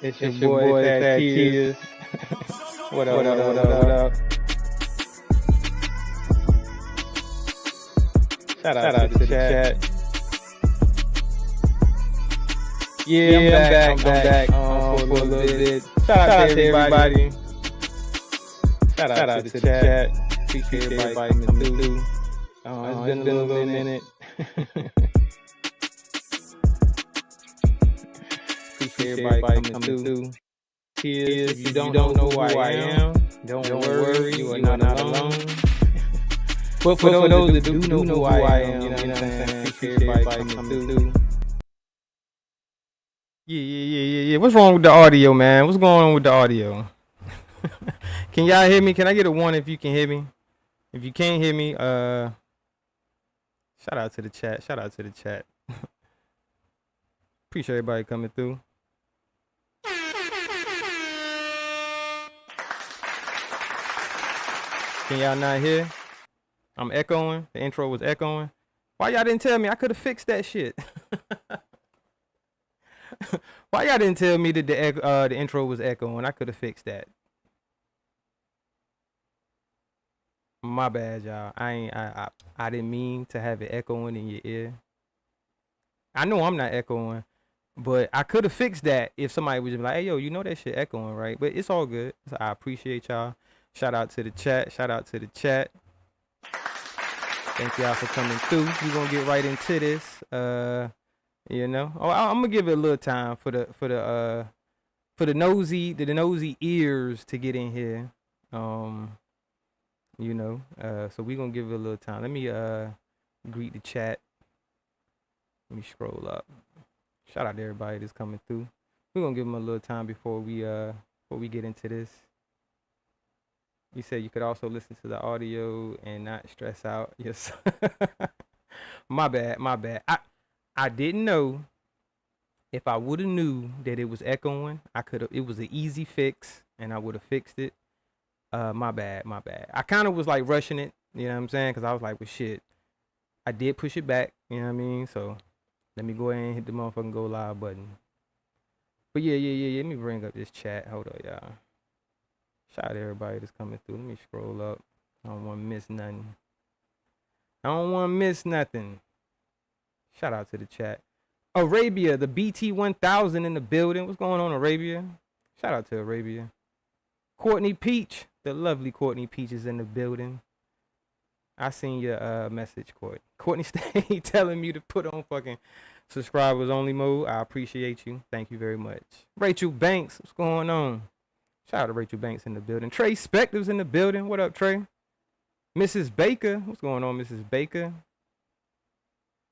It's your boy, Fat Tears. What up, what up, what up, what up? Shout out to the chat. Yeah, I'm back. For a little bit. Shout out to everybody. Shout out to the chat. Appreciate everybody coming through. It's been a little minute. Appreciate everybody coming through. Tears, if you don't know who I am, don't worry, you are not alone. But for those that do know who I am, you know what I'm saying? Appreciate everybody coming through. Yeah. What's wrong with the audio, man? What's going on with the audio? Can y'all hear me? Can I get a one if you can hear me? If you can't hear me, shout out to the chat. Appreciate everybody coming through. Can y'all not hear? I'm echoing. The intro was echoing. Why y'all didn't tell me? I could have fixed that shit. Why y'all didn't tell me that the intro was echoing? I could have fixed that. My bad, y'all. I didn't mean to have it echoing in your ear. I know I'm not echoing, but I could have fixed that if somebody was just like, "Hey, yo, you know that shit echoing, right?" But it's all good. So I appreciate y'all. Shout out to the chat. Shout out to the chat. Thank y'all for coming through. We're gonna get right into this. You know, I'm gonna give it a little time for the nosy ears to get in here. You know, so we're gonna give it a little time. Let me greet the chat. Let me scroll up. Shout out to everybody that's coming through. We're gonna give them a little time before we get into this. You said you could also listen to the audio and not stress out. Yes. My bad. I didn't know. If I would have knew that it was echoing, it was an easy fix and I would have fixed it. My bad. I kind of was like rushing it, you know what I'm saying? Cause I was like, well shit, I did push it back, you know what I mean? So let me go ahead and hit the motherfucking go live button. But yeah, let me bring up this chat. Hold up, y'all. Shout out to everybody that's coming through. Let me scroll up. I don't want to miss nothing. Shout out to the chat. Arabia, the BT 1000 in the building. What's going on, Arabia? Shout out to Arabia. Courtney Peach, the lovely Courtney Peach is in the building. I seen your message, Courtney. Courtney stay telling me to put on fucking subscribers only mode. I appreciate you. Thank you very much. Rachel Banks, what's going on? Shout out to Rachel Banks in the building. Trey Spector's in the building. What up, Trey? Mrs. Baker, what's going on, Mrs. Baker?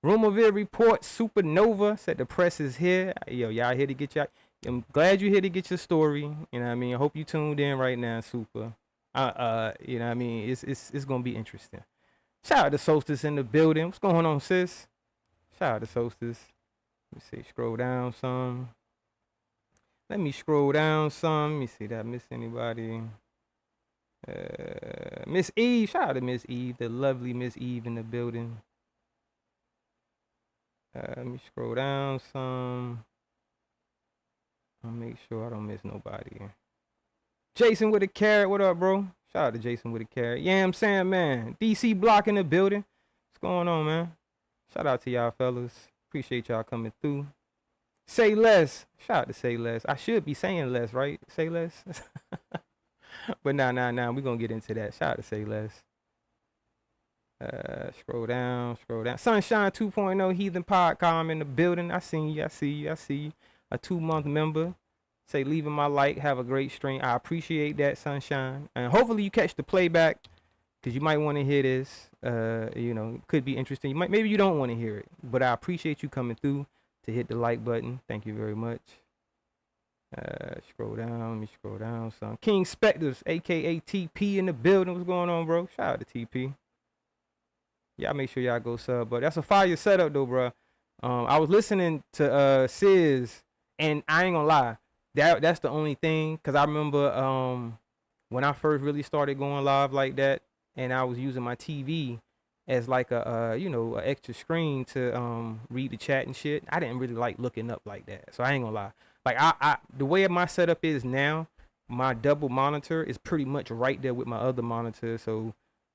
Rumorville report Supernova said the press is here. Yo, y'all here to get y'all. I'm glad you're here to get your story. You know what I mean? I hope you tuned in right now, Super. You know what I mean? It's gonna be interesting. Shout out to Solstice in the building. What's going on, sis? Shout out to Solstice. Let me see. Scroll down some. Let me scroll down some. Let me see. Did I miss anybody? Miss Eve. Shout out to Miss Eve, the lovely Miss Eve in the building. Let me scroll down some. I'll make sure I don't miss nobody. Jason with a carrot. What up, bro? Shout out to Jason with a carrot. Yeah, I'm saying, man. DC Block in the building. What's going on, man? Shout out to y'all fellas. Appreciate y'all coming through. Say less. Shout out to Say Less. I should be saying less, right? Say less. But nah. We're going to get into that. Shout out to Say Less. Scroll down. Sunshine 2.0 Heathen Podcom in the building. I see you. A 2-month member. Say leaving my like. Have a great stream. I appreciate that, Sunshine. And hopefully you catch the playback, because you might want to hear this. You know, it could be interesting. Maybe you don't want to hear it, but I appreciate you coming through to hit the like button. Thank you very much. Scroll down. Let me scroll down some. King Spectors, aka TP in the building. What's going on, bro? Shout out to TP. Y'all make sure y'all go sub, but that's a fire setup though, bro. I was listening to Sis, and I ain't gonna lie, that's the only thing, cause I remember when I first really started going live like that, and I was using my TV as like a you know, an extra screen to read the chat and shit. I didn't really like looking up like that, so I ain't gonna lie. Like I the way my setup is now, my double monitor is pretty much right there with my other monitor, so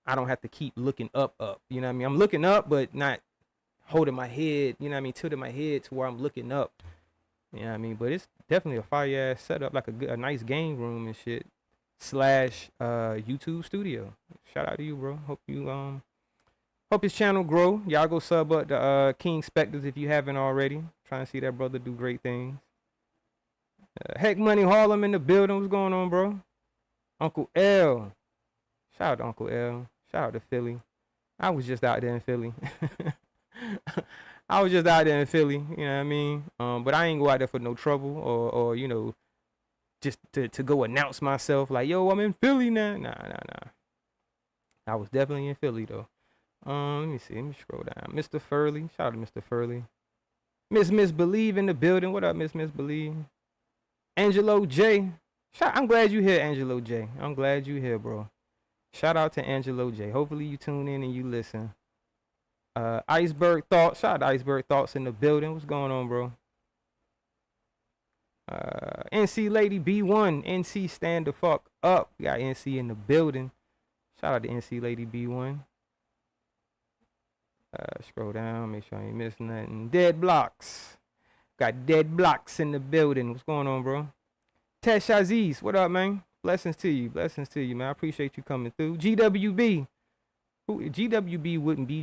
I don't have to keep looking up. You know what I mean? I'm looking up, but not holding my head, you know what I mean, tilting my head to where I'm looking up. You know what I mean? But it's definitely a fire ass setup, like a nice game room and shit. / YouTube studio. Shout out to you, bro. Hope his channel grow. Y'all go sub up to King Spectors if you haven't already. Trying to see that brother do great things. Heck Money Harlem in the building. What's going on, bro? Uncle L. Shout out to Uncle L. Shout out to Philly. I was just out there in Philly. You know what I mean? But I ain't go out there for no trouble or you know, just to go announce myself like, yo, I'm in Philly now. Nah. I was definitely in Philly though. Let me see. Let me scroll down. Mr. Furley. Shout out to Mr. Furley. Miss Believe in the building. What up, Miss Believe? Angelo J. I'm glad you here, Angelo J. I'm glad you here, bro. Shout out to Angelo J. Hopefully you tune in and you listen. Iceberg Thoughts. Shout out to Iceberg Thoughts in the building. What's going on, bro? NC Lady B1. NC stand the fuck up. We got NC in the building. Shout out to NC Lady B1. Scroll down. Make sure I ain't missing nothing. Dead Blocks. Got Dead Blocks in the building. What's going on, bro? Tesh Aziz. What up, man? Blessings to you. Blessings to you, man. I appreciate you coming through. GWB. GWB wouldn't be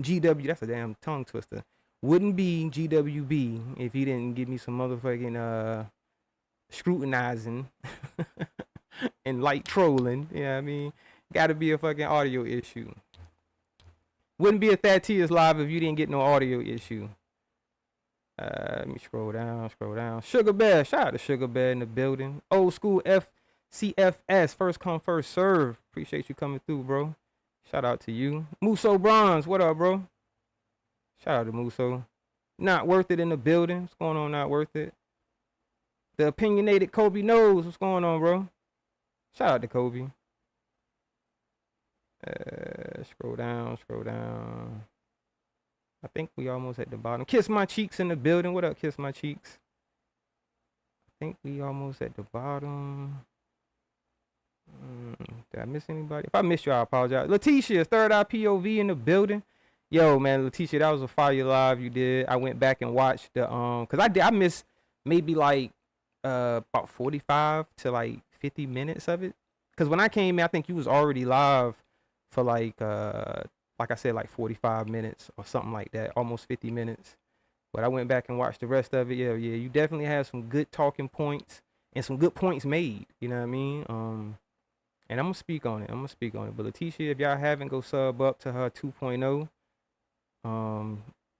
GW. That's a damn tongue twister. Wouldn't be GWB if he didn't give me some motherfucking scrutinizing and light trolling. You know what I mean? Gotta be a fucking audio issue. Wouldn't be a Thaddeus live if you didn't get no audio issue. Let me scroll down. Sugar Bear. Shout out to Sugar Bear in the building. Old school FCFS. First come, first serve. Appreciate you coming through, bro. Shout out to you. Muso Bronze. What up, bro? Shout out to Muso. Not Worth It in the building. What's going on, Not Worth It? The opinionated Kobe knows. What's going on, bro? Shout out to Kobe. Scroll down. I think we almost at the bottom. Kiss My Cheeks in the building. What up, Kiss My Cheeks? I think we almost at the bottom. Did I miss anybody? If I missed you, I apologize. Letitia, Third Eye POV in the building. Yo, man, Letitia, that was a fire live you did. I went back and watched the cause I missed maybe like about 45 to like 50 minutes of it. Cause when I came in, I think you was already live for like I said, like 45 minutes or something like that, almost 50 minutes. But I went back and watched the rest of it. Yeah, you definitely had some good talking points and some good points made. You know what I mean? And I'm gonna speak on it. But Letitia, if y'all haven't, go sub up to her 2.0.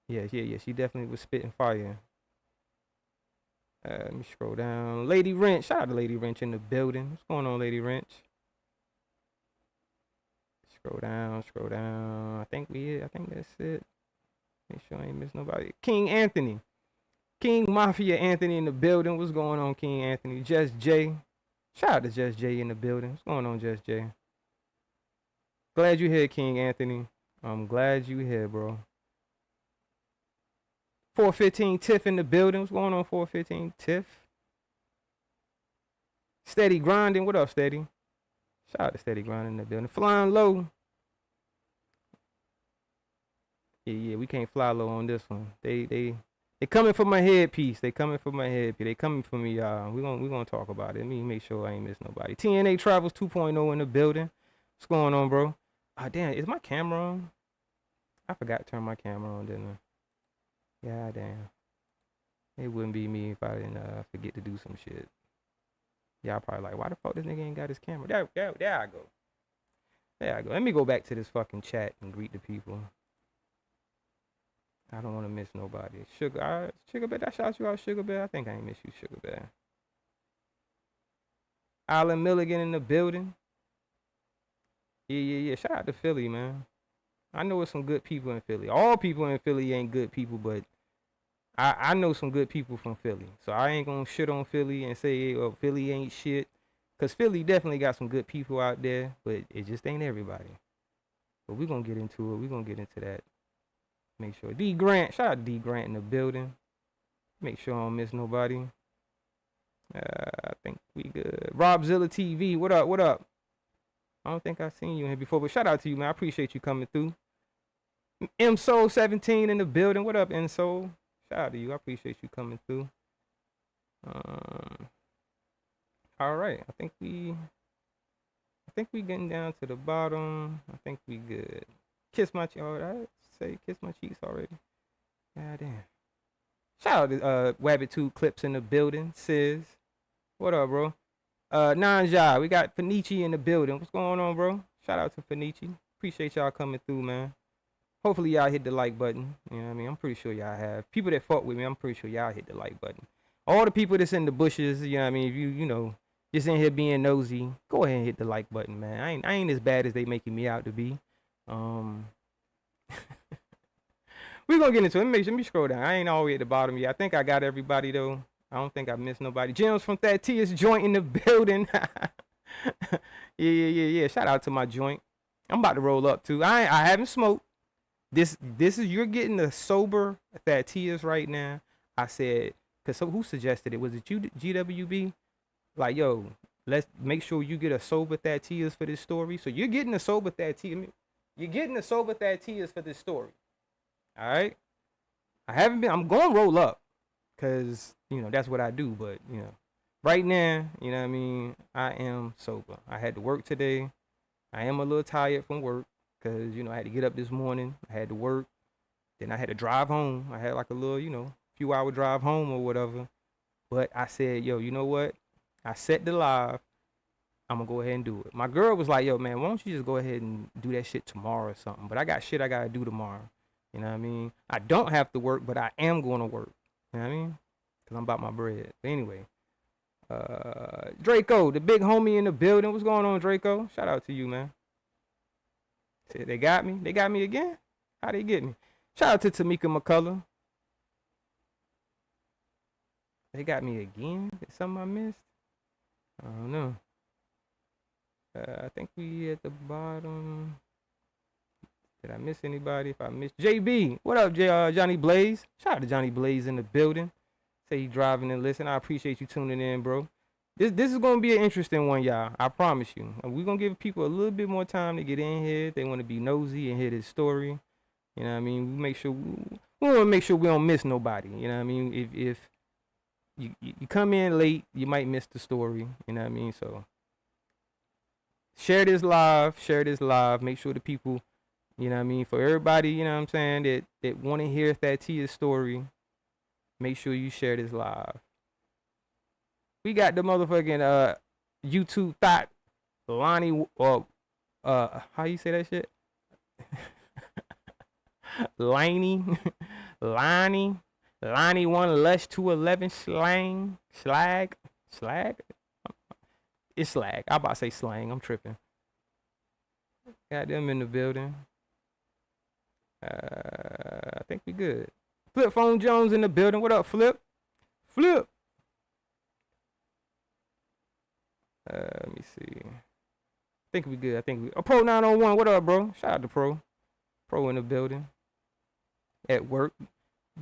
Yeah, she definitely was spitting fire. Let me scroll down. Lady Wrench, shout out to Lady Wrench in the building. What's going on, Lady Wrench? Scroll down. I think that's it. Make sure I ain't miss nobody. King Anthony. King Mafia Anthony in the building. What's going on, King Anthony? Just J. Shout out to Just J in the building. What's going on, Just J? Glad you here, King Anthony. I'm glad you here, bro. 415 Tiff in the building. What's going on, 415 Tiff? Steady Grinding. What up, Steady? Shout out to Steady Grinding in the building. Flying Low. Yeah, we can't fly low on this one. They coming for my headpiece. They coming for me, y'all. We gonna talk about it. Let me make sure I ain't miss nobody. TNA Travels 2.0 in the building. What's going on, bro? Ah, damn, is my camera on? I forgot to turn my camera on, didn't I? Yeah, damn. It wouldn't be me if I didn't forget to do some shit. Y'all probably like, why the fuck this nigga ain't got his camera? There I go. Let me go back to this fucking chat and greet the people. I don't want to miss nobody. Sugar Bear, I shout you out, Sugar Bear. I think I ain't miss you, Sugar Bear. Alan Milligan in the building. Yeah. Shout out to Philly, man. I know it's some good people in Philly. All people in Philly ain't good people, but I know some good people from Philly. So I ain't gonna shit on Philly and say, oh, Philly ain't shit. Cause Philly definitely got some good people out there, but it just ain't everybody. But we're gonna get into it. We're gonna get into that. Make sure. D Grant, shout out to D Grant in the building. Make sure I don't miss nobody. I think we good. Robzilla TV, what up? I don't think I've seen you in here before, but shout out to you, man. I appreciate you coming through. M Soul 17 in the building. What up, M Soul? Shout out to you. I appreciate you coming through. All right. I think we getting down to the bottom. I think we good. Kiss my cheeks. Oh, I say kiss my cheeks already. God damn. Shout out to Wabbit2 Clips in the building. Sis. What up, bro? Nanja. We got Fanichi in the building. What's going on, bro? Shout out to Fanichi. Appreciate y'all coming through, man. Hopefully y'all hit the like button. You know what I mean? I'm pretty sure y'all have. People that fuck with me, I'm pretty sure y'all hit the like button. All the people that's in the bushes, you know what I mean? If you know, just in here being nosy, go ahead and hit the like button, man. I ain't as bad as they making me out to be. We're gonna get into it. Let me scroll down. I ain't all the way at the bottom yet. I think I got everybody though. I don't think I missed nobody. Gems from Thaddeus joint in the building. Yeah. Shout out to my joint. I'm about to roll up too. I haven't smoked. This is you're getting the sober Thaddeus right now. I said, cause who suggested it? Was it you, GWB? Like, yo, let's make sure you get a sober Thaddeus for this story. So you're getting a sober Thaddeus. You're getting a sober Thaddeus for this story. All right. I haven't been. I'm going to roll up, cause that's what I do. But right now, you know what I mean. I am sober. I had to work today. I am a little tired from work, cause I had to get up this morning. I had to work. Then I had to drive home. I had like a little few hour drive home or whatever. But I said, yo, you know what? I set the live. I'm gonna go ahead and do it. My girl was like, yo, man, why don't you just go ahead and do that shit tomorrow or something? But I got shit I gotta do tomorrow. You know what I mean? I don't have to work, but I am going to work. You know what I mean? Because I'm about my bread. But anyway, Draco, the big homie in the building. What's going on, Draco? Shout out to you, man. They got me. They got me again? How they get me? Shout out to Tamika McCullough. They got me again? Is something I missed? I don't know. I think we at the bottom. Did I miss anybody? If I missed JB, what up, Johnny Blaze? Shout out to Johnny Blaze in the building. Say you driving and listen. I appreciate you tuning in, bro. This is gonna be an interesting one, y'all. I promise you. We're gonna give people a little bit more time to get in here. If they want to be nosy and hear this story. You know what I mean? We want to make sure we don't miss nobody. You know what I mean? If you come in late, you might miss the story. You know what I mean? So share this live. Make sure the people, you know what I mean, for everybody, you know what I'm saying, that want to hear Thaddeus' story, make sure you share this live. We got the motherfucking YouTube thought Lonnie, how you say that shit? Lonnie 1 Lush 211 slag. It's slag. I'm about to say slang. I'm tripping. Got them in the building. I think we good. Flip Phone Jones in the building. What up, Flip? Flip. Let me see. I think we good. Pro 901. What up, bro? Shout out to Pro. Pro in the building. At work.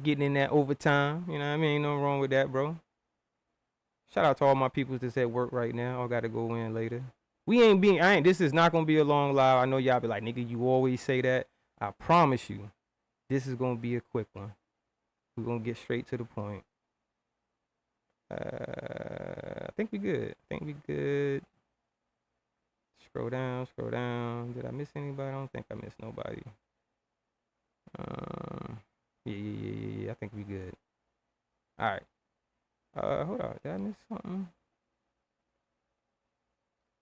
Getting in that overtime. You know what I mean? No wrong with that, bro. Shout out to all my people that's at work right now. I gotta go in later. This is not gonna be a long live. I know y'all be like, nigga, you always say that. I promise you, this is gonna be a quick one. We're gonna get straight to the point. I think we good. Scroll down. Did I miss anybody? I don't think I missed nobody. Yeah. I think we good. All right. Hold on. Did I miss something?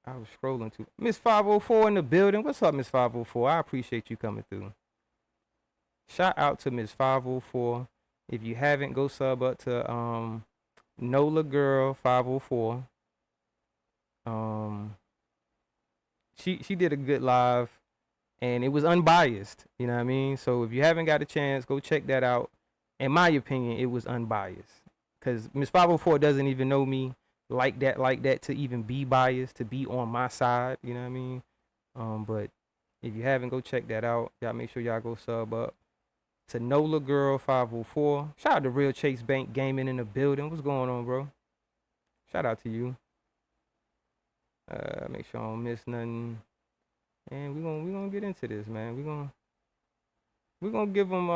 I was scrolling too. Miss 504 in the building. What's up, Miss 504? I appreciate you coming through. Shout out to Miss 504. If you haven't, go sub up to Nola Girl 504. She did a good live and it was unbiased. You know what I mean? So if you haven't got a chance, go check that out. In my opinion, it was unbiased. Cause Miss 504 doesn't even know me like that to even be biased, to be on my side, you know what I mean? But if you haven't, go check that out. Y'all make sure y'all go sub up to Nola Girl 504. Shout out to Real Chase Bank Gaming in the building. What's going on, bro? Shout out to you. Make sure I don't miss nothing. And we gonna get into this, man. We're gonna give them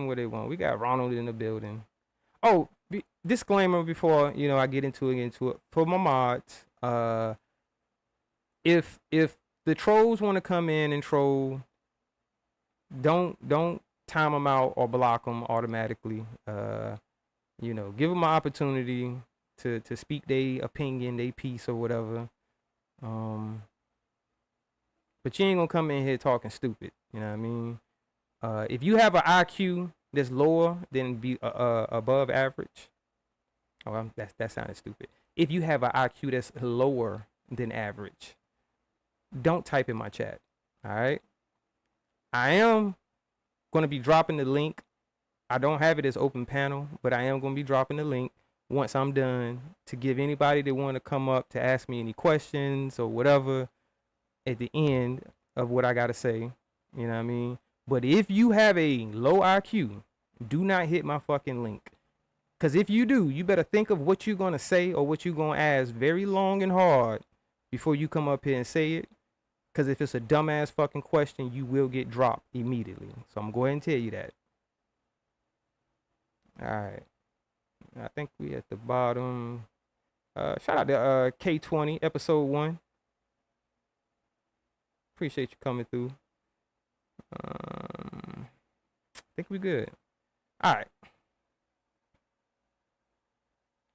what they want. We got Ronald in the building. Oh, disclaimer before I get into it for my mods. If the trolls want to come in and troll, don't time them out or block them automatically. Give them an opportunity to speak their opinion, their piece or whatever. But you ain't gonna come in here talking stupid. You know what I mean? If you have an IQ that's lower than above average, that sounded stupid. If you have an IQ that's lower than average, don't type in my chat. All right. I am gonna be dropping the link. I don't have it as open panel, but I am gonna be dropping the link once I'm done, to give anybody that want to come up to ask me any questions or whatever at the end of what I got to say. You know what I mean? But if you have a low IQ, do not hit my fucking link. Because if you do, you better think of what you're going to say or what you're going to ask very long and hard before you come up here and say it. Because if it's a dumbass fucking question, you will get dropped immediately. So I'm going to go ahead and tell you that. All right. I think we at the bottom. Shout out to K20, episode 1. Appreciate you coming through. I think we good. All right.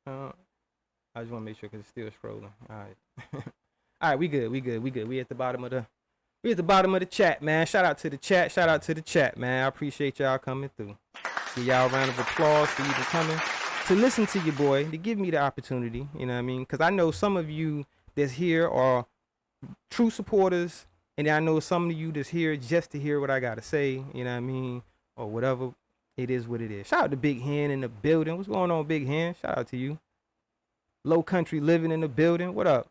I just want to make sure because it's still scrolling. All right. All right, we good. We at the bottom of the chat, man. Shout out to the chat, man. I appreciate y'all coming through. Give y'all a round of applause for even coming to listen to your boy, to give me the opportunity, you know what I mean? Because I know some of you that's here are true supporters, and I know some of you that's here just to hear what I got to say, you know what I mean? Or whatever. It is what it is. Shout out to Big Hen in the building. What's going on, Big Hen? Shout out to you. Low Country Living in the building. What up?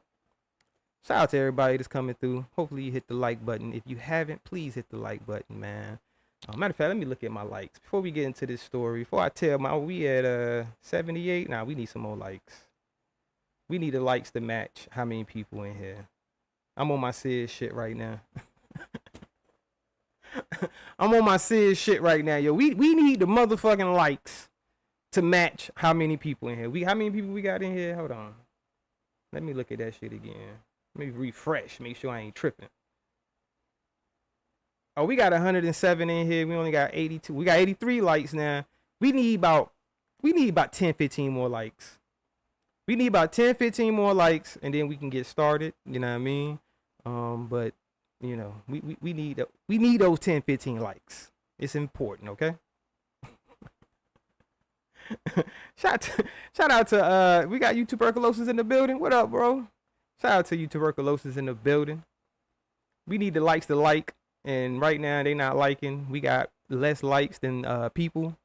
Shout out to everybody that's coming through. Hopefully you hit the like button. If you haven't, please hit the like button, man. Matter of fact, let me look at my likes before we get into this story. Before I tell we at 78. Nah, we need some more likes. We need the likes to match how many people in here. I'm on my Sid shit right now. I'm on my Sid shit right now, yo. We need the motherfucking likes to match how many people in here. How many people we got in here? Hold on. Let me look at that shit again. Let me refresh. Make sure I ain't tripping. Oh, we got 107 in here. We only got 82. We got 83 likes now. We need about 10, 15 more likes. We need about 10, 15 more likes, and then we can get started. You know what I mean? But you know, we need those 10, 15 likes. It's important, okay? Shout out to we got you tuberculosis in the building. What up, bro? Shout out to you tuberculosis in the building. We need the likes to like. And right now they not liking. We got less likes than people.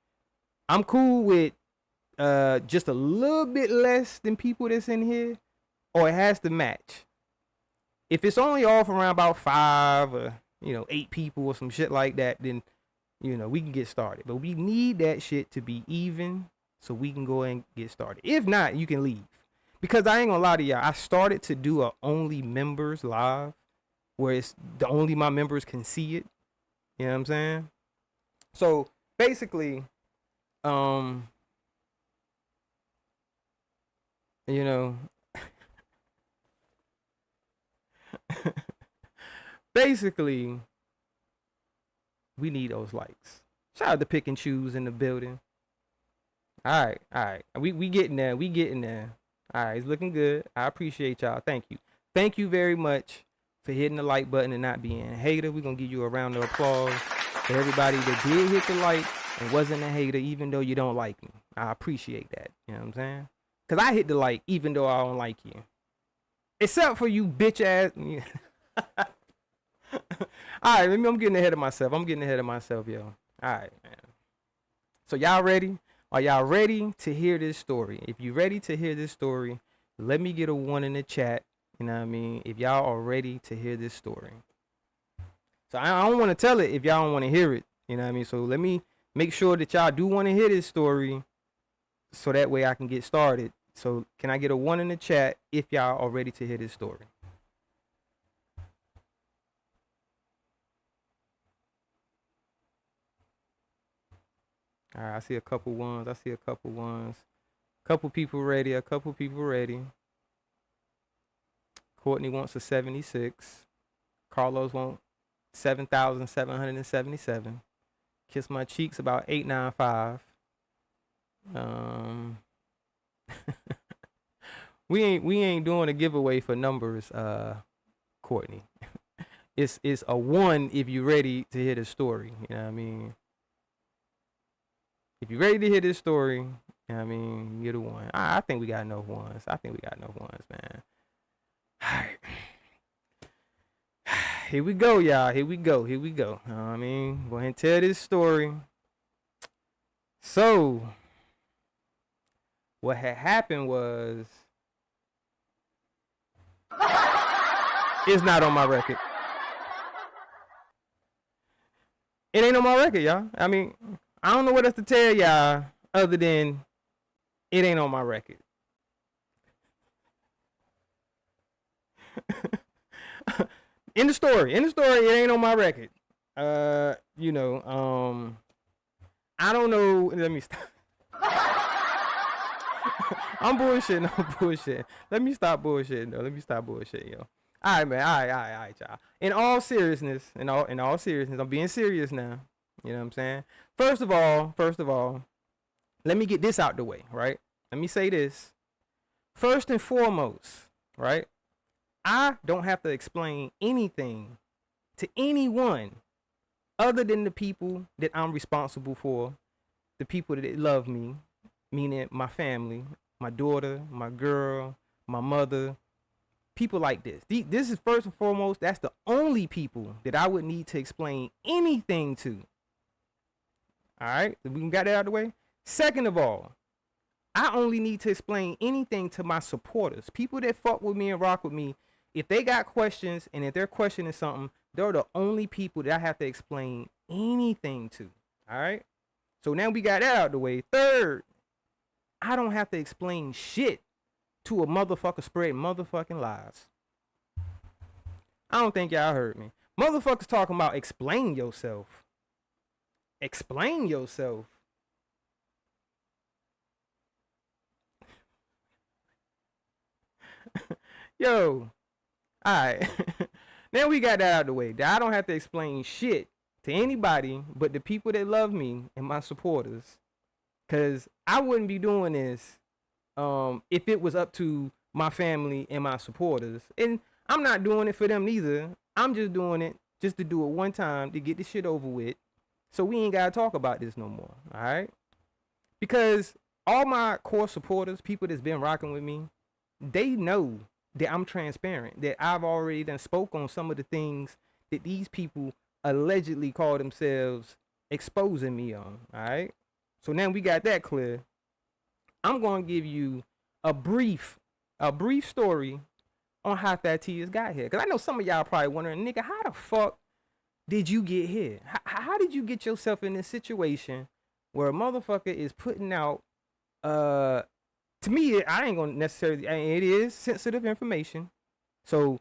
I'm cool with just a little bit less than people that's in here, or it has to match. If it's only off around about 5 or 8 people or some shit like that, then we can get started. But we need that shit to be even so we can go and get started. If not, you can leave. Because I ain't gonna lie to y'all, I started to do a only members live, where it's only my members can see it. You know what I'm saying? So basically, basically, we need those likes. Shout out to Pick and Choose in the building. All right. We getting there. All right, it's looking good. I appreciate y'all. Thank you. Thank you very much for hitting the like button and not being a hater. We're going to give you a round of applause for everybody that did hit the like and wasn't a hater, even though you don't like me. I appreciate that. You know what I'm saying? Because I hit the like even though I don't like you. Except for you bitch ass. All right, I'm getting ahead of myself. Yo. All right, man. So y'all ready? Are y'all ready to hear this story? If you're ready to hear this story, let me get a 1 in the chat. You know what I mean? If y'all are ready to hear this story. So I don't want to tell it if y'all don't want to hear it. You know what I mean? So let me make sure that y'all do want to hear this story, so that way I can get started. So can I get a 1 in the chat if y'all are ready to hear this story? All right, I see a couple ones. Couple people ready. Courtney wants a 76. Carlos wants 7,777. Kiss My Cheeks about 895. We ain't doing a giveaway for numbers, Courtney. It's a 1 if you're ready to hear the story. You know what I mean? If you're ready to hear this story, you know what I mean, you're the 1. I think we got enough ones. Man. Alright. Here we go, y'all. Here we go. You know what I mean? Go ahead and tell this story. So, What had happened was, it's not on my record. It ain't on my record, y'all. I mean, I don't know what else to tell y'all other than it ain't on my record. In the story, it ain't on my record. You know, I don't know. Let me stop. I'm bullshitting. Let me stop bullshitting, though. Let me stop bullshitting, yo. All right, man. All right, y'all. In all seriousness, I'm being serious now. You know what I'm saying? First of all, let me get this out the way, right? Let me say this. First and foremost, right? I don't have to explain anything to anyone other than the people that I'm responsible for, the people that love me, meaning my family, my daughter, my girl, my mother, people like this. This is first and foremost, that's the only people that I would need to explain anything to. All right, we got that out of the way. Second of all, I only need to explain anything to my supporters, people that fuck with me and rock with me. If they got questions and if they're questioning something, they're the only people that I have to explain anything to. All right, so now we got that out of the way. Third, I don't have to explain shit to a motherfucker spreading motherfucking lies. I don't think y'all heard me. Motherfuckers talking about explain yourself. Explain yourself. Yo. Alright. Now we got that out of the way. I don't have to explain shit to anybody but the people that love me and my supporters. Cause I wouldn't be doing this if it was up to my family and my supporters. And I'm not doing it for them neither. I'm just doing it just to do it one time to get this shit over with. So we ain't gotta talk about this no more. Alright? Because all my core supporters, people that's been rocking with me, they know that I'm transparent, that I've already done spoke on some of the things that these people allegedly call themselves exposing me on. Alright? So now we got that clear. I'm gonna give you a brief story on how Fat T has got here. Cause I know some of y'all probably wondering, nigga, how the fuck did you get here? How did you get yourself in this situation where a motherfucker is putting out, to me, I ain't gonna necessarily, it is sensitive information. So,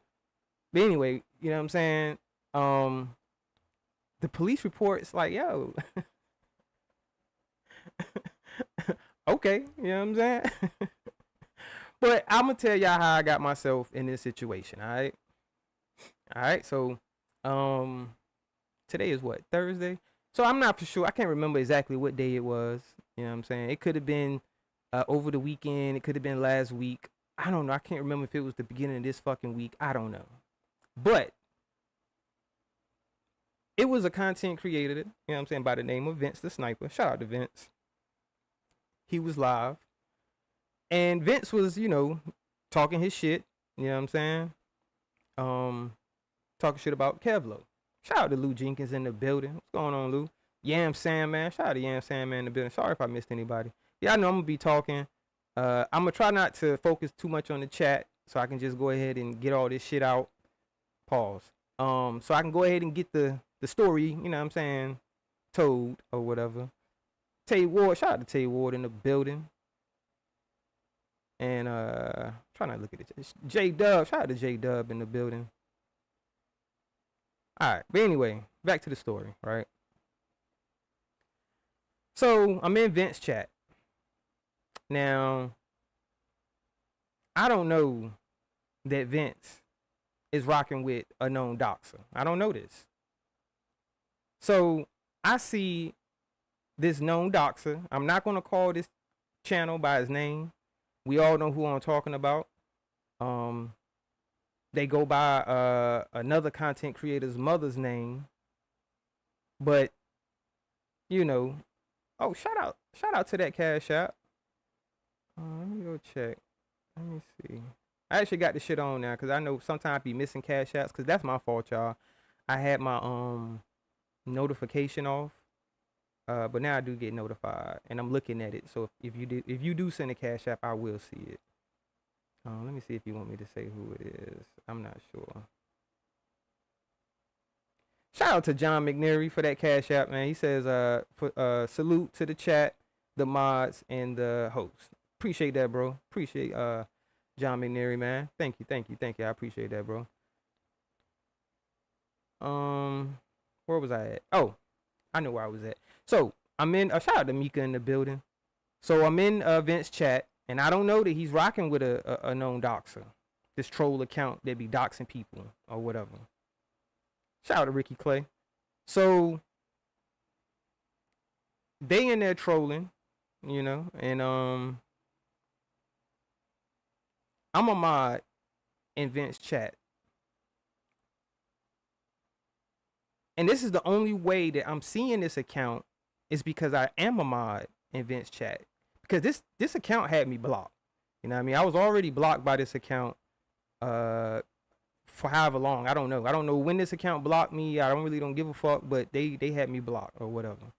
but anyway, you know what I'm saying? The police report's like, yo, okay, you know what I'm saying? But I'm gonna tell y'all how I got myself in this situation, alright? Alright, so, today is what, Thursday? So I'm not for sure. I can't remember exactly what day it was. You know what I'm saying? It could have been over the weekend. It could have been last week. I don't know. I can't remember if it was the beginning of this fucking week. I don't know. But it was a content creator, you know what I'm saying, by the name of Vince the Sniper. Shout out to Vince. He was live. And Vince was, you know, talking his shit. You know what I'm saying? Talking shit about Kevlo. Shout out to Lou Jenkins in the building. What's going on, Lou? Yam Sandman. Shout out to Yam Sandman in the building. Sorry if I missed anybody. Yeah, I know I'm going to be talking. I'm going to try not to focus too much on the chat so I can just go ahead and get all this shit out. Pause. So I can go ahead and get the story, you know what I'm saying, told or whatever. Tay Ward. Shout out to Tay Ward in the building. And try not to look at it. J Dub. Shout out to J Dub in the building. Alright, but anyway, back to the story, right? So I'm in Vince chat. Now, I don't know that Vince is rocking with a known doxer. I don't know this. So I see this known doxer. I'm not gonna call this channel by his name. We all know who I'm talking about. They go by another content creator's mother's name. But, you know, oh, shout out to that Cash App. Let me go check. Let me see. I actually got the shit on now because I know sometimes I be missing Cash Apps because that's my fault, y'all. I had my notification off. But now I do get notified, and I'm looking at it. So if you do send a Cash App, I will see it. Let me see if you want me to say who it is. I'm not sure. Shout out to John McNary for that Cash App, man. He says, salute to the chat, the mods, and the host. Appreciate that, bro. Appreciate John McNary, man. Thank you. I appreciate that, bro. Where was I at? Oh, I know where I was at. So I'm in. Shout out to Mika in the building. So I'm in Vince's chat, and I don't know that he's rocking with a known doxer, this troll account that be doxing people or whatever. Shout out to Ricky Clay. So they in there trolling, you know, and I'm a mod in Vince's chat. And this is the only way that I'm seeing this account is because I am a mod in Vince's chat. Because this account had me blocked. You know what I mean? I was already blocked by this account for however long. I don't know. I don't know when this account blocked me. I don't give a fuck, but they had me blocked or whatever.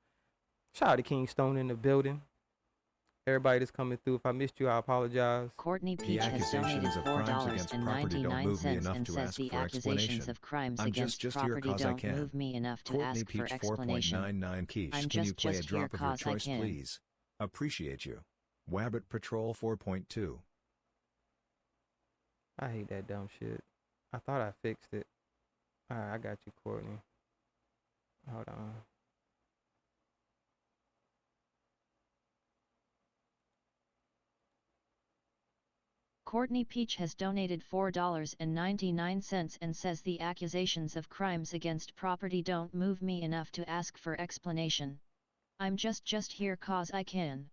Shout out to King Stone in the building. Everybody that's coming through. If I missed you, I apologize. Courtney Peach has donated $4.99 and says the accusations of crimes against property don't move me enough to ask for explanation. I'm just here cause I can. Please. Appreciate you. Wabbit Patrol 4.2. I hate that dumb shit. I thought I fixed it. Alright, I got you, Courtney. Hold on. Courtney Peach has donated $4.99 and says the accusations of crimes against property don't move me enough to ask for explanation. I'm just here cause I can.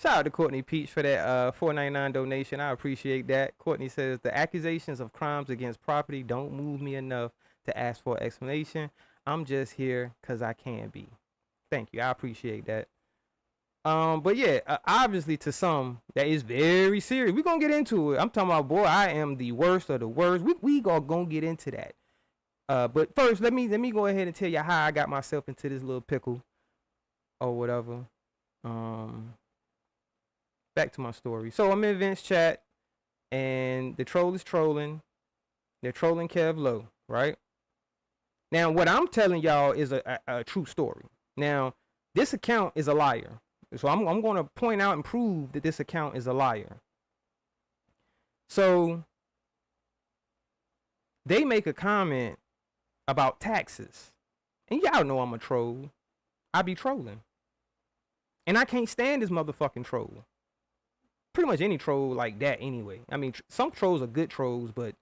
Shout out to Courtney Peach for that $4.99 donation. I appreciate that. Courtney says the accusations of crimes against property don't move me enough to ask for explanation. I'm just here cause I can be. Thank you. I appreciate that. But yeah, obviously to some that is very serious. We're gonna get into it. I'm talking about, boy, I am the worst of the worst. We gonna get into that. But first, let me go ahead and tell you how I got myself into this little pickle or whatever. Back to my story. So I'm in Vince's chat, and the troll is trolling. They're trolling Kev Low, right? Now, what I'm telling y'all is a true story. Now, this account is a liar. So I'm going to point out and prove that this account is a liar. So they make a comment about taxes. And y'all know I'm a troll. I be trolling. And I can't stand this motherfucking troll. Pretty much any troll like that anyway. I mean, some trolls are good trolls, but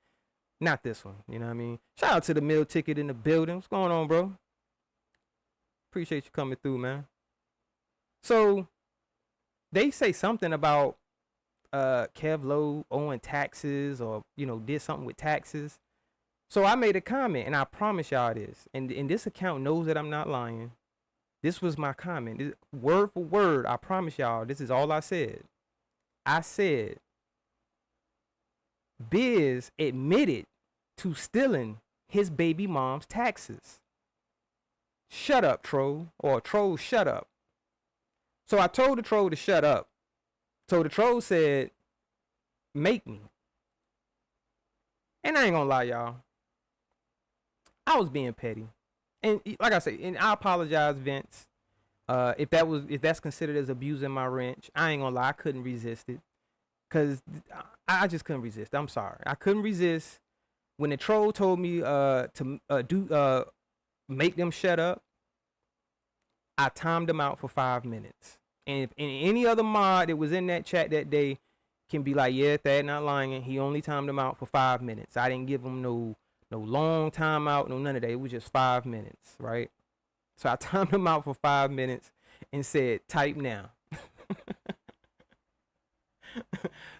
not this one. You know what I mean? Shout out to the meal ticket in the building. What's going on, bro? Appreciate you coming through, man. So they say something about Kev Low owing taxes or, you know, did something with taxes. So I made a comment, and I promise y'all this. And this account knows that I'm not lying. This was my comment. Word for word, I promise y'all, this is all I said. I said, Biz admitted to stealing his baby mom's taxes. Shut up, troll. Or troll, shut up. So I told the troll to shut up. So the troll said, make me. And I ain't gonna lie, y'all. I was being petty. And like I said, and I apologize, Vince. If that's considered as abusing my wrench, I ain't gonna lie, I couldn't resist it. Cause I just couldn't resist. I'm sorry. I couldn't resist when the troll told me to make them shut up. I timed them out for 5 minutes. And if any other mod that was in that chat that day can be like, yeah, Thad not lying, he only timed them out for 5 minutes. I didn't give him no long time out, no none of that. It was just 5 minutes, right? So I timed him out for 5 minutes and said, type now.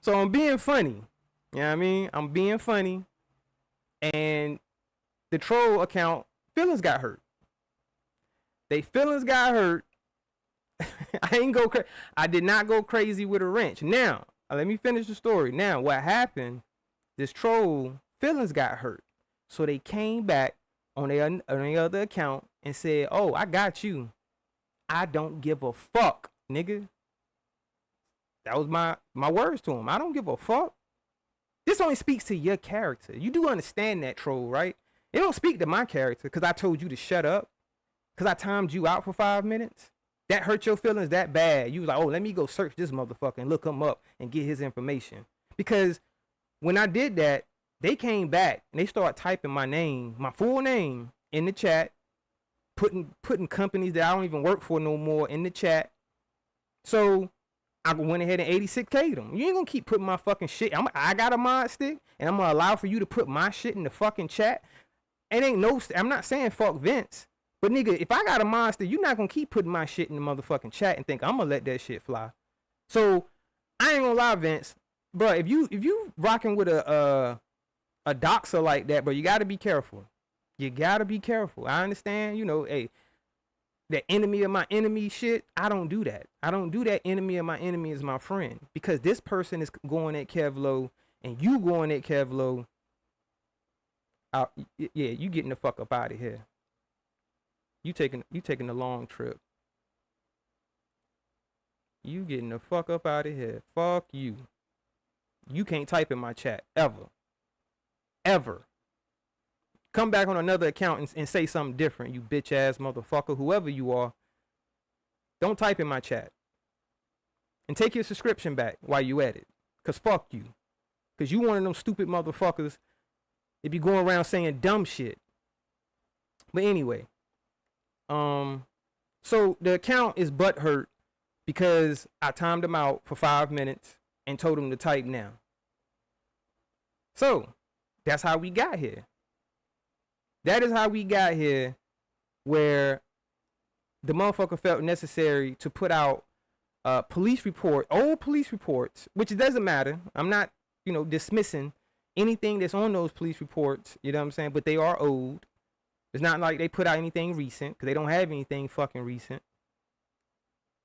So I'm being funny. You know what I mean? I'm being funny. And the troll account feelings got hurt. They feelings got hurt. I did not go crazy with a wrench. Now, let me finish the story. Now, what happened, this troll feelings got hurt. So they came back on their other account and said, oh, I got you. I don't give a fuck, nigga. That was my words to him. I don't give a fuck. This only speaks to your character. You do understand that, troll, right? It don't speak to my character because I told you to shut up. Because I timed you out for 5 minutes. That hurt your feelings that bad. You was like, oh, let me go search this motherfucker and look him up and get his information. Because when I did that, they came back and they started typing my name, my full name in the chat, putting companies that I don't even work for no more in the chat. So I went ahead and 86K'd them. You ain't gonna keep putting my fucking shit. I got a mod stick and I'm gonna allow for you to put my shit in the fucking chat. It ain't no, I'm not saying fuck Vince. But nigga, if I got a monster, you're not gonna keep putting my shit in the motherfucking chat and think I'm gonna let that shit fly. So I ain't gonna lie, Vince, bro. If you rocking with a doxer like that, bro, you gotta be careful. You gotta be careful. I understand, you know, hey, the enemy of my enemy shit. I don't do that. I don't do that. Enemy of my enemy is my friend, because this person is going at Kevlo and you going at Kevlo. Yeah, you getting the fuck up out of here. You taking a long trip. You getting the fuck up out of here. Fuck you. You can't type in my chat ever. Ever. Come back on another account and say something different, you bitch ass motherfucker, whoever you are. Don't type in my chat. And take your subscription back while you at it. Cause fuck you. Cause you one of them stupid motherfuckers that be going around saying dumb shit. But anyway. So the account is butthurt because I timed him out for 5 minutes and told him to type now. So that's how we got here. That is how we got here, where the motherfucker felt necessary to put out police report, old police reports, which it doesn't matter. I'm not, you know, dismissing anything that's on those police reports, you know what I'm saying? But they are old. It's not like they put out anything recent, because they don't have anything fucking recent.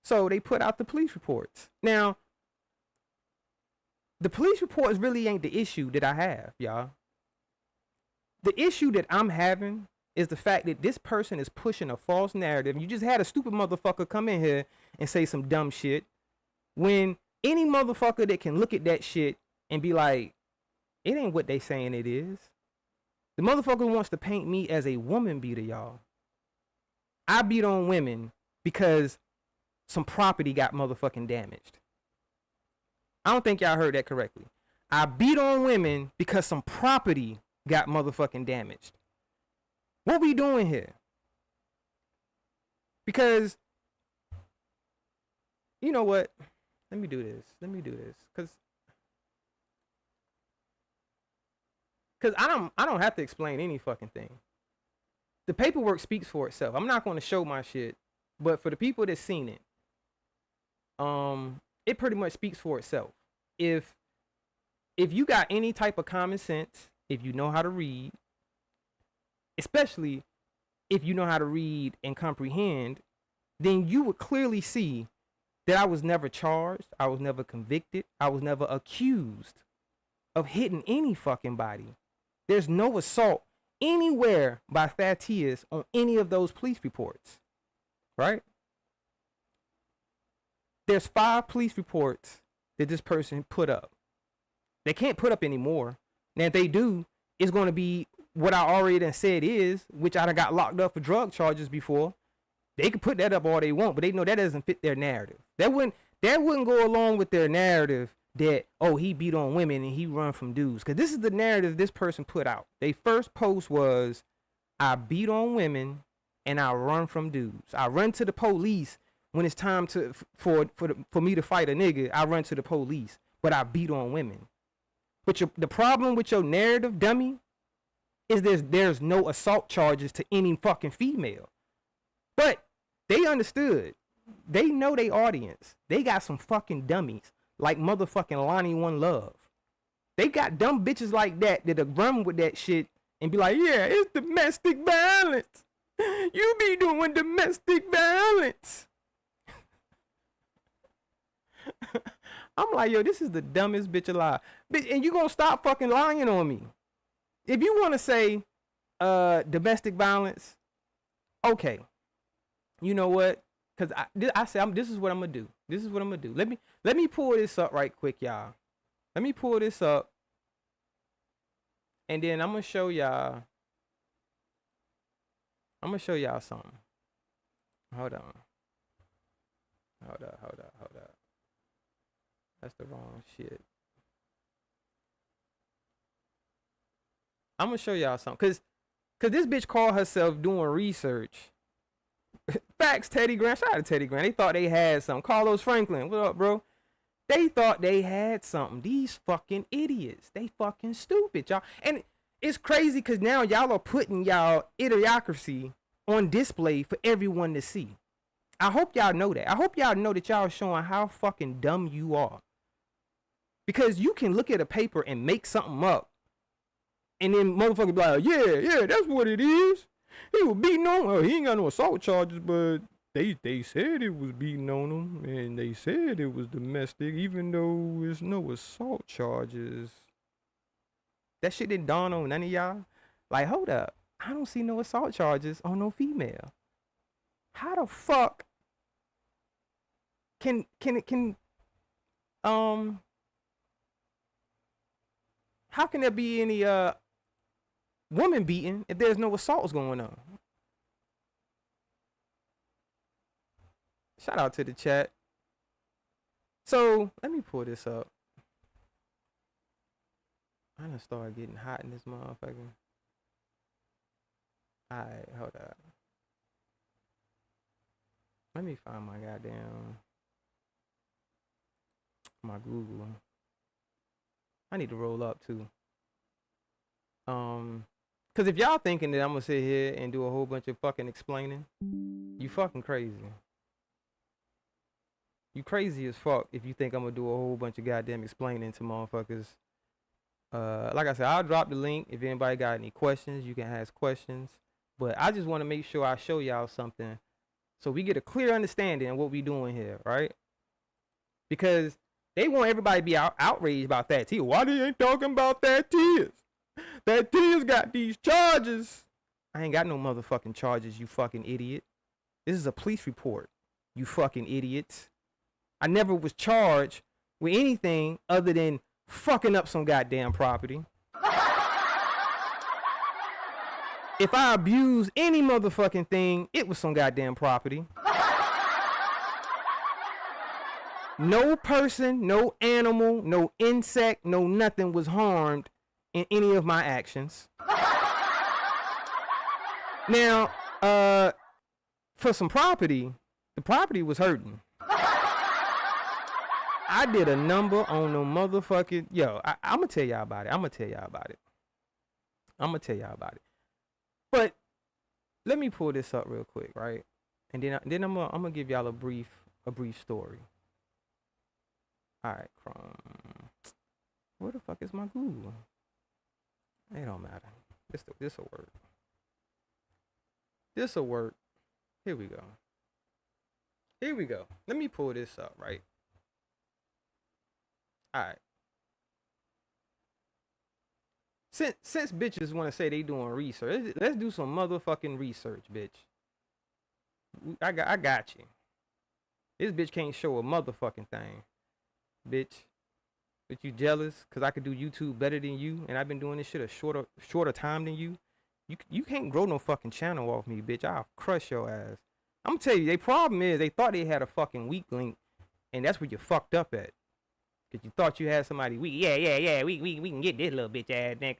So they put out the police reports. Now, the police reports really ain't the issue that I have, y'all. The issue that I'm having is the fact that this person is pushing a false narrative. You just had a stupid motherfucker come in here and say some dumb shit, when any motherfucker that can look at that shit and be like, it ain't what they saying it is. The motherfucker wants to paint me as a woman beater, y'all. I beat on women because some property got motherfucking damaged. I don't think y'all heard that correctly. I beat on women because some property got motherfucking damaged. What we doing here? Because, you know what? Let me do this. Because I don't have to explain any fucking thing. The paperwork speaks for itself. I'm not going to show my shit, but for the people that seen it, it pretty much speaks for itself. If you got any type of common sense, if you know how to read, especially if you know how to read and comprehend, then you would clearly see that I was never charged, I was never convicted, I was never accused of hitting any fucking body. There's no assault anywhere by Thaddeus on any of those police reports, right? There's 5 police reports that this person put up. They can't put up anymore. Now, if they do, it's going to be what I already done said is, which I done got locked up for drug charges before. They can put that up all they want, but they know that doesn't fit their narrative. That wouldn't go along with their narrative that, oh, he beat on women and he run from dudes. Because this is the narrative this person put out. Their first post was, I beat on women and I run from dudes. I run to the police when it's time for me to fight a nigga. I run to the police, but I beat on women. But the problem with your narrative, dummy, is there's no assault charges to any fucking female. But they understood. They know their audience. They got some fucking dummies like motherfucking Lonnie One Love. They got dumb bitches like that'll run with that shit and be like, yeah, it's domestic violence. You be doing domestic violence. I'm like, yo, this is the dumbest bitch alive. Bitch, and you gonna stop fucking lying on me. If you want to say domestic violence, okay. You know what? Cause I said this is what I'm gonna do. This is what I'm gonna do. Let me pull this up right quick, y'all. Let me pull this up, and then I'm gonna show y'all. I'm gonna show y'all something. Hold on. Hold up. That's the wrong shit. I'm gonna show y'all something, cause this bitch called herself doing research. Facts, Teddy Grant. Shout out to Teddy Grant. They thought they had something. Carlos Franklin, what up, bro? They thought they had something. These fucking idiots. They fucking stupid, y'all. And it's crazy because now y'all are putting y'all idiocracy on display for everyone to see. I hope y'all know that. I hope y'all know that y'all showing how fucking dumb you are. Because you can look at a paper and make something up, and then motherfucker be like, yeah, that's what it is. He was beating on. Oh, he ain't got no assault charges, but they said it was beating on him, and they said it was domestic, even though there's no assault charges. That shit didn't dawn on none of y'all. Like, hold up, I don't see no assault charges on no female. How the fuck can how can there be any woman beating if there's no assaults going on? Shout out to the chat. So let me pull this up. I done started getting hot in this motherfucker. Alright, hold up. Let me find my goddamn my Google. I need to roll up too. Cause if y'all thinking that I'm gonna sit here and do a whole bunch of fucking explaining, you fucking crazy. You crazy as fuck if you think I'm gonna do a whole bunch of goddamn explaining to motherfuckers. Like I said, I'll drop the link. If anybody got any questions, you can ask questions. But I just want to make sure I show y'all something so we get a clear understanding of what we doing here, right? Because they want everybody to be outraged about that T. Why they ain't talking about that T? That T's got these charges. I ain't got no motherfucking charges, you fucking idiot. This is a police report, you fucking idiots. I never was charged with anything other than fucking up some goddamn property. If I abused any motherfucking thing, it was some goddamn property. No person, no animal, no insect, no nothing was harmed in any of my actions. Now, for some property, the property was hurting. I did a number on no motherfucking, I'm gonna tell y'all about it. But let me pull this up real quick, right? And then I'm gonna give y'all a brief story. All right, Chrome. Where the fuck is my Google? It don't matter. This'll work. This'll work. Here we go. Let me pull this up, right? All right. Since bitches want to say they doing research, let's do some motherfucking research, bitch. I got you. This bitch can't show a motherfucking thing, bitch. But you jealous because I could do YouTube better than you, and I've been doing this shit a shorter time than you. You can't grow no fucking channel off me, bitch. I'll crush your ass. I'm gonna tell you, their problem is they thought they had a fucking weak link, and that's where you fucked up at. Cause you thought you had somebody weak. Yeah. We can get this little bitch ass nigga.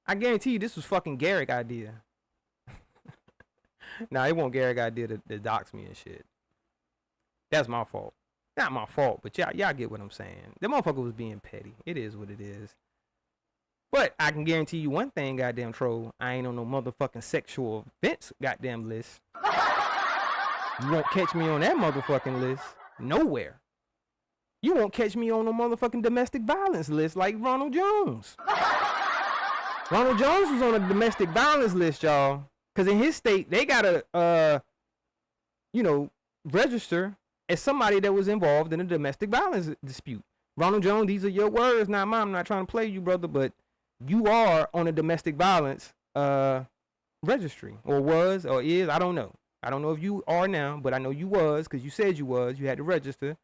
I guarantee you this was fucking Garrick idea. Nah, it wasn't Garrick idea to dox me and shit. That's my fault. Not my fault, but y'all get what I'm saying. The motherfucker was being petty. It is what it is. But I can guarantee you one thing, goddamn troll. I ain't on no motherfucking sexual offense goddamn list. You won't catch me on that motherfucking list. Nowhere. You won't catch me on no motherfucking domestic violence list like Ronald Jones. Ronald Jones was on a domestic violence list, y'all. Because in his state, they gotta, register as somebody that was involved in a domestic violence dispute. Ronald Jones, these are your words, not mine. I'm not trying to play you, brother, but you are on a domestic violence registry, or was, or is, I don't know. I don't know if you are now, but I know you was, because you said you was. You had to register.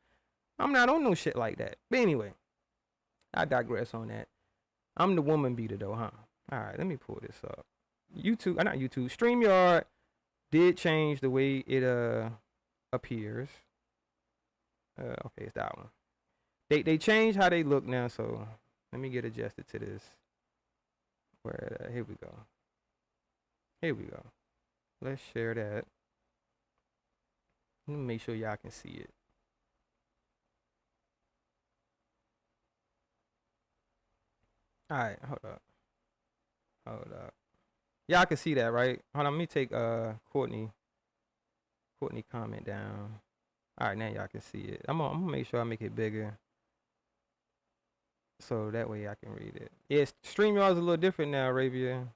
I'm not on no shit like that. But anyway, I digress on that. I'm the woman beater though, huh? All right, let me pull this up. YouTube, not YouTube, StreamYard did change the way it appears. Okay, it's that one. They changed how they look now, so let me get adjusted to this. Where here we go. Here we go. Let's share that. Let me make sure y'all can see it. All right, hold up. Y'all can see that, right? Hold on, let me take Courtney comment down. All right, now y'all can see it. I'm gonna make sure I make it bigger, so that way I can read it. Yeah, StreamYard's a little different now, Arabia.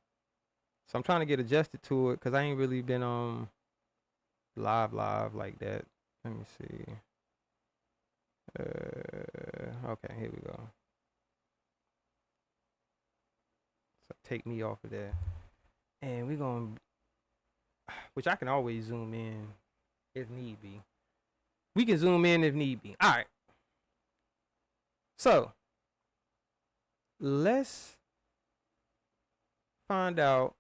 So I'm trying to get adjusted to it because I ain't really been live like that. Let me see. Okay, here we go. So take me off of there. And we're gonna, which I can always zoom in if need be. We can zoom in if need be. All right. So let's find out.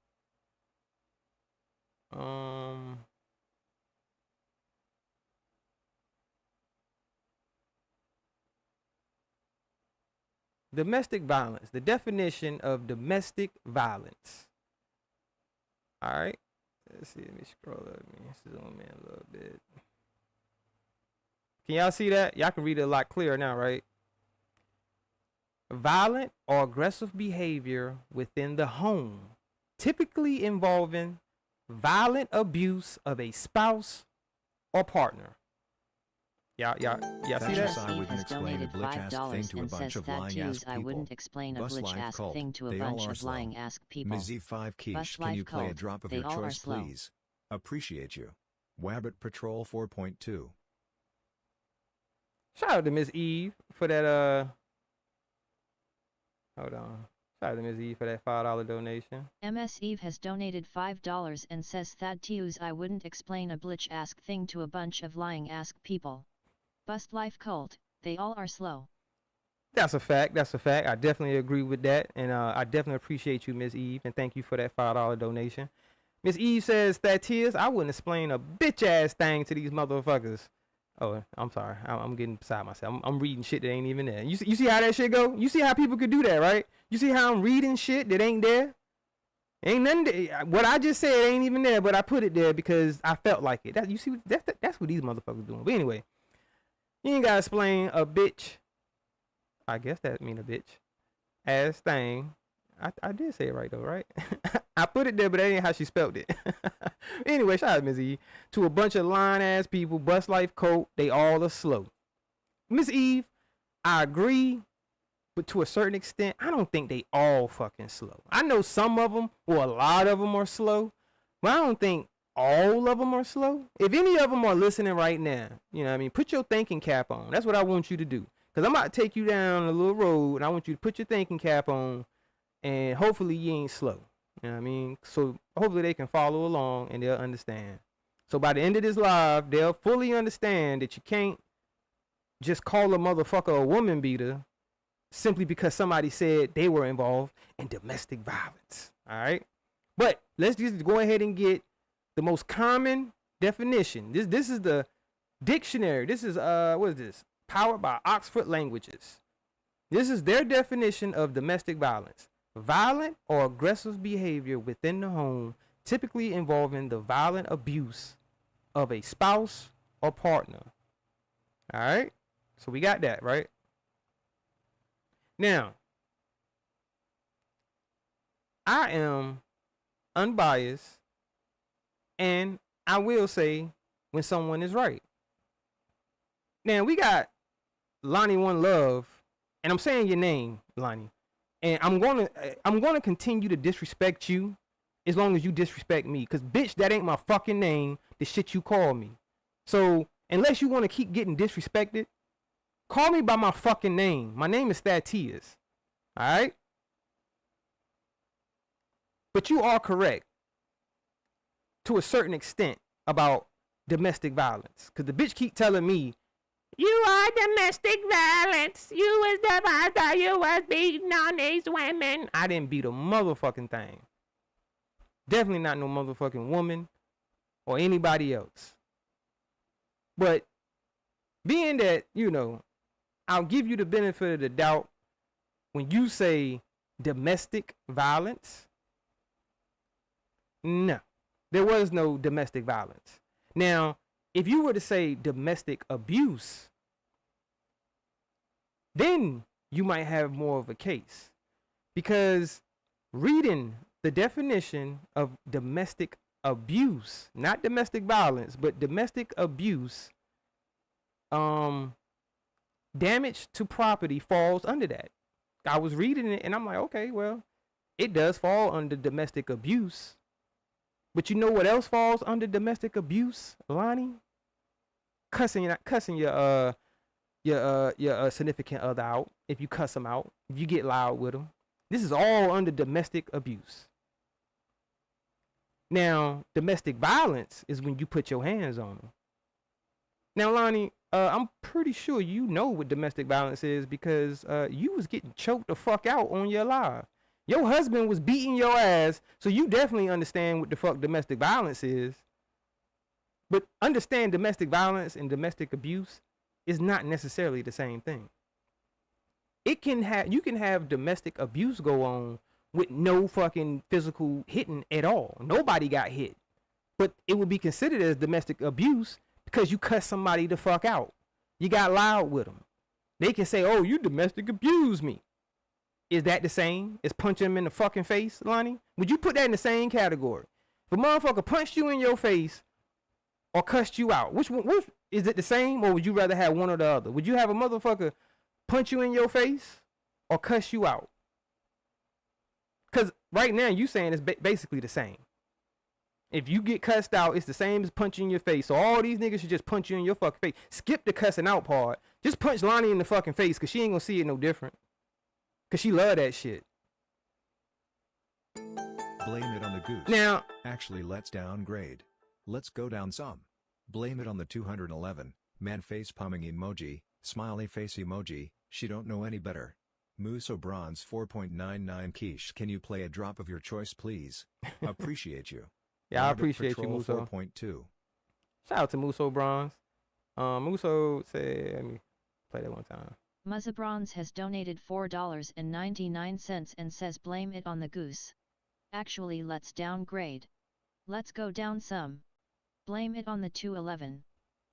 Domestic violence. The definition of domestic violence. All right. Let's see. Let me scroll up. Let me zoom in a little bit. Can y'all see that? Y'all can read it a lot clearer now, right? Violent or aggressive behavior within the home, typically involving violent abuse of a spouse or partner. Y'all see that? Steve has donated $5 and says that Hughes, I wouldn't explain a glitch-ass thing to a bunch of lying-ass people. Ms. 5 Quiche, Bus can you life play a cult. drop of They your all are choice, slow. please? Appreciate you. Wabbit Patrol 4.2. Shout out to Miss Eve for that hold on. Shout out to Miss Eve for that $5 donation. MS Eve has donated $5 and says Thad Hughes, I wouldn't explain a glitch-ass thing to a bunch of lying-ass people. Bust life cult, they all are slow. That's a fact. That's a fact. I definitely agree with that. And I definitely appreciate you, Miss Eve. And thank you for that $5 donation. Miss Eve says, Thaddeus, I wouldn't explain a bitch-ass thing to these motherfuckers. Oh, I'm sorry. I'm getting beside myself. I'm reading shit that ain't even there. You see how that shit go? You see how people could do that, right? You see how I'm reading shit that ain't there? Ain't nothing there. What I just said ain't even there, but I put it there because I felt like it. You see, that's what these motherfuckers doing. But anyway. You ain't gotta explain a bitch. I guess that mean a bitch. Ass thing. I did say it right though, right? I put it there, but that ain't how she spelled it. Anyway, shout out Miss Eve. To a bunch of lying ass people, bust life coat, they all are slow. Miss Eve, I agree, but to a certain extent, I don't think they all fucking slow. I know some of them, or a lot of them are slow, but I don't think all of them are slow. If any of them are listening right now, you know what I mean, put your thinking cap on. That's what I want you to do. Because I'm about to take you down a little road, and I want you to put your thinking cap on, and hopefully you ain't slow. You know what I mean? So hopefully they can follow along, and they'll understand. So by the end of this live, they'll fully understand that you can't just call a motherfucker a woman beater simply because somebody said they were involved in domestic violence. All right? But let's just go ahead and get the most common definition. This is the dictionary. This is what is this? Powered by Oxford Languages. This is their definition of domestic violence. Violent or aggressive behavior within the home, typically involving the violent abuse of a spouse or partner. All right? So we got that, right? Now, I am unbiased, and I will say when someone is right. Now, we got Lonnie One Love, and I'm saying your name, Lonnie. And I'm gonna continue to disrespect you as long as you disrespect me. Cause bitch, that ain't my fucking name, the shit you call me. So unless you wanna keep getting disrespected, call me by my fucking name. My name is Thaddeus. Alright? But you are correct. To a certain extent. about domestic violence. Cause the bitch keep telling me, you are domestic violence. You was the father. You was beating on these women. I didn't beat a motherfucking thing. Definitely not no motherfucking woman or anybody else. But being that, you know, I'll give you the benefit of the doubt when you say domestic violence. No, there was no domestic violence. Now, if you were to say domestic abuse, then you might have more of a case. Because reading the definition of domestic abuse, not domestic violence, but domestic abuse, damage to property falls under that. I was reading it and I'm like, okay, well, it does fall under domestic abuse. But you know what else falls under domestic abuse, Lonnie? Cussing your significant other out. If you cuss them out, if you get loud with them, this is all under domestic abuse. Now, domestic violence is when you put your hands on them. Now, Lonnie, I'm pretty sure you know what domestic violence is because you was getting choked the fuck out on your live. Your husband was beating your ass, so you definitely understand what the fuck domestic violence is. But understand domestic violence and domestic abuse is not necessarily the same thing. You can have domestic abuse go on with no fucking physical hitting at all. Nobody got hit. But it would be considered as domestic abuse because you cuss somebody the fuck out. You got loud with them. They can say, oh, you domestic abused me. Is that the same as punching him in the fucking face, Lonnie? Would you put that in the same category? If a motherfucker punched you in your face or cussed you out, which is it the same, or would you rather have one or the other? Would you have a motherfucker punch you in your face or cuss you out? Because right now you saying it's basically the same. If you get cussed out, it's the same as punching in your face. So all these niggas should just punch you in your fucking face. Skip the cussing out part. Just punch Lonnie in the fucking face because she ain't gonna see it no different. Because she love that shit. Blame it on the goose. Now, Actually, let's downgrade. Let's go down some. Blame it on the 211, man face pumming emoji, smiley face emoji, she don't know any better. Muso Bronze 4.99 quiche. Can you play a drop of your choice please? Appreciate you. yeah, I appreciate you, Muso. 4.2. Shout out to Muso Bronze. Muso said, let me play that one time. Muzzabronze has donated $4.99 and says blame it on the goose. Actually, let's downgrade. Let's go down some. Blame it on the 211.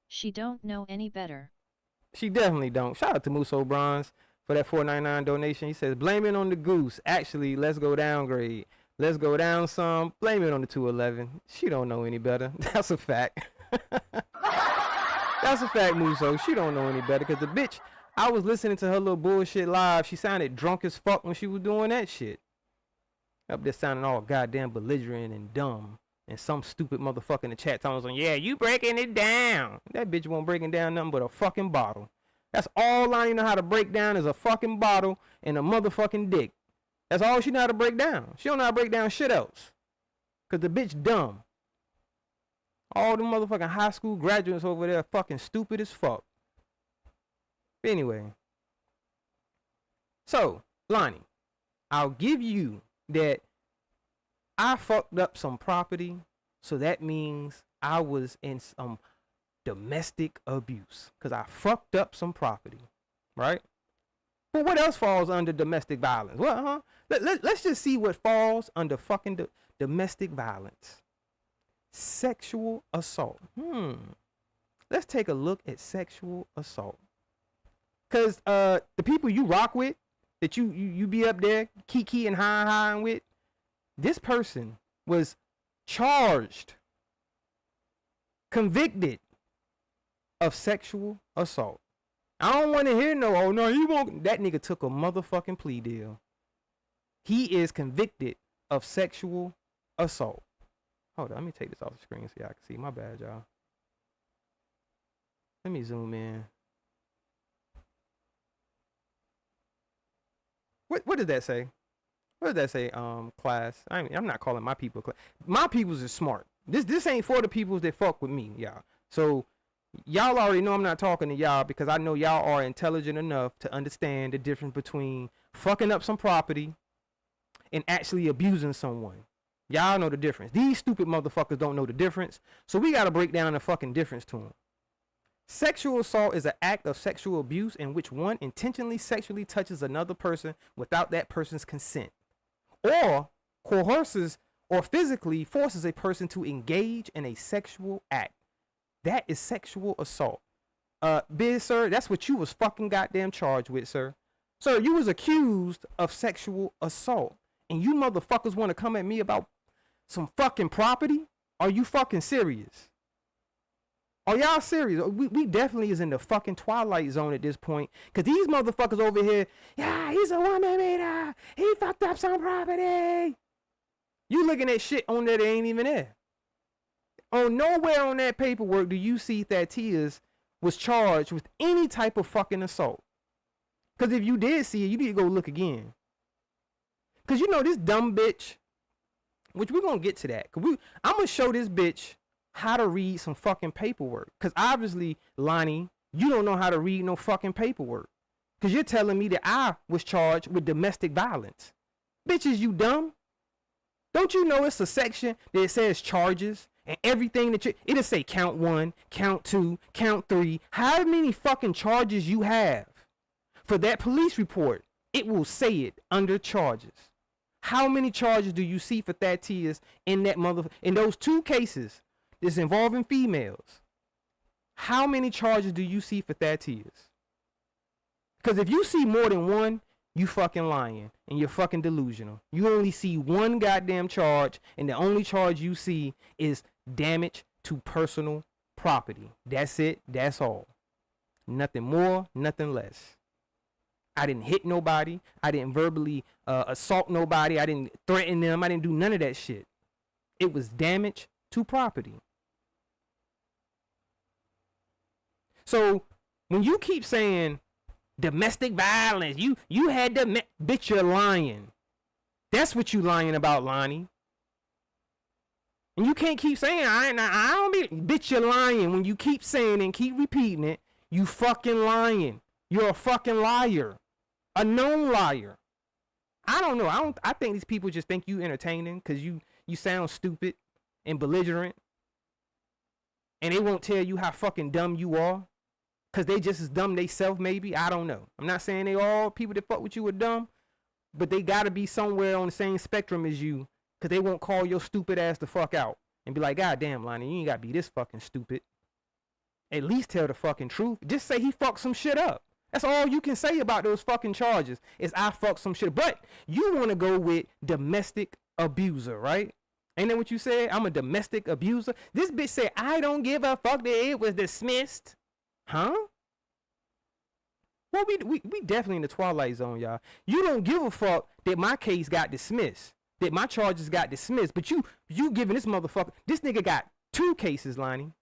She don't know any better. She definitely don't. Shout out to Muso Bronze for that $4.99 donation. He says, blame it on the goose. Actually, let's go downgrade. Let's go down some. Blame it on the 211. She don't know any better. That's a fact. That's a fact, Muso. She don't know any better because the bitch, I was listening to her little bullshit live. She sounded drunk as fuck when she was doing that shit. Up there sounding all goddamn belligerent and dumb. And some stupid motherfucker in the chat telling us, yeah, you breaking it down. That bitch won't breaking down nothing but a fucking bottle. That's all I know how to break down is a fucking bottle and a motherfucking dick. That's all she know how to break down. She don't know how to break down shit else. Cause the bitch dumb. All the motherfucking high school graduates over there fucking stupid as fuck. Anyway. So, Lonnie, I'll give you that I fucked up some property, so that means I was in some domestic abuse because I fucked up some property, right? But what else falls under domestic violence? Well, let's just see what falls under fucking domestic violence. Sexual assault. Let's take a look at sexual assault. Because the people you rock with, that you be up there kiki and high with, this person was charged, convicted of sexual assault. I don't want to hear no, oh no, you won't. That nigga took a motherfucking plea deal. He is convicted of sexual assault. Hold on, let me take this off the screen so y'all can see. My bad, y'all. Let me zoom in. What does that say? What does that say, class? I'm not calling my people class. My peoples are smart. This ain't for the peoples that fuck with me, y'all. So y'all already know I'm not talking to y'all because I know y'all are intelligent enough to understand the difference between fucking up some property and actually abusing someone. Y'all know the difference. These stupid motherfuckers don't know the difference. So we gotta break down the fucking difference to them. Sexual assault is an act of sexual abuse in which one intentionally sexually touches another person without that person's consent, or coerces or physically forces a person to engage in a sexual act. That is sexual assault. Biz, sir, that's what you was fucking goddamn charged with, sir. Sir, you was accused of sexual assault. And you motherfuckers want to come at me about some fucking property? Are you fucking serious? Are y'all serious? We definitely is in the fucking twilight zone at this point. Cause these motherfuckers over here, yeah, he's a woman beater. He fucked up some property. You looking at shit on there that ain't even there. On nowhere on that paperwork do you see that Tias was charged with any type of fucking assault. Cause if you did see it, you need to go look again. Cause you know this dumb bitch, which we're gonna get to that. Cause I'm gonna show this bitch how to read some fucking paperwork. Cause obviously, Lonnie, you don't know how to read no fucking paperwork. Cause you're telling me that I was charged with domestic violence. Bitches, you dumb? Don't you know it's a section that says charges and everything that it'll say count 1, count 2, count 3. However many fucking charges you have for that police report, it will say it under charges. How many charges do you see for Thaddeus in that in those 2 cases that's involving females? How many charges do you see for Thaddeus? Because if you see more than one, you fucking lying and you're fucking delusional. You only see one goddamn charge, and the only charge you see is damage to personal property. That's it. That's all. Nothing more, nothing less. I didn't hit nobody. I didn't verbally assault nobody. I didn't threaten them. I didn't do none of that shit. It was damage to property. So when you keep saying domestic violence, you had the bitch, you're lying. That's what you lying about, Lonnie. And you can't keep saying I don't be bitch, you're lying. When you keep saying and keep repeating it, you fucking lying. You're a fucking liar. A known liar. I don't know. I think these people just think you entertaining because you sound stupid and belligerent. And they won't tell you how fucking dumb you are. Because they just as dumb they self, maybe. I don't know. I'm not saying they all people that fuck with you are dumb. But they got to be somewhere on the same spectrum as you. Because they won't call your stupid ass the fuck out. And be like, God damn, Lonnie, you ain't got to be this fucking stupid. At least tell the fucking truth. Just say he fucked some shit up. That's all you can say about those fucking charges is I fucked some shit. But you want to go with domestic abuser, right? Ain't that what you said? I'm a domestic abuser. This bitch said, I don't give a fuck that it was dismissed. Huh? Well, we definitely in the twilight zone, y'all. You don't give a fuck that my case got dismissed, that my charges got dismissed. But you giving this motherfucker, this nigga got 2 cases, Lonnie.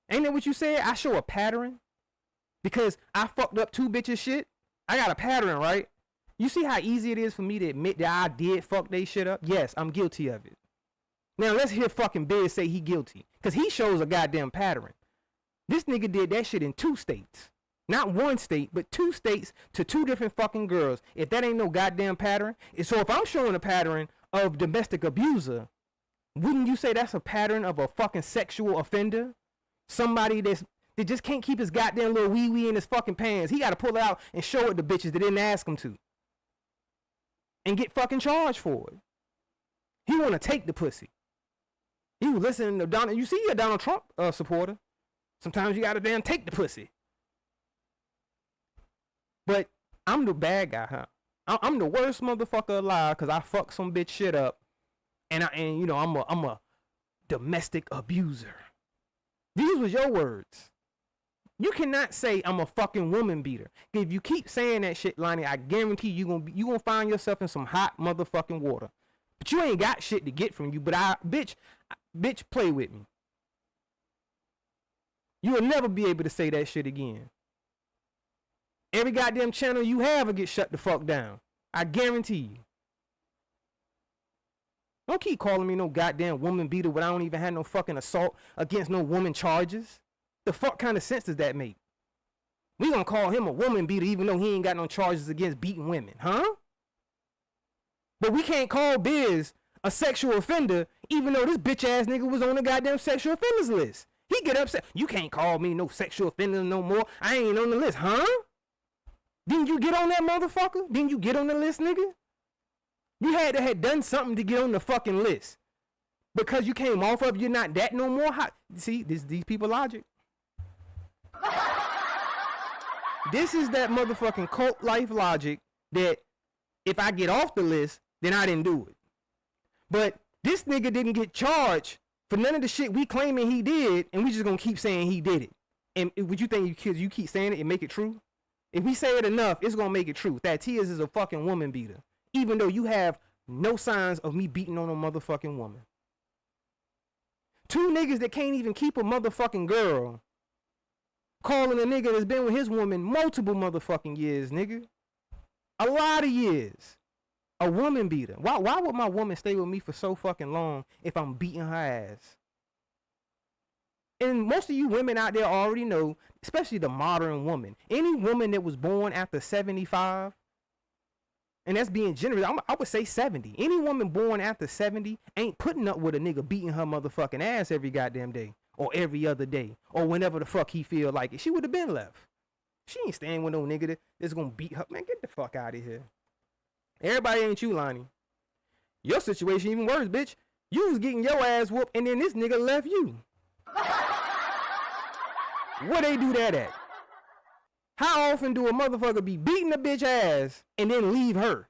Ain't that what you said? I show a pattern. Because I fucked up 2 bitches shit. I got a pattern, right? You see how easy it is for me to admit that I did fuck they shit up? Yes, I'm guilty of it. Now let's hear fucking Biz say he guilty. Because he shows a goddamn pattern. This nigga did that shit in 2 states. Not 1 state, but 2 states to 2 different fucking girls. If that ain't no goddamn pattern. So if I'm showing a pattern of domestic abuser, wouldn't you say that's a pattern of a fucking sexual offender? Somebody that just can't keep his goddamn little wee-wee in his fucking pants. He got to pull it out and show it to bitches that didn't ask him to. And get fucking charged for it. He want to take the pussy. He was listening to Donald. You see, you're a Donald Trump supporter. Sometimes you got to damn take the pussy. But I'm the bad guy, huh? I'm the worst motherfucker alive because I fucked some bitch shit up. And I'm a domestic abuser. These was your words. You cannot say I'm a fucking woman beater. If you keep saying that shit, Lonnie, I guarantee you gonna find yourself in some hot motherfucking water. But you ain't got shit to get from you. But bitch, play with me. You will never be able to say that shit again. Every goddamn channel you have will get shut the fuck down. I guarantee you. Don't keep calling me no goddamn woman beater when I don't even have no fucking assault against no woman charges. The fuck kind of sense does that make? We gonna call him a woman beater even though he ain't got no charges against beating women, huh? But we can't call Biz a sexual offender even though this bitch ass nigga was on the goddamn sexual offenders list. He get upset. You can't call me no sexual offender no more. I ain't on the list, huh? Didn't you get on that motherfucker? Didn't you get on the list, nigga? You had to have done something to get on the fucking list. Because you came off of you're not that no more. See, these people logic. This is that motherfucking cult life logic that if I get off the list, then I didn't do it. But this nigga didn't get charged for none of the shit we claiming he did, and we just gonna keep saying he did it. And would you think you keep saying it and make it true? If we say it enough, it's gonna make it true. That Tears is a fucking woman beater. Even though you have no signs of me beating on a motherfucking woman. Two niggas that can't even keep a motherfucking girl. Calling a nigga that's been with his woman multiple motherfucking years, nigga. A lot of years. A woman beater. Why would my woman stay with me for so fucking long if I'm beating her ass? And most of you women out there already know, especially the modern woman. Any woman that was born after 75, and that's being generous, I would say 70. Any woman born after 70 ain't putting up with a nigga beating her motherfucking ass every goddamn day. Or every other day. Or whenever the fuck he feel like it. She would have been left. She ain't staying with no nigga that's gonna beat her. Man, get the fuck out of here. Everybody ain't you, Lonnie. Your situation even worse, bitch. You was getting your ass whooped and then this nigga left you. Where they do that at? How often do a motherfucker be beating a bitch ass and then leave her?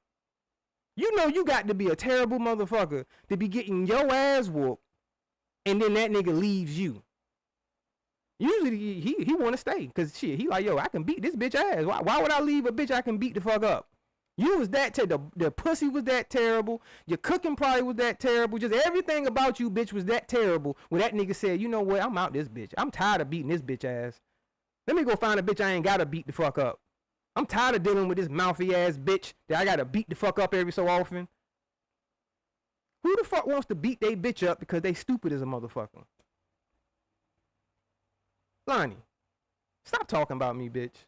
You know you got to be a terrible motherfucker to be getting your ass whooped and then that nigga leaves you. Usually he want to stay because shit, he like, yo, I can beat this bitch ass. Why would I leave a bitch I can beat the fuck up? You was that the pussy was that terrible. Your cooking probably was that terrible. Just everything about you, bitch, was that terrible. When that nigga said, you know what, I'm out this bitch. I'm tired of beating this bitch ass. Let me go find a bitch I ain't gotta beat the fuck up. I'm tired of dealing with this mouthy ass bitch that I gotta beat the fuck up every so often. Who the fuck wants to beat they bitch up because they stupid as a motherfucker? Lonnie, stop talking about me, bitch.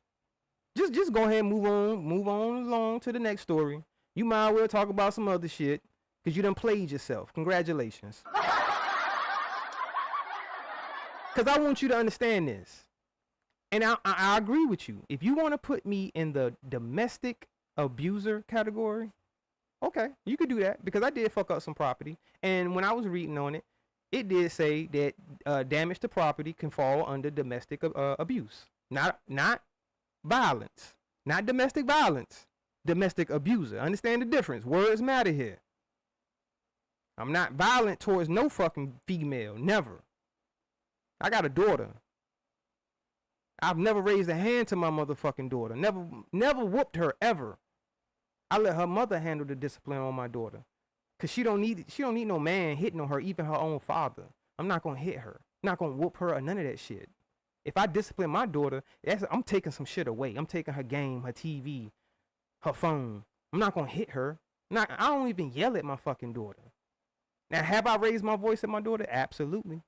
Just go ahead and move on along to the next story. You might well talk about some other shit because you done played yourself. Congratulations. Because I want you to understand this. And I agree with you. If you want to put me in the domestic abuser category, okay, you could do that because I did fuck up some property. And when I was reading on it, it did say that damage to property can fall under domestic abuse. Not violence. Not domestic violence. Domestic abuser. Understand the difference. Words matter here. I'm not violent towards no fucking female. Never. I got a daughter. I've never raised a hand to my motherfucking daughter. Never whooped her ever. I let her mother handle the discipline on my daughter. Cause she don't need no man hitting on her, even her own father. I'm not gonna hit her. I'm not gonna whoop her or none of that shit. If I discipline my daughter, I'm taking some shit away. I'm taking her game, her TV, her phone. I'm not gonna hit her. I don't even yell at my fucking daughter. Now, have I raised my voice at my daughter? Absolutely.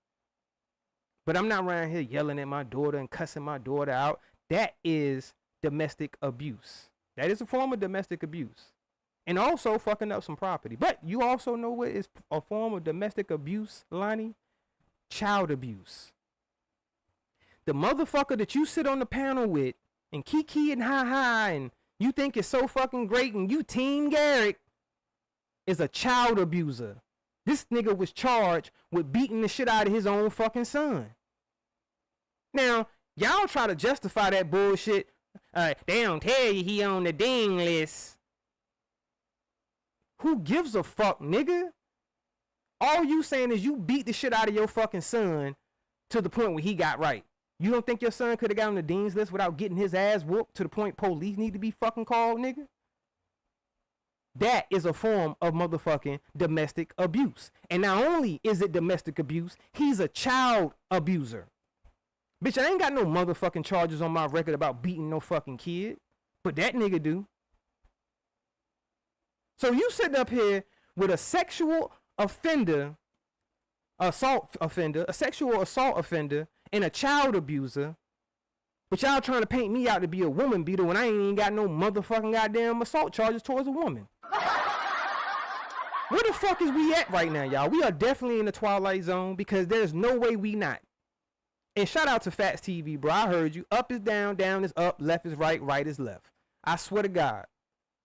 But I'm not around here yelling at my daughter and cussing my daughter out. That is domestic abuse. That is a form of domestic abuse. And also fucking up some property. But you also know what is a form of domestic abuse, Lonnie? Child abuse. The motherfucker that you sit on the panel with and kiki and ha and you think is so fucking great and you Team Garrett is a child abuser. This nigga was charged with beating the shit out of his own fucking son. Now, y'all try to justify that bullshit. They don't tell you he on the ding list. Who gives a fuck, nigga? All you saying is you beat the shit out of your fucking son to the point where he got right. You don't think your son could have got on the dean's list without getting his ass whooped to the point police need to be fucking called, nigga? That is a form of motherfucking domestic abuse. And not only is it domestic abuse, he's a child abuser. Bitch, I ain't got no motherfucking charges on my record about beating no fucking kid. But that nigga do. So you sitting up here with a sexual offender, assault offender, a sexual assault offender, and a child abuser. But y'all trying to paint me out to be a woman beater when I ain't even got no motherfucking goddamn assault charges towards a woman. Where the fuck is we at right now, y'all? We are definitely in the twilight zone because there's no way we not. And shout out to Fats TV, bro. I heard you. Up is down, down is up, left is right, right is left. I swear to God.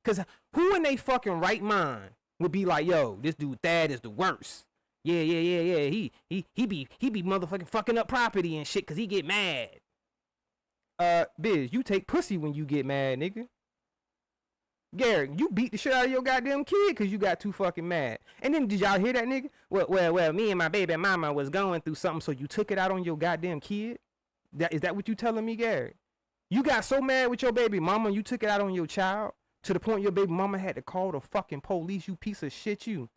Because who in they fucking right mind would be like, yo, this dude Thad is the worst. Yeah. He be motherfucking fucking up property and shit because he get mad. Biz, you take pussy when you get mad, nigga. Garrett, you beat the shit out of your goddamn kid because you got too fucking mad. And then did y'all hear that, nigga? Well, me and my baby mama was going through something, so you took it out on your goddamn kid? Is that what you telling me, Garrett? You got so mad with your baby mama and you took it out on your child to the point your baby mama had to call the fucking police, you piece of shit, you.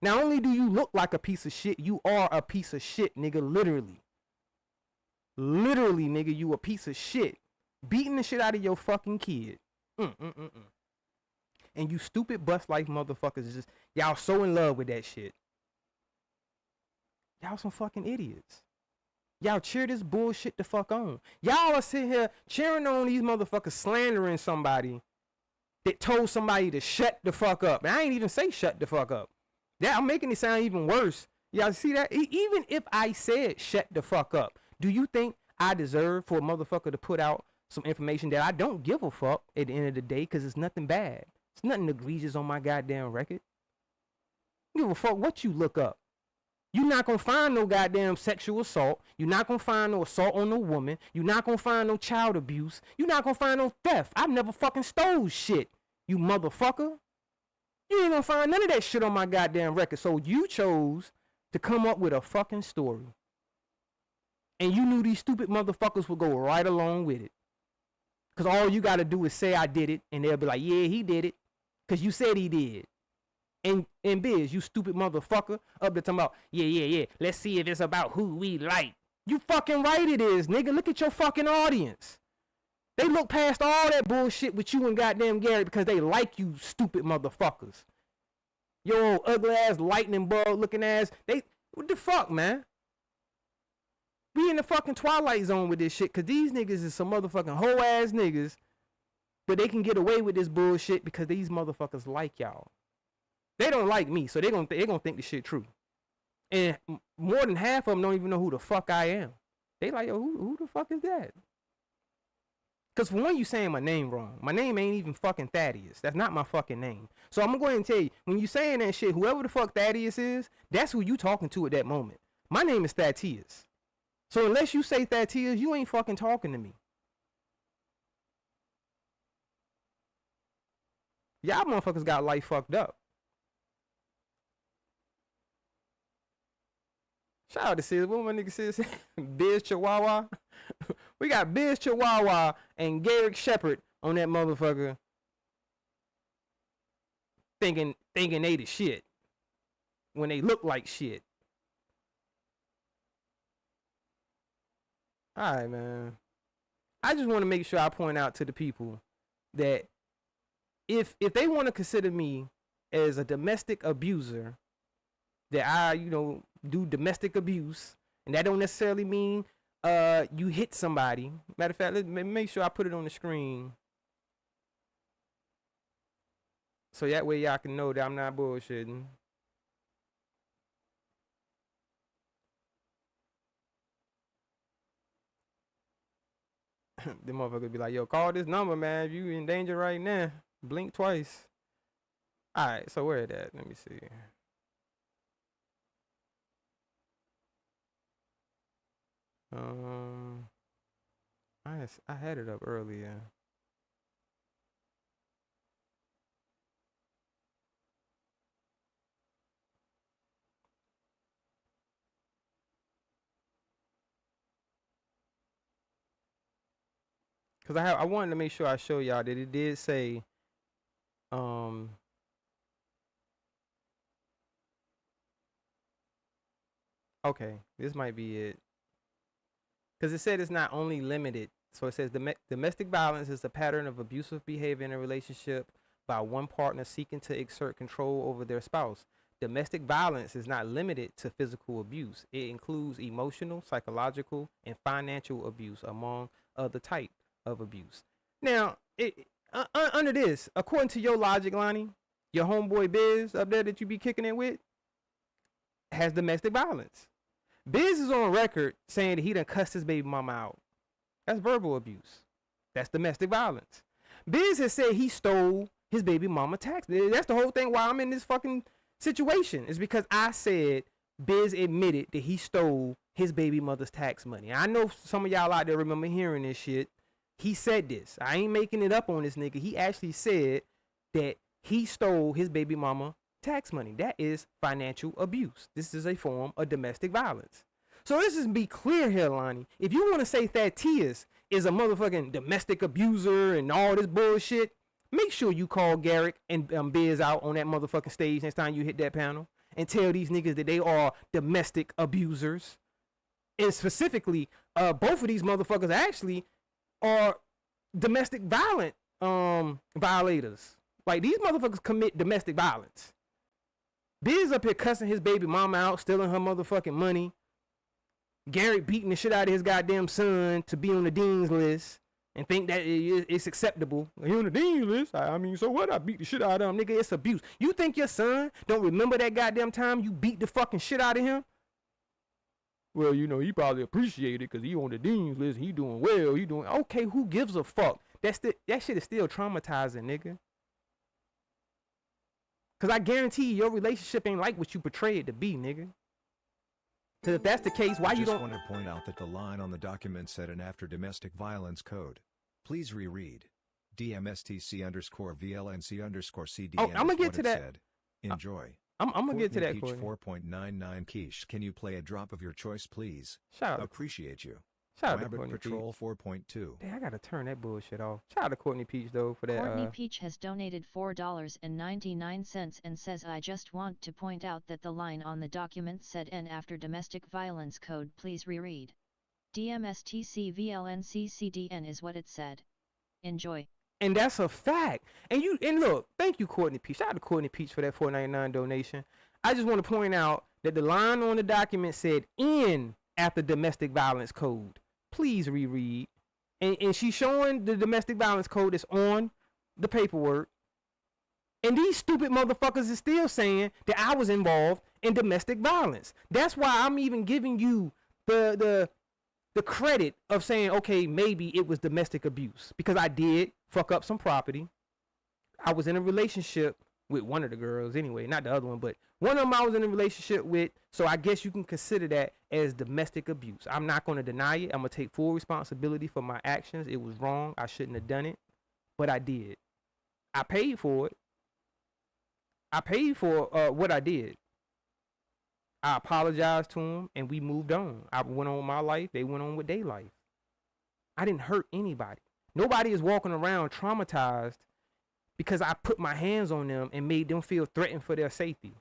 Not only do you look like a piece of shit, you are a piece of shit, nigga, literally. Literally, nigga, you a piece of shit. Beating the shit out of your fucking kid. And you stupid bust life motherfuckers just, y'all so in love with that shit. Y'all some fucking idiots. Y'all cheer this bullshit the fuck on. Y'all are sitting here cheering on these motherfuckers slandering somebody that told somebody to shut the fuck up. And I ain't even say shut the fuck up. Yeah, I'm making it sound even worse. Y'all see that? Even if I said shut the fuck up, do you think I deserve for a motherfucker to put out some information that I don't give a fuck at the end of the day because it's nothing bad? It's nothing egregious on my goddamn record. Give a fuck what you look up. You're not gonna find no goddamn sexual assault. You're not gonna find no assault on no woman. You're not gonna find no child abuse. You're not gonna find no theft. I've never fucking stole shit, you motherfucker. You ain't gonna find none of that shit on my goddamn record. So you chose to come up with a fucking story. And you knew these stupid motherfuckers would go right along with it. Cause all you gotta do is say I did it, and they'll be like, yeah, he did it. Cause you said he did. And Biz, you stupid motherfucker, up there talking about, yeah. Let's see if it's about who we like. You fucking right it is, nigga. Look at your fucking audience. They look past all that bullshit with you and goddamn Gary because they like you stupid motherfuckers. Your old ugly ass lightning bug looking ass. What the fuck, man? We in the fucking twilight zone with this shit because these niggas is some motherfucking hoe ass niggas, but they can get away with this bullshit because these motherfuckers like y'all. They don't like me, so they gonna think the shit true. And more than half of them don't even know who the fuck I am. They like, yo, who the fuck is that? Cause for one, you saying my name wrong. My name ain't even fucking Thaddeus. That's not my fucking name. So I'm gonna go ahead and tell you, when you saying that shit, whoever the fuck Thaddeus is, that's who you talking to at that moment. My name is Thaddeus. So unless you say Thaddeus, you ain't fucking talking to me. Y'all motherfuckers got life fucked up. Shout out to Sis. What my nigga Sis? Biz Chihuahua. We got Biz Chihuahua and Garrick Shepard on that motherfucker thinking they the shit when they look like shit. Alright, man. I just want to make sure I point out to the people that if they want to consider me as a domestic abuser, that I, do domestic abuse, and that don't necessarily mean you hit somebody. Matter of fact, let me make sure I put it on the screen so that way y'all can know that I'm not bullshitting. The motherfucker be like, yo, call this number, man, if you in danger right now. Blink twice. Alright, so where it at? Let me see. I had it up earlier. Cause I wanted to make sure I show y'all that it did say okay, this might be it. Because it said it's not only limited. So it says domestic violence is a pattern of abusive behavior in a relationship by one partner seeking to exert control over their spouse. domestic violence is not limited to physical abuse. It includes emotional, psychological, and financial abuse, among other type of abuse. Now, under this, according to your logic, Lonnie, your homeboy Biz up there that you be kicking it with has domestic violence. Biz is on record saying that he done cussed his baby mama out. That's verbal abuse. That's domestic violence. Biz has said he stole his baby mama tax. That's the whole thing why I'm in this fucking situation. Is because I said Biz admitted that he stole his baby mother's tax money. I know some of y'all out there remember hearing this shit. He said this. I ain't making it up on this nigga. He actually said that he stole his baby mama tax money. That is financial abuse. This is a form of domestic violence. So let's just be clear here, Lonnie. If you want to say Thaddeus is a motherfucking domestic abuser and all this bullshit, make sure you call Garrick and Biz out on that motherfucking stage next time you hit that panel and tell these niggas that they are domestic abusers. And specifically, both of these motherfuckers actually are domestic violent violators. Like, these motherfuckers commit domestic violence. Biz up here cussing his baby mama out, stealing her motherfucking money. Garrett beating the shit out of his goddamn son to be on the dean's list and think that it's acceptable. He on the dean's list? I mean, so what? I beat the shit out of him. Nigga, it's abuse. You think your son don't remember that goddamn time you beat the fucking shit out of him? Well, you know, he probably appreciate it because he on the dean's list. He doing well. He doing... Okay, who gives a fuck? That shit is still traumatizing, nigga. Because I guarantee you, your relationship ain't like what you portray it to be, nigga. Because if that's the case, why you don't... I just want to point out that the line on the document said an after domestic violence code. Please reread. DMSTC_VLNC_CDN. Oh, I'm going to get to that. Said. Enjoy. I'm going to get to that, Peach 4.99 quiche. Can you play a drop of your choice, please? Shout out. Appreciate you. Shout out to Rabbit Courtney Patrol Peach. 4.2. Damn, I got to turn that bullshit off. Shout out to Courtney Peach, though, for that. Courtney Peach has donated $4.99 and says, I just want to point out that the line on the document said N after domestic violence code. Please reread. DMSTCVLNCCDN is what it said. Enjoy. And that's a fact. And look, thank you, Courtney Peach. Shout out to Courtney Peach for that $4.99 donation. I just want to point out that the line on the document said N after domestic violence code. Please reread. And she's showing the domestic violence code that's on the paperwork. And these stupid motherfuckers is still saying that I was involved in domestic violence. That's why I'm even giving you the credit of saying, okay, maybe it was domestic abuse. Because I did fuck up some property. I was in a relationship with one of the girls anyway, not the other one, but one of them I was in a relationship with, so I guess you can consider that as domestic abuse. I'm not going to deny it. I'm going to take full responsibility for my actions. It was wrong. I shouldn't have done it, but I did. I paid for it. I paid for what I did. I apologized to them, and we moved on. I went on with my life. They went on with their life. I didn't hurt anybody. Nobody is walking around traumatized because I put my hands on them and made them feel threatened for their safety.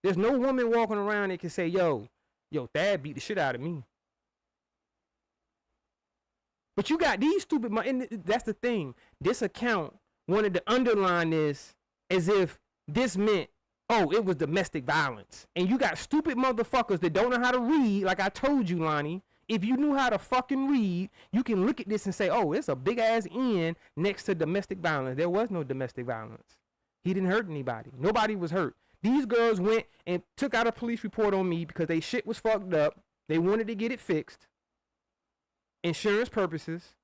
There's no woman walking around that can say, yo, Thad beat the shit out of me. But you got these stupid, and that's the thing. This account wanted to underline this as if this meant, oh, it was domestic violence. And you got stupid motherfuckers that don't know how to read, like I told you, Lonnie. If you knew how to fucking read, you can look at this and say, oh, it's a big ass N next to domestic violence. There was no domestic violence. He didn't hurt anybody. Nobody was hurt. These girls went and took out a police report on me because they shit was fucked up. They wanted to get it fixed. Insurance purposes.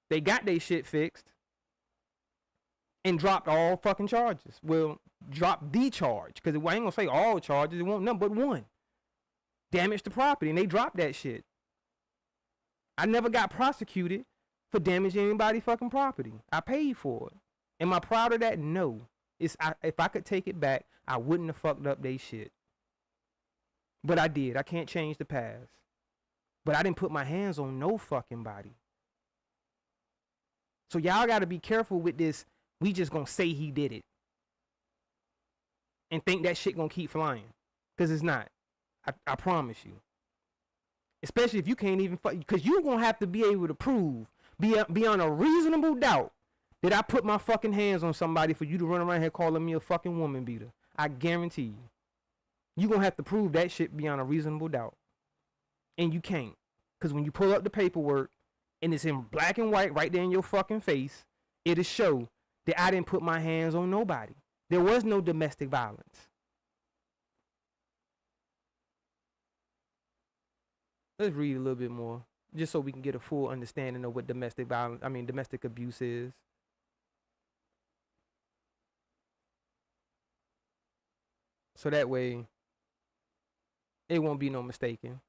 They got their shit fixed. And dropped all fucking charges. Well, dropped the charge. Because I ain't going to say all charges. It won't nothing but one. Damage to property, and they dropped that shit. I never got prosecuted for damaging anybody's fucking property. I paid for it. Am I proud of that? No. If I could take it back, I wouldn't have fucked up they shit. But I did. I can't change the past. But I didn't put my hands on no fucking body. So y'all got to be careful with this. We just gonna say he did it. And think that shit gonna keep flying. Because it's not. I promise you. Especially if you can't even, because you're going to have to be able to prove, beyond a reasonable doubt, that I put my fucking hands on somebody for you to run around here calling me a fucking woman beater. I guarantee you. You're going to have to prove that shit beyond a reasonable doubt. And you can't. Because when you pull up the paperwork and it's in black and white right there in your fucking face, it'll show that I didn't put my hands on nobody. There was no domestic violence. Let's read a little bit more, just so we can get a full understanding of what domestic abuse is. So that way, it won't be no mistaking.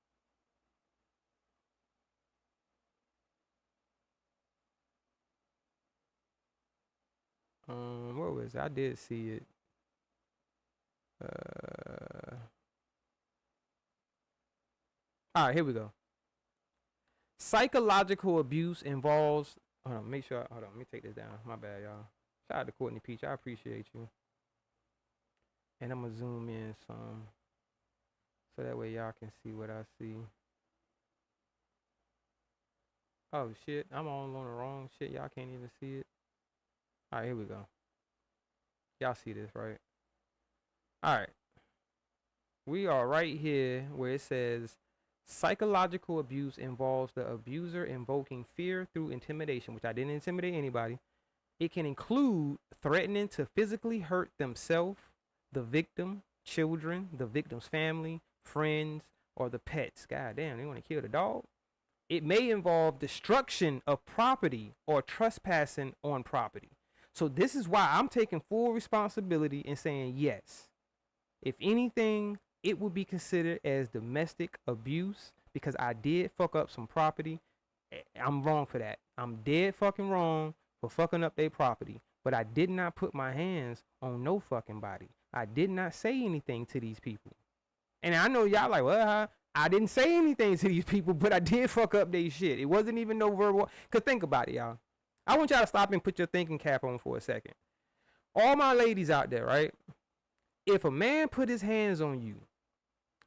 Where was it? I did see it. All right, here we go. Psychological abuse involves. Hold on, make sure. Hold on, let me take this down. My bad, y'all. Shout out to Courtney Peach. I appreciate you. And I'm gonna zoom in some, so that way y'all can see what I see. Oh shit, I'm all on the wrong shit. Y'all can't even see it. All right, here we go. Y'all see this, right? All right. We are right here where it says psychological abuse involves the abuser invoking fear through intimidation, which I didn't intimidate anybody. It can include threatening to physically hurt themselves, the victim, children, the victim's family, friends, or the pets. God damn, they want to kill the dog. It may involve destruction of property or trespassing on property. So this is why I'm taking full responsibility and saying yes. If anything, it would be considered as domestic abuse because I did fuck up some property. I'm wrong for that. I'm dead fucking wrong for fucking up their property. But I did not put my hands on no fucking body. I did not say anything to these people. And I know y'all like, well, I didn't say anything to these people, but I did fuck up their shit. It wasn't even no verbal. Because think about it, y'all. I want y'all to stop and put your thinking cap on for a second. All my ladies out there, right? If a man put his hands on you,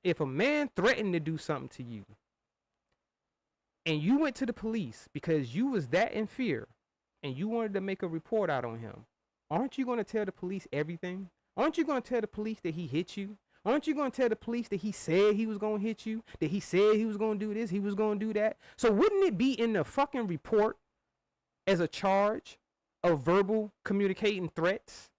if a man threatened to do something to you, and you went to the police because you was that in fear, and you wanted to make a report out on him, aren't you going to tell the police everything? Aren't you going to tell the police that he hit you? Aren't you going to tell the police that he said he was going to hit you? That he said he was going to do this, he was going to do that? So wouldn't it be in the fucking report as a charge of verbal communicating threats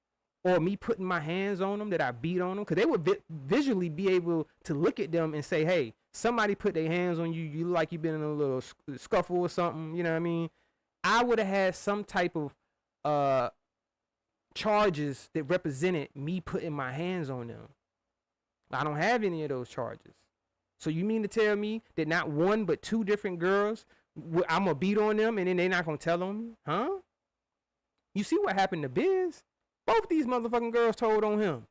or me putting my hands on them that I beat on them? Because they would visually be able to look at them and say, hey, somebody put their hands on you. You look like you've been in a little scuffle or something. You know what I mean? I would have had some type of charges that represented me putting my hands on them. I don't have any of those charges. So you mean to tell me that not one but two different girls, I'm going to beat on them and then they're not going to tell on me? Huh? You see what happened to Biz? Both these motherfucking girls told on him.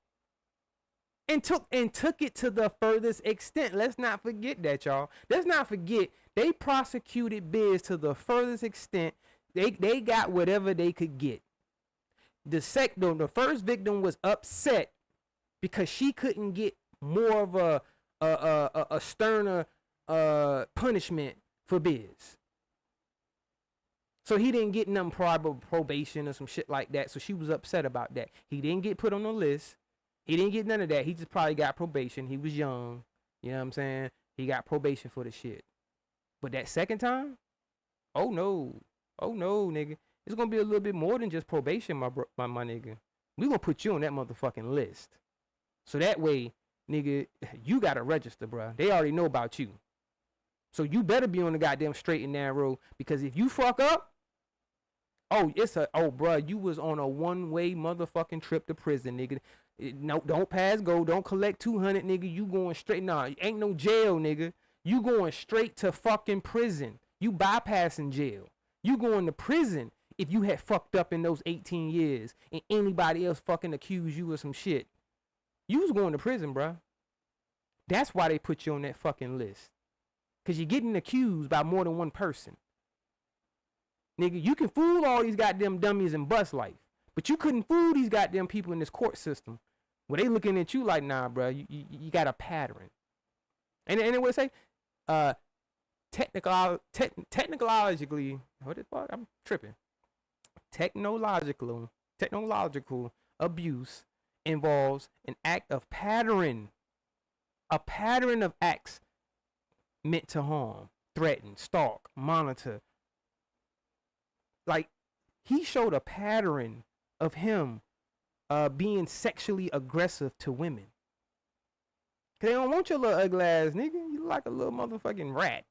And took it to the furthest extent. Let's not forget that, y'all. Let's not forget they prosecuted Biz to the furthest extent. They got whatever they could get. The first victim was upset because she couldn't get more of a sterner punishment for Biz. So he didn't get nothing probation or some shit like that. So she was upset about that. He didn't get put on the list. He didn't get none of that. He just probably got probation. He was young. You know what I'm saying? He got probation for the shit. But that second time? Oh no, nigga. It's gonna be a little bit more than just probation, my nigga. We gonna put you on that motherfucking list. So that way, nigga, you gotta register, bruh. They already know about you. So you better be on the goddamn straight and narrow, because if you fuck up, bruh, you was on a one-way motherfucking trip to prison, nigga. No, don't pass go, don't collect 200, nigga. You going straight, ain't no jail, nigga. You going straight to fucking prison. You bypassing jail. You going to prison if you had fucked up in those 18 years and anybody else fucking accused you of some shit. You was going to prison, bruh. That's why they put you on that fucking list. Because you're getting accused by more than one person. Nigga, you can fool all these goddamn dummies and bust life. But you couldn't fool these goddamn people in this court system. Where they looking at you like, nah, bruh, you got a pattern. And it would say, technologically, what the fuck? I'm tripping. Technological abuse involves an act of pattern, a pattern of acts meant to harm, threaten, stalk, monitor. Like, he showed a pattern of him being sexually aggressive to women. Cause they don't want your little ugly ass nigga. You look like a little motherfucking rat.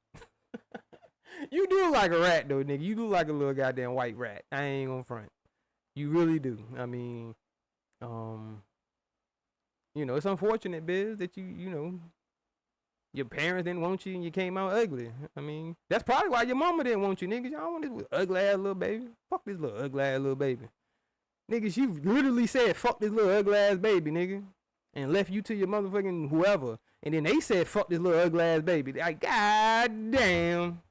You do look like a rat though, nigga. You look like a little goddamn white rat. I ain't gonna front. You really do. I mean, you know, it's unfortunate, Biz, that you know, your parents didn't want you and you came out ugly. I mean, that's probably why your mama didn't want you, niggas. Y'all want this ugly ass little baby. Fuck this little ugly ass little baby. Niggas, you literally said fuck this little ugly ass baby, nigga. And left you to your motherfucking whoever. And then they said fuck this little ugly ass baby. Like, god damn.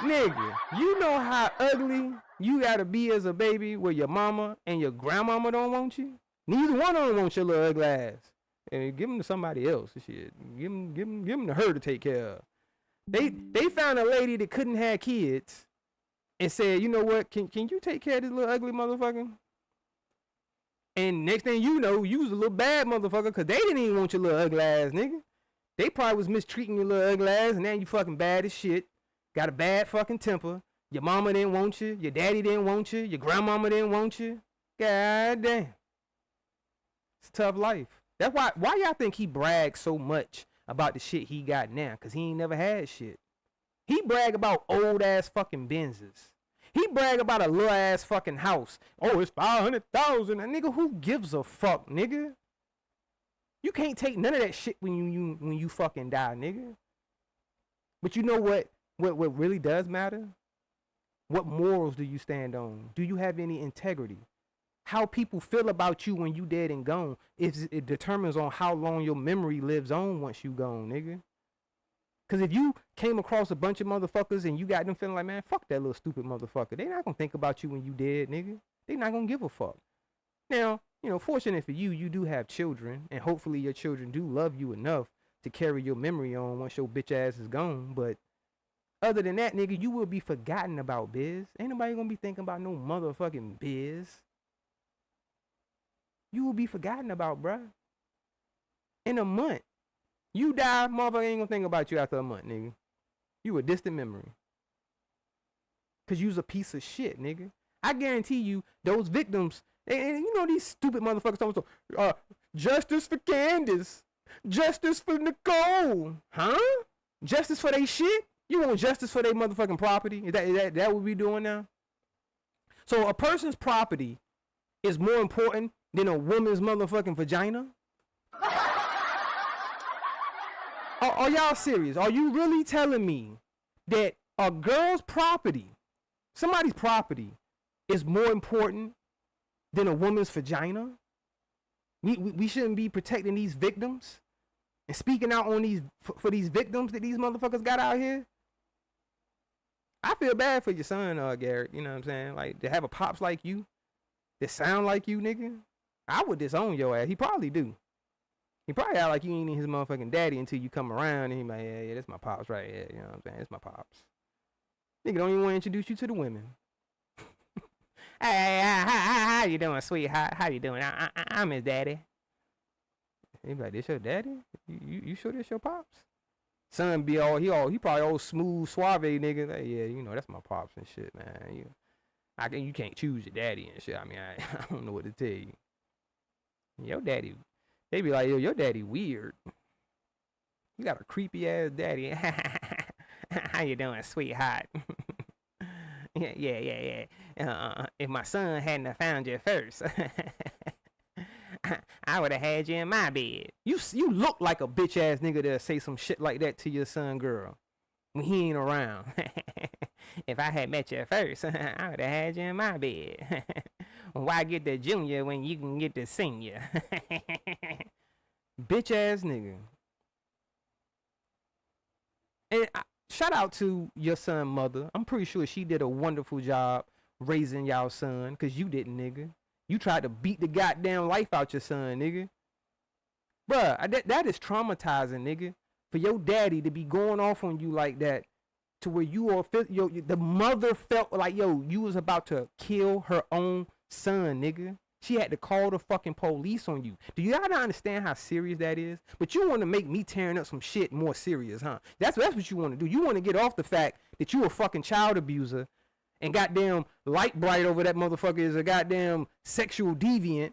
Nigga, you know how ugly you gotta be as a baby where your mama and your grandmama don't want you? Neither one of them want your little ugly ass. And give them to somebody else. Shit. Give them to her to take care of. They found a lady that couldn't have kids and said, you know what, can you take care of this little ugly motherfucker? And next thing you know, you was a little bad motherfucker because they didn't even want your little ugly ass, nigga. They probably was mistreating your little ugly ass, and now you fucking bad as shit. Got a bad fucking temper. Your mama didn't want you. Your daddy didn't want you. Your grandmama didn't want you. God damn. It's a tough life. That's why y'all think he brags so much about the shit he got now? Because he ain't never had shit. He brag about old ass fucking Benzes. He brag about a little ass fucking house. Oh, it's 500,000. Nigga, who gives a fuck, nigga? You can't take none of that shit when you fucking die, nigga. But you know what really does matter? What morals do you stand on? Do you have any integrity? How people feel about you when you dead and gone, it determines on how long your memory lives on once you gone, nigga. Cause if you came across a bunch of motherfuckers and you got them feeling like, man, fuck that little stupid motherfucker, they not gonna think about you when you dead, nigga. They not gonna give a fuck. Now, you know, fortunate for you, you do have children, and hopefully your children do love you enough to carry your memory on once your bitch ass is gone. But other than that, nigga, you will be forgotten about, Biz. Ain't nobody gonna be thinking about no motherfucking Biz. You will be forgotten about, bruh. In a month. You die, motherfucker ain't gonna think about you after a month, nigga. You a distant memory. Cause you's a piece of shit, nigga. I guarantee you, those victims, and you know these stupid motherfuckers talking so, justice for Candace. Justice for Nicole. Huh? Justice for they shit? You want justice for their motherfucking property? Is that what we doing now? So a person's property is more important than a woman's motherfucking vagina? Are y'all serious? Are you really telling me that a girl's property, somebody's property, is more important than a woman's vagina? We shouldn't be protecting these victims and speaking out on these for these victims that these motherfuckers got out here? I feel bad for your son, Garrett. You know what I'm saying? Like, to have a pops like you that sound like you, nigga. I would disown your ass. He probably do. He probably act like you ain't his motherfucking daddy until you come around and he like, yeah, that's my pops right here. You know what I'm saying? It's my pops. Nigga don't even want to introduce you to the women. Hey, how you doing, sweetheart? How you doing? I'm his daddy. He be like, this your daddy? You sure this your pops? Son be he probably all smooth, suave nigga. Like, yeah, you know, that's my pops and shit, man. You can't choose your daddy and shit. I mean, I don't know what to tell you. Your daddy, they be like, yo, your daddy weird. You got a creepy ass daddy. How you doing, sweetheart? Yeah. If my son hadn't have found you first, I would have had you in my bed. You look like a bitch ass nigga that'll say some shit like that to your son, girl, when he ain't around. If I had met you first, I would have had you in my bed. Why get the junior when you can get the senior? Bitch ass nigga. And shout out to your son mother. I'm pretty sure she did a wonderful job raising y'all son, cause you didn't, nigga. You tried to beat the goddamn life out your son, nigga. Bruh, that is traumatizing, nigga. For your daddy to be going off on you like that, to where you are, the mother felt like, yo, you was about to kill her own son, nigga. She had to call the fucking police on you. Do y'all not understand how serious that is? But you want to make me tearing up some shit more serious, huh? That's what you want to do. You want to get off the fact that you a fucking child abuser and goddamn light bright over that motherfucker is a goddamn sexual deviant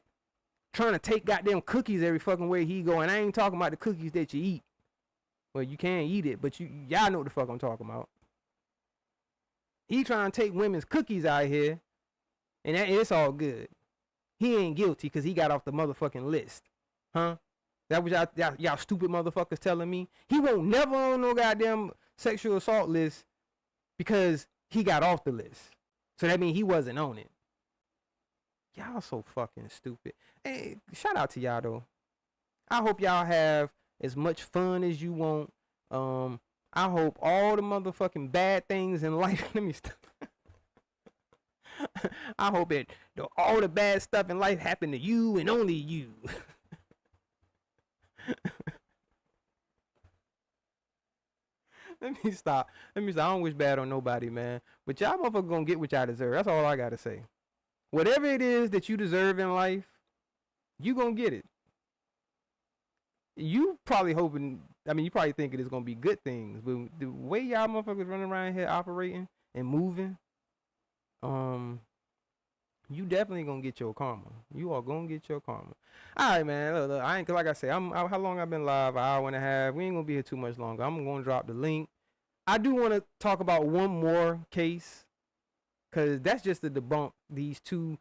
trying to take goddamn cookies every fucking way he go. And I ain't talking about the cookies that you eat. Well, you can't eat it, but y'all know what the fuck I'm talking about. He trying to take women's cookies out here, and it's all good. He ain't guilty because he got off the motherfucking list. Huh? That was y'all stupid motherfuckers telling me? He won't never on no goddamn sexual assault list because he got off the list. So that means he wasn't on it. Y'all so fucking stupid. Hey, shout out to y'all though. I hope y'all have as much fun as you want. I hope all the motherfucking bad things in life. Let me stop. I hope all the bad stuff in life happen to you and only you. Let me stop. I don't wish bad on nobody, man. But y'all motherfuckers gonna get what y'all deserve. That's all I gotta say. Whatever it is that you deserve in life, you gonna get it. You probably hoping, you probably thinking it's gonna be good things, but the way y'all motherfuckers running around here operating and moving, you definitely gonna get your karma. You are gonna get your karma. All right, man. Look, I ain't, like I say, how long I've been live? An hour and a half. We ain't gonna be here too much longer. I'm gonna drop the link. I do want to talk about one more case, cause that's just to debunk these two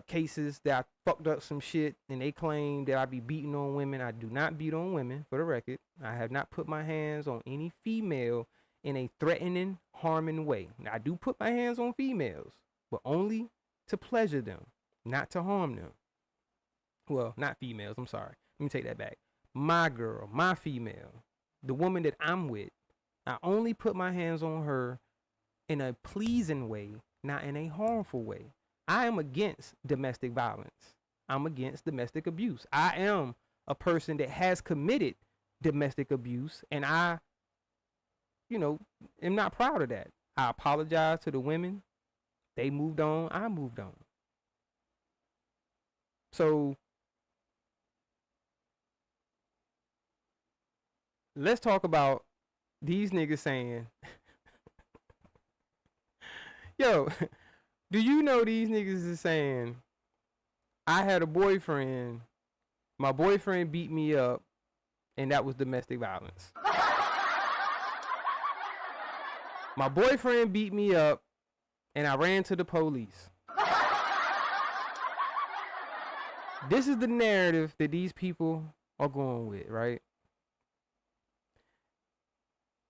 cases that I fucked up some shit, and they claim that I be beating on women. I do not beat on women, for the record. I have not put my hands on any female in a threatening, harming way. Now, I do put my hands on females, but only to pleasure them, not to harm them. Well, not females, I'm sorry. Let me take that back. My girl, my female, the woman that I'm with, I only put my hands on her in a pleasing way, not in a harmful way. I am against domestic violence. I'm against domestic abuse. I am a person that has committed domestic abuse, and I, am not proud of that. I apologize to the women. They moved on. I moved on. So let's talk about these niggas saying, yo, do you know these niggas is saying, I had a boyfriend, my boyfriend beat me up, and that was domestic violence. My boyfriend beat me up, and I ran to the police. This is the narrative that these people are going with, right?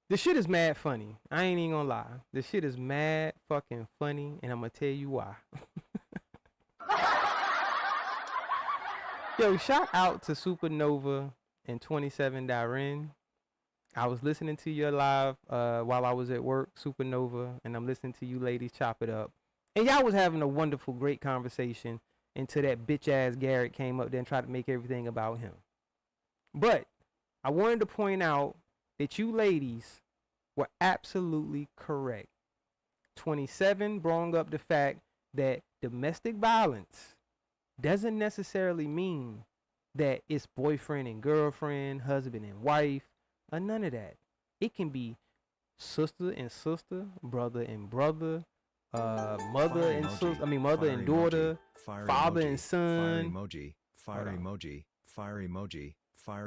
This shit is mad funny. I ain't even gonna lie. This shit is mad fucking funny, and I'm gonna tell you why. Yo, shout out to Supernova and 27 Darren. I was listening to your live while I was at work, Supernova, and I'm listening to you ladies chop it up. And y'all was having a wonderful, great conversation until that bitch ass Garrett came up there and tried to make everything about him. But I wanted to point out that you ladies were absolutely correct. 27 brought up the fact that domestic violence doesn't necessarily mean that it's boyfriend and girlfriend, husband and wife, or none of that. It can be sister and sister, brother and brother, mother and sister, mother and daughter, father and son. Fire emoji, fire emoji, fire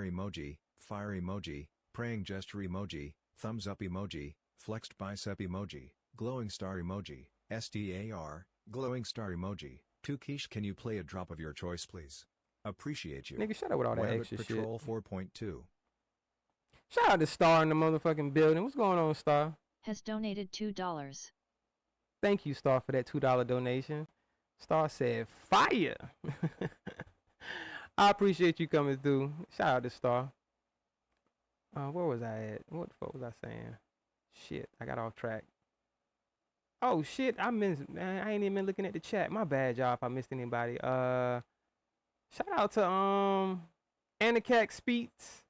emoji, fire emoji, praying gesture emoji, thumbs up emoji, flexed bicep emoji, glowing star emoji, STAR, glowing star emoji. 2 Quiche, can you play a drop of your choice, please? Appreciate you. Nigga, shut up with all that Rabbit extra Patrol shit. 4.2. Shout out to Star in the motherfucking building. What's going on, Star? Has donated $2. Thank you, Star, for that $2 donation. Star said, fire. I appreciate you coming through. Shout out to Star. Where was I at? What the fuck was I saying? Shit, I got off track. Oh shit, I ain't even been looking at the chat. My bad, y'all, if I missed anybody. Shout out to Anacac Speets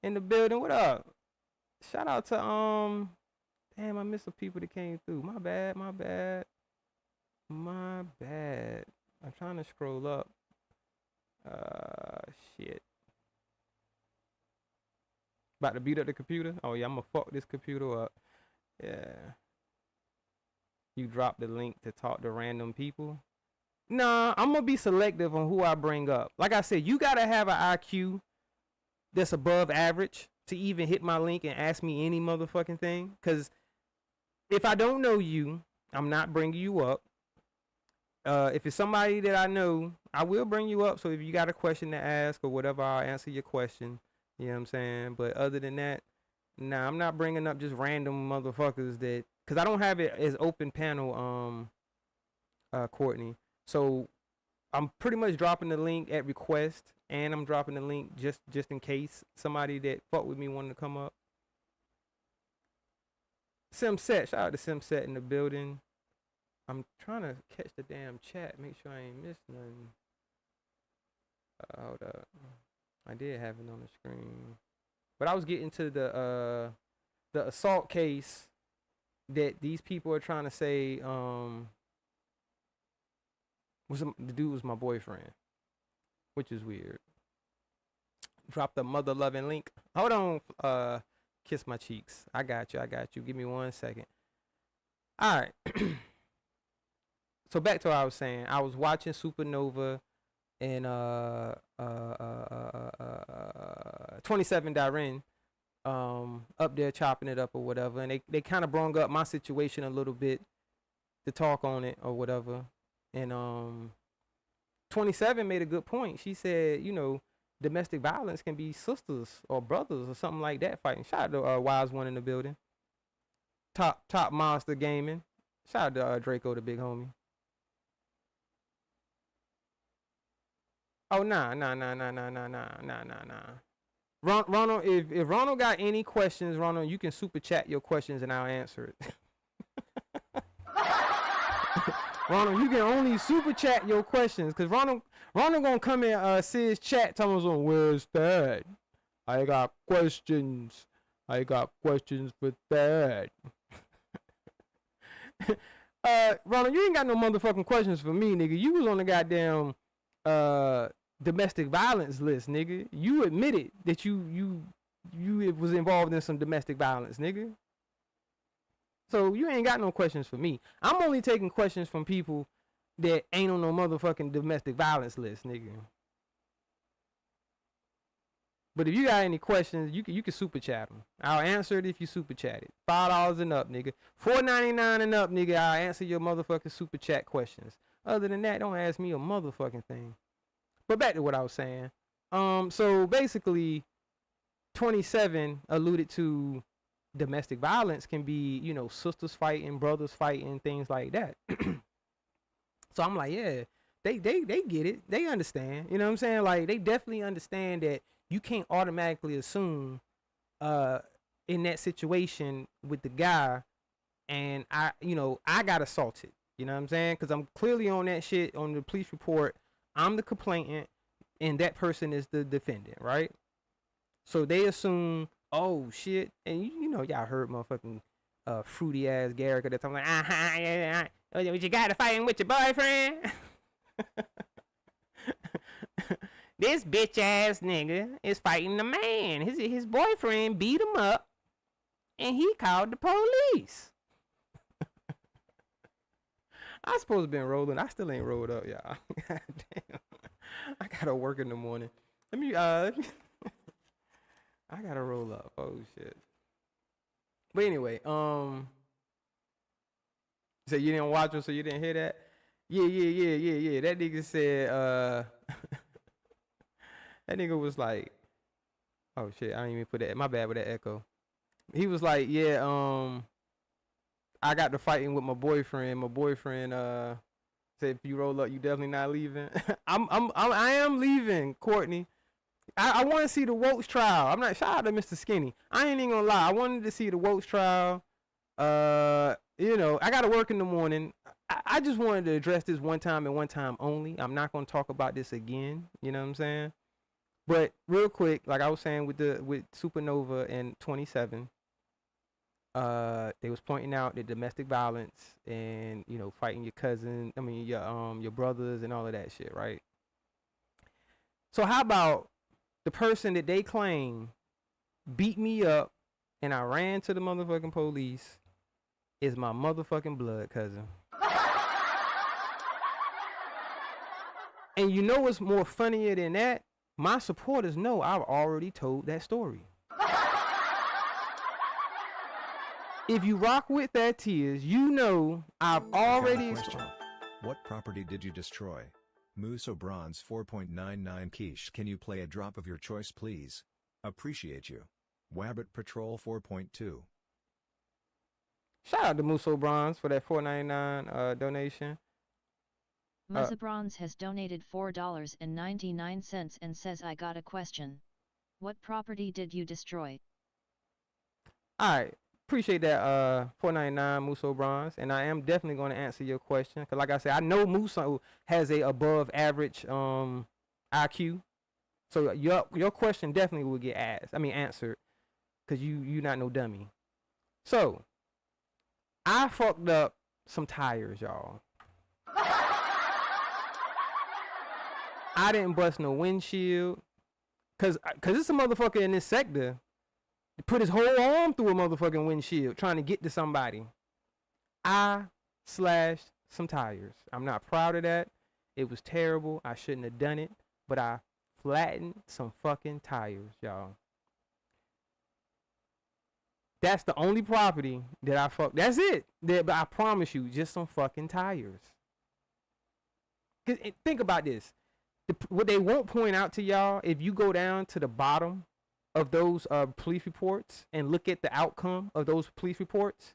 in the building. What up? Shout out to damn, I missed some people that came through. My bad. I'm trying to scroll up. Shit. About to beat up the computer? Oh yeah, I'm gonna fuck this computer up. Yeah. You drop the link to talk to random people. Nah, I'm gonna be selective on who I bring up. Like I said, you gotta have an IQ that's above average to even hit my link and ask me any motherfucking thing. Cause if I don't know you, I'm not bringing you up. If it's somebody that I know, I will bring you up. So if you got a question to ask or whatever, I'll answer your question. You know what I'm saying? But other than that, nah, I'm not bringing up just random motherfuckers that, cause I don't have it as open panel, Courtney. So I'm pretty much dropping the link at request, and I'm dropping the link just in case somebody that fuck with me wanted to come up. Simset, shout out to Simset in the building. I'm trying to catch the damn chat, make sure I ain't missed nothing. Hold up. I did have it on the screen. But I was getting to the assault case that these people are trying to say the dude was my boyfriend, which is weird. Drop the mother loving link. Hold on, kiss my cheeks. I got you. Give me 1 second. All right. So back to what I was saying. I was watching Supernova and 27 Darren up there chopping it up or whatever, and they kind of brung up my situation a little bit to talk on it or whatever. And 27 made a good point. She said, you know, domestic violence can be sisters or brothers or something like that fighting. Shout out to Wise One in the building. Top Monster Gaming. Shout out to Draco, the big homie. Oh nah. Ronald, if Ronald got any questions, Ronald, you can super chat your questions and I'll answer it. Ronald, you can only super chat your questions, cause Ronald gonna come in Sid's chat telling us on where's that? I got questions for that. Ronald, you ain't got no motherfucking questions for me, nigga. You was on the goddamn domestic violence list, nigga. You admitted that you was involved in some domestic violence, nigga. So you ain't got no questions for me. I'm only taking questions from people that ain't on no motherfucking domestic violence list, nigga. But if you got any questions, you can super chat them. I'll answer it if you super chat it. $5 and up, nigga. $4.99 and up, nigga. I'll answer your motherfucking super chat questions. Other than that, don't ask me a motherfucking thing. But back to what I was saying. So basically, 27 alluded to domestic violence can be, you know, sisters fighting, brothers fighting, things like that. So I'm like, yeah, they get it. They understand. You know what I'm saying? Like, they definitely understand that you can't automatically assume in that situation with the guy and I got assaulted. You know what I'm saying? Because I'm clearly on that shit on the police report. I'm the complainant and that person is the defendant, right? So they assume, oh shit, and you know y'all heard motherfucking fruity ass Garrick at the time, like, what you got to fighting with your boyfriend? This bitch ass nigga is fighting the man. His boyfriend beat him up, and he called the police. I supposed to been rolling. I still ain't rolled up, y'all. God damn. I gotta work in the morning. Let me I gotta roll up. Oh shit. But anyway, so you didn't watch him, so you didn't hear that? Yeah. That nigga said that nigga was like, oh shit, I didn't even put that. My bad with that echo. He was like, yeah, I got to fighting with my boyfriend. My boyfriend said, if you roll up, you definitely not leaving. I am leaving, Courtney. I want to see the Wokes trial. I'm not, shout out to Mr. Skinny. I ain't even gonna lie. I wanted to see the Wokes trial. You know, I gotta work in the morning. I just wanted to address this one time and one time only. I'm not gonna talk about this again. You know what I'm saying? But real quick, like I was saying with Supernova and 27, They was pointing out the domestic violence and, you know, fighting your cousin, I mean your brothers and all of that shit, right? So how about the person that they claim beat me up and I ran to the motherfucking police is my motherfucking blood cousin. And you know what's more funnier than that? My supporters know I've already told that story. If you rock with that tears, you know I've already. Question. What property did you destroy? Muso Bronze 4.99 quiche. Can you play a drop of your choice please? Appreciate you. Wabbit Patrol 4.2. Shout out to Muso Bronze for that $4.99 donation. Musa has donated $4.99 and says, I got a question. What property did you destroy? Alright, appreciate that $4.99 Muso Bronze, and I am definitely going to answer your question, because like I said, I know Muso has a above average IQ, so your question definitely will get answered, because you not no dummy. So I fucked up some tires, y'all. I didn't bust no windshield, cause it's a motherfucker in this sector that put his whole arm through a motherfucking windshield trying to get to somebody. I slashed some tires. I'm not proud of that. It was terrible. I shouldn't have done it, but I flattened some fucking tires, y'all. That's the only property that I fucked. That's it. But I promise you, just some fucking tires. Think about this. What they won't point out to y'all, if you go down to the bottom of those police reports and look at the outcome of those police reports,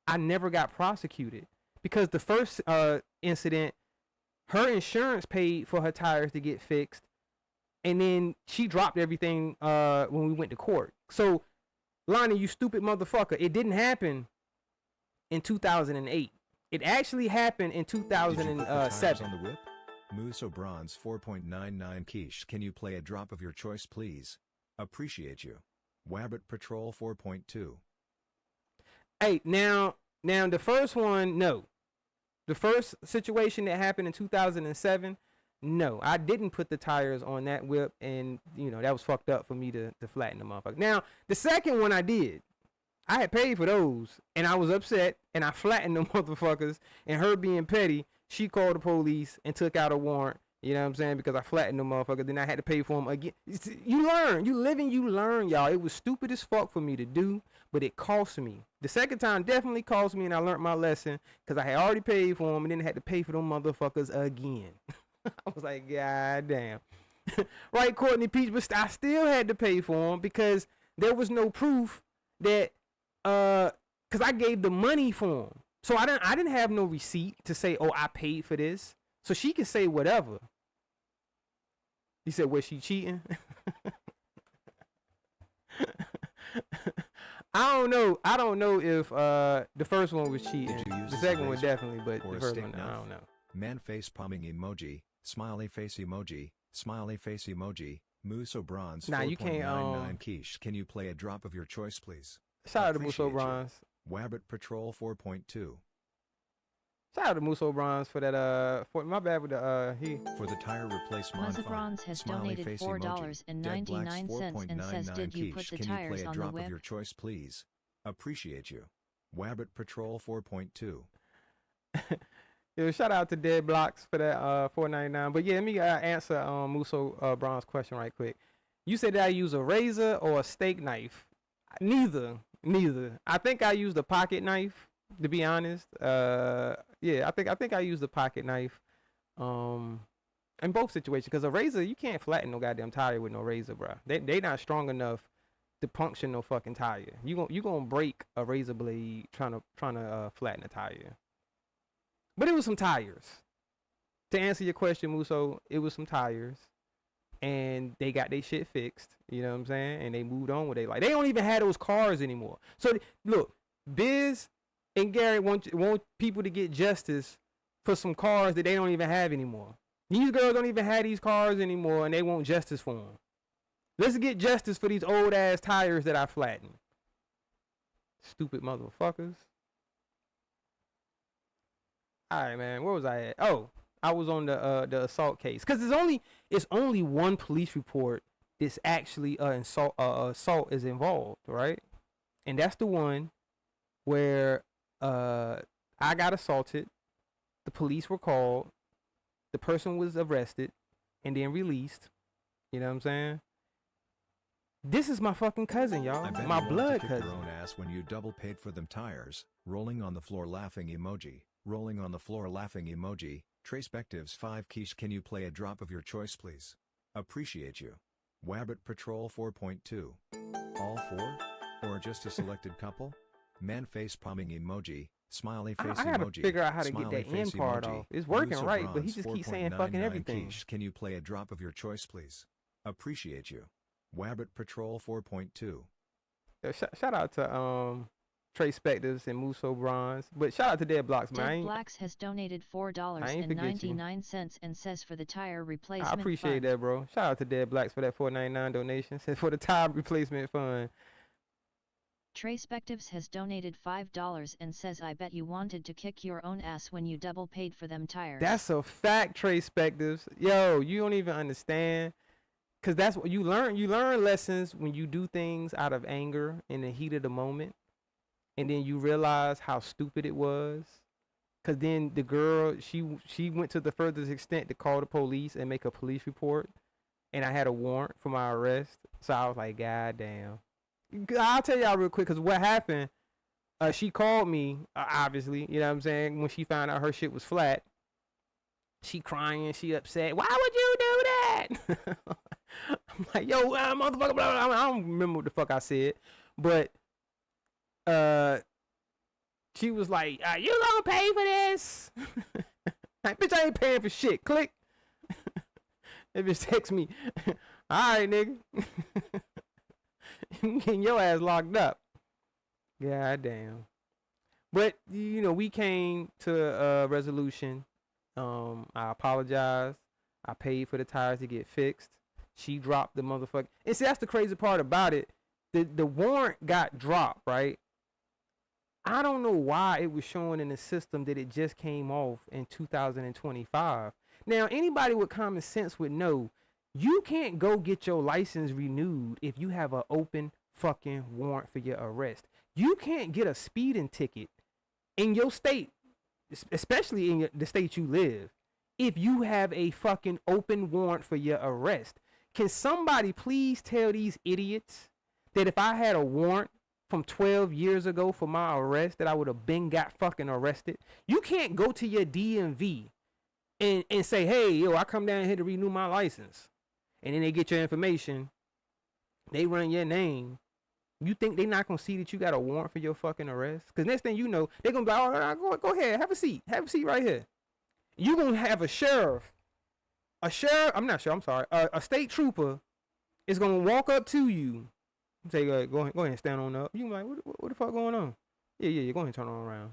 I never got prosecuted. Because the first incident, her insurance paid for her tires to get fixed, and then she dropped everything when we went to court. So, Lonnie, you stupid motherfucker, it didn't happen in 2008. It actually happened in 2007. On the whip? Muso Bronze 4.99 quiche. Can you play a drop of your choice please? Appreciate you. Wabbit Patrol 4.2. Hey, now the first one, no. The first situation that happened in 2007, no. I didn't put the tires on that whip, and, you know, that was fucked up for me to flatten the motherfucker. Now, the second one I did. I had paid for those, and I was upset, and I flattened them motherfuckers, and her being petty, she called the police and took out a warrant, you know what I'm saying, because I flattened them motherfuckers, then I had to pay for them again. You learn, you live and you learn, y'all. It was stupid as fuck for me to do, but it cost me. The second time definitely cost me, and I learned my lesson, because I had already paid for them, and then I had to pay for them motherfuckers again. I was like, God damn. Right, Courtney Peach, but I still had to pay for them, because there was no proof that, because I gave the money for them. So I didn't have no receipt to say, oh, I paid for this. So she can say whatever. You said, was she cheating? I don't know if the first one was cheating. The second one definitely, but the first one, I don't know. Man face palming emoji, smiley face emoji, Muso Bronze 4.99 quiche. Can you play a drop of your choice please? Shout out to Muso Bronze. Wabbit Patrol 4.2. Shout out to Muso Bronze for that my bad with the For the tire replacement. Musa Bronze has donated $4.99 and says, did you put the tires on the whip? Can you play a drop of your choice please? Appreciate you. Wabbit Patrol 4.2. Yo, shout out to Dead Blocks for that $4.99. But yeah, let me answer Muso Bronze question right quick. You said that I use a razor or a steak knife. Neither. I think I used a pocket knife, to be honest. Yeah, I think I used a pocket knife in both situations, because a razor, you can't flatten no goddamn tire with no razor, bro. They not strong enough to puncture no fucking tire. You gonna break a razor blade trying to flatten a tire. But it was some tires. To answer your question, Muso, it was some tires. And they got their shit fixed, you know what I'm saying? And they moved on with it. Like, they don't even have those cars anymore. So, look, Biz and Gary want people to get justice for some cars that they don't even have anymore. These girls don't even have these cars anymore, and they want justice for them. Let's get justice for these old-ass tires that I flattened. Stupid motherfuckers. All right, man. Where was I at? Oh, I was on the assault case. Cause it's only one police report that's actually assault is involved, right? And that's the one where I got assaulted. The police were called. The person was arrested and then released. You know what I'm saying? This is my fucking cousin, y'all. I bet My you blood want to kick cousin. your own ass when you double paid for them tires. Rolling on the floor laughing emoji. Rolling on the floor laughing emoji. Tracepectives 5 quiche. Can you play a drop of your choice please? Appreciate you. Wabbit Patrol 4.2. All 4? Or just a selected couple? Man face palming emoji. Smiley face I gotta emoji. figure out how to get Smiley that end face part emoji. off. It's working Muso right, but he Bronze just keeps saying fucking 4.99 everything. quiche. Can you play a drop of your choice please? Appreciate you. Wabbit Patrol 4.2. Shout out to Trey Spectors and Muso Bronze, but shout out to Dead Blocks, man. Dead Blacks has donated $4.99 and says for the tire replacement I appreciate fund. that, bro. Shout out to Dead Blacks for that $4.99 donation. Says for the tire replacement fund. Tracepectives has donated $5 and says I bet you wanted to kick your own ass when you double paid for them tires. That's a fact, Trey Spectors. Yo, you don't even understand. Cause that's what you learn. You learn lessons when you do things out of anger in the heat of the moment. And then you realize how stupid it was. Cause then the girl, she went to the furthest extent to call the police and make a police report. And I had a warrant for my arrest. So I was like, God damn. I'll tell y'all real quick, cause what happened, she called me, obviously, you know what I'm saying, when she found out her shit was flat. She crying, she upset. Why would you do that? I'm like, yo, motherfucker, blah, blah, blah. I don't remember what the fuck I said. But she was like, you gonna pay for this? Like, bitch, I ain't paying for shit. Click. If it text me, all right, nigga. You getting your ass locked up. God damn. But, you know, we came to a resolution. I apologize. I paid for the tires to get fixed. She dropped the motherfucker. And see, that's the crazy part about it. The warrant got dropped, right? I don't know why it was showing in the system that it just came off in 2025. Now, anybody with common sense would know you can't go get your license renewed if you have an open fucking warrant for your arrest. You can't get a speeding ticket in your state, especially in the state you live, if you have a fucking open warrant for your arrest. Can somebody please tell these idiots that if I had a warrant from 12 years ago for my arrest that I would have been got fucking arrested? You can't go to your DMV and say, hey, yo, I come down here to renew my license. And then they get your information. They run your name. You think they not going to see that you got a warrant for your fucking arrest? Because next thing you know, they're going to be like, all right, go ahead, have a seat. Have a seat right here. You're going to have a sheriff. A state trooper is going to walk up to you and say, go ahead and stand on up. You like, what the fuck going on? Yeah, go ahead and turn on around.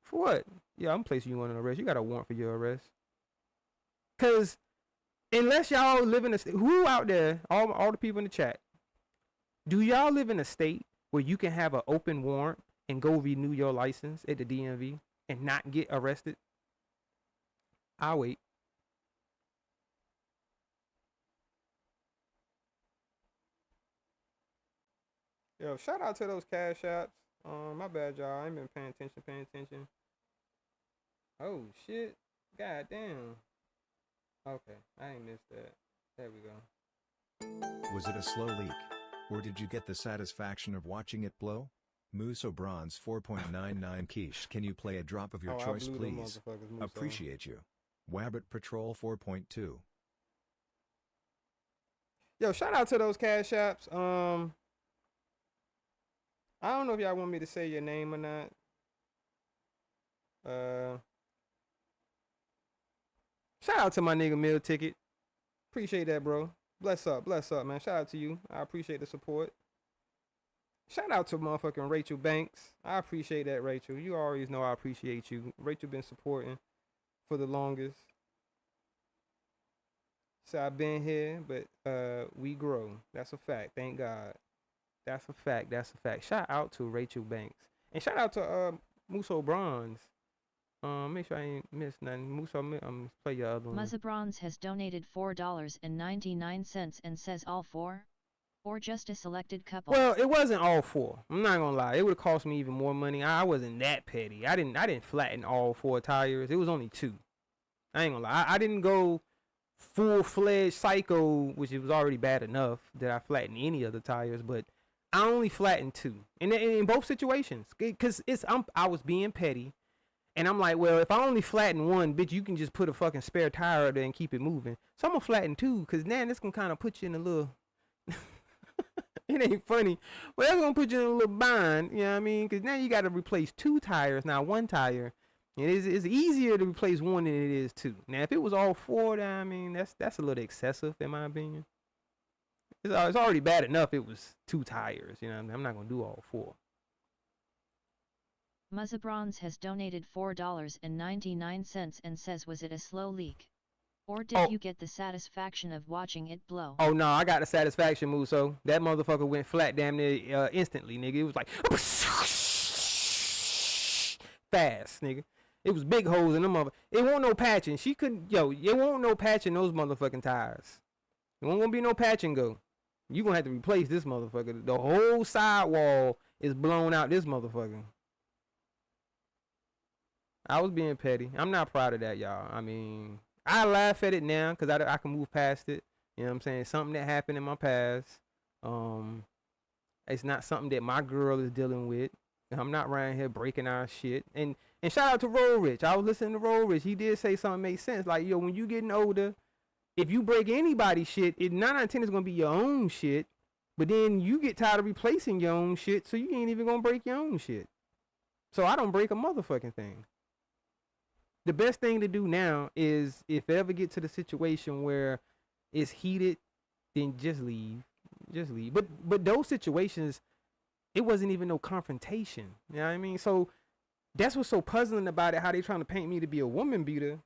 For what? Yeah, I'm placing you on an arrest. You got a warrant for your arrest. Because unless y'all live in a state, who out there, all the people in the chat, do y'all live in a state where you can have an open warrant and go renew your license at the DMV and not get arrested? I'll wait. Yo, shout out to those cash apps. My bad, y'all. I ain't been paying attention. Oh, shit. God damn. Okay, I ain't missed that. There we go. Was it a slow leak? Or did you get the satisfaction of watching it blow? Muso Bronze 4.99 quiche. Can you play a drop of your choice please? Appreciate you. Wabbit Patrol 4.2. Yo, shout out to those cash apps. I don't know if y'all want me to say your name or not. Shout out to my nigga Meal Ticket. Appreciate that, bro. Bless up, man. Shout out to you. I appreciate the support. Shout out to motherfucking Rachel Banks. I appreciate that, Rachel. You always know I appreciate you. Rachel been supporting for the longest. So I've been here, but we grow. That's a fact. Thank God. That's a fact. That's a fact. Shout out to Rachel Banks. And shout out to Muso Bronze. Make sure I ain't miss nothing. Muso, play your other one. Muzza Bronze has donated $4.99 and says all four? Or just a selected couple? Well, it wasn't all four. I'm not gonna lie. It would have cost me even more money. I wasn't that petty. I didn't flatten all four tires. It was only two. I ain't gonna lie. I didn't go full-fledged psycho, which it was already bad enough that I flattened any of the tires, but I only flattened two. And in both situations. Cause I was being petty. And I'm like, well, if I only flatten one, bitch, you can just put a fucking spare tire up there and keep it moving. So I'm gonna flatten two, cause now this can kind of put you in a little. It ain't funny, but that's gonna put you in a little bind. You know what I mean? Cause now you got to replace two tires, not one tire. And it's easier to replace one than it is two. Now, if it was all four, then I mean that's a little excessive in my opinion. It's already bad enough it was two tires. You know what I mean? I'm not gonna do all four. Muzza Bronze has donated $4.99 and says, was it a slow leak? Or did you get the satisfaction of watching it blow? Oh no, I got the satisfaction, Muso. That motherfucker went flat damn near instantly, nigga. It was like fast, nigga. It was big holes in them mother. It won't no patching. She couldn't, it won't no patching those motherfucking tires. It won't gonna be no patch and go. You gonna have to replace this motherfucker. The whole sidewall is blown out this motherfucker. I was being petty. I'm not proud of that, y'all. I mean, I laugh at it now because I can move past it. You know what I'm saying? Something that happened in my past. It's not something that my girl is dealing with. I'm not around here breaking our shit. And shout out to Roll Rich. I was listening to Roll Rich. He did say something made sense. Like, yo, when you getting older, if you break anybody's shit, it 9 out of 10 is gonna be your own shit. But then you get tired of replacing your own shit, so you ain't even gonna break your own shit. So I don't break a motherfucking thing. The best thing to do now is, if it ever get to the situation where it's heated, then just leave. Just leave. But those situations, it wasn't even no confrontation. You know what I mean? So that's what's so puzzling about it, how they trying to paint me to be a woman beater.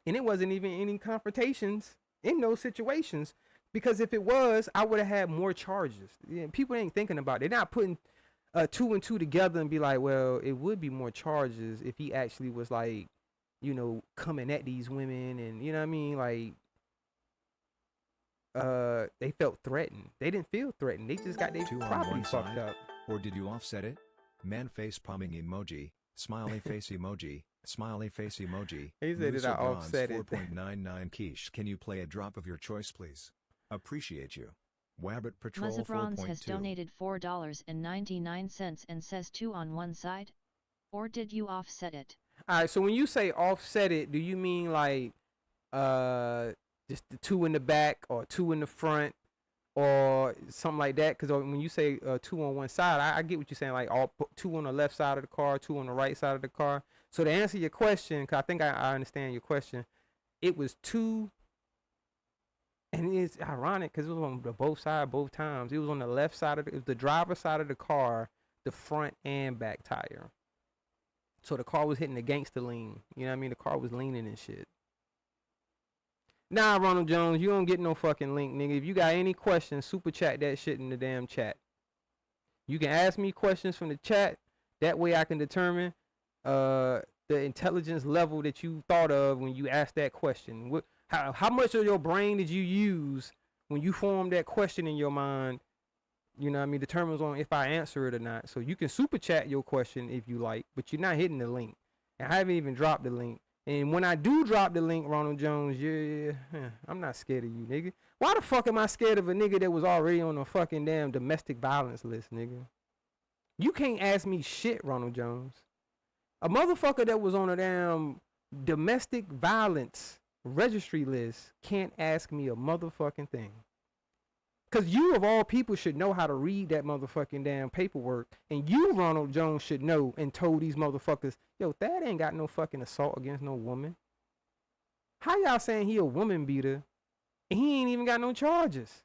And it wasn't even any confrontations in those situations. Because if it was, I would have had more charges. Yeah, people ain't thinking about it. They're not putting 2 and 2 together and be like, well, it would be more charges if he actually was like, you know, coming at these women, and you know what I mean, like they felt threatened. They didn't feel threatened. They just got their property fucked up. Or did you offset it? Man face palming emoji, smiley face emoji, smiley face emoji. He said, did I offset it? 4.99 quiche. Can you play a drop of your choice, please? Appreciate you. Wabbit Patrol 4.2 Muzza Bronze has donated $4.99 and says 2 on one side? Or did you offset it? Alright, so when you say offset it, do you mean like just the 2 in the back or 2 in the front or something like that? Because when you say 2 on one side, I get what you're saying, like 2 on the left side of the car, 2 on the right side of the car. So to answer your question, because I think I understand your question, it was 2. And it's ironic because it was on both sides, both times. It was on the left side of it was the driver's side of the car, the front and back tire. So the car was hitting the gangster lean. You know what I mean? The car was leaning and shit. Nah, Ronald Jones, you don't get no fucking link, nigga. If you got any questions, super chat that shit in the damn chat. You can ask me questions from the chat. That way I can determine the intelligence level that you thought of when you asked that question. How much of your brain did you use when you formed that question in your mind? You know what I mean? Determines on if I answer it or not. So you can super chat your question if you like, but you're not hitting the link. And I haven't even dropped the link. And when I do drop the link, Ronald Jones, I'm not scared of you, nigga. Why the fuck am I scared of a nigga that was already on a fucking damn domestic violence list, nigga? You can't ask me shit, Ronald Jones. A motherfucker that was on a damn domestic violence registry list can't ask me a motherfucking thing. Because you, of all people, should know how to read that motherfucking damn paperwork. And you, Ronald Jones, should know and told these motherfuckers, yo, Thad ain't got no fucking assault against no woman. How y'all saying he a woman beater and he ain't even got no charges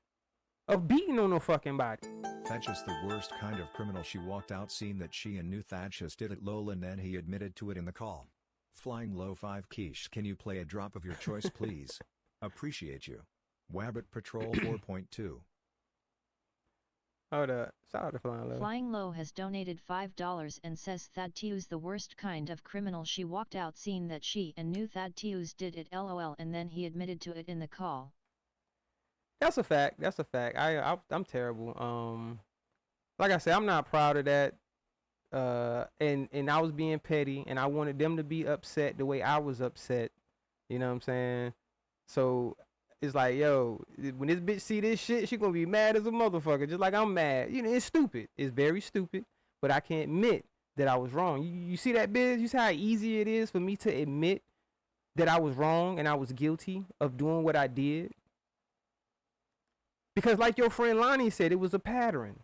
of beating on no fucking body? Thatchus the worst kind of criminal. She walked out seeing that she and knew Thatchus did it lol, and then he admitted to it in the call. Flying low 5 quiche. Can you play a drop of your choice, please? Appreciate you. Wabbit Patrol 4.2 Hold up. Shout out to Flying Low. Flying Low has donated $5 and says Thad Tiu's the worst kind of criminal. She walked out seeing that she and knew Thad Tiu's did it lol and then he admitted to it in the call. That's a fact. That's a fact. I'm terrible. Like I said, I'm not proud of that. And I was being petty, and I wanted them to be upset the way I was upset. You know what I'm saying? So it's like, yo, when this bitch see this shit, she gonna be mad as a motherfucker, just like I'm mad. You know, it's stupid. It's very stupid, but I can admit that I was wrong. You see that, bitch? You see how easy it is for me to admit that I was wrong and I was guilty of doing what I did? Because like your friend Lonnie said, it was a pattern.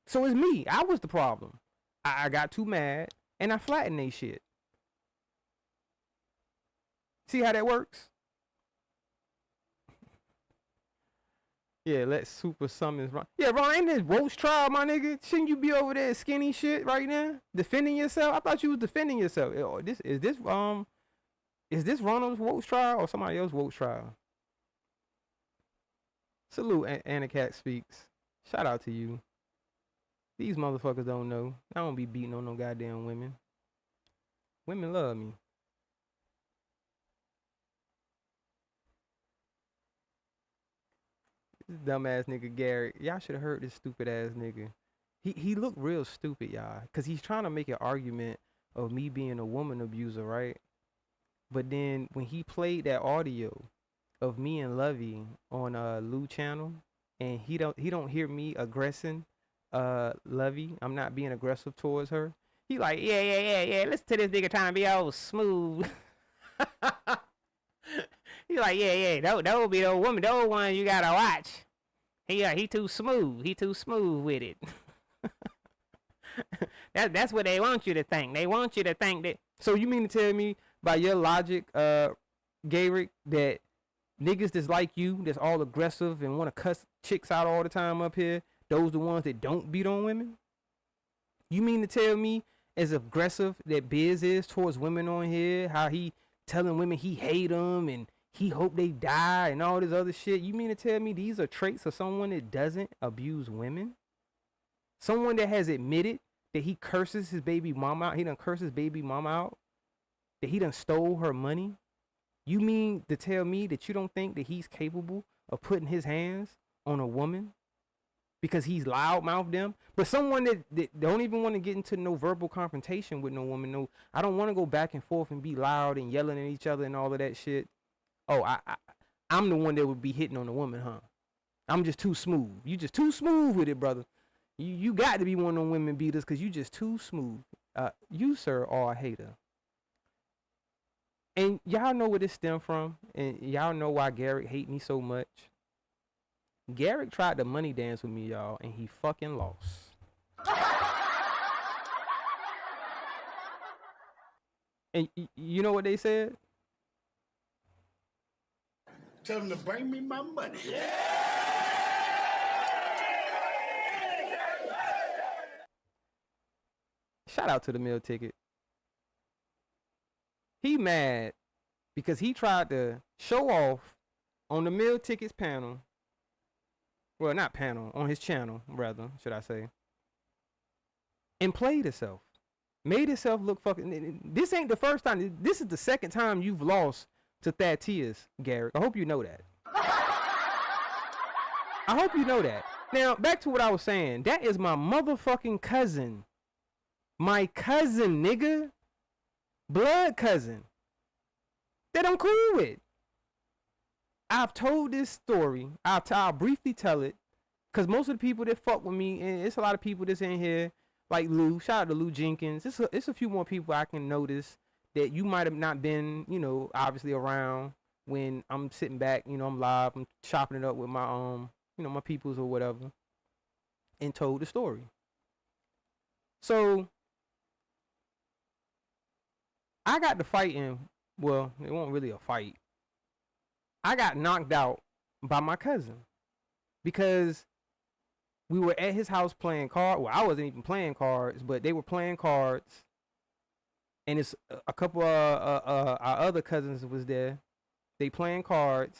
So it's me. I was the problem. I got too mad and I flattened they shit. See how that works? Yeah, let's super summons Ron. Yeah, Ron, ain't this roast trial, my nigga? Shouldn't you be over there skinny shit right now? Defending yourself? I thought you was defending yourself. Is this Ronald's roast trial or somebody else's roast trial? Salute, Anacat Speaks. Shout out to you. These motherfuckers don't know. I don't be beating on no goddamn women. Women love me. This dumbass nigga Garrett. Y'all should have heard this stupid ass nigga. He looked real stupid, y'all. Cause he's trying to make an argument of me being a woman abuser, right? But then when he played that audio of me and Lovey on Lou channel, and he don't hear me aggressing Lovey. I'm not being aggressive towards her. He like, yeah. Listen to this nigga trying to be all smooth. He like, yeah. That would be the woman, the old one you gotta watch. He too smooth. He too smooth with it. That's what they want you to think. They want you to think that. So you mean to tell me by your logic, Garrick, that niggas that's like you, that's all aggressive and want to cuss chicks out all the time up here, those the ones that don't beat on women? You mean to tell me as aggressive that Biz is towards women on here, how he telling women he hate them and he hope they die and all this other shit? You mean to tell me these are traits of someone that doesn't abuse women? Someone that has admitted that he curses his baby mama out. He done cursed his baby mama out. That he done stole her money. You mean to tell me that you don't think that he's capable of putting his hands on a woman because he's loudmouthed them? But someone that don't even want to get into no verbal confrontation with no woman. No, I don't want to go back and forth and be loud and yelling at each other and all of that shit. Oh, I'm the one that would be hitting on a woman, huh? I'm just too smooth. You just too smooth with it, brother. You got to be one of them women beaters because you just too smooth. You, sir, are a hater. And y'all know where this stem from. And y'all know why Garrick hate me so much. Garrick tried to money dance with me, y'all, and he fucking lost. And you know what they said? Tell them to bring me my money. Shout out to the meal ticket. He mad because he tried to show off on the meal tickets panel. Well, not panel, on his channel, rather, should I say. And played himself. Made himself look fucking... This ain't the first time. This is the second time you've lost to Thaddeus, Garrett. I hope you know that. I hope you know that. Now, back to what I was saying. That is my motherfucking cousin. My cousin, nigga. Blood cousin. That I'm cool with. I've told this story. I'll briefly tell it. Because most of the people that fuck with me, and it's a lot of people that's in here, like Lou. Shout out to Lou Jenkins. It's a few more people I can notice that you might have not been, you know, obviously around when I'm sitting back, you know, I'm live, I'm chopping it up with my, you know, my peoples or whatever, and told the story. So, I got to fighting, well, it wasn't really a fight. I got knocked out by my cousin because we were at his house playing cards. Well, I wasn't even playing cards, but they were playing cards. And it's a couple of our other cousins was there. They playing cards.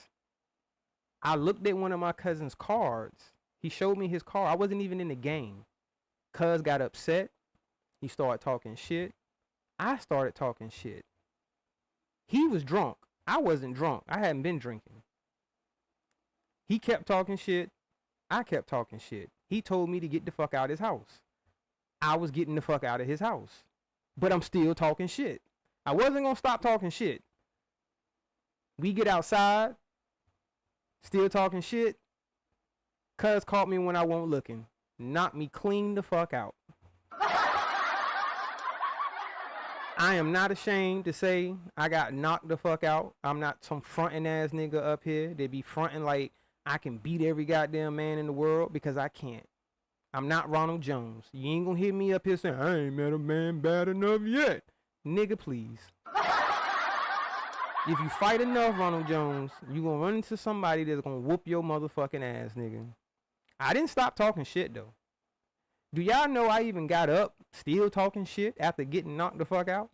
I looked at one of my cousin's cards. He showed me his car. I wasn't even in the game. Cuz got upset. He started talking shit. I started talking shit. He was drunk. I wasn't drunk. I hadn't been drinking. He kept talking shit. I kept talking shit. He told me to get the fuck out of his house. I was getting the fuck out of his house. But I'm still talking shit. I wasn't gonna stop talking shit. We get outside. Still talking shit. Cuz caught me when I wasn't looking. Knocked me clean the fuck out. I am not ashamed to say I got knocked the fuck out. I'm not some fronting ass nigga up here. They be fronting like I can beat every goddamn man in the world, because I can't. I'm not Ronald Jones. You ain't gonna hear me up here saying I ain't met a man bad enough yet. Nigga, please. If you fight enough, Ronald Jones, you gonna run into somebody that's gonna whoop your motherfucking ass, nigga. I didn't stop talking shit though. Do y'all know I even got up still talking shit after getting knocked the fuck out?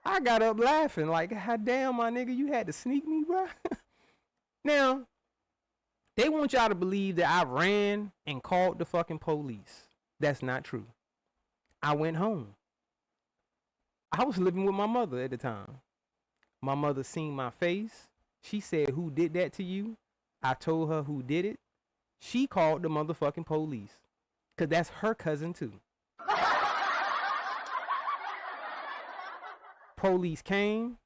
I got up laughing like, God damn, my nigga, you had to sneak me, bro. Now, they want y'all to believe that I ran and called the fucking police. That's not true. I went home. I was living with my mother at the time. My mother seen my face. She said, who did that to you? I told her who did it. She called the motherfucking police. Because that's her cousin too. Police came.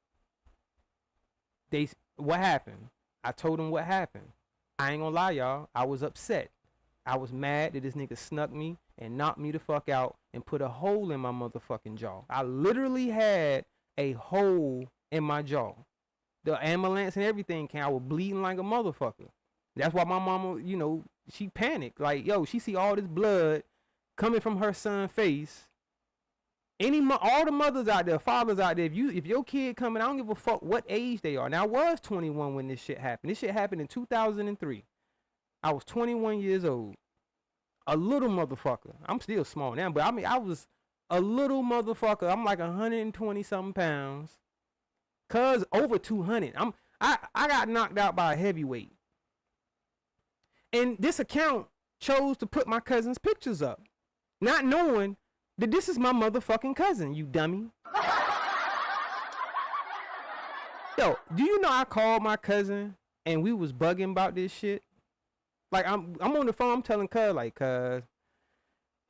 What happened? I told them what happened. I ain't gonna lie, y'all. I was upset. I was mad that this nigga snuck me and knocked me the fuck out and put a hole in my motherfucking jaw. I literally had a hole in my jaw. The ambulance and everything came. I was bleeding like a motherfucker. That's why my mama, you know, she panicked. Like, yo, she see all this blood coming from her son's face. All the mothers out there, fathers out there, if your kid coming, I don't give a fuck what age they are. Now, I was 21 when this shit happened. This shit happened in 2003. I was 21 years old. A little motherfucker. I'm still small now, but I mean, I was a little motherfucker. I'm like 120 something pounds. Cuz over 200. I got knocked out by a heavyweight. And this account chose to put my cousin's pictures up, not knowing that this is my motherfucking cousin, you dummy. Yo, do you know I called my cousin and we was bugging about this shit? Like, I'm on the phone, I'm telling cuz, like, cuz,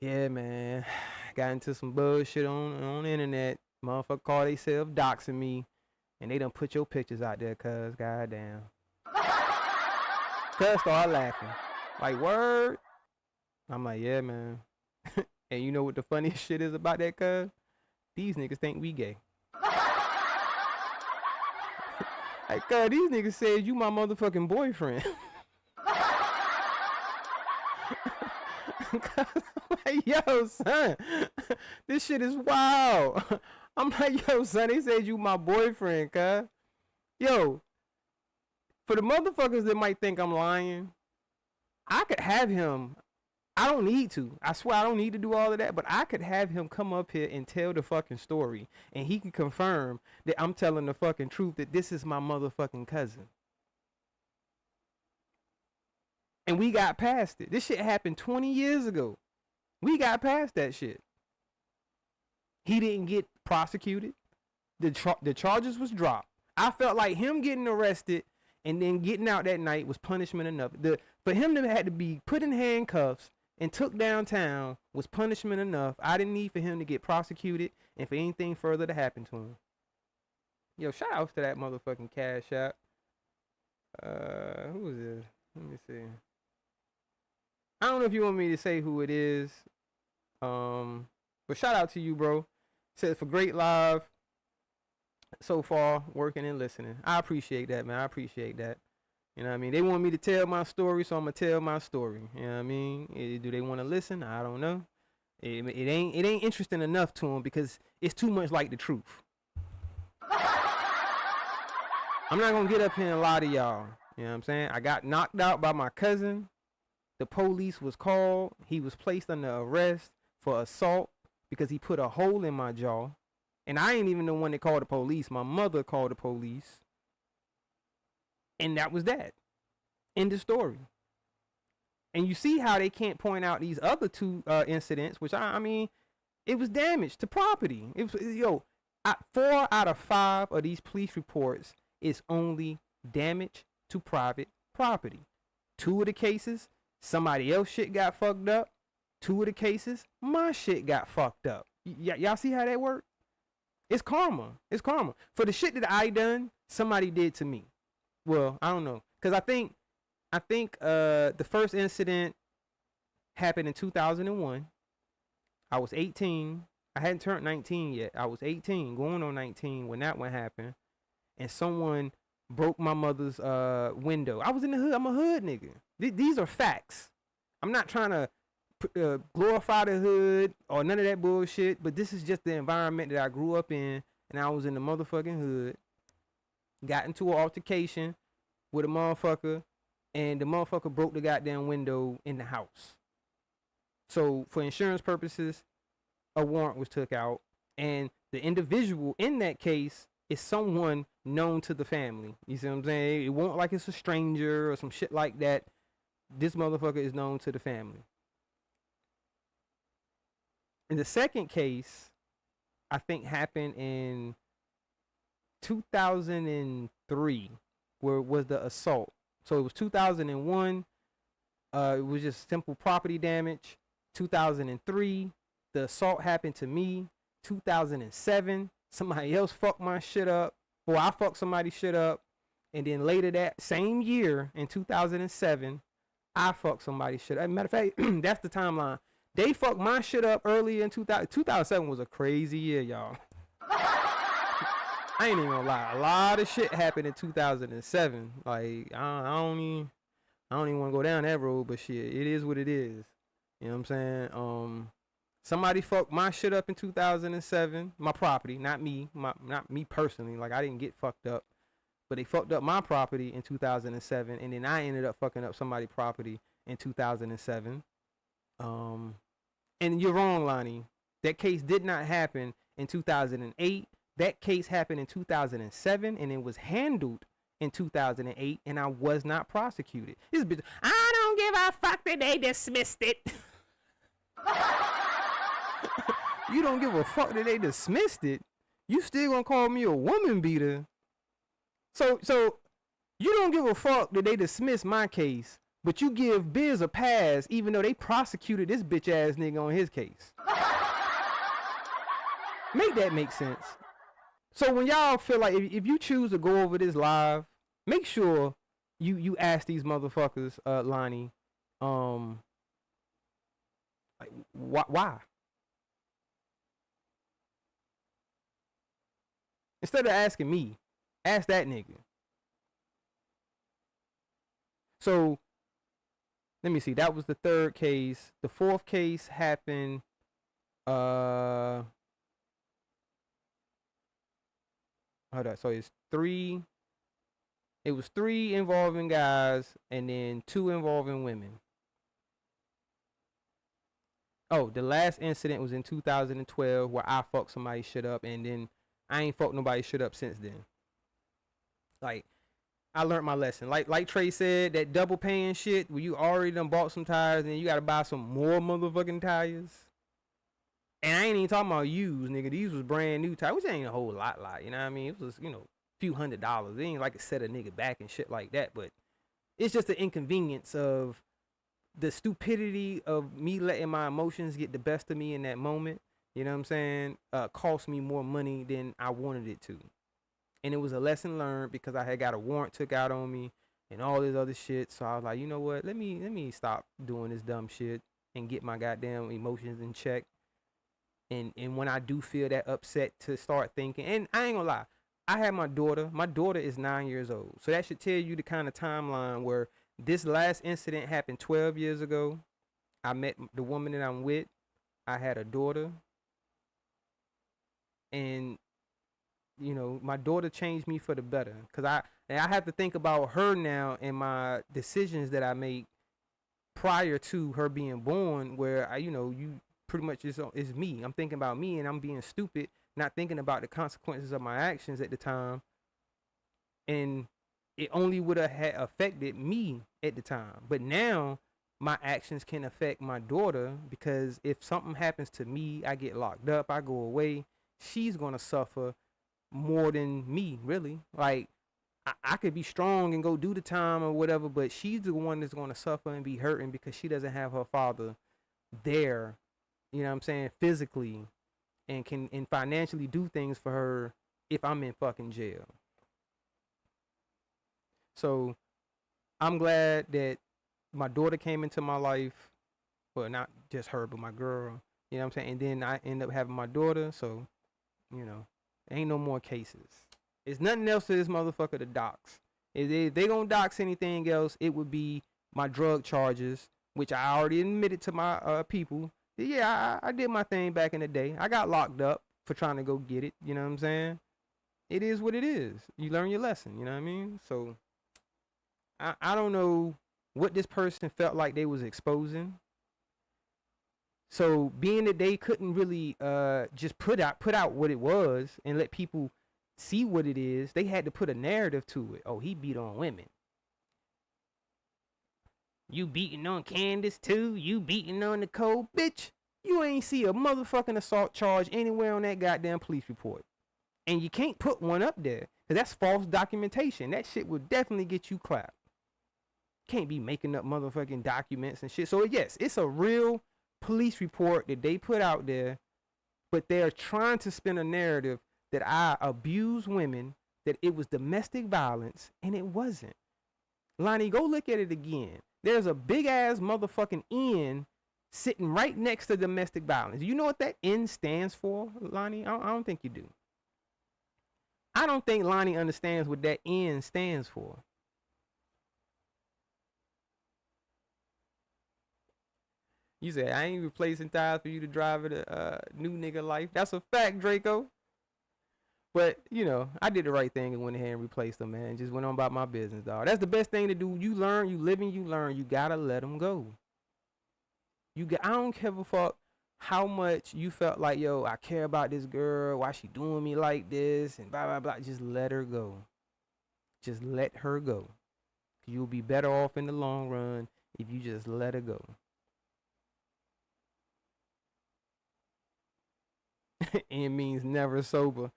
yeah, man, got into some bullshit on the internet. Motherfucker call theyself doxing me, and they done put your pictures out there, cuz, goddamn. Cuz started laughing. Like, word? I'm like, yeah, man. And you know what the funniest shit is about that, cuz? These niggas think we gay. Like, cuz, these niggas said you my motherfucking boyfriend. I'm like, yo, son, this shit is wild. I'm like, yo, son, they said you my boyfriend, cuz. Yo, for the motherfuckers that might think I'm lying, I could have him. I don't need to. I swear I don't need to do all of that, but I could have him come up here and tell the fucking story, and he can confirm that I'm telling the fucking truth, that this is my motherfucking cousin. And we got past it. This shit happened 20 years ago. We got past that shit. He didn't get prosecuted. The charges was dropped. I felt like him getting arrested and then getting out that night was punishment enough. For him to have to be put in handcuffs and took downtown was punishment enough. I didn't need for him to get prosecuted and for anything further to happen to him. Yo, shout out to that motherfucking Cash App. Who is this? Let me see. I don't know if you want me to say who it is. But shout out to you, bro. Said for great live so far, working and listening. I appreciate that, man. I appreciate that. You know what I mean? They want me to tell my story, so I'm gonna tell my story. You know what I mean? Do they want to listen? I don't know. It ain't interesting enough to them because it's too much like the truth. I'm not gonna get up here and lie to y'all. You know what I'm saying? I got knocked out by my cousin. The police was called. He was placed under arrest for assault because he put a hole in my jaw. And I ain't even the one that called the police. My mother called the police. And that was that. End of story. And you see how they can't point out these other two incidents, which I mean, it was damage to property. It was 4 out of 5 of these police reports is only damage to private property. 2 of the cases, somebody else shit got fucked up. 2 of the cases, my shit got fucked up. Y'all see how that worked? It's karma. It's karma. For the shit that I done, somebody did to me. Well, I don't know. Cause I think the first incident happened in 2001. I was 18. I hadn't turned 19 yet. I was 18, going on 19 when that one happened. And someone broke my mother's window. I was in the hood. I'm a hood nigga. These are facts. I'm not trying to glorify the hood or none of that bullshit, but this is just the environment that I grew up in, and I was in the motherfucking hood. Got into an altercation with a motherfucker, and the motherfucker broke the goddamn window in the house. So for insurance purposes, a warrant was took out, and the individual in that case is someone known to the family. You see what I'm saying? It won't like it's a stranger or some shit like that. This motherfucker is known to the family. And the second case, I think, happened in 2003, where it was the assault. So it was 2001. It was just simple property damage. 2003, the assault happened to me. 2007, somebody else fucked my shit up. Or I fucked somebody's shit up. And then later that same year, in 2007, I fucked somebody's shit up. Matter of fact, that's the timeline. They fucked my shit up early in 2000. 2007 was a crazy year, y'all. I ain't even gonna lie. A lot of shit happened in 2007. Like, I don't even want to go down that road, but shit, it is what it is. You know what I'm saying? Somebody fucked my shit up in 2007. My property, not me. Not me personally. Like, I didn't get fucked up. But they fucked up my property in 2007. And then I ended up fucking up somebody's property in 2007. And you're wrong, Lonnie. That case did not happen in 2008. That case happened in 2007, and it was handled in 2008, and I was not prosecuted. This bitch, I don't give a fuck that they dismissed it. You don't give a fuck that they dismissed it. You still gonna call me a woman beater. So you don't give a fuck that they dismissed my case, but you give Biz a pass even though they prosecuted this bitch ass nigga on his case. Make that make sense. So when y'all feel like if you choose to go over this live, make sure you ask these motherfuckers, Lonnie, like why? Instead of asking me, ask that nigga. So let me see. That was the third case. The fourth case happened. Hold on. So it's 3. It was 3 involving guys and then 2 involving women. Oh, the last incident was in 2012 where I fucked somebody's shit up, and then I ain't fucked nobody's shit up since then. Like, I learned my lesson. Like Trey said, that double paying shit where you already done bought some tires and you gotta buy some more motherfucking tires. And I ain't even talking about used, nigga. These was brand new tires, which ain't a whole lot, you know what I mean? It was, a few $100s. It ain't like it set a nigga back and shit like that, but it's just the inconvenience of the stupidity of me letting my emotions get the best of me in that moment. You know what I'm saying? Cost me more money than I wanted it to. And it was a lesson learned because I had got a warrant took out on me and all this other shit. So I was like, you know what? Let me stop doing this dumb shit and get my goddamn emotions in check. And when I do feel that upset, to start thinking. And I ain't gonna lie, I had my daughter. My daughter is 9 years old. So that should tell you the kind of timeline where this last incident happened 12 years ago. I met the woman that I'm with. I had a daughter. And my daughter changed me for the better, because I have to think about her now and my decisions that I make prior to her being born, where you pretty much is me. I'm thinking about me, and I'm being stupid, not thinking about the consequences of my actions at the time. And it only would have affected me at the time. But now my actions can affect my daughter, because if something happens to me, I get locked up, I go away, she's gonna suffer more than me, really. Like, I could be strong and go do the time or whatever, but she's the one that's gonna suffer and be hurting because she doesn't have her father there, you know what I'm saying, physically, and can and financially do things for her if I'm in fucking jail. So I'm glad that my daughter came into my life. Well, not just her, but my girl. You know what I'm saying? And then I end up having my daughter. So, you know, ain't no more cases. It's nothing else to this motherfucker to dox. If they gonna dox anything else, it would be my drug charges, which I already admitted to my people. Yeah, I did my thing back in the day. I got locked up for trying to go get it. You know what I'm saying? It is what it is. You learn your lesson. You know what I mean? So I don't know what this person felt like they was exposing. So being that they couldn't really just put out what it was and let people see what it is, they had to put a narrative to it. Oh, he beat on women. You beating on Candace too? You beating on Nicole? Bitch, you ain't see a motherfucking assault charge anywhere on that goddamn police report. And you can't put one up there, because that's false documentation. That shit will definitely get you clapped. Can't be making up motherfucking documents and shit. So yes, it's a real police report that they put out there, but they're trying to spin a narrative that I abused women, that it was domestic violence, and it wasn't. Lonnie, go look at it again. There's a big ass motherfucking N sitting right next to domestic violence. You know what that N stands for, Lonnie? I don't think you do. I don't think Lonnie understands what that N stands for. You said, I ain't replacing tires for you to drive it a new nigga life. That's a fact, Draco. But, you know, I did the right thing and went ahead and replaced them, man. Just went on about my business, dog. That's the best thing to do. You learn, you live and you learn. You gotta let them go. I don't give a fuck how much you felt like, yo, I care about this girl. Why she doing me like this? And blah, blah, blah. Just let her go. Just let her go. You'll be better off in the long run if you just let her go. It means never sober.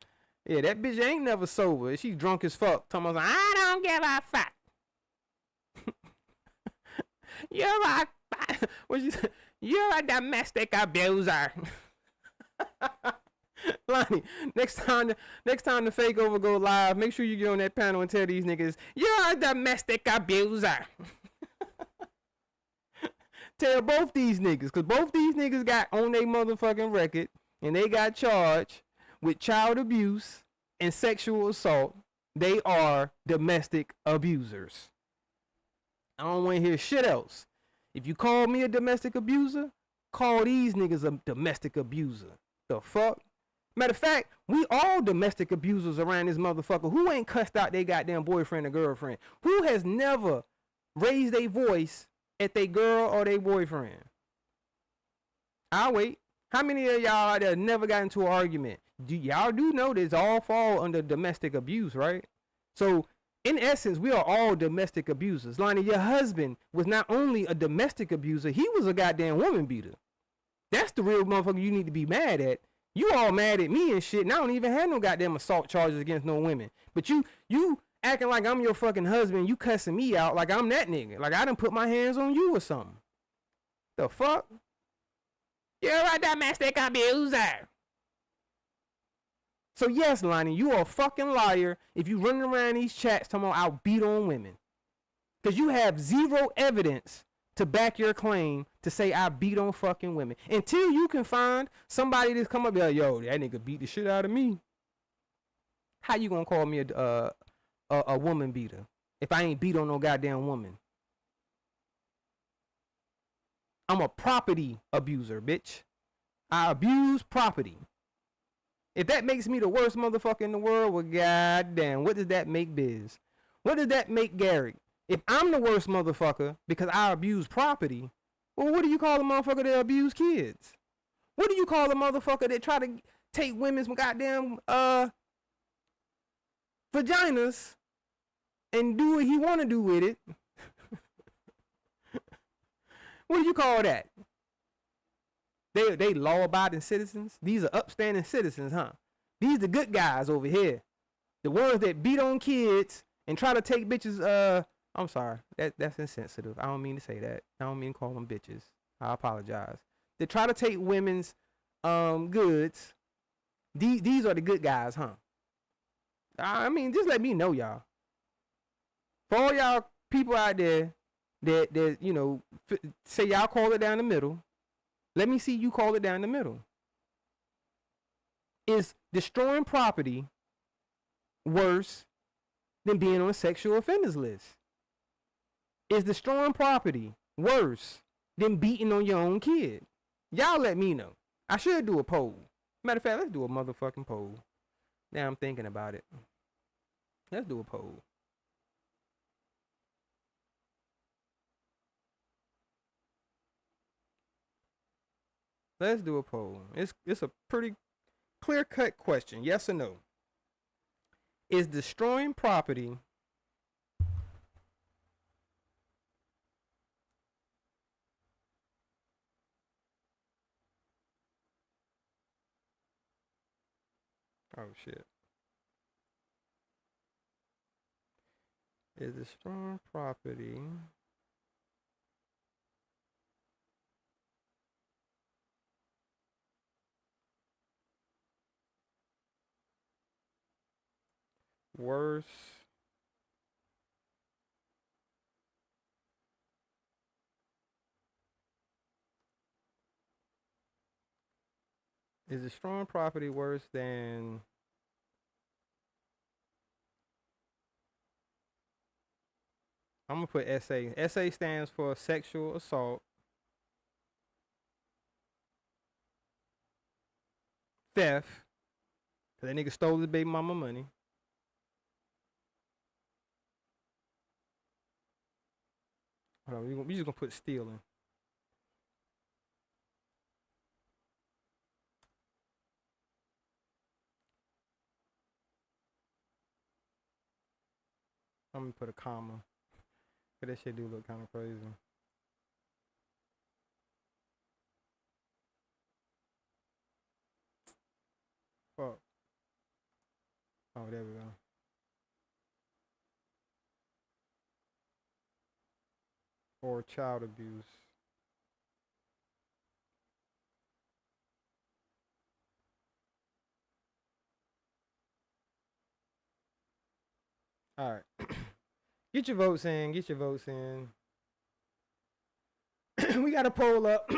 Yeah, that bitch ain't never sober. She drunk as fuck. Talking about, I don't give a fuck. You're a domestic abuser. Lonnie, next time the fake over go live, make sure you get on that panel and tell these niggas, you're a domestic abuser. Tell both these niggas, because both these niggas got on their motherfucking record, and they got charged with child abuse and sexual assault. They are domestic abusers. I don't want to hear shit else. If you call me a domestic abuser, call these niggas a domestic abuser. The fuck? Matter of fact, we all domestic abusers around this motherfucker. Who ain't cussed out their goddamn boyfriend or girlfriend? Who has never raised their voice at their girl or their boyfriend? I'll wait. How many of y'all out there never got into an argument? Y'all do know this all fall under domestic abuse, right? So, in essence, we are all domestic abusers. Lonnie, your husband was not only a domestic abuser, he was a goddamn woman beater. That's the real motherfucker you need to be mad at. You all mad at me and shit, and I don't even have no goddamn assault charges against no women. But you acting like I'm your fucking husband, you cussing me out like I'm that nigga. Like I done put my hands on you or something. The fuck? You're a domestic abuser. So yes, Lonnie, you are a fucking liar if you running around these chats talking about I'll beat on women. Because you have zero evidence to back your claim to say I beat on fucking women. Until you can find somebody that's come up and be like, yo, that nigga beat the shit out of me. How you gonna call me a woman beater if I ain't beat on no goddamn woman? I'm a property abuser, bitch. I abuse property. If that makes me the worst motherfucker in the world, well, goddamn, what does that make Biz? What does that make Garrick? If I'm the worst motherfucker because I abuse property, well, what do you call a motherfucker that abuse kids? What do you call a motherfucker that try to take women's goddamn vaginas and do what he want to do with it, what do you call that? They law-abiding citizens. These are upstanding citizens, huh? These the good guys over here. The ones that beat on kids and try to take bitches. I'm sorry. That's insensitive. I don't mean to say that. I don't mean to call them bitches. I apologize. They try to take women's goods. These are the good guys, huh? I mean, just let me know, y'all. For all y'all people out there that you know say y'all call it down the middle, let me see you call it down the middle. Is destroying property worse than being on a sexual offenders list? Is destroying property worse than beating on your own kid? Y'all let me know. I should do a poll. Matter of fact, let's do a motherfucking poll. Now I'm thinking about it. Let's do a poll. Let's do a poll. It's a pretty clear-cut question. Yes or no? Is destroying property oh shit. Is destroying property worse is destroying property worse than I'm gonna put SA. SA stands for sexual assault, theft, cause that nigga stole his baby mama money. Hold on, we just gonna put stealing. I'm gonna put a comma. Cause that shit do look kind of crazy. Fuck. Oh, there we go. Or child abuse. All right. Get your votes in. Get your votes in. We got a poll up.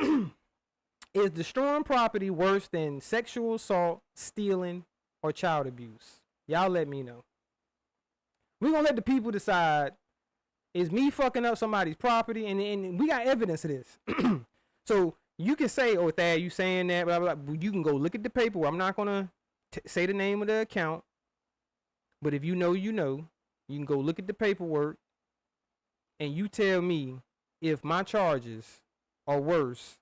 Is destroying property worse than sexual assault, stealing, or child abuse? Y'all let me know. We're going to let the people decide, is me fucking up somebody's property? And we got evidence of this. So you can say, oh, Thad, you saying that, blah, blah, blah. You can go look at the paperwork. I'm not going to say the name of the account. But if you know, you know. You can go look at the paperwork. And you tell me if my charges are worse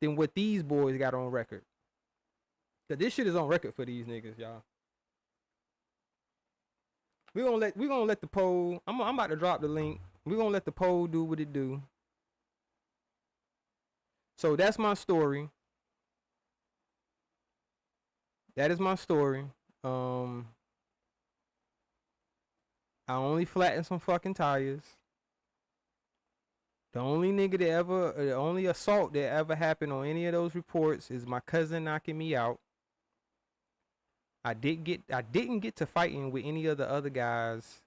than what these boys got on record. Cause this shit is on record for these niggas, y'all. We gonna let the poll. I'm about to drop the link. We're gonna let the poll do what it do. So that's my story. That is my story. I only flattened some fucking tires. The only nigga that ever, the only assault that ever happened on any of those reports is my cousin knocking me out. I didn't get to fighting with any of the other guys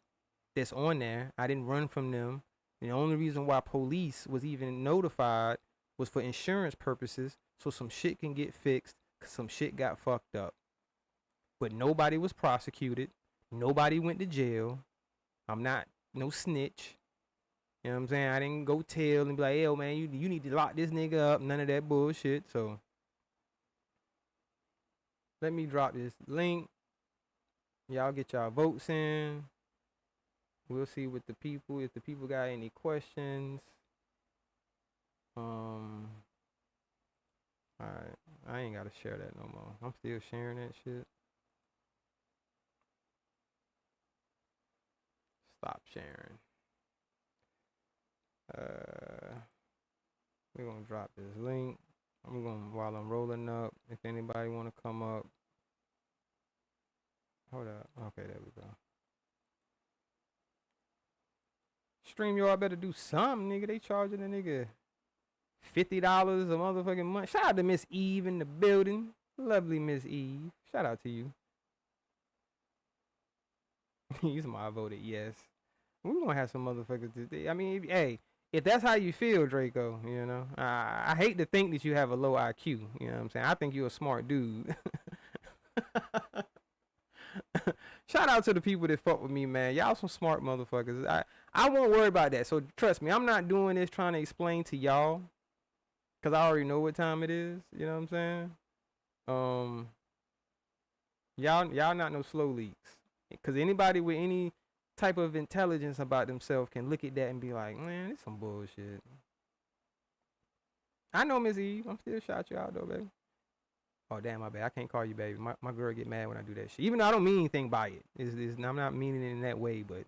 that's on there. I didn't run from them. And the only reason why police was even notified was for insurance purposes, so some shit can get fixed, cause some shit got fucked up. But nobody was prosecuted. Nobody went to jail. I'm not no snitch. You know what I'm saying? I didn't go tell and be like, yo, man, you need to lock this nigga up. None of that bullshit. So let me drop this link. Y'all get y'all votes in. We'll see what the people, if the people got any questions. Alright. I ain't gotta share that no more. I'm still sharing that shit. Stop. stop sharing. We're gonna drop this link. I'm gonna while I'm rolling up. If anybody wanna come up, hold up. Okay, there we go. StreamYard better do something, nigga. They charging a nigga $50 a motherfucking month. Shout out to Miss Eve in the building. Lovely Miss Eve. Shout out to you. You somebody voted yes. We're gonna have some motherfuckers today. I mean, hey, if that's how you feel, Draco, you know, I hate to think that you have a low IQ. You know what I'm saying? I think you're a smart dude. Shout out to the people that fuck with me, man. Y'all some smart motherfuckers. I won't worry about that. So trust me, I'm not doing this trying to explain to y'all, cause I already know what time it is. You know what I'm saying? Y'all not no slow leaks. Cause anybody with any type of intelligence about themselves can look at that and be like, man, this some bullshit. I know, Miss Eve. I'm still shout you out though, baby. Oh damn, my bad. I can't call you baby. My girl get mad when I do that shit. Even though I don't mean anything by it. I'm not meaning it in that way, but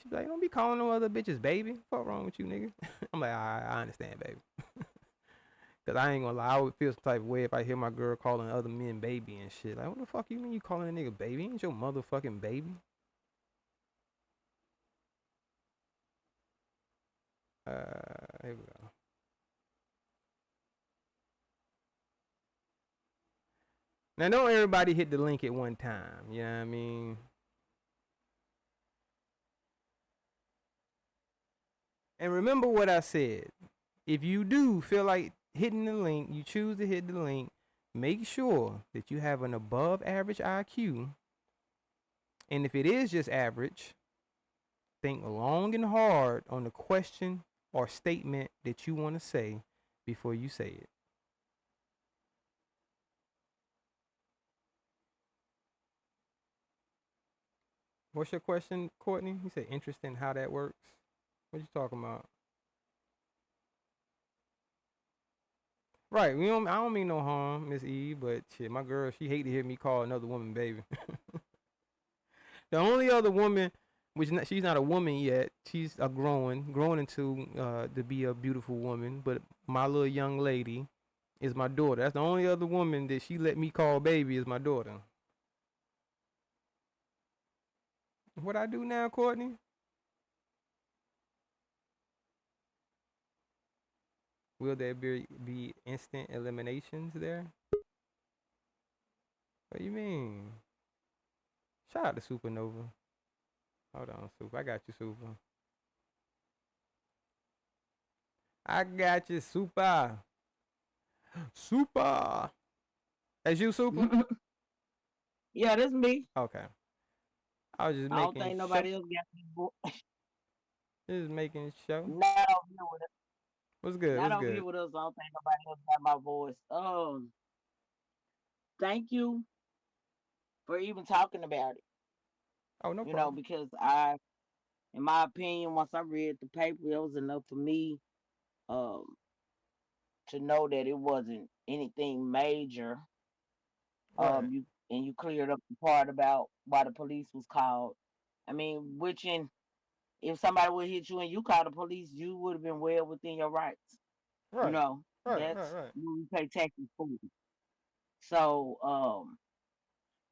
she be like, don't be calling no other bitches baby. What wrong with you, nigga? I'm like, I understand, baby. Cause I ain't gonna lie, I would feel some type of way if I hear my girl calling other men baby and shit. Like, what the fuck you mean you calling a nigga baby? Ain't your motherfucking baby? Here we go. Now, don't everybody hit the link at one time. You know what I mean? And remember what I said. If you do feel like hitting the link, you choose to hit the link, make sure that you have an above average IQ. And if it is just average, think long and hard on the question or statement that you want to say before you say it. What's your question, Courtney? You said interesting how that works. What you talking about? Right, I don't mean no harm, Miss Eve, but shit, my girl, she hate to hear me call another woman baby. The only other woman, she's not a woman yet. She's a growing into to be a beautiful woman. But my little young lady is my daughter. That's the only other woman that she let me call baby is my daughter. What I do now, Courtney? Will there be instant eliminations there? What do you mean? Shout out to Supernova. Hold on, Super. I got you, Super. I got you, Super. Super. That's you, Super? Yeah, that's me. Okay. I was just I don't making think sure. nobody else got me. Just making sure. Not over here with us. What's good? Not What's over here good? with us. I don't think nobody else got my voice. Thank you for even talking about it. Oh, no You know, problem. because in my opinion, once I read the paper, it was enough for me um to know that it wasn't anything major. Right. You cleared up the part about why the police was called. I mean, if somebody would hit you and you called the police, you would have been well within your rights. You Right. know, Right. that's Right. Right. what we pay taxes for. So,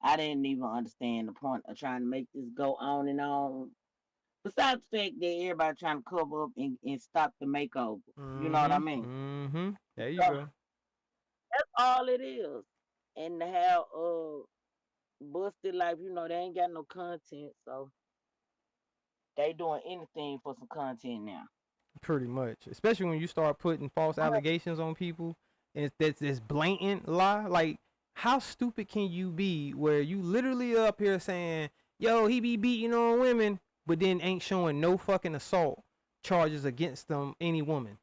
I didn't even understand the point of trying to make this go on and on. Besides the fact that everybody trying to cover up and stop the makeover. You know what I mean? There you So go. that's all it is. And to have busted life, they ain't got no content, so they doing anything for some content now. Pretty much. Especially when you start putting false allegations on people and that's this blatant lie. Like, how stupid can you be where you literally up here saying, yo, he be beating on women, but then ain't showing no fucking assault charges against them, any woman.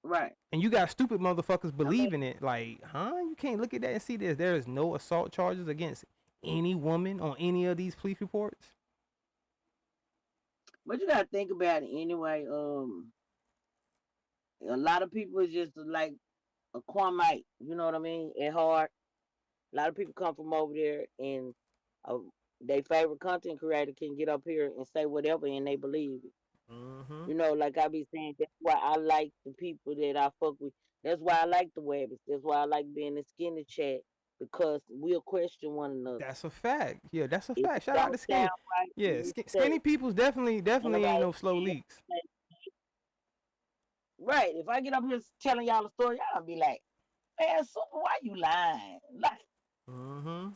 Right. And you got stupid motherfuckers I mean, believing it. Like, huh? You can't look at that and see this. There is no assault charges against any woman on any of these police reports. but you gotta think about it anyway. A lot of people is just like a Kwamite, you know what I mean? At heart. A lot of people come from over there and uh, their favorite content creator can get up here and say whatever and they believe it. Mm-hmm. Like I be saying, that's why I like the people that I fuck with. That's why I like the Webbies. That's why I like being in skinny chat because we'll question one another. That's a fact. Yeah, that's a If fact. it Shout out don't to sound Skinny. right, Yeah, we say Skinny people's definitely ain't anybody no slow leaks. right. If I get up here telling y'all a story, y'all gonna be like, man, so why you lying? Like, Mm-hmm.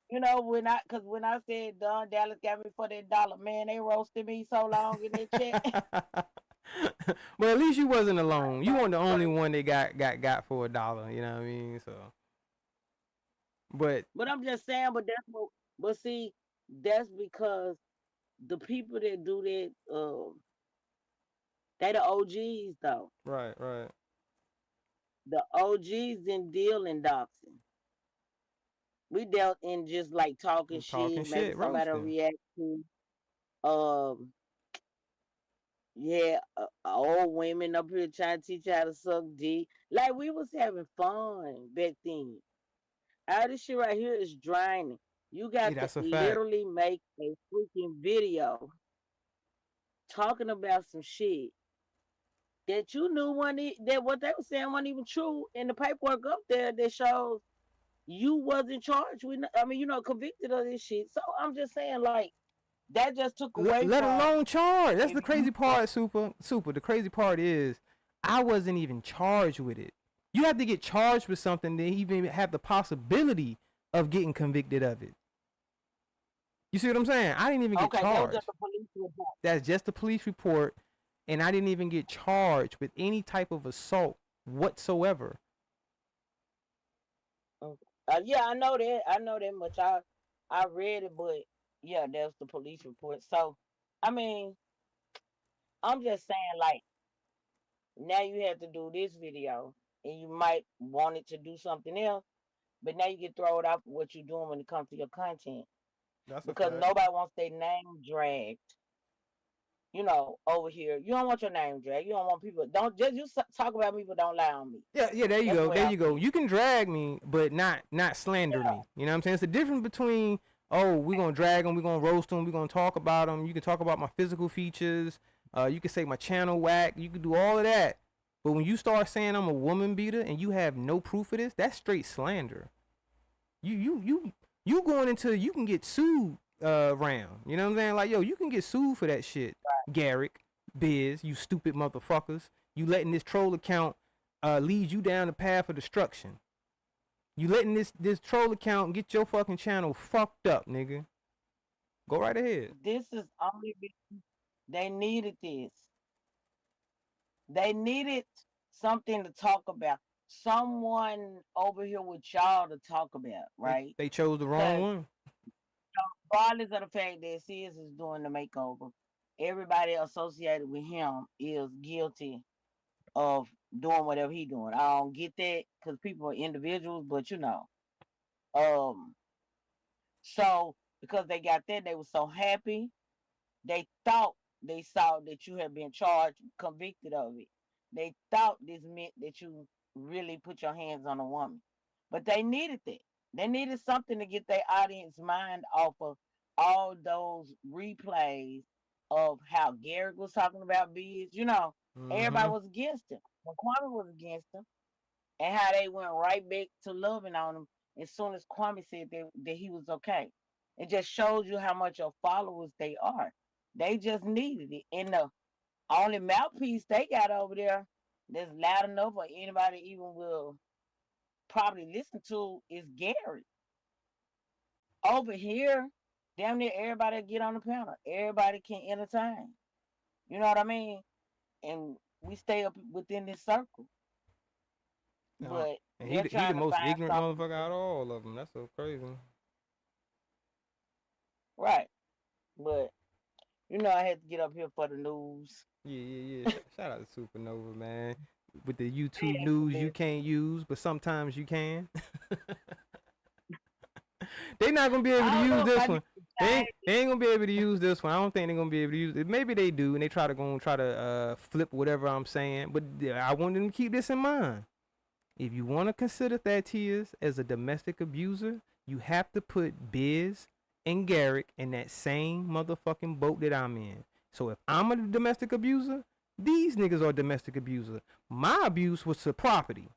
when I said Don Dallas got me for that dollar, man, they roasted me so long in that chat. But at least you wasn't alone. You Bro, weren't the only one that got for $1. You know what I mean? So, but but I'm just saying, but see, that's because the people that do that, they the OGs though. right. The OGs didn't deal in doxing. We dealt in just like talking Talking shit, maybe shit, somebody will roasting. react to. Um, yeah, old women up here trying to teach you how to suck D. Like we was having fun back then. All this shit right here is draining. You got Yeah, to that's a fact. literally make a freaking video talking about some shit that you knew that what they were saying wasn't even true, and the paperwork up there that shows you wasn't charged with. I mean, convicted of this shit. So I'm just saying, like that just took away Let from alone charge. That's if the you crazy part, super. The crazy part is I wasn't even charged with it. You have to get charged with something to even have the possibility of getting convicted of it. You see what I'm saying? I didn't even get okay, that was just charged. a police report. That's just a police report, and I didn't even get charged with any type of assault whatsoever. Yeah, I know that. I know that much. I read it, but yeah, that was the police report. So, I mean, I'm just saying, like now you have to do this video, and you might want it to do something else, but now you get thrown out for what you're doing when it comes to your content That's a because fact. nobody wants their name dragged. Over here, you don't want your name dragged. You don't want people. Don't just you talk about me, but don't lie on me. Yeah. There you That's the go. way There I you go. feel. You can drag me, but not slander me. You know what I'm saying? It's the difference between we're gonna drag them, we're gonna roast them, we're gonna talk about them. You can talk about my physical features. You can say my channel whack. You can do all of that. But when you start saying I'm a woman beater and you have no proof of this, that's straight slander. You going into you can get sued round. You know what I'm saying? Like, yo, you can get sued for that shit. Garrick, Biz, you stupid motherfuckers. You letting this troll account lead you down the path of destruction. You letting this troll account get your fucking channel fucked up, nigga. Go right ahead. This is only they needed this. They needed something to talk about. Someone over here with y'all to talk about, right? They chose the wrong Because one. regardless of the fact that Sis is doing the makeover, everybody associated with him is guilty of doing whatever he doing. I don't get that because people are individuals, but um, so because they got that, they were so happy. They thought they saw that you had been charged, convicted of it. They thought this meant that you really put your hands on a woman. But they needed that. They needed something to get their audience mind off of all those replays of how Garrett was talking about Biz. Everybody Mm-hmm. was against him. When Kwame was against him, and how they went right back to loving on him as soon as Kwame said that he was okay. It just shows you how much of followers they are. They just needed it. And the only mouthpiece they got over there that's loud enough for anybody even will probably listen to is Gary. Over here, damn near everybody get on the panel. Everybody can entertain. You know what I mean? And we stay up within this circle. But And they're he the trying to most find ignorant something. motherfucker out of all of them. That's so crazy. Right. But I had to get up here for the news. Yeah. Shout out to Supernova, man. With the YouTube news you can't use, but sometimes you can. They not gonna be able to I don't use know if this I one. need to change. They ain't gonna be able to use this one. I don't think they're gonna be able to use it. Maybe they do, and they try to flip whatever I'm saying. But I want them to keep this in mind. If you want to consider Thaddeus as a domestic abuser, you have to put Biz and Garrick in that same motherfucking boat that I'm in. So if I'm a domestic abuser, these niggas are domestic abuser. My abuse was to property.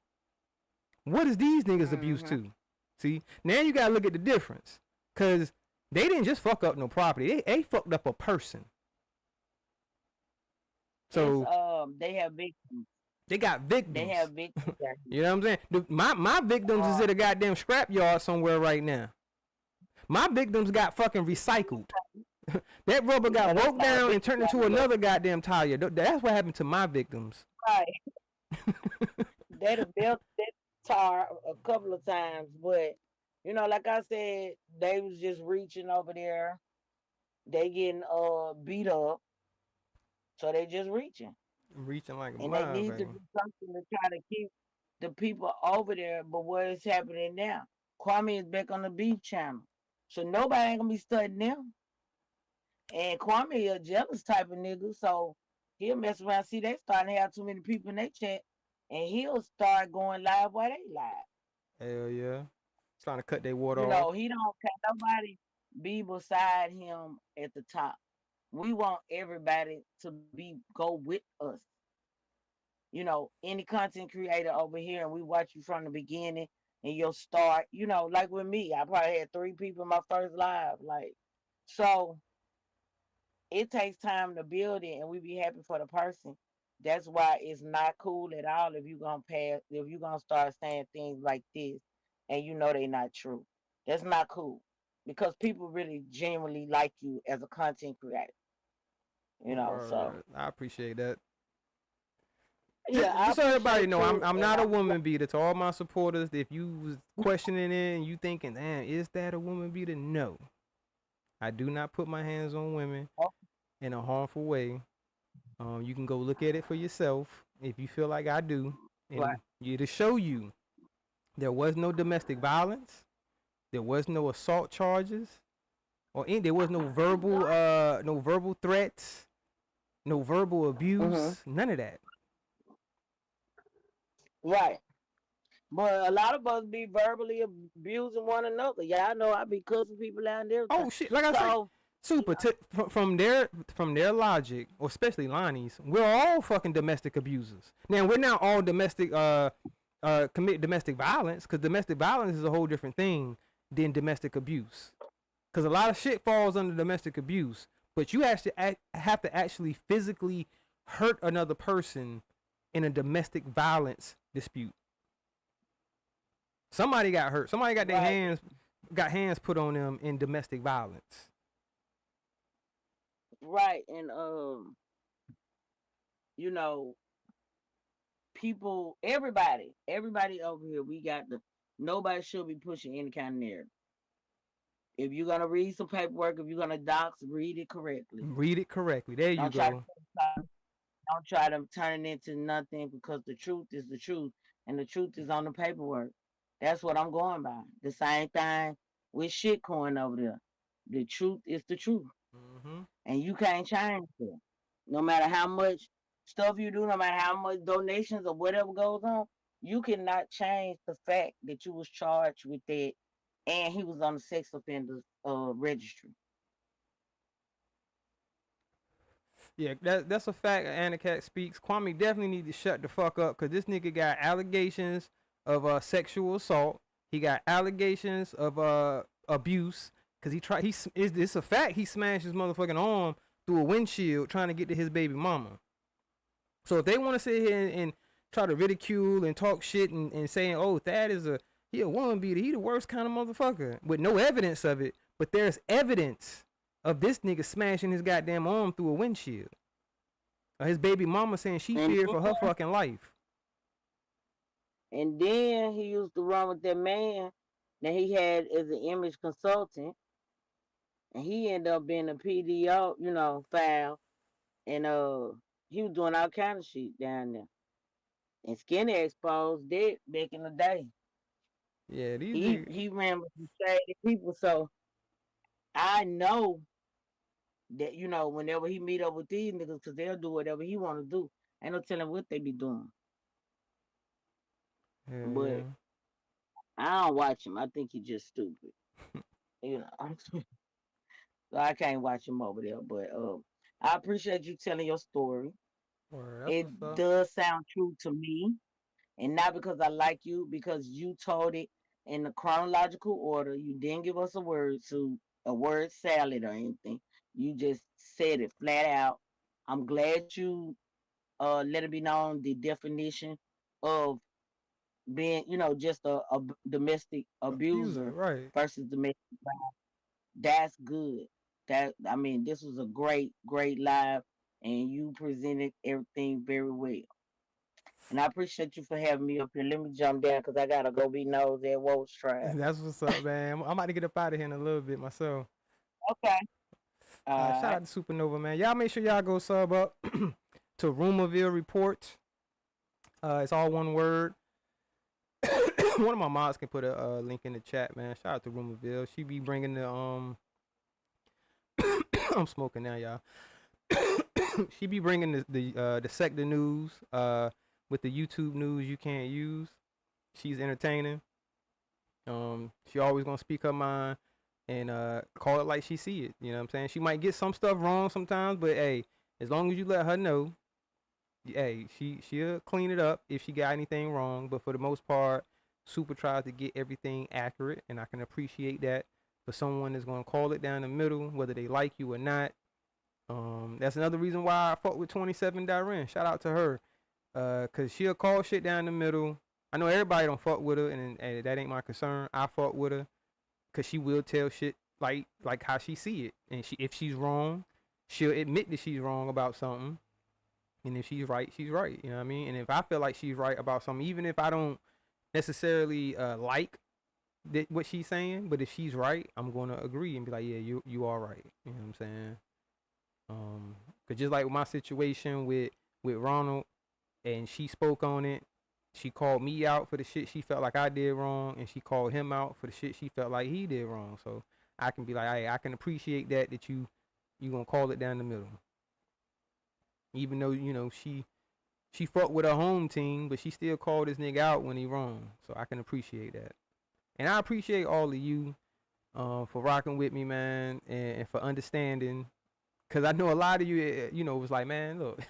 What is these niggas abuse to? See, now you gotta look at the difference. Cause they didn't just fuck up no property. They fucked up a person. So they have victims. they got victims. They have victims. You know what I'm saying? My victims is at a goddamn scrapyard somewhere right now. My victims got fucking recycled. That rubber got broke down and turned into another goddamn tire. That's what happened to my victims. Right. They'd have built that tar a couple of times, but you know, like I said, they was just reaching over there. They getting beat up, so they just reaching. Reaching like a And they need to motherfucker. do something to try to keep the people over there. But what is happening now? Kwame is back on the beef channel, so nobody ain't gonna be studying them. And Kwame a jealous type of nigga, so he'll mess around. See, they starting to have too many people in their chat, and he'll start going live while they live. Hell yeah. Trying to cut their water You off. know, he don't can nobody be beside him at the top. We want everybody to go with us. You know, any content creator over here, and we watch you from the beginning and you'll start, you know, like with me, I probably had 3 people in my first live. Like, so it takes time to build it, and we be happy for the person. That's why it's not cool at all if you're gonna start saying things like this and you know they're not true. That's not cool. Because people really genuinely like you as a content creator. You know, so Word. I appreciate that. yeah, I Just so everybody appreciate know, you, I'm and not a woman beater. To all my supporters, if you was questioning it and you thinking, damn, is that a woman beater? No. I do not put my hands on women in a harmful way. You can go look at it for yourself if you feel like I do. And right. to show you there was no domestic violence, there was no assault charges, there was no verbal threats, no verbal abuse, none of that. Right. But a lot of us be verbally abusing one another. Y'all know I be cussing people out and everything. Oh shit! Like I said, super. From their logic, or especially Lonnie's, we're all fucking domestic abusers. Now we're not all domestic commit domestic violence, because domestic violence is a whole different thing than domestic abuse. Because a lot of shit falls under domestic abuse, but you actually have to actually physically hurt another person in a domestic violence dispute. Somebody got hurt. Somebody got their hands put on them in domestic violence. Right, and you know, people, everybody over here, nobody should be pushing any kind of narrative. If you're gonna read some paperwork, if you're gonna dox, read it correctly. Read it correctly. There you go. Don't try to turn it into nothing, because the truth is the truth, and the truth is on the paperwork. That's what I'm going by. The same thing with shitcoin over there. The truth is the truth, and you can't change it. No matter how much stuff you do, no matter how much donations or whatever goes on, you cannot change the fact that you was charged with that, and he was on the sex offenders registry. Yeah, that's a fact. Anacat speaks. Kwame definitely need to shut the fuck up, because this nigga got allegations of sexual assault. He got allegations of abuse, because it's a fact he smashed his motherfucking arm through a windshield trying to get to his baby mama. So if they want to sit here and try to ridicule and talk shit and saying, oh, Thad is he a woman beater, he the worst kind of motherfucker, with no evidence of it, but there's evidence of this nigga smashing his goddamn arm through a windshield. His baby mama saying she feared for her fucking life. And then he used to run with that man that he had as an image consultant, and he ended up being a PDO, you know, foul, and he was doing all kind of shit down there. And Skinny exposed it back in the day. Yeah, he ran with some shady people, so I know that, you know, whenever he meet up with these niggas, because they'll do whatever he want to do. Ain't no telling what they be doing. But yeah. I don't watch him. I think he just stupid. You know. So I can't watch him over there. But I appreciate you telling your story. Or that's It what's up. does sound true to me, and not because I like you, because you told it in the chronological order. You didn't give us a word salad or anything. You just said it flat out. I'm glad you let it be known the definition of being, just a domestic Abuser, abuser right? versus domestic. That's good. That I mean, this was a great, great live, and you presented everything very well. And I appreciate you for having me up here. Let me jump down because I gotta go be nosy at Wolf's Trap. That's what's up, man. I'm about to get up out of here in a little bit myself. Okay. Shout Alright. out to Supernova, man. Y'all make sure y'all go sub up to Rumorville Reports. It's all one word. One of my mods can put a link in the chat, man. Shout out to Rumorville. She be bringing the I'm smoking now, y'all. She be bringing the sector news with the YouTube news you can't use. She's entertaining. She always gonna speak her mind and call it like she see it. You know what I'm saying? She might get some stuff wrong sometimes, but hey, as long as you let her know, hey, she'll clean it up if she got anything wrong. But for the most part, Super tries to get everything accurate, and I can appreciate that. For someone that's gonna call it down the middle, whether they like you or not. That's another reason why I fought with 27 Darren. Shout out to her. Cause she'll call shit down the middle. I know everybody don't fuck with her, and that ain't my concern. I fought with her, cause she will tell shit like how she see it, and if she's wrong, she'll admit that she's wrong about something, and if she's right, she's right. You know what I mean? And if I feel like she's right about something, even if I don't necessarily like what she's saying, but if she's right, I'm gonna agree and be like, yeah, you are right. You know what I'm saying? Cause just like my situation with Ronald, and she spoke on it. She called me out for the shit she felt like I did wrong, and she called him out for the shit she felt like he did wrong. So I can be like, hey, I can appreciate that you gonna call it down the middle, even though she fought with her home team, but she still called this nigga out when he wrong. So I can appreciate that, and I appreciate all of you for rocking with me, man, and for understanding. Cause I know a lot of you, was like, man, look,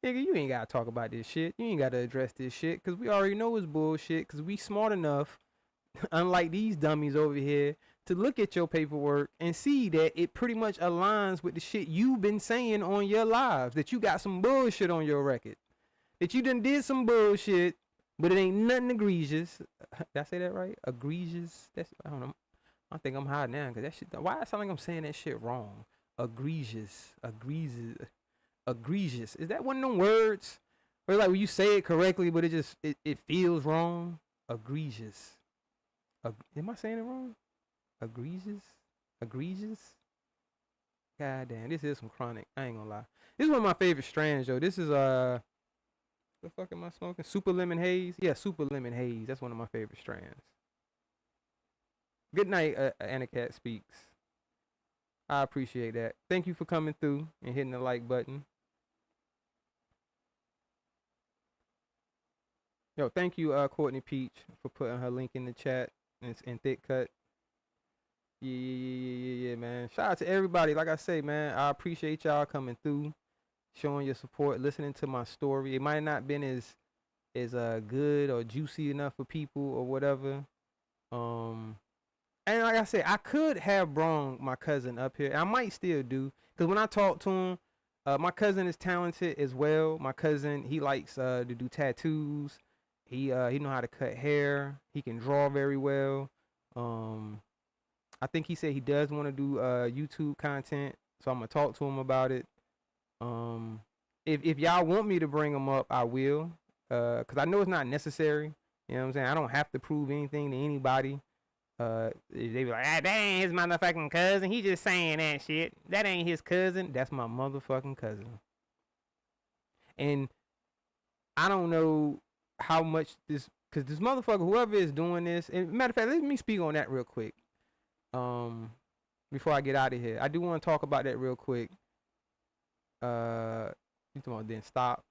nigga, you ain't gotta talk about this shit. You ain't gotta address this shit, cause we already know it's bullshit. Cause we smart enough, unlike these dummies over here, to look at your paperwork and see that it pretty much aligns with the shit you've been saying on your lives. That you got some bullshit on your record. That you done did some bullshit, but it ain't nothing egregious. Did I say that right? Egregious? I don't know. I think I'm high now, cause that shit. Why I sound like I'm saying that shit wrong? Egregious. Egregious. Is that one of them words? Where like when you say it correctly, but it feels wrong? Egregious. Am I saying it wrong? Egregious? Egregious? God damn, this is some chronic. I ain't gonna lie. This is one of my favorite strands, yo. This is the fuck am I smoking? Super lemon haze? Yeah, super lemon haze. That's one of my favorite strands. Good night, Anacat Speaks. I appreciate that. Thank you for coming through and hitting the like button. Yo, thank you, Courtney Peach, for putting her link in the chat and thick cut. Yeah, man. Shout out to everybody. Like I say, man, I appreciate y'all coming through, showing your support, listening to my story. It might not been as good or juicy enough for people or whatever. And like I said, I could have brought my cousin up here. I might still do, cause when I talk to him, my cousin is talented as well. My cousin, he likes to do tattoos. He know how to cut hair. He can draw very well. I think he said he does want to do YouTube content, so I'm gonna talk to him about it. If y'all want me to bring him up, I will. Cause I know it's not necessary. You know what I'm saying? I don't have to prove anything to anybody. They be like, ah, that ain't his motherfucking cousin. He just saying that shit. That ain't his cousin. That's my motherfucking cousin. And I don't know how much this, cause this motherfucker, whoever is doing this, and matter of fact, let me speak on that real quick. Before I get out of here, I do want to talk about that real quick. You talking about then stop?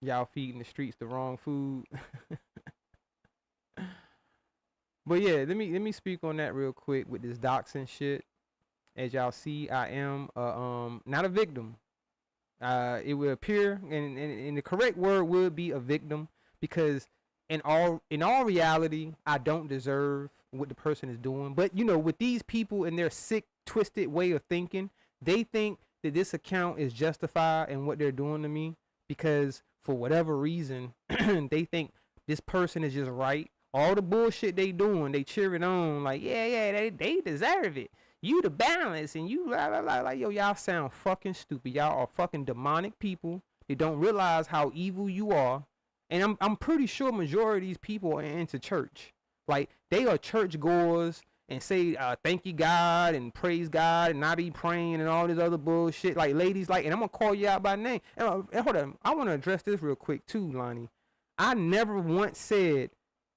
Y'all feeding the streets the wrong food. But yeah, let me speak on that real quick with this doxing shit. As y'all see, I am not a victim. It would appear, and the correct word would be a victim, because in all reality, I don't deserve what the person is doing. But you know, with these people and their sick, twisted way of thinking, they think that this account is justified in what they're doing to me because for whatever reason, they think this person is just right. All the bullshit they doing, they cheering on like, yeah, they deserve it. You the balance and you blah, blah, blah. Like, yo, y'all sound fucking stupid. Y'all are fucking demonic people. They don't realize how evil you are. And I'm pretty sure majority of these people are into church. Like, they are church goers and say thank you God and praise God and not be praying and all this other bullshit. Like, ladies, like, and I'm gonna call you out by name. And hold on, I want to address this real quick too, Lonnie. I never once said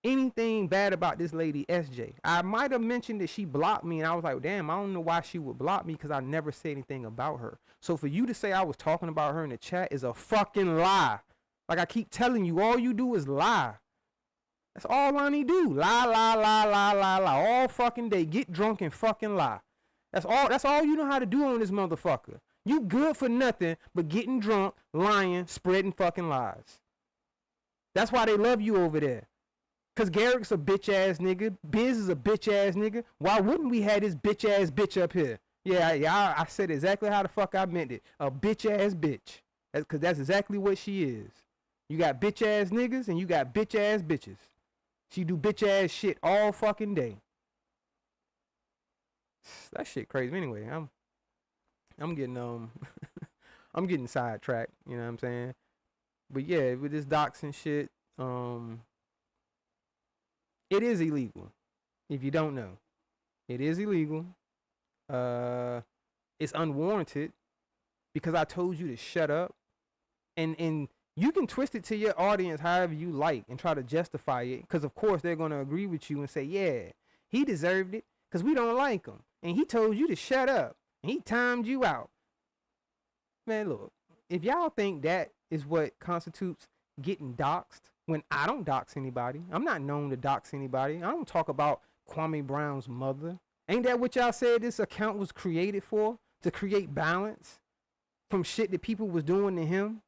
anything bad about this lady SJ. I might have mentioned that she blocked me and I was like, damn, I don't know why she would block me because I never said anything about her. So for you to say I was talking about her in the chat is a fucking lie. Like I keep telling you, all you do is lie. That's all Lonnie do. Lie, lie, lie, lie, lie, lie. All fucking day. Get drunk and fucking lie. That's all you know how to do on this motherfucker. You good for nothing but getting drunk, lying, spreading fucking lies. That's why they love you over there. Cause Garrick's a bitch ass nigga. Biz is a bitch ass nigga. Why wouldn't we have this bitch ass bitch up here? Yeah, I said exactly how the fuck I meant it. A bitch ass bitch. Cause that's exactly what she is. You got bitch ass niggas and you got bitch ass bitches. She do bitch ass shit all fucking day. That shit crazy. Anyway, I'm getting I'm getting sidetracked, you know what I'm saying? But yeah, with this doxing shit, it is illegal. If you don't know, it is illegal. It's unwarranted because I told you to shut up, and you can twist it to your audience however you like and try to justify it, because of course they're gonna agree with you and say, yeah, he deserved it because we don't like him, and he told you to shut up, and he timed you out. Man, look, if y'all think that is what constitutes getting doxxed, when I don't dox anybody, I'm not known to dox anybody. I don't talk about Kwame Brown's mother. Ain't that what y'all said this account was created for? To create balance from shit that people was doing to him?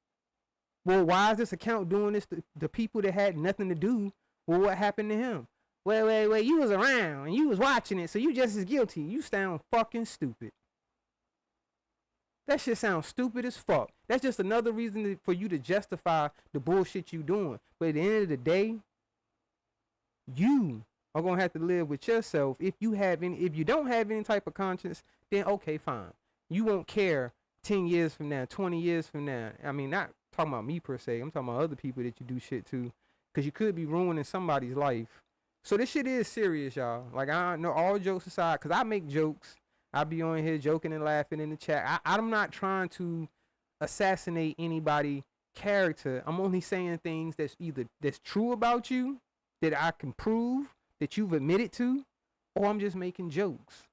Well, why is this account doing this to the people that had nothing to do with what happened to him? Well, you was around and you was watching it, so you just as guilty. You sound fucking stupid. That shit sounds stupid as fuck. That's just another reason for you to justify the bullshit you doing. But at the end of the day, you are gonna have to live with yourself. If you don't have any type of conscience, then okay, fine. You won't care 10 years from now, 20 years from now. I mean, not talking about me per se. I'm talking about other people that you do shit to, because you could be ruining somebody's life. So this shit is serious, y'all. Like, I know, all jokes aside, because I make jokes. I be on here joking and laughing in the chat. I'm not trying to assassinate anybody's character. I'm only saying things that's true about you, that I can prove, that you've admitted to, or I'm just making jokes.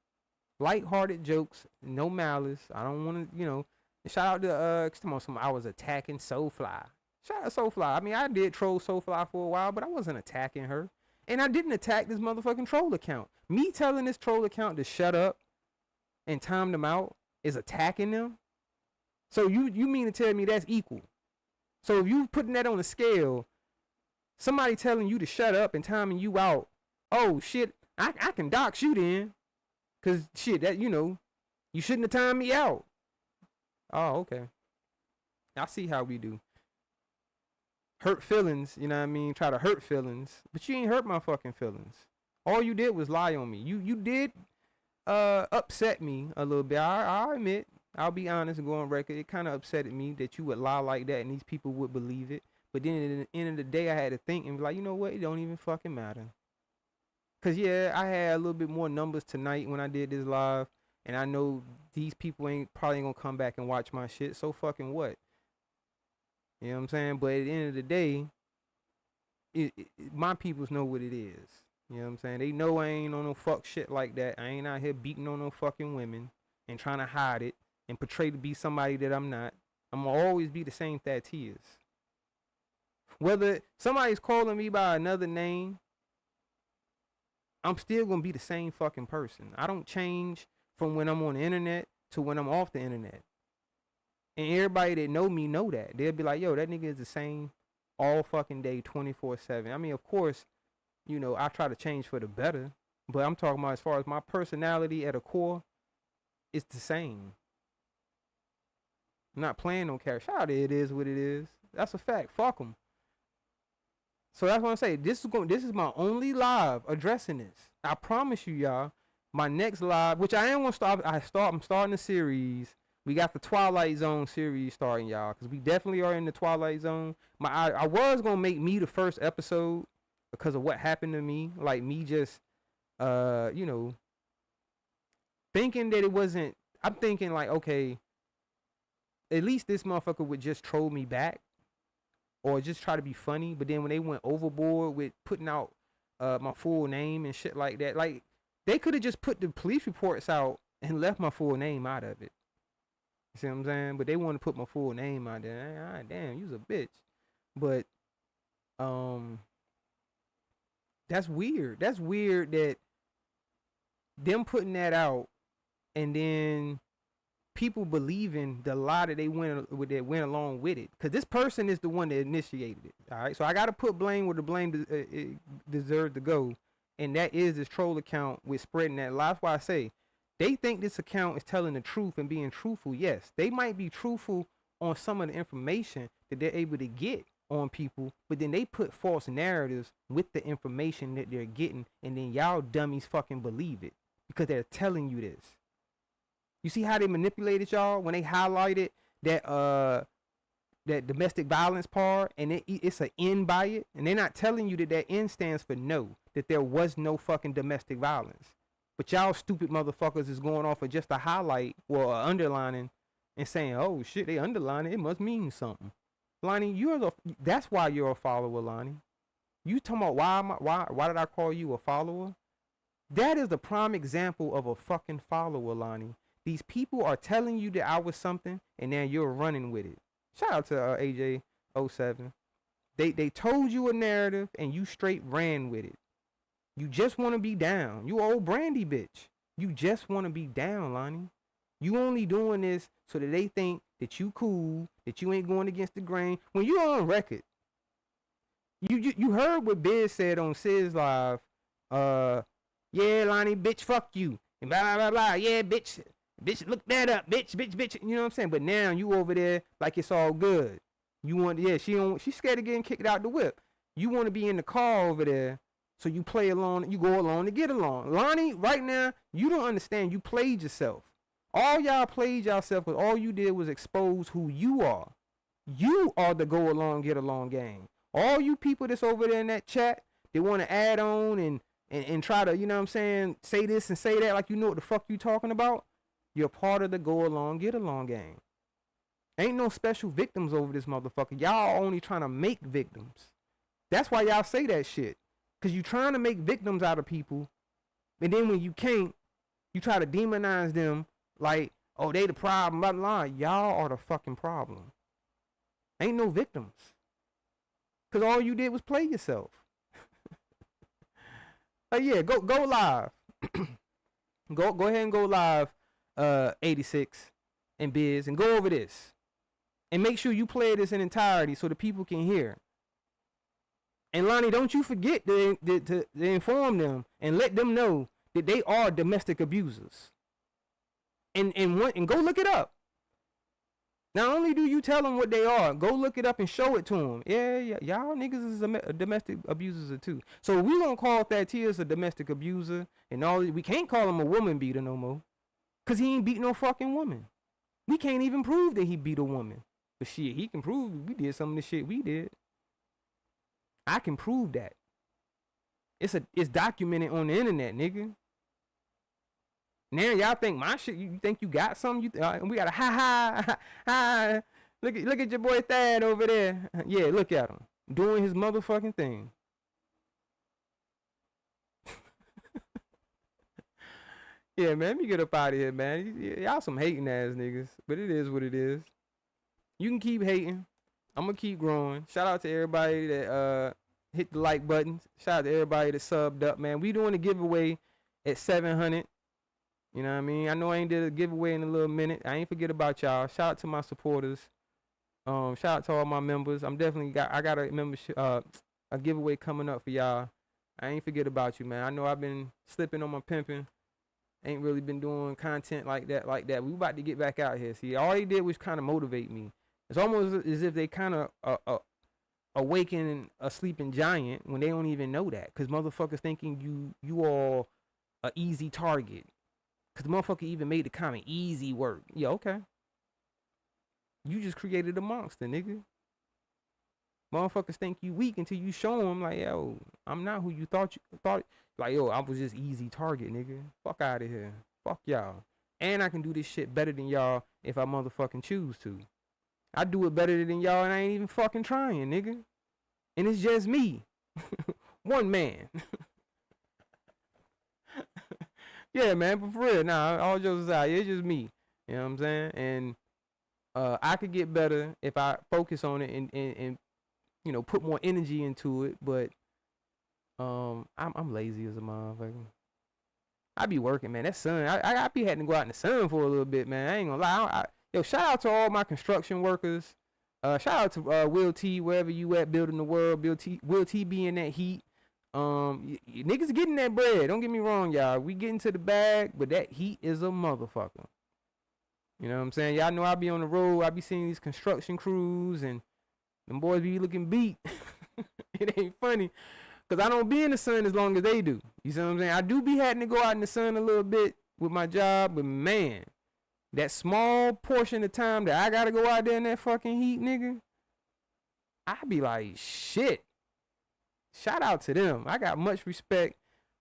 Lighthearted jokes, no malice. I don't want to, shout out to I was attacking Soulfly. Shout out Soulfly. I mean, I did troll Soulfly for a while, but I wasn't attacking her. And I didn't attack this motherfucking troll account. Me telling this troll account to shut up and time them out is attacking them. So you mean to tell me that's equal? So if you putting that on a scale, somebody telling you to shut up and timing you out, oh shit, I can dox you then. Cause shit, that you shouldn't have timed me out. Oh, okay. I see how we do. Hurt feelings, you know what I mean? Try to hurt feelings, but you ain't hurt my fucking feelings. All you did was lie on me. You did upset me a little bit. I'll admit, I'll be honest and go on record. It kind of upsetted me that you would lie like that and these people would believe it. But then at the end of the day, I had to think and be like, you know what? It don't even fucking matter. Cause yeah, I had a little bit more numbers tonight when I did this live, and I know these people probably ain't gonna come back and watch my shit. So fucking what? You know what I'm saying? But at the end of the day, my peoples know what it is. You know what I'm saying? They know I ain't on no fuck shit like that. I ain't out here beating on no fucking women and trying to hide it and portray to be somebody that I'm not. I'm gonna always be the same that he is. Whether somebody's calling me by another name, I'm still gonna be the same fucking person. I don't change from when I'm on the internet to when I'm off the internet. And everybody that know me know that. They'll be like, yo, that nigga is the same all fucking day, 24/7. I mean, of course, you know, I try to change for the better, but I'm talking about as far as my personality at a core, it's the same. I'm not playing no character. Shout out, it is what it is. That's a fact. Fuck them. So that's what I'm saying. This is my only live addressing this. I promise you, y'all. My next live, which I am gonna start. I'm starting a series. We got the Twilight Zone series starting, y'all, because we definitely are in the Twilight Zone. I was gonna make me the first episode because of what happened to me, like me just, you know, thinking that it wasn't. I'm thinking like, okay, at least this motherfucker would just troll me back, or just try to be funny. But then when they went overboard with putting out my full name and shit like that, like they could have just put the police reports out and left my full name out of it. You see what I'm saying? But they want to put my full name out there. Ah, damn, you's a bitch. But that's weird. That's weird that them putting that out and then people believing the lie that they went along with it. Because this person is the one that initiated it. All right, so I got to put blame where the blame deserves to go, and that is this troll account with spreading that lie. That's why I say they think this account is telling the truth and being truthful. Yes, they might be truthful on some of the information that they're able to get on people, but then they put false narratives with the information that they're getting, and then y'all dummies fucking believe it because they're telling you this. You see how they manipulated y'all when they highlighted that that domestic violence part, and it's an N by it, and they're not telling you that that N stands for no, that there was no fucking domestic violence. But y'all stupid motherfuckers is going off of just a highlight or a underlining and saying, oh shit, they underlining, it must mean something. Lonnie, that's why you're a follower, Lonnie. You talking about why did I call you a follower? That is the prime example of a fucking follower, Lonnie. These people are telling you that I was something, and now you're running with it. Shout out to AJ07. They told you a narrative, and you straight ran with it. You just want to be down. You old brandy bitch. You just want to be down, Lonnie. You only doing this so that they think that you cool, that you ain't going against the grain. When you on record, you heard what Biz said on Sis Live. Yeah, Lonnie, bitch, fuck you, and blah blah blah blah. Yeah, bitch, look that up, bitch. You know what I'm saying? But now you over there like it's all good. You want, yeah, she's scared of getting kicked out the whip. You want to be in the car over there. So you play along, you go along to get along. Lonnie, right now, you don't understand. You played yourself. All y'all played yourself because all you did was expose who you are. You are the go along, get along gang. All you people that's over there in that chat, they want to add on and try to, you know what I'm saying, say this and say that like you know what the fuck you talking about. You're part of the go along, get along gang. Ain't no special victims over this motherfucker. Y'all only trying to make victims. That's why y'all say that shit. Because you trying to make victims out of people, and then when you can't, you try to demonize them like, oh, they the problem, blah, blah. Y'all are the fucking problem. Ain't no victims. Because all you did was play yourself. Yeah, go live. go ahead and go live, 86 and Biz, and go over this. And make sure you play this in entirety so the people can hear. And Lonnie, don't you forget to inform them and let them know that they are domestic abusers. And go look it up. Not only do you tell them what they are, go look it up and show it to them. Yeah, y'all niggas is domestic abusers too. So we gonna call Thaddeus a domestic abuser and all. We can't call him a woman beater no more, cause he ain't beat no fucking woman. We can't even prove that he beat a woman. But shit, he can prove we did some of the shit we did. I can prove that. It's documented on the internet, nigga. Now y'all think my shit, you think you got something? We got a ha. Look at your boy Thad over there. Yeah, look at him doing his motherfucking thing. Yeah, man, let me get up out of here, man. Y'all some hating ass niggas, but it is what it is. You can keep hating. I'm gonna keep growing. Shout out to everybody that hit the like button. Shout out to everybody that subbed up, man. We doing a giveaway at 700. You know what I mean? I know I ain't did a giveaway in a little minute. I ain't forget about y'all. Shout out to my supporters. Shout out to all my members. I got a membership, a giveaway coming up for y'all. I ain't forget about you, man. I know I've been slipping on my pimping. Ain't really been doing content like that. We about to get back out here. See, all they did was kind of motivate me. It's almost as if they kind of awaken a sleeping giant when they don't even know that. Cause motherfuckers thinking you all a easy target. Cause the motherfucker even made the comment easy work. Yeah, okay. You just created a monster, nigga. Motherfuckers think you weak until you show them like, yo, I'm not who you thought. Like, yo, I was just easy target, nigga. Fuck out of here. Fuck y'all. And I can do this shit better than y'all if I motherfucking choose to. I do it better than y'all and I ain't even fucking trying, nigga. And it's just me. One man. Yeah, man, but for real, nah, all jokes aside, it's just me. You know what I'm saying? And I could get better if I focus on it and you know, put more energy into it, but I'm lazy as a motherfucker. I be working, man. That sun, I be having to go out in the sun for a little bit, man. I ain't gonna lie. Yo, shout out to all my construction workers. Shout out to Will T, wherever you at, building the world. Will T be in that heat. Niggas getting that bread. Don't get me wrong, y'all. We getting to the bag, but that heat is a motherfucker. You know what I'm saying? Y'all know I be on the road. I be seeing these construction crews and them boys be looking beat. It ain't funny. Because I don't be in the sun as long as they do. You see what I'm saying? I do be having to go out in the sun a little bit with my job. But man, that small portion of time that I got to go out there in that fucking heat, nigga, I be like, shit. Shout out to them. I got much respect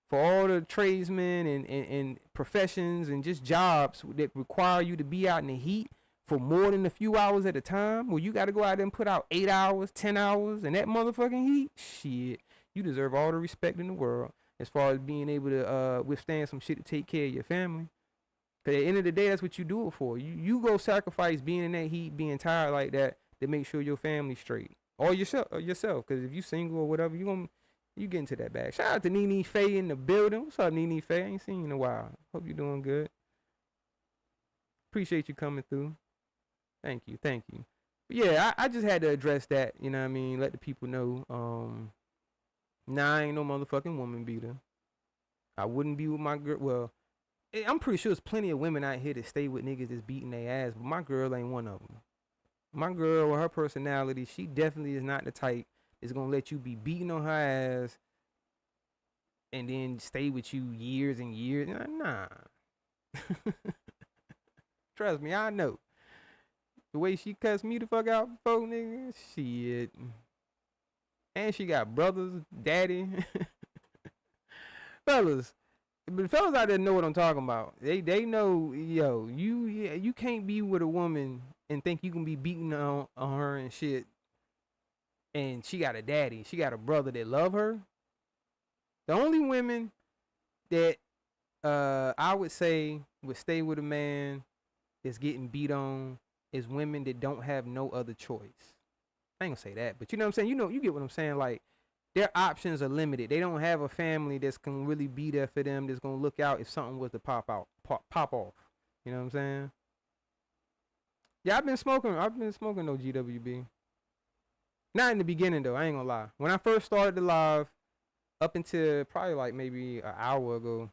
for all the tradesmen and professions and just jobs that require you to be out in the heat for more than a few hours at a time. Where you got to go out there and put out 8 hours, 10 hours in that motherfucking heat. Shit. You deserve all the respect in the world as far as being able to withstand some shit to take care of your family. Because at the end of the day, that's what you do it for. You go sacrifice being in that heat, being tired like that to make sure your family's straight. Or yourself. Because if you single or whatever, you get into that bag. Shout out to Nene Faye in the building. What's up, Nene Faye? I ain't seen you in a while. Hope you're doing good. Appreciate you coming through. Thank you. But yeah, I just had to address that. You know what I mean? Let the people know. Nah, I ain't no motherfucking woman beater. I wouldn't be with my girl. Well, I'm pretty sure there's plenty of women out here that stay with niggas that's beating their ass, but my girl ain't one of them. My girl, with her personality, she definitely is not the type that's gonna let you be beating on her ass and then stay with you years and years. Nah. Trust me, I know. The way she cussed me the fuck out before, nigga, shit. And she got brothers, daddy. Fellas. But fellas out there know what I'm talking about. They know, yo, you can't be with a woman and think you can be beating on her and shit. And she got a daddy. She got a brother that love her. The only women that I would say would stay with a man that's getting beat on is women that don't have no other choice. I ain't gonna say that, but you know what I'm saying? You get what I'm saying? Like, their options are limited. They don't have a family that's gonna really be there for them, that's gonna look out if something was to pop off. You know what I'm saying? Yeah, I've been smoking no GWB. Not in the beginning though, I ain't gonna lie. When I first started the live, up until probably like maybe an hour ago,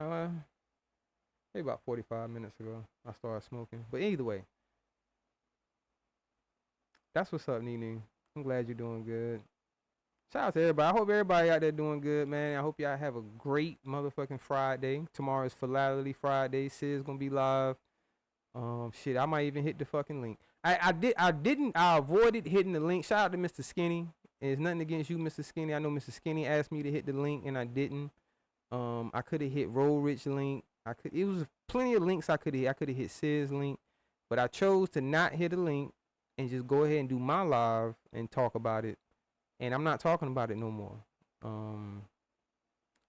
maybe about 45 minutes ago, I started smoking. But either way, that's what's up, Nene. I'm glad you're doing good. Shout out to everybody. I hope everybody out there doing good, man. I hope y'all have a great motherfucking Friday. Tomorrow is Philately Friday. Sid's gonna be live. Shit, I might even hit the fucking link. I avoided hitting the link. Shout out to Mr. Skinny. It's nothing against you, Mr. Skinny. I know Mr. Skinny asked me to hit the link and I didn't. I could have hit Roll Rich link. It was plenty of links I could have hit. I could have hit Sid's link, but I chose to not hit a link and just go ahead and do my live and talk about it. And I'm not talking about it no more.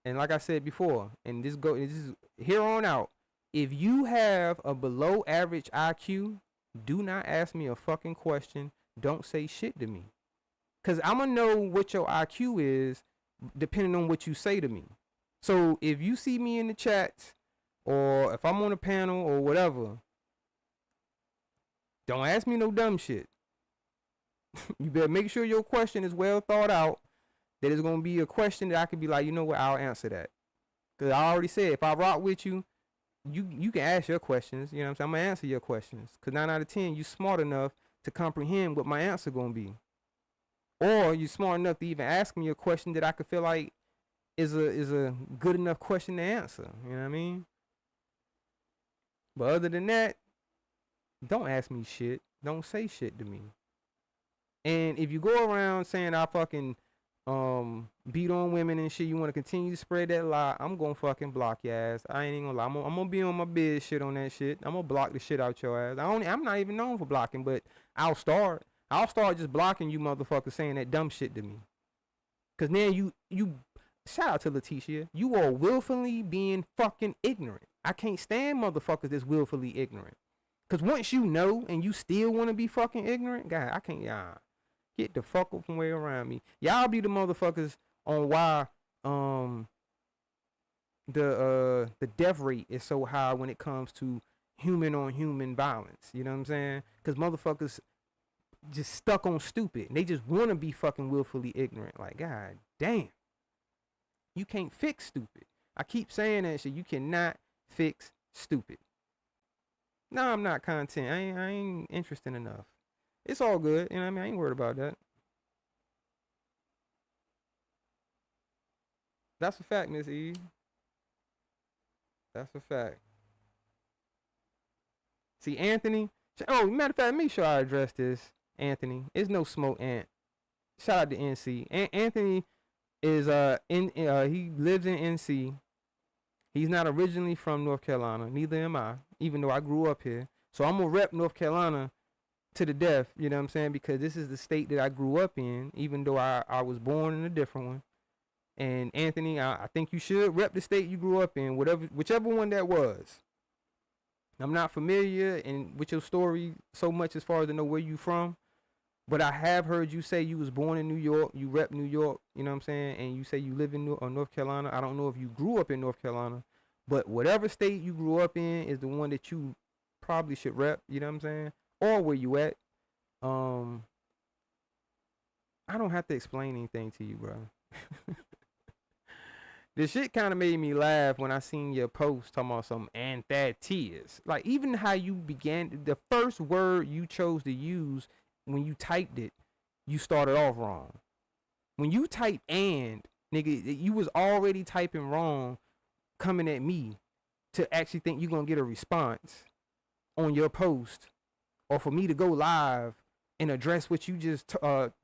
And like I said before, and this is here on out, if you have a below average IQ, do not ask me a fucking question. Don't say shit to me. Cause I'm gonna know what your IQ is depending on what you say to me. So if you see me in the chats or if I'm on a panel or whatever, don't ask me no dumb shit. You better make sure your question is well thought out. That it's gonna be a question that I could be like, you know what, I'll answer that. Cause I already said if I rock with you, you can ask your questions. You know what I'm saying? I'm gonna answer your questions. Cause 9 out of 10, you smart enough to comprehend what my answer gonna be. Or you smart enough to even ask me a question that I could feel like is a good enough question to answer. You know what I mean? But other than that, don't ask me shit. Don't say shit to me. And if you go around saying I fucking beat on women and shit, you want to continue to spread that lie, I'm gonna fucking block your ass. I ain't even gonna lie. I'm gonna be on my biz shit on that shit. I'm gonna block the shit out your ass. I'm not even known for blocking, but I'll start just blocking you motherfuckers saying that dumb shit to me. Cause now you shout out to Letitia. You are willfully being fucking ignorant. I can't stand motherfuckers that's willfully ignorant. Cause once you know and you still want to be fucking ignorant, God, I can't. Get the fuck up from way around me. Y'all be the motherfuckers on why the death rate is so high when it comes to human on human violence. You know what I'm saying? Cause motherfuckers just stuck on stupid. They just want to be fucking willfully ignorant. Like, God damn. You can't fix stupid. I keep saying that shit. You cannot fix stupid. No, I'm not content. I ain't interested enough. It's all good. You know what I mean? I ain't worried about that. That's a fact, Miss E. That's a fact. See, Anthony. Oh, matter of fact, make sure I address this. Anthony. It's no smoke, Ant. Shout out to NC. Anthony is he lives in NC. He's not originally from North Carolina. Neither am I, even though I grew up here. So I'm gonna rep North Carolina to the death, you know what I'm saying? Because this is the state that I grew up in, even though I was born in a different one. And Anthony, I think you should rep the state you grew up in, whichever one that was. I'm not familiar with your story so much as far as to know where you from, but I have heard you say you was born in New York, you rep New York, you know what I'm saying? And you say you live in North Carolina. I don't know if you grew up in North Carolina, but whatever state you grew up in is the one that you probably should rep, you know what I'm saying? Or where you at. I don't have to explain anything to you, bro. This shit kind of made me laugh when I seen your post talking about some and that tears. Like, even how you began, the first word you chose to use when you typed it, you started off wrong. When you type and, nigga, you was already typing wrong coming at me to actually think you're going to get a response on your post or for me to go live and address what you just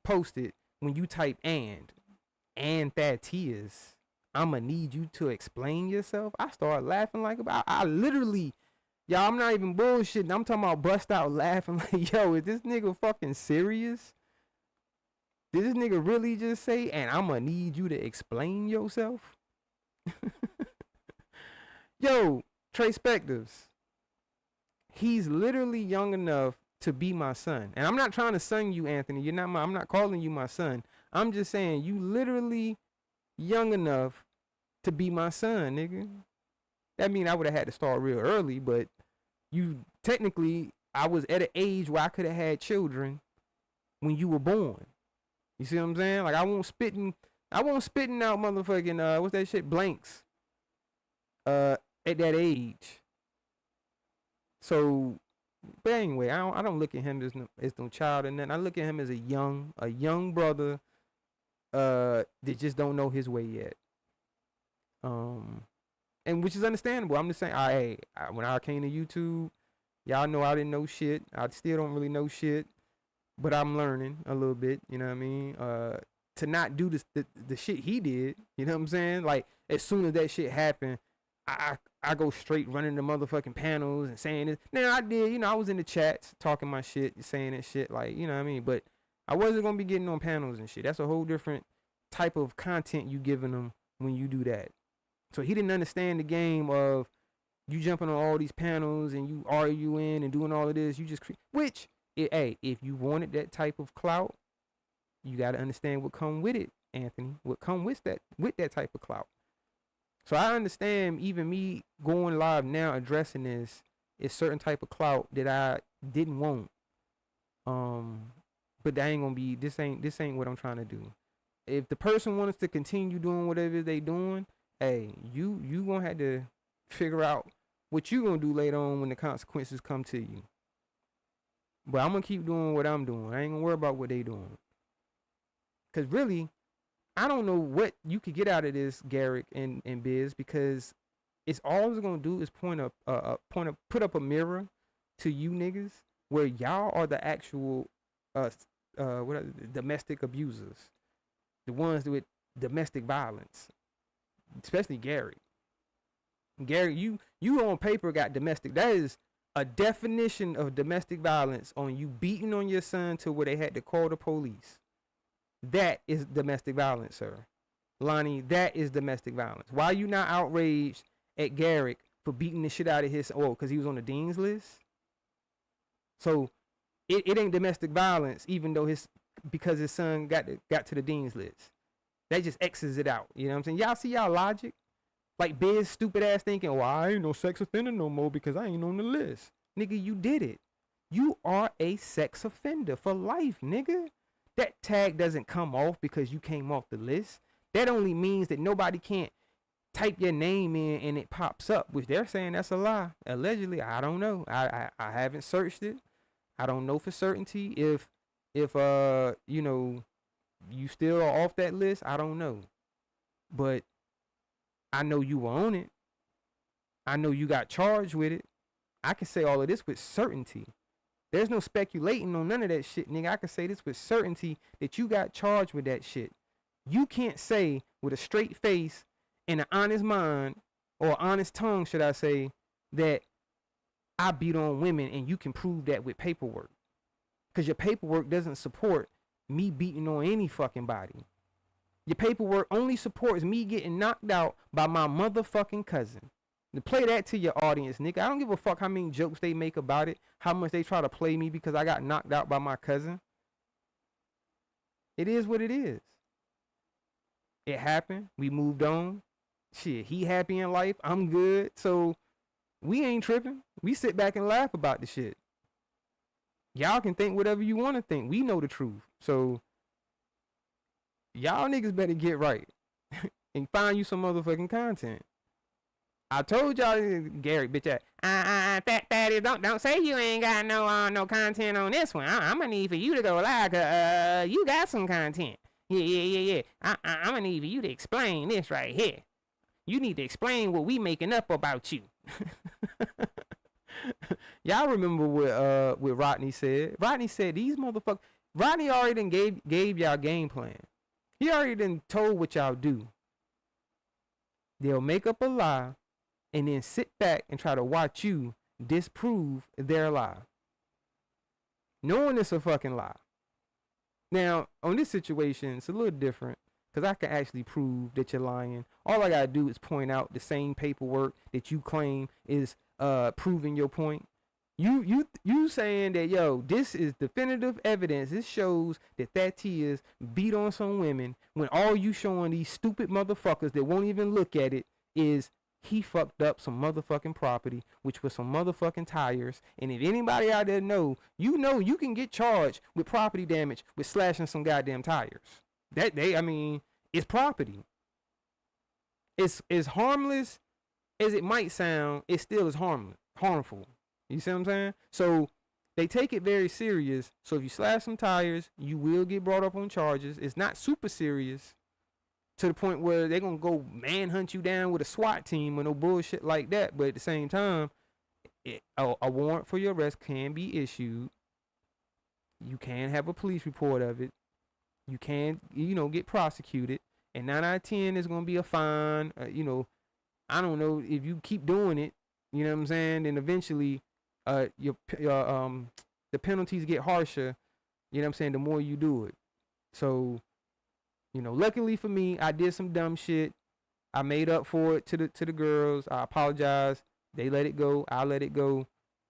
posted when you type and that tears. I'ma need you to explain yourself. I started laughing like about. I literally, y'all, I'm not even bullshitting. I'm talking about bust out laughing like, yo, is this nigga fucking serious? Did this nigga really just say, and I'ma need you to explain yourself? Yo, Trey Spectives. He's literally young enough to be my son. And I'm not trying to son you, Anthony. I'm not calling you my son. I'm just saying you literally young enough to be my son, nigga. That mean I would have had to start real early, but you technically, I was at an age where I could have had children when you were born. You see what I'm saying? Like, I won't spitting out motherfucking what's that shit, blanks at that age. So, but anyway, I don't look at him as no child or nothing. I look at him as a young brother that just don't know his way yet. And which is understandable. I'm just saying, when I came to YouTube, y'all know I didn't know shit. I still don't really know shit, but I'm learning a little bit, you know what I mean? To not do the shit he did, you know what I'm saying? Like, as soon as that shit happened, I go straight running the motherfucking panels and saying this. Now I did, you know, I was in the chats talking my shit, saying that shit, like, you know what I mean? But I wasn't gonna be getting on panels and shit. That's a whole different type of content you giving them when you do that. So he didn't understand the game of you jumping on all these panels and you arguing and doing all of this. You just which, if you wanted that type of clout, you got to understand what come with it, Anthony. What come with that type of clout. So I understand even me going live now addressing this is certain type of clout that I didn't want. But that ain't gonna be this ain't what I'm trying to do. If the person wants to continue doing whatever they doing, hey, you gonna have to figure out what you gonna do later on when the consequences come to you. But I'm gonna keep doing what I'm doing. I ain't gonna worry about what they doing. Cause really, I don't know what you could get out of this, Garrick and Biz, because it's all it's gonna do is put up a mirror to you niggas where y'all are the actual domestic abusers, the ones with domestic violence, especially Gary. Gary, you on paper got domestic. That is a definition of domestic violence on you beating on your son to where they had to call the police. That is domestic violence, sir. Lonnie, that is domestic violence. Why are you not outraged at Garrick for beating the shit out of his because he was on the dean's list? So it ain't domestic violence, even though because his son got to the dean's list. That just X's it out. You know what I'm saying? Y'all see y'all logic? Like Biz stupid ass thinking, well, I ain't no sex offender no more because I ain't on the list. Nigga, you did it. You are a sex offender for life, nigga. That tag doesn't come off because you came off the list. That only means that nobody can't type your name in and it pops up, which they're saying that's a lie. Allegedly, I don't know. I haven't searched it. I don't know for certainty if you know, you still are off that list. I don't know. But I know you were on it. I know you got charged with it. I can say all of this with certainty. There's no speculating on none of that shit, nigga. I can say this with certainty that you got charged with that shit. You can't say with a straight face and an honest mind, or honest tongue, should I say, that I beat on women and you can prove that with paperwork. Because your paperwork doesn't support me beating on any fucking body. Your paperwork only supports me getting knocked out by my motherfucking cousin. To play that to your audience, nigga. I don't give a fuck how many jokes they make about it, how much they try to play me because I got knocked out by my cousin. It is what it is. It happened. We moved on. Shit, he happy in life. I'm good. So we ain't tripping. We sit back and laugh about the shit. Y'all can think whatever you want to think. We know the truth. So y'all niggas better get right and find you some motherfucking content. I told y'all, Gary, bitch, Fatty, don't say you ain't got no content on this one. I'm gonna need for you to go live, you got some content. Yeah. I'm gonna need for you to explain this right here. You need to explain what we making up about you. Y'all remember what Rodney said? Rodney said these motherfuckers. Rodney already done gave y'all game plan. He already done told what y'all do. They'll make up a lie and then sit back and try to watch you disprove their lie, knowing it's a fucking lie. Now, on this situation, it's a little different because I can actually prove that you're lying. All I gotta do is point out the same paperwork that you claim is proving your point. You saying that, yo, this is definitive evidence. This shows that Tia's beat on some women, when all you showing these stupid motherfuckers that won't even look at it is he fucked up some motherfucking property, which was some motherfucking tires. And if anybody out there know you can get charged with property damage with slashing some goddamn tires. It's property. It's as harmless as it might sound. It still is harmful. You see what I'm saying? So they take it very serious. So if you slash some tires, you will get brought up on charges. It's not super serious to the point where they're going to go manhunt you down with a SWAT team or no bullshit like that. But at the same time, a warrant for your arrest can be issued. You can have a police report of it. You can, get prosecuted. And 9 out of 10 is going to be a fine. I don't know, if you keep doing it, you know what I'm saying, then eventually the penalties get harsher, you know what I'm saying, the more you do it. So, luckily for me, I did some dumb shit. I made up for it to the girls. I apologize. They let it go. I let it go.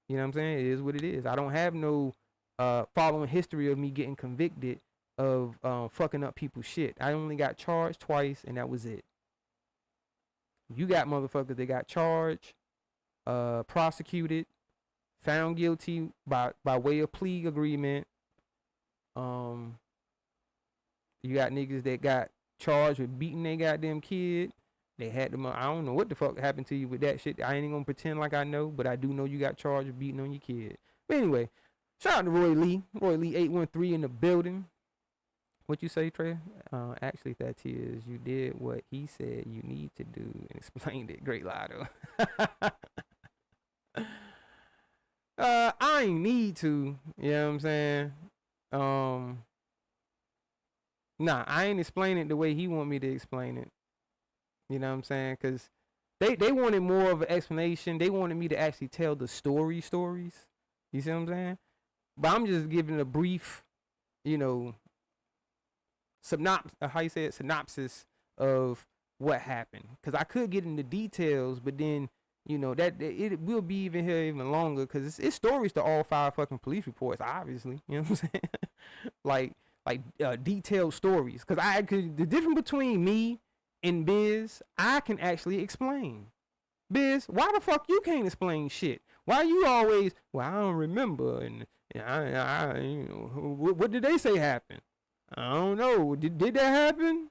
You know what I'm saying? It is what it is. I don't have no following history of me getting convicted of fucking up people's shit. I only got charged twice, and that was it. You got motherfuckers that got charged, prosecuted, found guilty by way of plea agreement. You got niggas that got charged with beating their goddamn kid. They had them. I don't know what the fuck happened to you with that shit. I ain't even gonna pretend like I know, but I do know you got charged with beating on your kid. But anyway, shout out to Roy Lee. Roy Lee 813 in the building. What you say, Trey? Actually, that is, you did what he said you need to do and explained it. Great lie, though. I ain't need to. You know what I'm saying? Nah, I ain't explaining it the way he want me to explain it. You know what I'm saying? Because they wanted more of an explanation. They wanted me to actually tell the stories. You see what I'm saying? But I'm just giving a brief, you know, synopsis of what happened. Because I could get into details, but then, you know, that it will be even here even longer. Because it's stories to all 5 fucking police reports, obviously. You know what I'm saying? like detailed stories. Because the difference between me and Biz, I can actually explain. Biz, why the fuck you can't explain shit? Why you always, well, I don't remember, and I you know, what did they say happened? I don't know. Did that happen?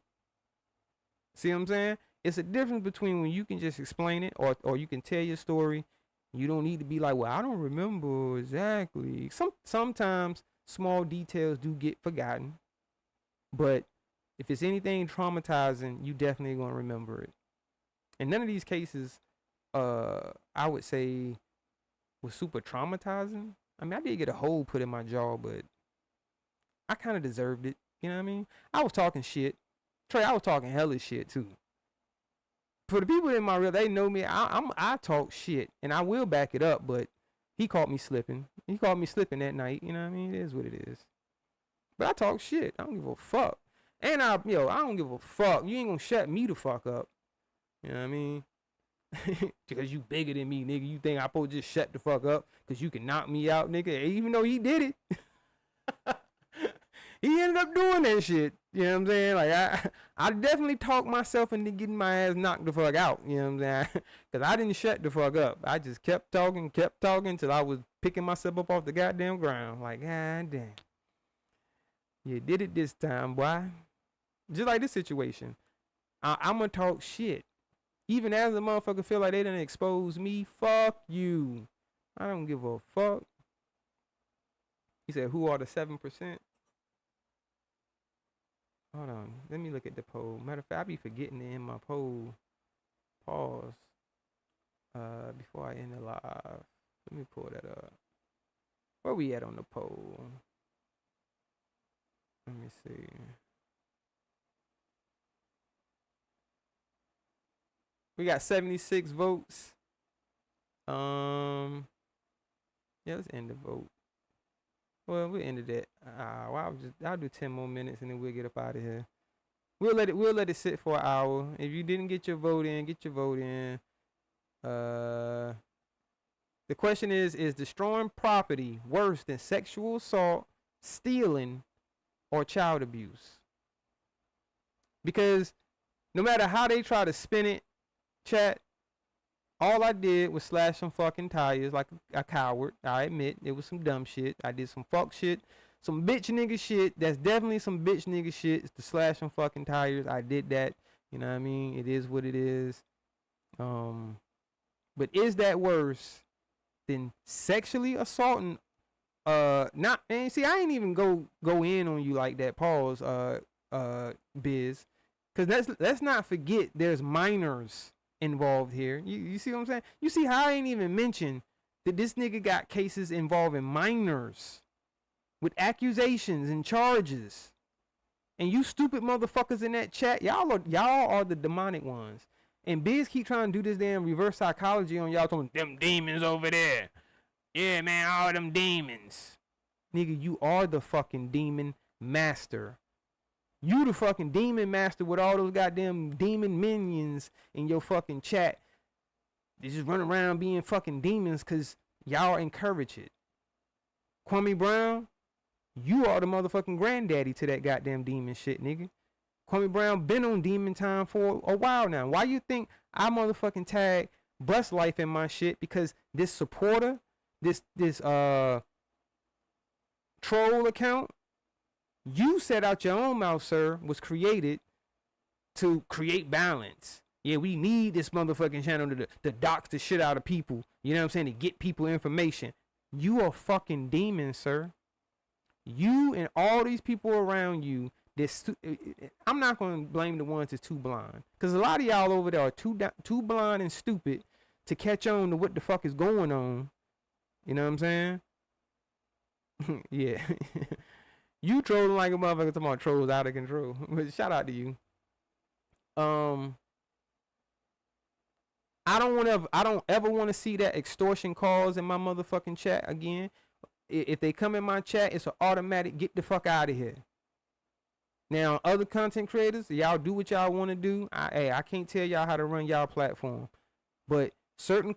See what I'm saying? It's a difference between when you can just explain it or you can tell your story. You don't need to be like, well, I don't remember exactly. Sometimes small details do get forgotten, but if it's anything traumatizing, you definitely gonna remember it. And none of these cases, I would say, was super traumatizing. I mean, I did get a hole put in my jaw, but I kind of deserved it. You know what I mean? I was talking shit. Trey, I was talking hella shit too. For the people in my real, they know me. I talk shit, and I will back it up. But he caught me slipping. He caught me slipping that night. You know what I mean? It is what it is. But I talk shit. I don't give a fuck. And I don't give a fuck. You ain't gonna shut me the fuck up. You know what I mean? Because you bigger than me, nigga. You think I supposed to just shut the fuck up because you can knock me out, nigga? Even though he did it. He ended up doing that shit. You know what I'm saying? Like, I definitely talked myself into getting my ass knocked the fuck out. You know what I'm saying? Because I didn't shut the fuck up. I just kept talking till I was picking myself up off the goddamn ground. Like, god damn. You did it this time, boy. Just like this situation. I'm going to talk shit. Even as a motherfucker feel like they done expose me, fuck you. I don't give a fuck. He said, who are the 7%? Hold on. Let me look at the poll. Matter of fact, I be forgetting to end my poll. Pause. Before I end the live. Let me pull that up. Where we at on the poll? Let me see. We got 76 votes. Yeah, let's end the vote. Well, we ended it. I'll do 10 more minutes and then we'll get up out of here. We'll let it sit for an hour. If you didn't get your vote in, get your vote in. The question is destroying property worse than sexual assault, stealing, or child abuse? Because no matter how they try to spin it, chat, all I did was slash some fucking tires like a coward. I admit it was some dumb shit. I did some fuck shit, some bitch nigga shit. That's definitely some bitch nigga shit to slash some fucking tires. I did that. You know what I mean? It is what it is. But is that worse than sexually assaulting? Not, and see, I ain't even go in on you like that. Pause. Biz, because let's not forget there's minors involved here. You see what I'm saying? You see how I ain't even mentioned that this nigga got cases involving minors with accusations and charges. And you stupid motherfuckers in that chat, y'all are the demonic ones. And Biz keep trying to do this damn reverse psychology on y'all, talking them demons over there. Yeah, man, all them demons. Nigga, you are the fucking demon master. You the fucking demon master with all those goddamn demon minions in your fucking chat. They just run around being fucking demons because y'all encourage it. Kwame Brown, You are the motherfucking granddaddy to that goddamn demon shit, nigga. Kwame Brown been on demon time for a while now. Why you think I motherfucking tag Bust Life in my shit? Because this supporter, this troll account, you said out your own mouth, sir, was created to create balance. Yeah, we need this motherfucking channel to dox the shit out of people. You know what I'm saying? To get people information. You are fucking demons, sir. You and all these people around you. I'm not going to blame the ones that's too blind. Because a lot of y'all over there are too blind and stupid to catch on to what the fuck is going on. You know what I'm saying? Yeah. You trolling like a motherfucker talking about trolls out of control. But shout out to you. I don't ever want to see that extortion calls in my motherfucking chat again. If they come in my chat, it's an automatic get the fuck out of here. Now, other content creators, y'all do what y'all want to do. I can't tell y'all how to run y'all platform. But certain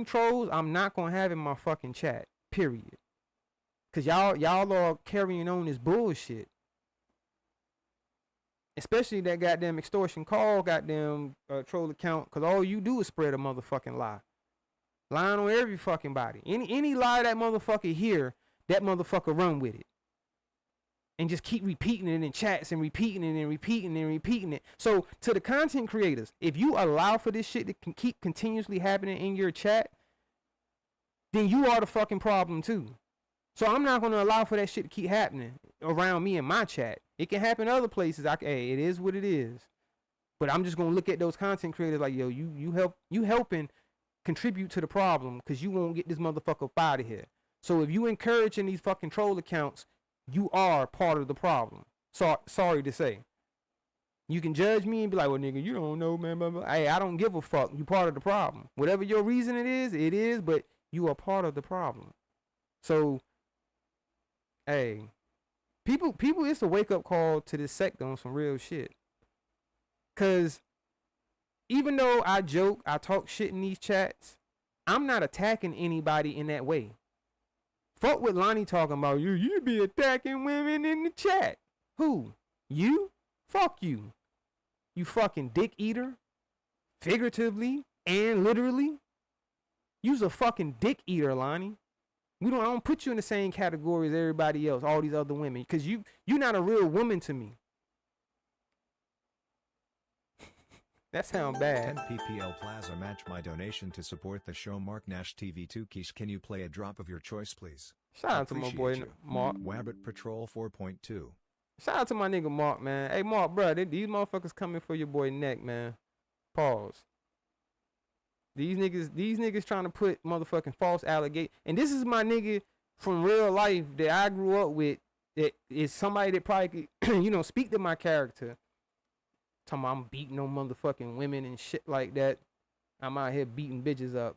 trolls, I'm not gonna have in my fucking chat. Period. Cause y'all are carrying on this bullshit. Especially that goddamn extortion call, goddamn troll account. Cause all you do is spread a motherfucking lie. Lying on every fucking body. Any lie that motherfucker hear, that motherfucker run with it. And just keep repeating it in chats and repeating it and repeating it and repeating it. So to the content creators, if you allow for this shit to keep continuously happening in your chat, then you are the fucking problem too. So I'm not going to allow for that shit to keep happening around me in my chat. It can happen other places. Hey, it is what it is. But I'm just going to look at those content creators like, yo, you helping contribute to the problem because you won't get this motherfucker up out of here. So if you encouraging these fucking troll accounts, you are part of the problem. Sorry to say. You can judge me and be like, well, nigga, you don't know, man. Blah, blah. Hey, I don't give a fuck. You part of the problem. Whatever your reason it is, but you are part of the problem. So, hey, people, it's a wake-up call to this sector on some real shit. Because even though I joke, I talk shit in these chats, I'm not attacking anybody in that way. Fuck what Lonnie talking about. You be attacking women in the chat. Who? You? Fuck you. You fucking dick eater. Figuratively and literally. You's a fucking dick eater, Lonnie. I don't put you in the same category as everybody else, all these other women, because you're not a real woman to me. That sounds bad. 10 PPL Plaza match my donation to support the show. Mark Nash TV2 Quiche, can you play a drop of your choice, please? Shout out to my boy you. Mark. Wabbit Patrol 4.2. Shout out to my nigga Mark, man. Hey Mark, bro, these motherfuckers coming for your boy Neck, man. Pause. These niggas trying to put motherfucking false allegation. And this is my nigga from real life that I grew up with. That is somebody that probably could, speak to my character. Talking about I'm beating on motherfucking women and shit like that. I'm out here beating bitches up.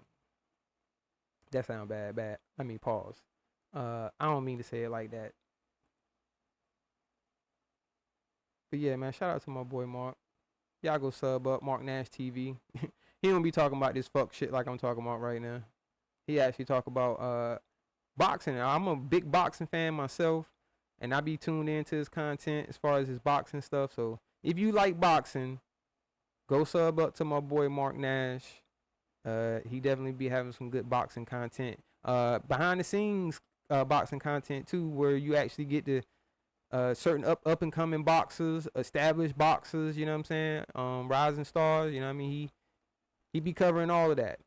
That sound bad. I mean, pause. I don't mean to say it like that. But yeah, man, shout out to my boy Mark. Y'all go sub up Mark Nash TV. He don't be talking about this fuck shit like I'm talking about right now. He actually talk about boxing. I'm a big boxing fan myself, and I be tuned into his content as far as his boxing stuff. So if you like boxing, go sub up to my boy Mark Nash. He definitely be having some good boxing content. Behind the scenes boxing content too, where you actually get to certain up and coming boxers, established boxers, you know what I'm saying? Rising stars, you know what I mean? He be covering all of that.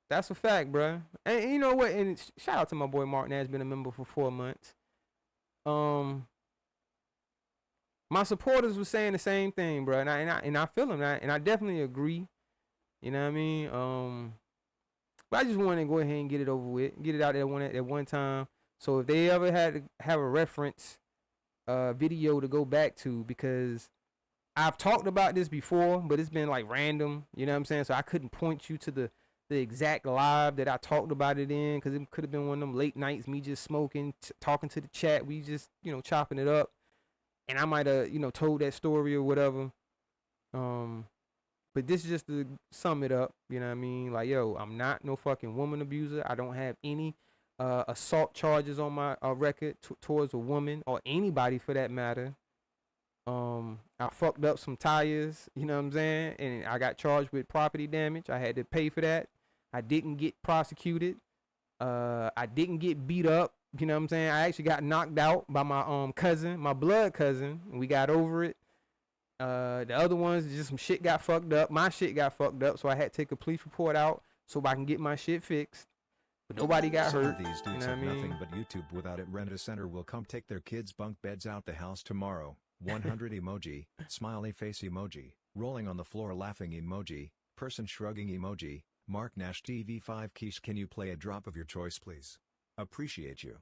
That's a fact, bruh. And you know what? And shout out to my boy Mark Nash, been a member for 4 months. My supporters were saying the same thing, bruh, and I feel them, and I definitely agree. You know what I mean? But I just want to go ahead and get it over with, get it out there at one time. So if they ever had to have a reference video to go back to, because I've talked about this before, but it's been like random, you know what I'm saying? So I couldn't point you to the exact live that I talked about it in, because it could have been one of them late nights, me just smoking, talking to the chat, we just, chopping it up. And I might have, told that story or whatever. But this is just to sum it up, you know what I mean? Like, yo, I'm not no fucking woman abuser. I don't have any assault charges on my record towards a woman or anybody for that matter. I fucked up some tires, you know what I'm saying? And I got charged with property damage. I had to pay for that. I didn't get prosecuted. I didn't get beat up, you know what I'm saying? I actually got knocked out by my cousin, my blood cousin, and we got over it. The other ones, just some shit got fucked up. My shit got fucked up, so I had to take a police report out so I can get my shit fixed. But nobody got Some hurt. of these dudes You know have what I mean? nothing but YouTube without it. Rent a center will come take their kids' bunk beds out the house tomorrow. 100 emoji, smiley face emoji, rolling on the floor laughing emoji, person shrugging emoji, Mark Nash TV5 Quiche, can you play a drop of your choice please? Appreciate you.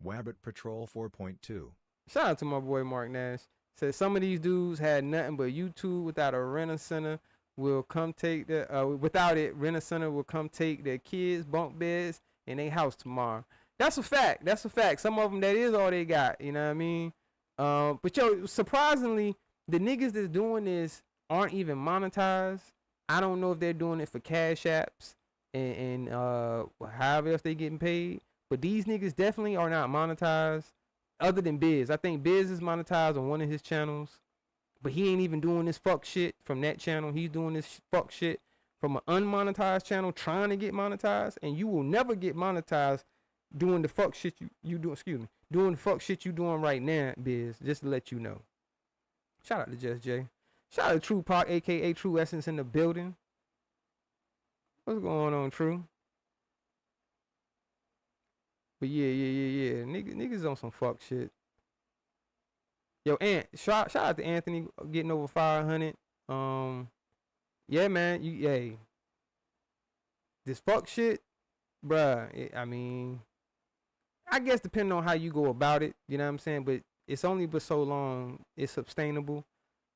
Wabbit Patrol 4.2. Shout out to my boy Mark Nash. Said some of these dudes had nothing but YouTube without a rent center will come take the without it, rent a center will come take their kids' bunk beds in their house tomorrow. That's a fact. That's a fact. Some of them, that is all they got. You know what I mean? But yo, surprisingly, the niggas that's doing this aren't even monetized. I don't know if they're doing it for cash apps and however else they getting paid. But these niggas definitely are not monetized. Other than Biz. I think Biz is monetized on one of his channels. But he ain't even doing this fuck shit from that channel. He's doing this fuck shit from an unmonetized channel trying to get monetized. And you will never get monetized doing the fuck shit you doing, excuse me. Doing the fuck shit you doing right now, Biz. Just to let you know. Shout out to Just J. Shout out to True Park, aka True Essence in the building. What's going on, True? But yeah. Niggas on some fuck shit. Yo, shout out to Anthony getting over 500. Yeah, man. This fuck shit, bruh. I mean, I guess depending on how you go about it, you know what I'm saying? But it's only but so long it's sustainable.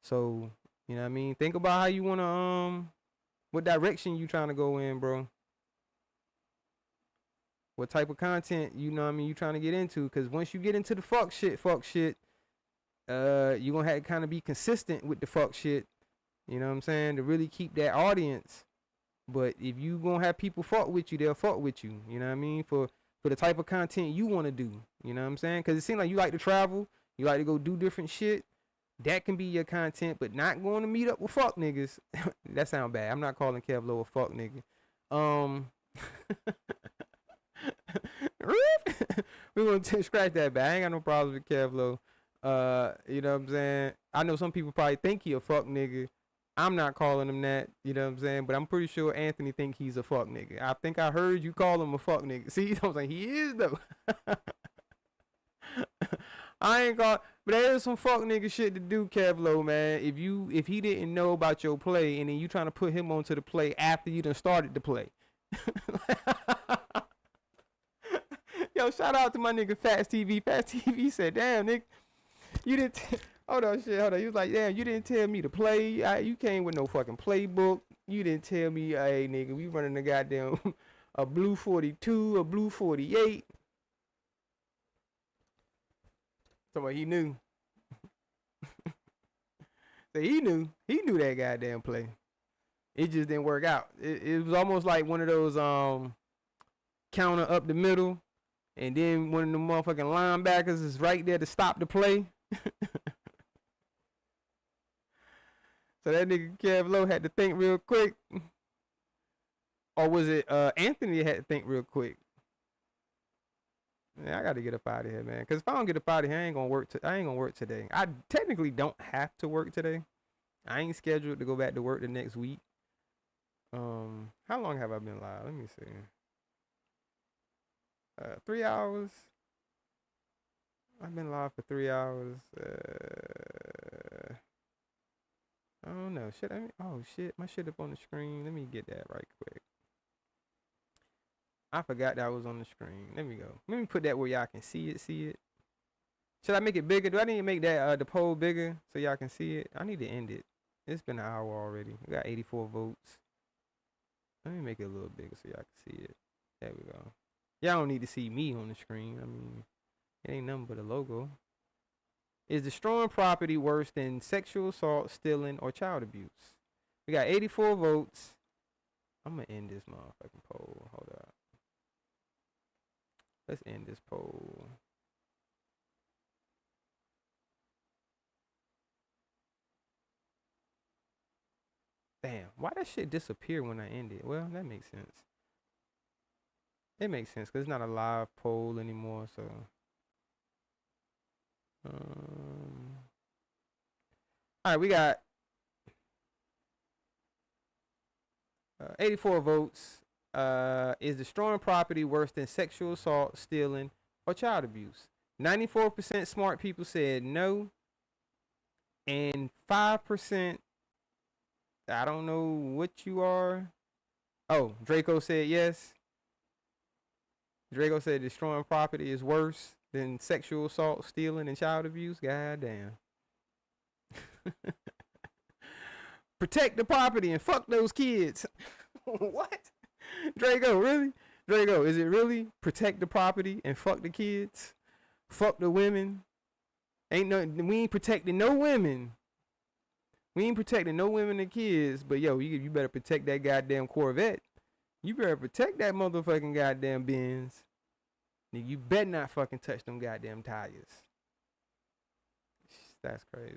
So, you know what I mean? Think about how you wanna what direction you trying to go in, bro. What type of content, you know what I mean, you trying to get into. Cause once you get into the fuck shit, you gonna have to kind of be consistent with the fuck shit. You know what I'm saying? To really keep that audience. But if you gonna have people fuck with you, they'll fuck with you. You know what I mean? For the type of content you want to do. You know what I'm saying? Cause it seems like you like to travel. You like to go do different shit. That can be your content, but not going to meet up with fuck niggas. That sound bad. I'm not calling Kevlo a fuck nigga. We're gonna scratch that back. I ain't got no problems with Kevlo. You know what I'm saying? I know some people probably think he a fuck nigga. I'm not calling him that, you know what I'm saying? But I'm pretty sure Anthony think he's a fuck nigga. I think I heard you call him a fuck nigga. See, you know what I'm saying? He is though. I ain't call, but there's some fuck nigga shit to do, Kevlo, man. If he didn't know about your play and then you trying to put him onto the play after you done started the play. Yo, shout out to my nigga Fats TV. Fats TV said, damn, nigga, you didn't, hold on. He was like, damn, you didn't tell me to play. You came with no fucking playbook. You didn't tell me, hey, nigga, we running a goddamn, a blue 42, a blue 48. Somebody he knew. So he knew that goddamn play. It just didn't work out. It was almost like one of those counter up the middle, and then one of the motherfucking linebackers is right there to stop the play. So that nigga Kevlo had to think real quick. Or was it Anthony that had to think real quick? Yeah, I gotta get up out of here, man. Cause if I don't get up out of here, I ain't gonna work today. I technically don't have to work today. I ain't scheduled to go back to work the next week. How long have I been live? Let me see. 3 hours. I've been live for 3 hours. I don't know. Oh shit, my shit up on the screen. Let me get that right quick. I forgot that was on the screen. Let me go. Let me put that where y'all can see it. Should I make it bigger? Do I need to make that the poll bigger so y'all can see it? I need to end it. It's been an hour already. We got 84 votes. Let me make it a little bigger so y'all can see it. There we go. Y'all don't need to see me on the screen. I mean, it ain't nothing but a logo. Is destroying property worse than sexual assault, stealing, or child abuse? We got 84 votes. I'm going to end this motherfucking poll. Hold up. Let's end this poll. Damn, why that shit disappear when I end it? Well, that makes sense. It makes sense because it's not a live poll anymore, so. All right, we got 84 votes. Is destroying property worse than sexual assault, stealing, or child abuse? 94% smart people said no, and 5%, I don't know what you are. Oh, Draco said yes. Draco said destroying property is worse than sexual assault, stealing, and child abuse. God damn. Protect the property and fuck those kids. What? Draco, really? Draco, is it really protect the property and fuck the kids? Fuck the women? We ain't protecting no women. We ain't protecting no women and kids, but yo, you better protect that goddamn Corvette. You better protect that motherfucking goddamn Benz. You better not fucking touch them goddamn tires. That's crazy.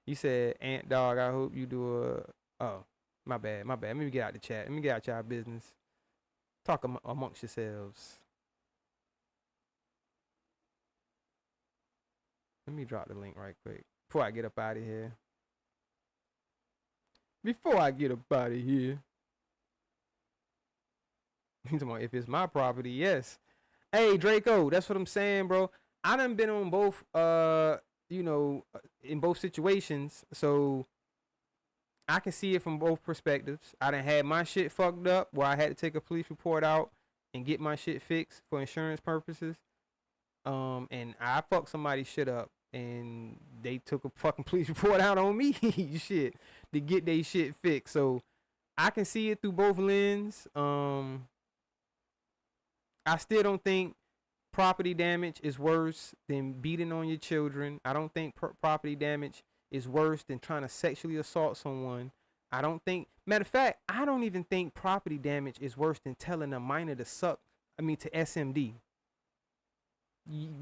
You said, Ant Dog, I hope you do a... Oh, my bad. Let me get out the chat. Let me get out y'all business. Talk amongst yourselves. Let me drop the link right quick before I get up out of here. If it's my property, yes. Hey, Draco, that's what I'm saying, bro. I done been on both, in both situations, so I can see it from both perspectives. I done had my shit fucked up where I had to take a police report out and get my shit fixed for insurance purposes. And I fucked somebody's shit up and they took a fucking police report out on me shit to get they shit fixed. So I can see it through both lenses. I still don't think property damage is worse than beating on your children. I don't think property damage is worse than trying to sexually assault someone. I don't think, matter of fact, I don't even think property damage is worse than telling a minor to to SMD.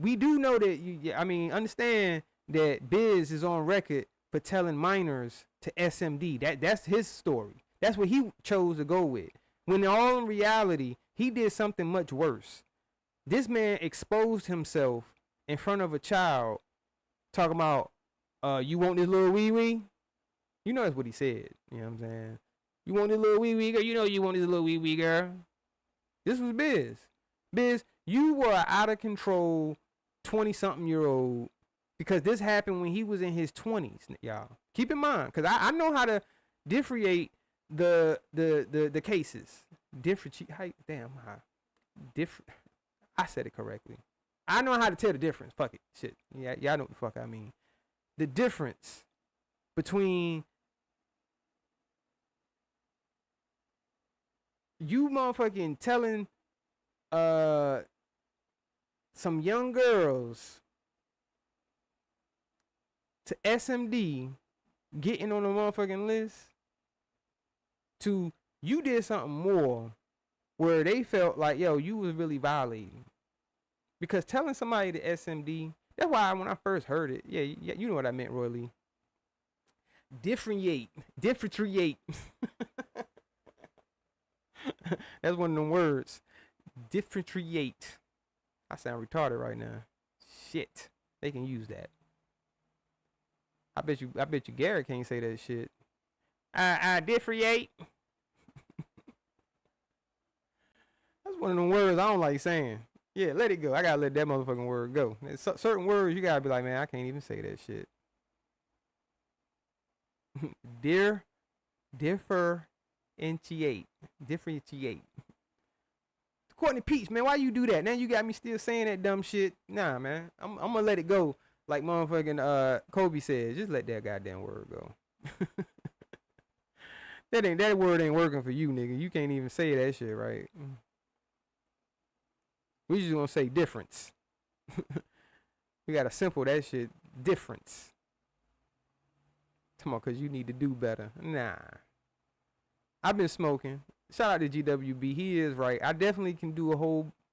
We do know that, understand that Biz is on record for telling minors to SMD. That's his story. That's what he chose to go with. When in all reality, he did something much worse. This man exposed himself in front of a child talking about, you want this little wee wee? You know that's what he said. You know what I'm saying? You want this little wee wee girl? You know you want this little wee wee girl. This was Biz. Biz, you were an out of control 20-something-year-old because this happened when he was in his 20s, y'all. Keep in mind, because I know how to differentiate the cases. I said it correctly. I know how to tell the difference. Fuck it. Shit. Yeah, y'all know what the fuck I mean. The difference between you motherfucking telling some young girls to SMD, getting on the motherfucking list, to you did something more where they felt like, yo, you was really violating. Because telling somebody to SMD, that's why when I first heard it, yeah, you know what I meant, Roy Lee. Differentiate. That's one of them words. Differentiate. I sound retarded right now. Shit. They can use that. I bet you Garrett can't say that shit. I differentiate. That's one of them words I don't like saying. Yeah, let it go. I gotta let that motherfucking word go. There's certain words you gotta be like, man, I can't even say that shit. Differentiate. Courtney Peach, man, why you do that? Now you got me still saying that dumb shit. Nah, man, I'm gonna let it go. Like motherfucking Kobe said, just let that goddamn word go. That word ain't working for you, nigga. You can't even say that shit right. We just gonna say difference. We gotta simple that shit. Difference. Come on, cause you need to do better. Nah. I've been smoking. shout out to GWB. He is right. I definitely can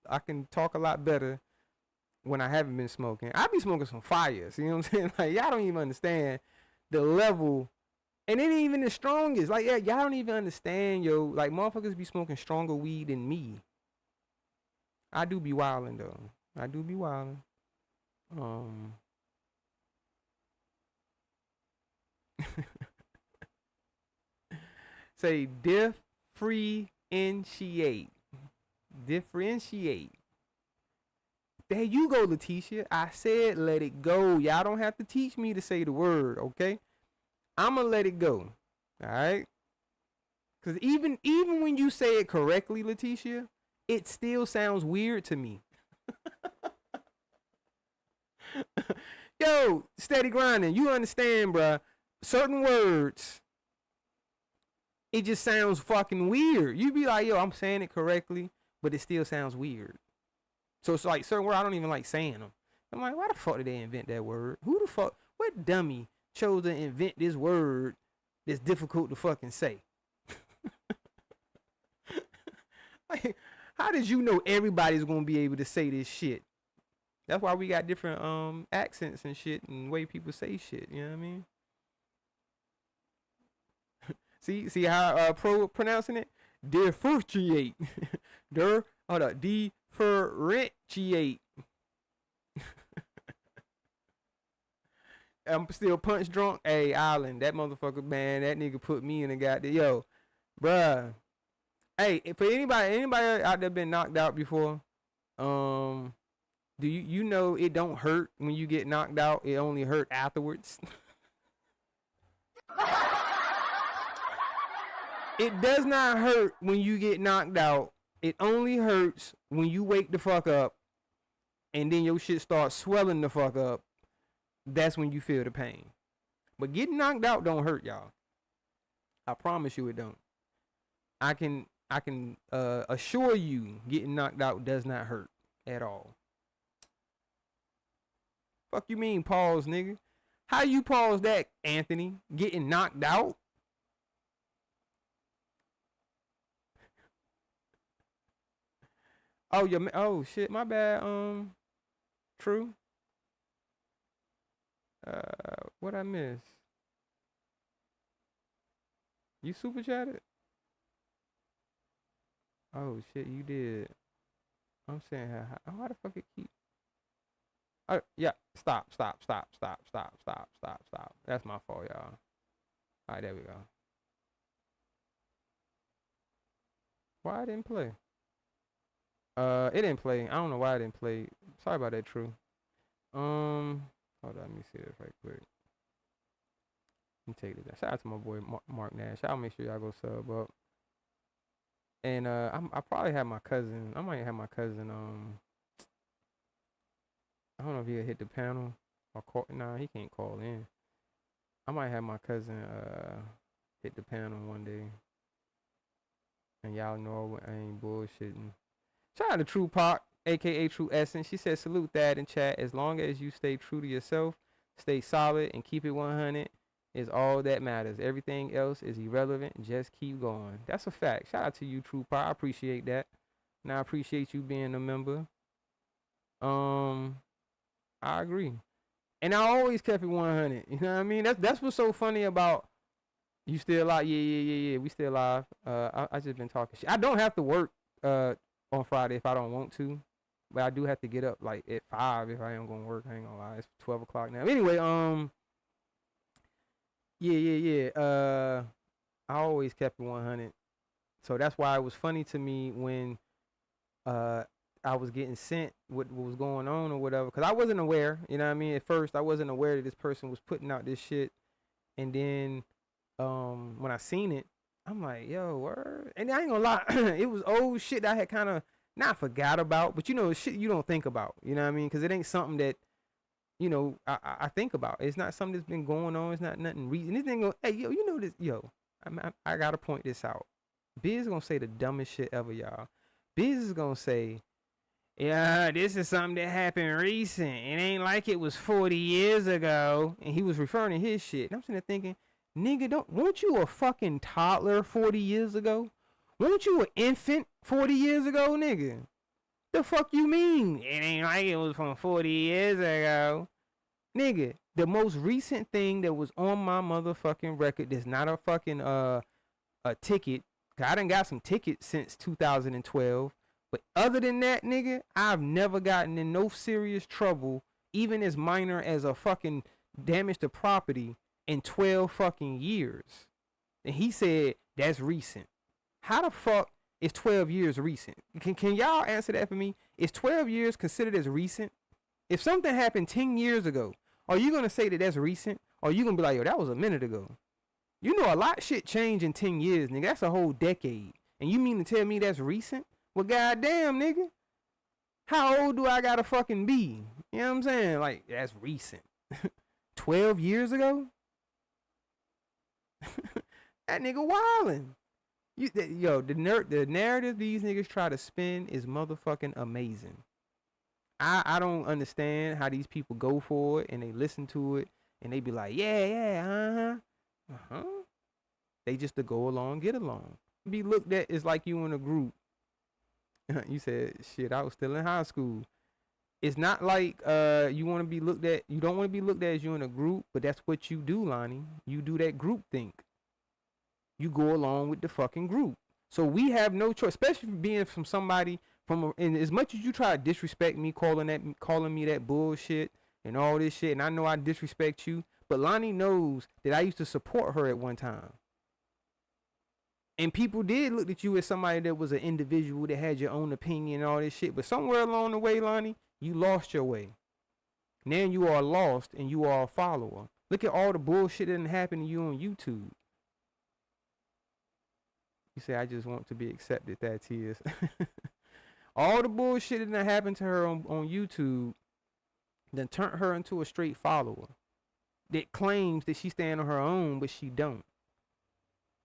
I can talk a lot better when I haven't been smoking. I be smoking some fires. You know what I'm saying? Like, y'all don't even understand the level. And it ain't even the strongest. Like, yeah, y'all don't even understand, yo. Like, motherfuckers be smoking stronger weed than me. I do be wildin', though. I do be wildin'. Say differentiate. Differentiate. There you go, Letitia. I said let it go. Y'all don't have to teach me to say the word, okay? I'ma let it go. Alright? Cause even when you say it correctly, Letitia, it still sounds weird to me. Yo, steady grinding. You understand, bruh. Certain words, it just sounds fucking weird. You be like, yo, I'm saying it correctly, but it still sounds weird. So it's like certain words I don't even like saying them. I'm like, why the fuck did they invent that word? Who the fuck? What dummy chose to invent this word that's difficult to fucking say? Like, how did you know everybody's gonna be able to say this shit? That's why we got different accents and shit and way people say shit. You know what I mean? See how pro pronouncing it? Differentiate. Differentiate. I'm still punch drunk. Hey, Island, that motherfucker, man, that nigga put me in the goddamn. Yo, bruh. Hey, for anybody out there been knocked out before, do you know it don't hurt when you get knocked out? It only hurt afterwards. It does not hurt when you get knocked out. It only hurts when you wake the fuck up and then your shit starts swelling the fuck up. That's when you feel the pain. But getting knocked out don't hurt, y'all. I promise you it don't. I can assure you getting knocked out does not hurt at all. Fuck you mean pause, nigga? How you pause that, Anthony? Getting knocked out? Oh shit, my bad. True. What I miss? You super chatted? Oh shit, you did. I'm saying how the fuck it keep? Yeah, stop. That's my fault, y'all. All right, there we go. Why it didn't play? It didn't play. I don't know why it didn't play. Sorry about that, True. Hold on, let me see this right quick. Let me take it down. Shout out to my boy Mark Nash. I'll make sure y'all go sub up. And I probably have my cousin. I might have my cousin. I don't know if he'll hit the panel or call. Nah, he can't call in. I might have my cousin hit the panel one day. And y'all know I ain't bullshitting. Shout out to True Pop, aka True Essence. She said, salute that in chat. As long as you stay true to yourself, stay solid, and keep it 100 is all that matters. Everything else is irrelevant. Just keep going. That's a fact. Shout out to you, True Pop. I appreciate that. And I appreciate you being a member. I agree. And I always kept it 100. You know what I mean? That's what's so funny about you still alive. Yeah. We still alive. I just been talking shit. I don't have to work on Friday if I don't want to, but I do have to get up like at 5 if I am gonna work. I ain't gonna lie, it's 12 o'clock now. Anyway, yeah. I always kept it 100, so that's why it was funny to me when I was getting sent what was going on or whatever, because I wasn't aware. You know what I mean? At first, I wasn't aware that this person was putting out this shit, and then when I seen it, I'm like, yo, word. And I ain't gonna lie, it was old shit that I had kind of not forgot about, but you know, shit you don't think about. You know what I mean? Because it ain't something that, you know, I think about. It's not something that's been going on. It's not nothing reason. This thing go, hey, yo, you know this, yo. I gotta point this out. Biz gonna say the dumbest shit ever, y'all. Biz is gonna say, yeah, this is something that happened recent. It ain't like it was 40 years ago. And he was referring to his shit. And I'm sitting there thinking, nigga, weren't you a fucking toddler 40 years ago? Weren't you an infant 40 years ago, nigga? The fuck you mean? It ain't like it was from 40 years ago. Nigga, the most recent thing that was on my motherfucking record that's not a fucking a ticket. Cause I done got some tickets since 2012. But other than that, nigga, I've never gotten in no serious trouble, even as minor as a fucking damage to property in 12 fucking years. And he said that's recent. How the fuck is 12 years recent? Can y'all answer that for me? Is 12 years considered as recent? If something happened 10 years ago, are you gonna say that that's recent? Or are you gonna be like, yo, that was a minute ago? You know a lot of shit changed in 10 years, nigga. That's a whole decade. And you mean to tell me that's recent? Well, goddamn, nigga. How old do I gotta fucking be? You know what I'm saying? Like, that's recent. 12 years ago? That nigga wildin'. The narrative these niggas try to spin is motherfucking amazing. I don't understand how these people go for it and they listen to it and they be like, yeah, They just to go along, get along. Be looked at as like you in a group. You said, shit, I was still in high school. It's not like you want to be looked at. You don't want to be looked at as you in a group, but that's what you do, Lonnie. You do that group think. You go along with the fucking group. So we have no choice, especially being from somebody and as much as you try to disrespect me, calling me that bullshit and all this shit, and I know I disrespect you, but Lonnie knows that I used to support her at one time. And people did look at you as somebody that was an individual that had your own opinion and all this shit. But somewhere along the way, Lonnie, you lost your way. Now you are lost and you are a follower. Look at all the bullshit that didn't happen to you on YouTube. You say, I just want to be accepted, that tears. All the bullshit that done happened to her on YouTube then turned her into a straight follower that claims that she stand on her own, but she don't.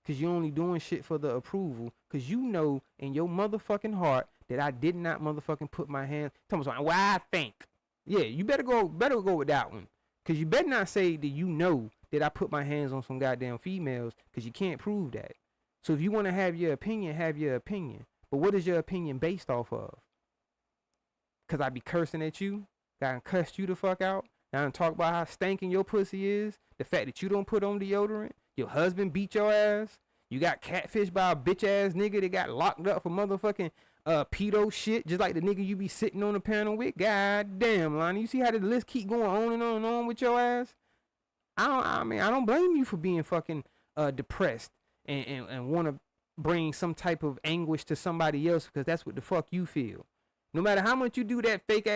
Because you're only doing shit for the approval. Because you know in your motherfucking heart that I did not motherfucking put my hand. Tell me something. Well, I think. Yeah, you better go with that one. Because you better not say that you know that I put my hands on some goddamn females. Because you can't prove that. So if you want to have your opinion, have your opinion. But what is your opinion based off of? Because I be cursing at you. I done cussed you the fuck out. I done talk about how stinking your pussy is. The fact that you don't put on deodorant. Your husband beat your ass. You got catfished by a bitch ass nigga that got locked up for motherfucking pedo shit. Just like the nigga you be sitting on the panel with. God damn, Lonnie. You see how the list keep going on and on and on with your ass? I don't blame you for being fucking depressed and want to bring some type of anguish to somebody else because that's what the fuck you feel. No matter how much you do that fake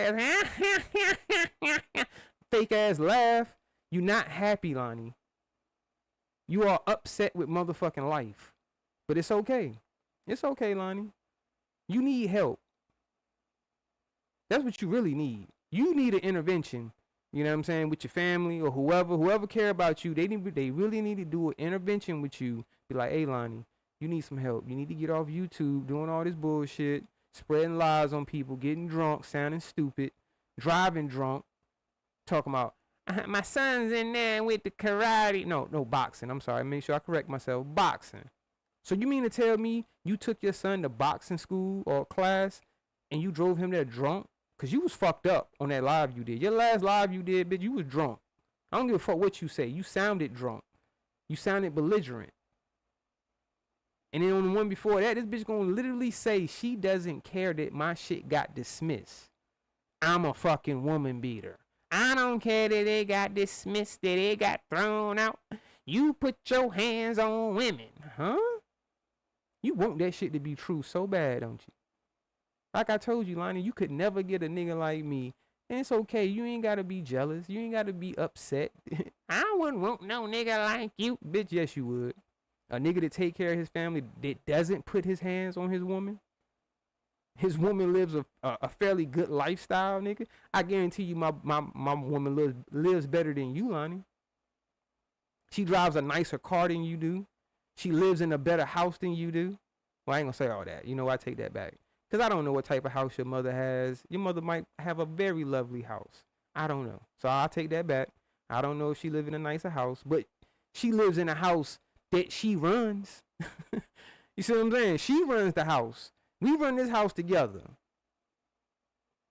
ass laugh, you not happy, Lonnie. You are upset with motherfucking life. But it's okay. It's okay, Lonnie. You need help. That's what you really need. You need an intervention, you know what I'm saying, with your family or whoever care about you. They really need to do an intervention with you. Be like, hey, Lonnie, you need some help. You need to get off YouTube doing all this bullshit, spreading lies on people, getting drunk, sounding stupid, driving drunk, talking about, my son's in there with the karate. No, boxing. I'm sorry. Make sure I correct myself. Boxing. So you mean to tell me you took your son to boxing school or class and you drove him there drunk? Because you was fucked up on that live you did. Your last live you did, bitch, you was drunk. I don't give a fuck what you say. You sounded drunk. You sounded belligerent. And then on the one before that, this bitch gonna literally say she doesn't care that my shit got dismissed. I'm a fucking woman beater. I don't care that they got dismissed, that they got thrown out. You put your hands on women, huh? You want that shit to be true so bad, don't you? Like I told you, Lonnie, you could never get a nigga like me. And it's okay. You ain't got to be jealous. You ain't got to be upset. I wouldn't want no nigga like you. Bitch, yes, you would. A nigga that take care of his family that doesn't put his hands on his woman. His woman lives a fairly good lifestyle, nigga. I guarantee you my woman lives better than you, Lonnie. She drives a nicer car than you do. She lives in a better house than you do. Well, I ain't gonna say all that. You know, I take that back. Because I don't know what type of house your mother has. Your mother might have a very lovely house. I don't know. So I'll take that back. I don't know if she lives in a nicer house. But she lives in a house that she runs. You see what I'm saying? She runs the house. We run this house together.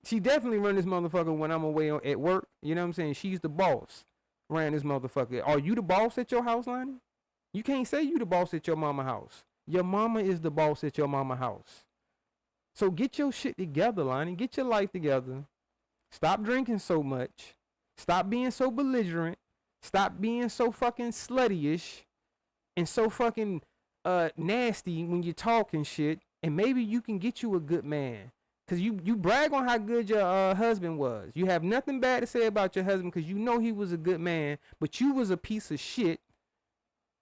She definitely run this motherfucker when I'm away at work. You know what I'm saying? She's the boss. Ran this motherfucker. Are you the boss at your house, Lonnie? You can't say you the boss at your mama house. Your mama is the boss at your mama house. So get your shit together, Lonnie. Get your life together. Stop drinking so much. Stop being so belligerent. Stop being so fucking slutty-ish and so fucking nasty when you talking shit. And maybe you can get you a good man. Cause you brag on how good your husband was. You have nothing bad to say about your husband because you know he was a good man, but you was a piece of shit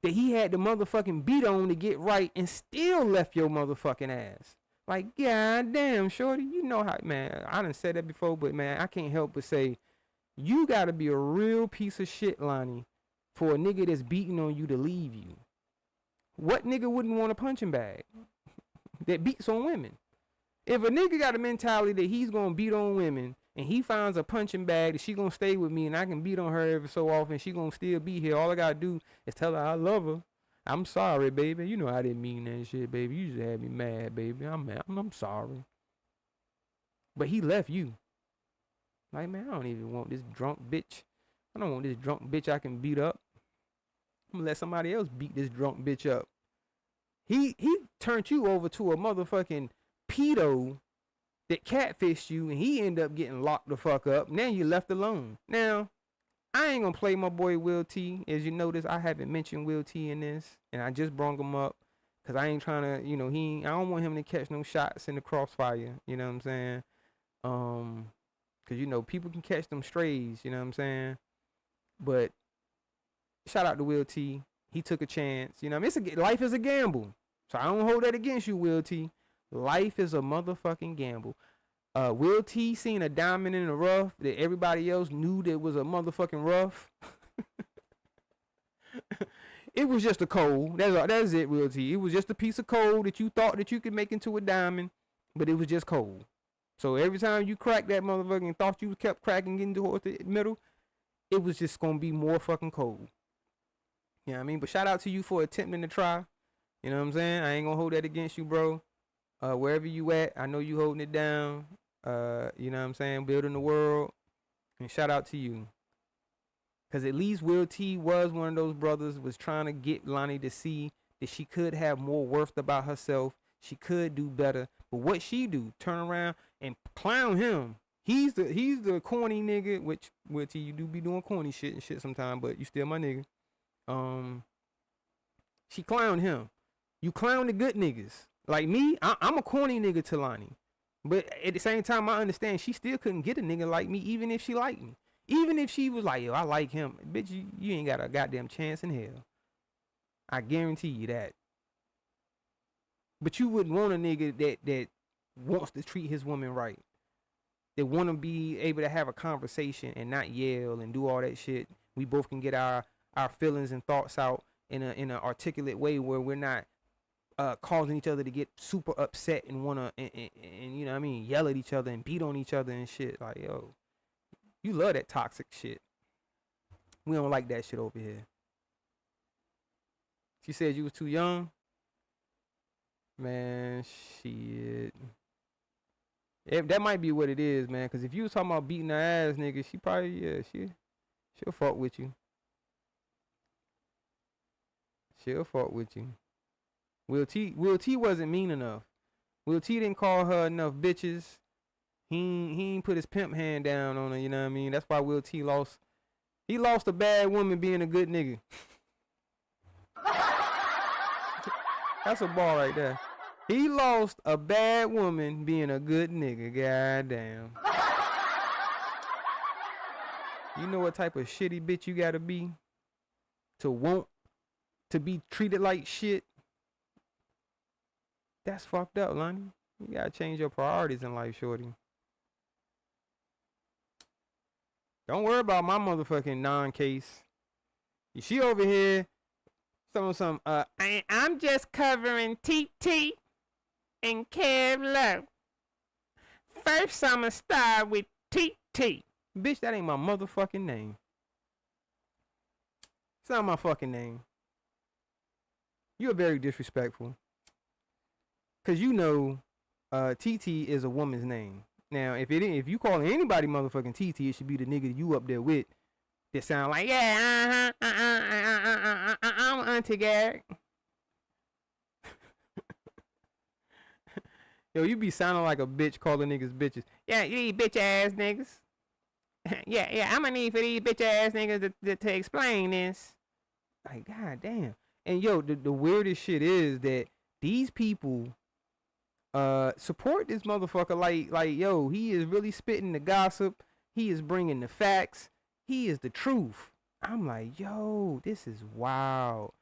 that he had to motherfucking beat on to get right and still left your motherfucking ass. Like, god damn, shorty, you know how, man, I done said that before, but man, I can't help but say, you gotta be a real piece of shit, Lonnie, for a nigga that's beating on you to leave you. What nigga wouldn't want a punching bag that beats on women? If a nigga got a mentality that he's gonna beat on women and he finds a punching bag that she gonna stay with me and I can beat on her every so often, she gonna still be here. All I gotta do is tell her I love her. I'm sorry, baby. You know I didn't mean that shit, baby. You just had me mad, baby. I'm sorry. But he left you. Like, man, I don't even want this drunk bitch. I don't want this drunk bitch I can beat up. I'm gonna let somebody else beat this drunk bitch up. He turned you over to a motherfucking pedo that catfished you and he ended up getting locked the fuck up. Now you left alone. Now, I ain't gonna play my boy Will T. As you notice, I haven't mentioned Will T in this, and I just brung him up because I ain't trying to, you know, I don't want him to catch no shots in the crossfire. You know what I'm saying? Because you know people can catch them strays. You know what I'm saying? But shout out to Will T. He took a chance. You know, what I mean, life is a gamble, so I don't hold that against you, Will T. Life is a motherfucking gamble. Will T seen a diamond in the rough that everybody else knew that was a motherfucking rough. It was just a coal. That's it, Will T. It was just a piece of coal that you thought that you could make into a diamond, but it was just coal. So every time you cracked that motherfucker and thought you kept cracking getting towards the middle, it was just gonna be more fucking coal. You know what I mean? But shout out to you for attempting to try. You know what I'm saying? I ain't gonna hold that against you, bro. Wherever you at, I know you holding it down. You know what I'm saying? Building the world. And shout out to you. Because at least Will T was one of those brothers was trying to get Lonnie to see that she could have more worth about herself. She could do better. But what she do? Turn around and clown him. He's the corny nigga, which Will T, you do be doing corny shit and shit sometimes, but you still my nigga. She clowned him. You clown the good niggas. Like me, I'm a corny nigga to Lonnie. But at the same time, I understand she still couldn't get a nigga like me, even if she liked me. Even if she was like, yo, I like him. Bitch, you ain't got a goddamn chance in hell. I guarantee you that. But you wouldn't want a nigga that wants to treat his woman right. That want to be able to have a conversation and not yell and do all that shit. We both can get our feelings and thoughts out in an articulate way where we're not causing each other to get super upset and wanna and you know what I mean, yell at each other and beat on each other and shit. Like, yo, you love that toxic shit. We don't like that shit over here. She said you was too young. Man, shit. That might be what it is, man. Cause if you was talking about beating her ass, nigga, she probably she'll fuck with you. She'll fuck with you. Will T wasn't mean enough. Will T didn't call her enough bitches. He ain't put his pimp hand down on her, you know what I mean? That's why Will T lost. He lost a bad woman being a good nigga. That's a ball right there. He lost a bad woman being a good nigga. Goddamn. You know what type of shitty bitch you gotta be to want to be treated like shit? That's fucked up, Lonnie. You gotta change your priorities in life, shorty. Don't worry about my motherfucking non-case. She over here, I'm just covering TT and Kev Low. First, I'ma start with TT. Bitch, that ain't my motherfucking name. It's not my fucking name. You're very disrespectful. cause you know, TT is a woman's name. Now, if you calling anybody motherfucking TT, it should be the nigga you up there with that sound like, yeah, I'm Auntie Gag. Yo, you be sounding like a bitch calling niggas bitches. Yeah, you bitch ass niggas. yeah, I'm gonna need for these bitch ass niggas to explain this. Like, god damn. And yo, the weirdest shit is that these people support this motherfucker like yo, he is really spitting the gossip. He is bringing the facts. He is the truth. I'm like, yo, this is wild.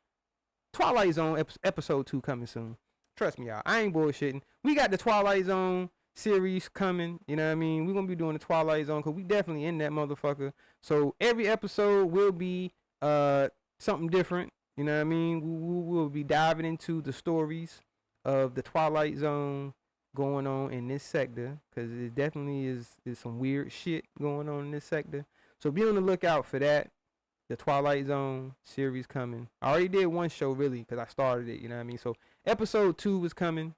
Twilight Zone episode 2 coming soon. Trust me, y'all. I ain't bullshitting. We got the Twilight Zone series coming. You know what I mean? We're going to be doing the Twilight Zone because we definitely in that motherfucker. So every episode will be something different. You know what I mean? We'll be diving into the stories of the Twilight Zone going on in this sector, because it definitely is some weird shit going on in this sector. So be on the lookout for that. The Twilight Zone series coming. I already did one show really because I started it, you know what I mean? So episode 2 is coming.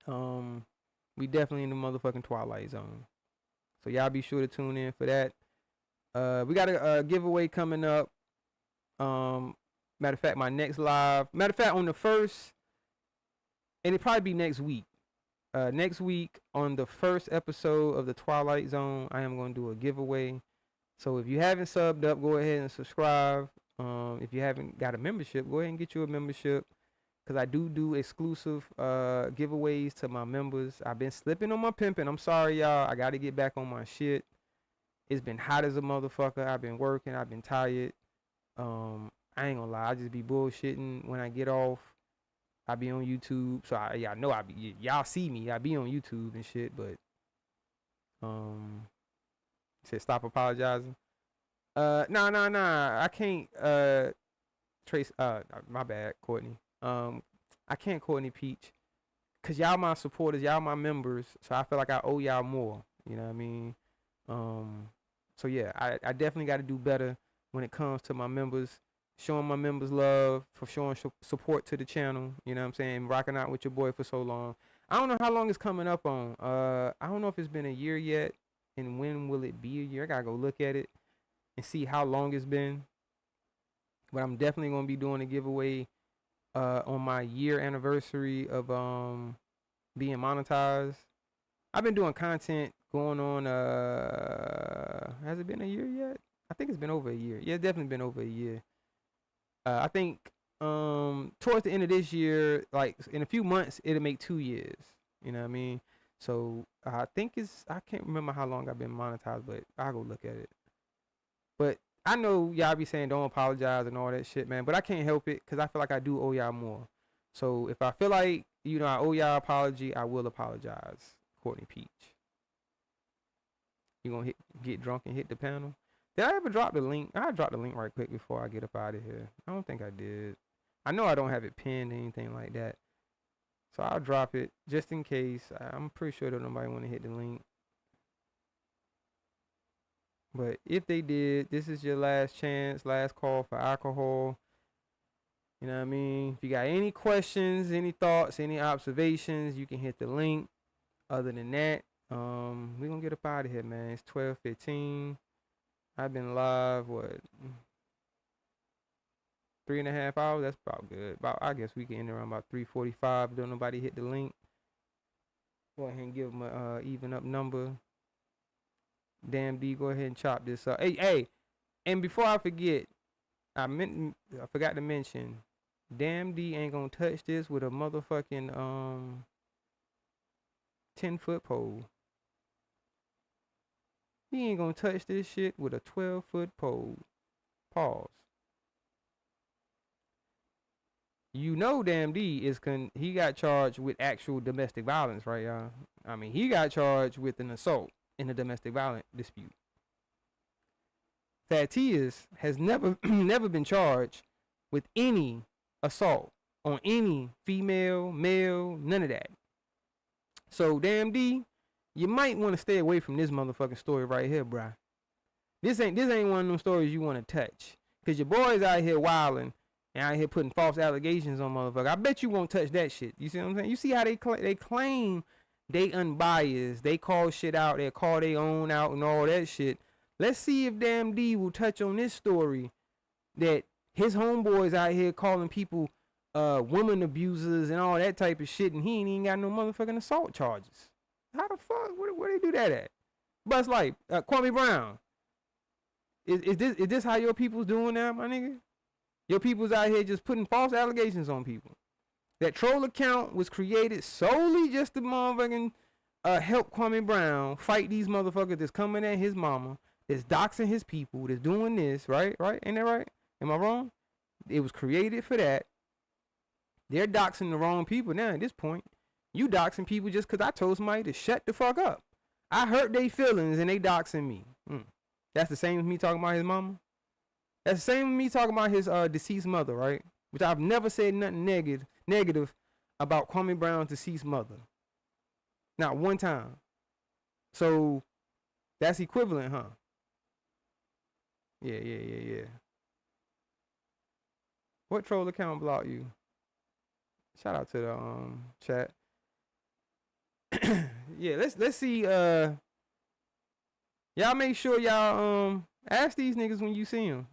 We definitely in the motherfucking Twilight Zone. So y'all be sure to tune in for that. We got a giveaway coming up. Matter of fact, my next live. Matter of fact, on the 1st, and it probably be next week. Next week on the 1st episode of the Twilight Zone, I am going to do a giveaway. So if you haven't subbed up, go ahead and subscribe. If you haven't got a membership, go ahead and get you a membership, because I do exclusive giveaways to my members. I've been slipping on my pimping. I'm sorry, y'all. I got to get back on my shit. It's been hot as a motherfucker. I've been working. I've been tired. I ain't gonna lie. I just be bullshitting when I get off. I be on YouTube. So y'all know y'all see me. I be on YouTube and shit, but said stop apologizing. Nah. I can't trace my bad, Courtney. I can't Courtney Peach, cause y'all my supporters, y'all my members, so I feel like I owe y'all more. You know what I mean? So yeah, I definitely gotta do better when it comes to my members, showing my members love, for showing support to the channel, you know what I'm saying? Rocking out with your boy for so long. I don't know how long it's coming up on. I don't know if it's been a year yet. And when will it be a year? I gotta go look at it and see how long it's been. But I'm definitely gonna be doing a giveaway on my year anniversary of being monetized. I've been doing content going on. Has it been a year yet? I think it's been over a year. Yeah, it's definitely been over a year. I think towards the end of this year, like in a few months, it'll make 2 years. You know what I mean? So I think I can't remember how long I've been monetized, but I'll go look at it. But I know y'all be saying don't apologize and all that shit, man. But I can't help it, because I feel like I do owe y'all more. So if I feel like, you know, I owe y'all apology, I will apologize. Courtney Peach. You gonna get drunk and hit the panel? Did I ever drop the link? I'll drop the link right quick before I get up out of here. I don't think I did. I know I don't have it pinned or anything like that. So I'll drop it just in case. I'm pretty sure that nobody want to hit the link. But if they did, this is your last chance, last call for alcohol. You know what I mean? If you got any questions, any thoughts, any observations, you can hit the link. Other than that, we're going to get up out of here, man. It's 12:15. I've been live, 3.5 hours? That's about good. I guess we can end around about 3:45. Don't nobody hit the link. Go ahead and give them a even up number. Damn D, go ahead and chop this up. Hey, and before I forget, I forgot to mention, Damn D ain't gonna touch this with a motherfucking 10-foot pole. He ain't gonna touch this shit with a 12-foot pole. Pause. You know, Damn D he got charged with actual domestic violence, right, y'all? I mean, he got charged with an assault in a domestic violence dispute. Thaddeus has never been charged with any assault on any female, male, none of that. So, Damn D, you might want to stay away from this motherfucking story right here, bruh. This ain't one of them stories you want to touch. Cause your boys out here wilding, and out here putting false allegations on motherfucker. I bet you won't touch that shit. You see what I'm saying? You see how they claim they unbiased. They call shit out. They call their own out and all that shit. Let's see if Damn D will touch on this story that his homeboys out here calling people woman abusers and all that type of shit, and he ain't even got no motherfucking assault charges. How the fuck? Where they do that at? But it's like Kwame Brown. Is this how your people's doing now, my nigga? Your people's out here just putting false allegations on people. That troll account was created solely just to motherfucking help Kwame Brown fight these motherfuckers that's coming at his mama, that's doxing his people, that's doing this, right? Right? Ain't that right? Am I wrong? It was created for that. They're doxing the wrong people now at this point. You doxing people just because I told somebody to shut the fuck up. I hurt their feelings and they doxing me. That's the same as me talking about his mama. That's the same as me talking about his deceased mother, right? Which I've never said nothing negative about Kwame Brown's deceased mother. Not one time. So that's equivalent, huh? Yeah. What troll account blocked you? Shout out to the chat. Yeah, let's see. Y'all make sure y'all ask these niggas when you see them.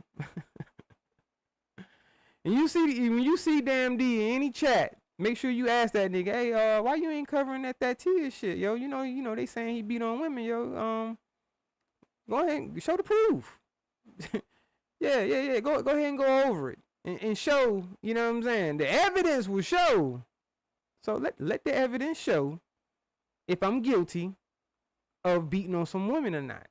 And when you see Damn D in any chat, make sure you ask that nigga, hey, why you ain't covering that Tia shit, yo? You know they saying he beat on women, yo. Go ahead and show the proof. yeah. Go ahead and go over it and show. You know what I'm saying? The evidence will show. So let the evidence show if I'm guilty of beating on some women or not.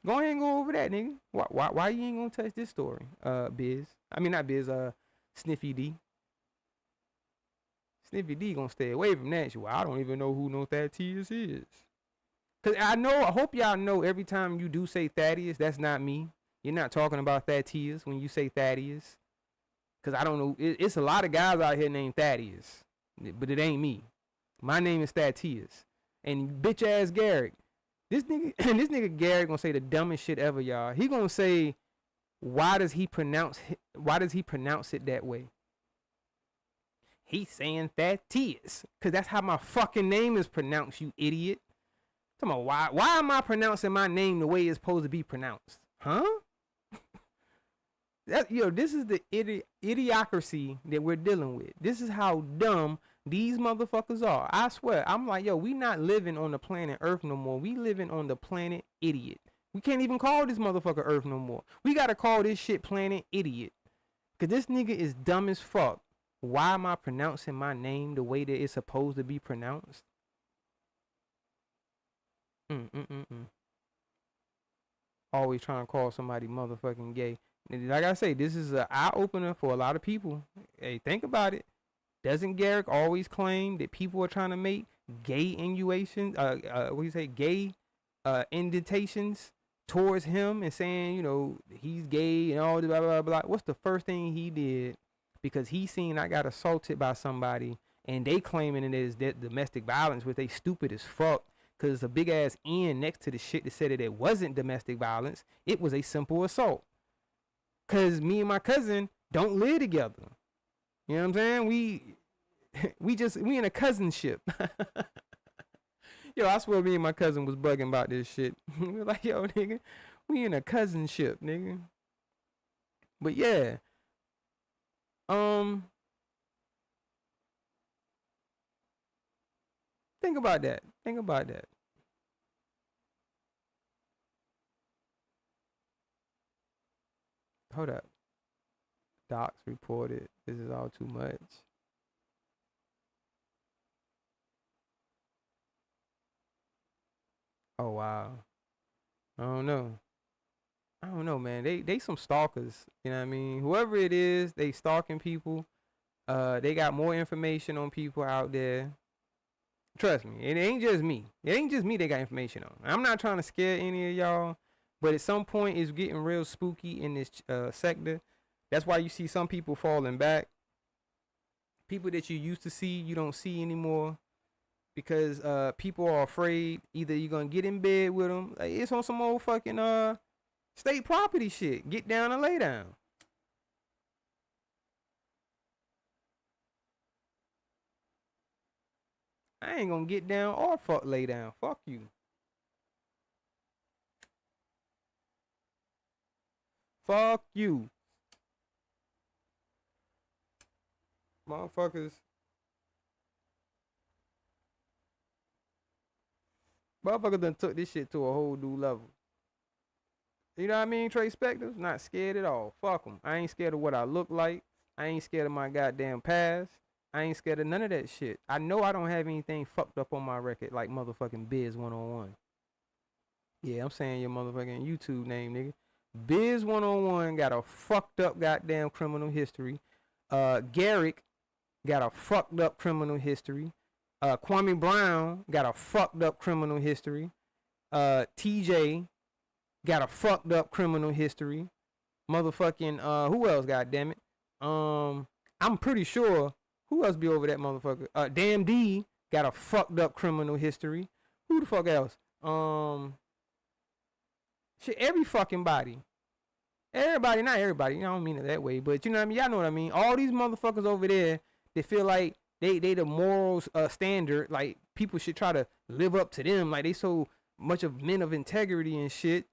Go ahead and go over that, nigga. Why you ain't gonna touch this story, Biz? I mean not Biz, Sniffy D. Sniffy D gonna stay away from that shit. Well, I don't even know who No Thaddeus is. Cause I hope y'all know every time you do say Thaddeus, that's not me. You're not talking about Thaddeus when you say Thaddeus. Cause I don't know. It's a lot of guys out here named Thaddeus, but it ain't me. My name is Thaddeus. And bitch ass Garrick. This nigga Garrick gonna say the dumbest shit ever, y'all. He gonna say, why does he pronounce it that way? He's saying Thaddeus, cause that's how my fucking name is pronounced, you idiot. Come on, why am I pronouncing my name the way it's supposed to be pronounced? Huh? This is the idiocracy that we're dealing with. This is how dumb these motherfuckers are. I swear, I'm like, we not living on the planet Earth no more. We living on the planet Idiot. We can't even call this motherfucker Earth no more. We gotta call this shit Planet Idiot. Cause this nigga is dumb as fuck. Why am I pronouncing my name the way that it's supposed to be pronounced? Always trying to call somebody motherfucking gay. Like I say, this is an eye-opener for a lot of people. Hey, think about it. Doesn't Garrick always claim that people are trying to make gay innuations, gay indentations towards him and saying, he's gay and all this blah, blah, blah. What's the first thing he did? Because he seen I got assaulted by somebody and they claiming it is domestic violence, which they stupid as fuck. Because it's a big ass N next to the shit that said that it wasn't domestic violence. It was a simple assault. Because me and my cousin don't live together. You know what I'm saying? We in a cousinship. Yo, I swear me and my cousin was bugging about this shit. We were like, yo, nigga, we in a cousinship, nigga. But yeah. Think about that. Hold up. Docs reported. This is all too much. Oh wow. I don't know, man. They some stalkers. You know what I mean? Whoever it is, they stalking people. They got more information on people out there. Trust me, it ain't just me. It ain't just me they got information on. I'm not trying to scare any of y'all, but at some point it's getting real spooky in this sector. That's why you see some people falling back. People that you used to see, you don't see anymore. Because people are afraid either you're going to get in bed with them. Like, it's on some old fucking state property shit. Get down and lay down. I ain't gonna get down or fuck lay down. Fuck you. Fuck you. Motherfuckers. Motherfuckers done took this shit to a whole new level. You know what I mean, Trey Spectors? Not scared at all. Fuck them. I ain't scared of what I look like. I ain't scared of my goddamn past. I ain't scared of none of that shit. I know I don't have anything fucked up on my record like motherfucking Biz 101. Yeah, I'm saying your motherfucking YouTube name, nigga. Biz 101 got a fucked up goddamn criminal history. Garrick got a fucked up criminal history. Kwame Brown got a fucked up criminal history. TJ got a fucked up criminal history. Motherfucking who else, goddammit? I'm pretty sure who else be over that motherfucker? Damn D got a fucked up criminal history. Who the fuck else? Shit, every fucking body. Everybody, not everybody, I don't mean it that way, but you know what I mean? Y'all know what I mean. All these motherfuckers over there, they feel like they the morals standard, like people should try to live up to them, like they so much of men of integrity and shit.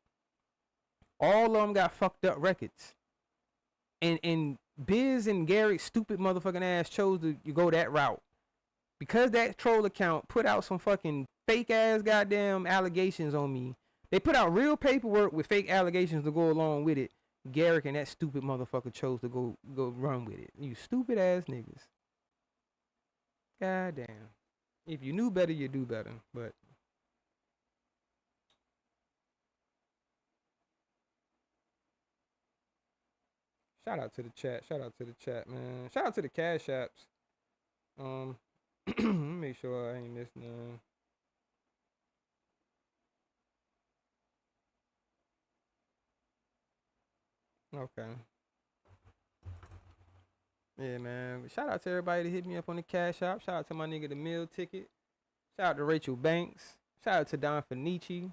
All of them got fucked up records. And Biz and Gary's stupid motherfucking ass chose to go that route. Because that troll account put out some fucking fake ass goddamn allegations on me. They put out real paperwork with fake allegations to go along with it. Garrick and that stupid motherfucker chose to go run with it. You stupid ass niggas. God damn. If you knew better, you do better. But shout out to the chat. Shout out to the chat, man. Shout out to the Cash Apps. Let me make sure I ain't missing none. Okay. Yeah, man. Shout out to everybody that hit me up on the Cash App. Shout out to my nigga the meal ticket. Shout out to Rachel Banks. Shout out to Don Finici.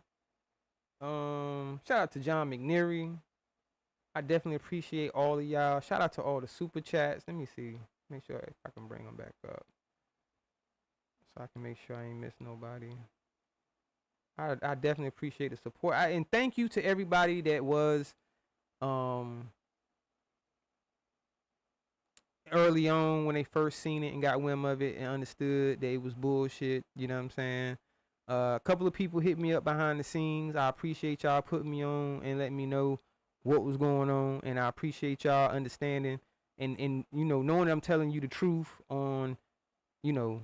Shout out to John McNeary. I definitely appreciate all of y'all. Shout out to all the super chats. Let me see. Make sure if I can bring them back up. So I can make sure I ain't miss nobody. I definitely appreciate the support. And thank you to everybody that was early on when they first seen it and got wind of it and understood that it was bullshit. You know what I'm saying? A couple of people hit me up behind the scenes. I appreciate y'all putting me on and letting me know what was going on, and I appreciate y'all understanding and you know, knowing that I'm telling you the truth on, you know,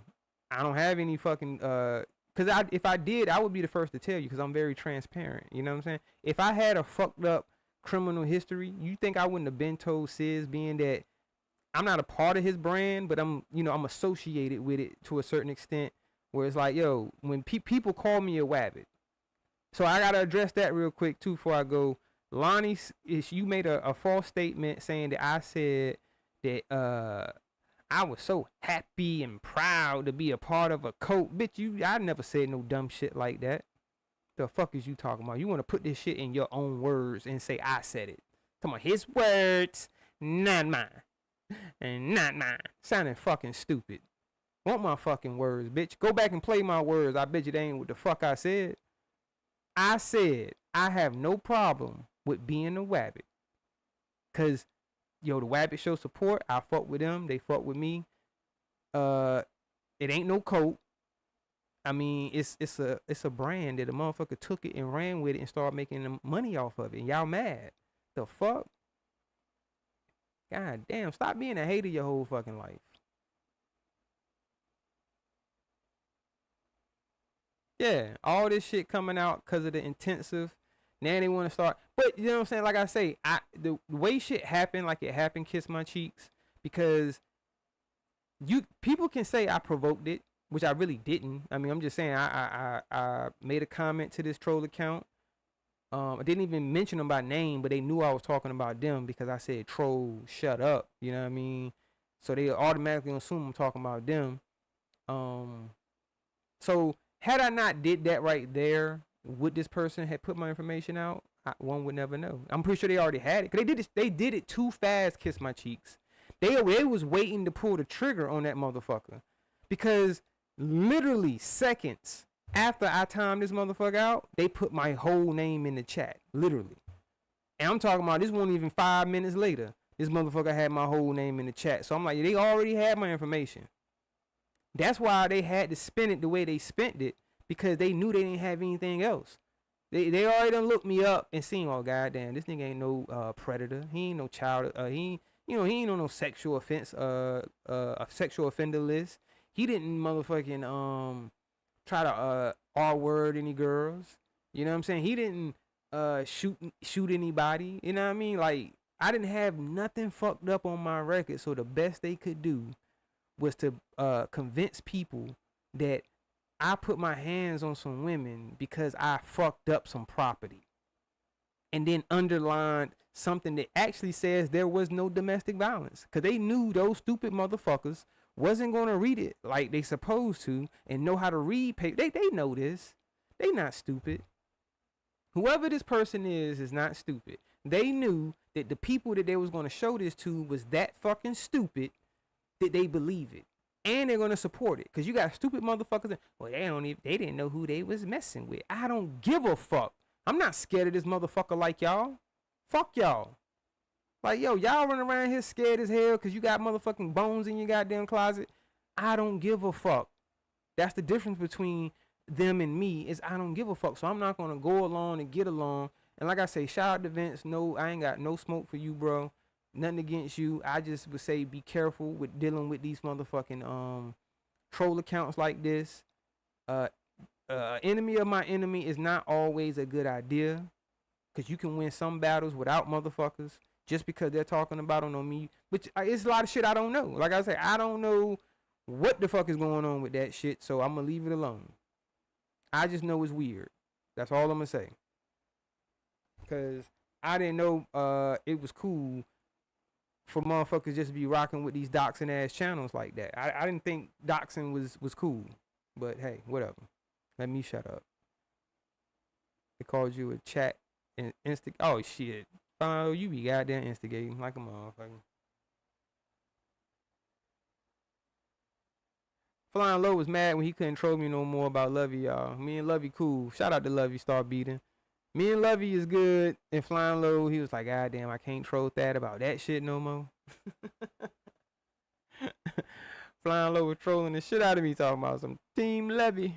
I don't have any fucking because if I did, I would be the first to tell you because I'm very transparent. You know what I'm saying? If I had a fucked up criminal history, you think I wouldn't have been told Sis, being that I'm not a part of his brand, but I'm, you know, I'm associated with it to a certain extent, where it's like, yo, when people call me a wabbit. So I gotta address that real quick too before I go. Lonnie, you made a false statement saying that I said that I was so happy and proud to be a part of a cult. Bitch, I never said no dumb shit like that. The fuck is you talking about? You want to put this shit in your own words and say I said it. Come on, his words, not mine. And not mine. Sounding fucking stupid. Want my fucking words, bitch. Go back and play my words. I bet you they ain't what the fuck I said. I said I have no problem with being a wabbit. Cause yo, the Wabbit show support. I fuck with them. They fuck with me. It ain't no cult. I mean, it's a brand that a motherfucker took it and ran with it and started making money off of it. And y'all mad? The fuck? God damn! Stop being a hater your whole fucking life. Yeah, all this shit coming out because of the intensive. Now they want to start, but you know what I'm saying? Like I say, the way shit happened, like it happened, kiss my cheeks, because people can say I provoked it, which I really didn't. I mean, I'm just saying I made a comment to this troll account. I didn't even mention them by name, but they knew I was talking about them because I said troll, shut up. You know what I mean? So they automatically assume I'm talking about them. So had I not did that right there, would this person have put my information out? One would never know. I'm pretty sure they already had it. Cause they did it too fast. Kiss my cheeks. They was waiting to pull the trigger on that motherfucker, because Literally seconds after I timed this motherfucker out, they put my whole name in the chat. Literally. And I'm talking about this wasn't even 5 minutes later. This motherfucker had my whole name in the chat. So I'm like, they already had my information. That's why they had to spin it the way they spent it, because they knew they didn't have anything else. They already done looked me up and seen, oh goddamn, this nigga ain't no predator. He ain't no child. He ain't on no sexual offense a sexual offender list. He didn't motherfucking try to R-word any girls. You know what I'm saying? He didn't shoot anybody. You know what I mean? Like, I didn't have nothing fucked up on my record, so the best they could do was to convince people that I put my hands on some women because I fucked up some property, and then underlined something that actually says there was no domestic violence, because they knew those stupid motherfuckers wasn't going to read it like they supposed to and know how to read paper. They know this. They not stupid. Whoever this person is not stupid. They knew that the people that they was going to show this to was that fucking stupid that they believe it. And they're going to support it. Because you got stupid motherfuckers that, well, they didn't know who they was messing with. I don't give a fuck. I'm not scared of this motherfucker like y'all. Fuck y'all. Like, yo, y'all run around here scared as hell because you got motherfucking bones in your goddamn closet. I don't give a fuck. That's the difference between them and me, is I don't give a fuck. So I'm not going to go along and get along. And like I say, shout out to Vince. No, I ain't got no smoke for you, bro. Nothing against you. I just would say be careful with dealing with these motherfucking troll accounts like this. Enemy of my enemy is not always a good idea, because you can win some battles without motherfuckers just because they're talking about on me. But it's a lot of shit I don't know. Like I say, I don't know what the fuck is going on with that shit, so I'm gonna leave it alone. I just know it's weird. That's all I'm gonna say. Because I didn't know it was cool for motherfuckers just to be rocking with these doxing ass channels like that. I didn't think doxing was cool. But hey, whatever. Let me shut up. They called you a chat and oh shit. Oh, you be goddamn instigating like a motherfucker. Flying Low was mad when he couldn't troll me no more about Lovey, y'all. Me and Lovey cool. Shout out to Lovey, Star Beating. Me and Lovey is good. And Flying Low, he was like, God damn, I can't troll that about that shit no more. Flying Low was trolling the shit out of me, talking about some Team Levy.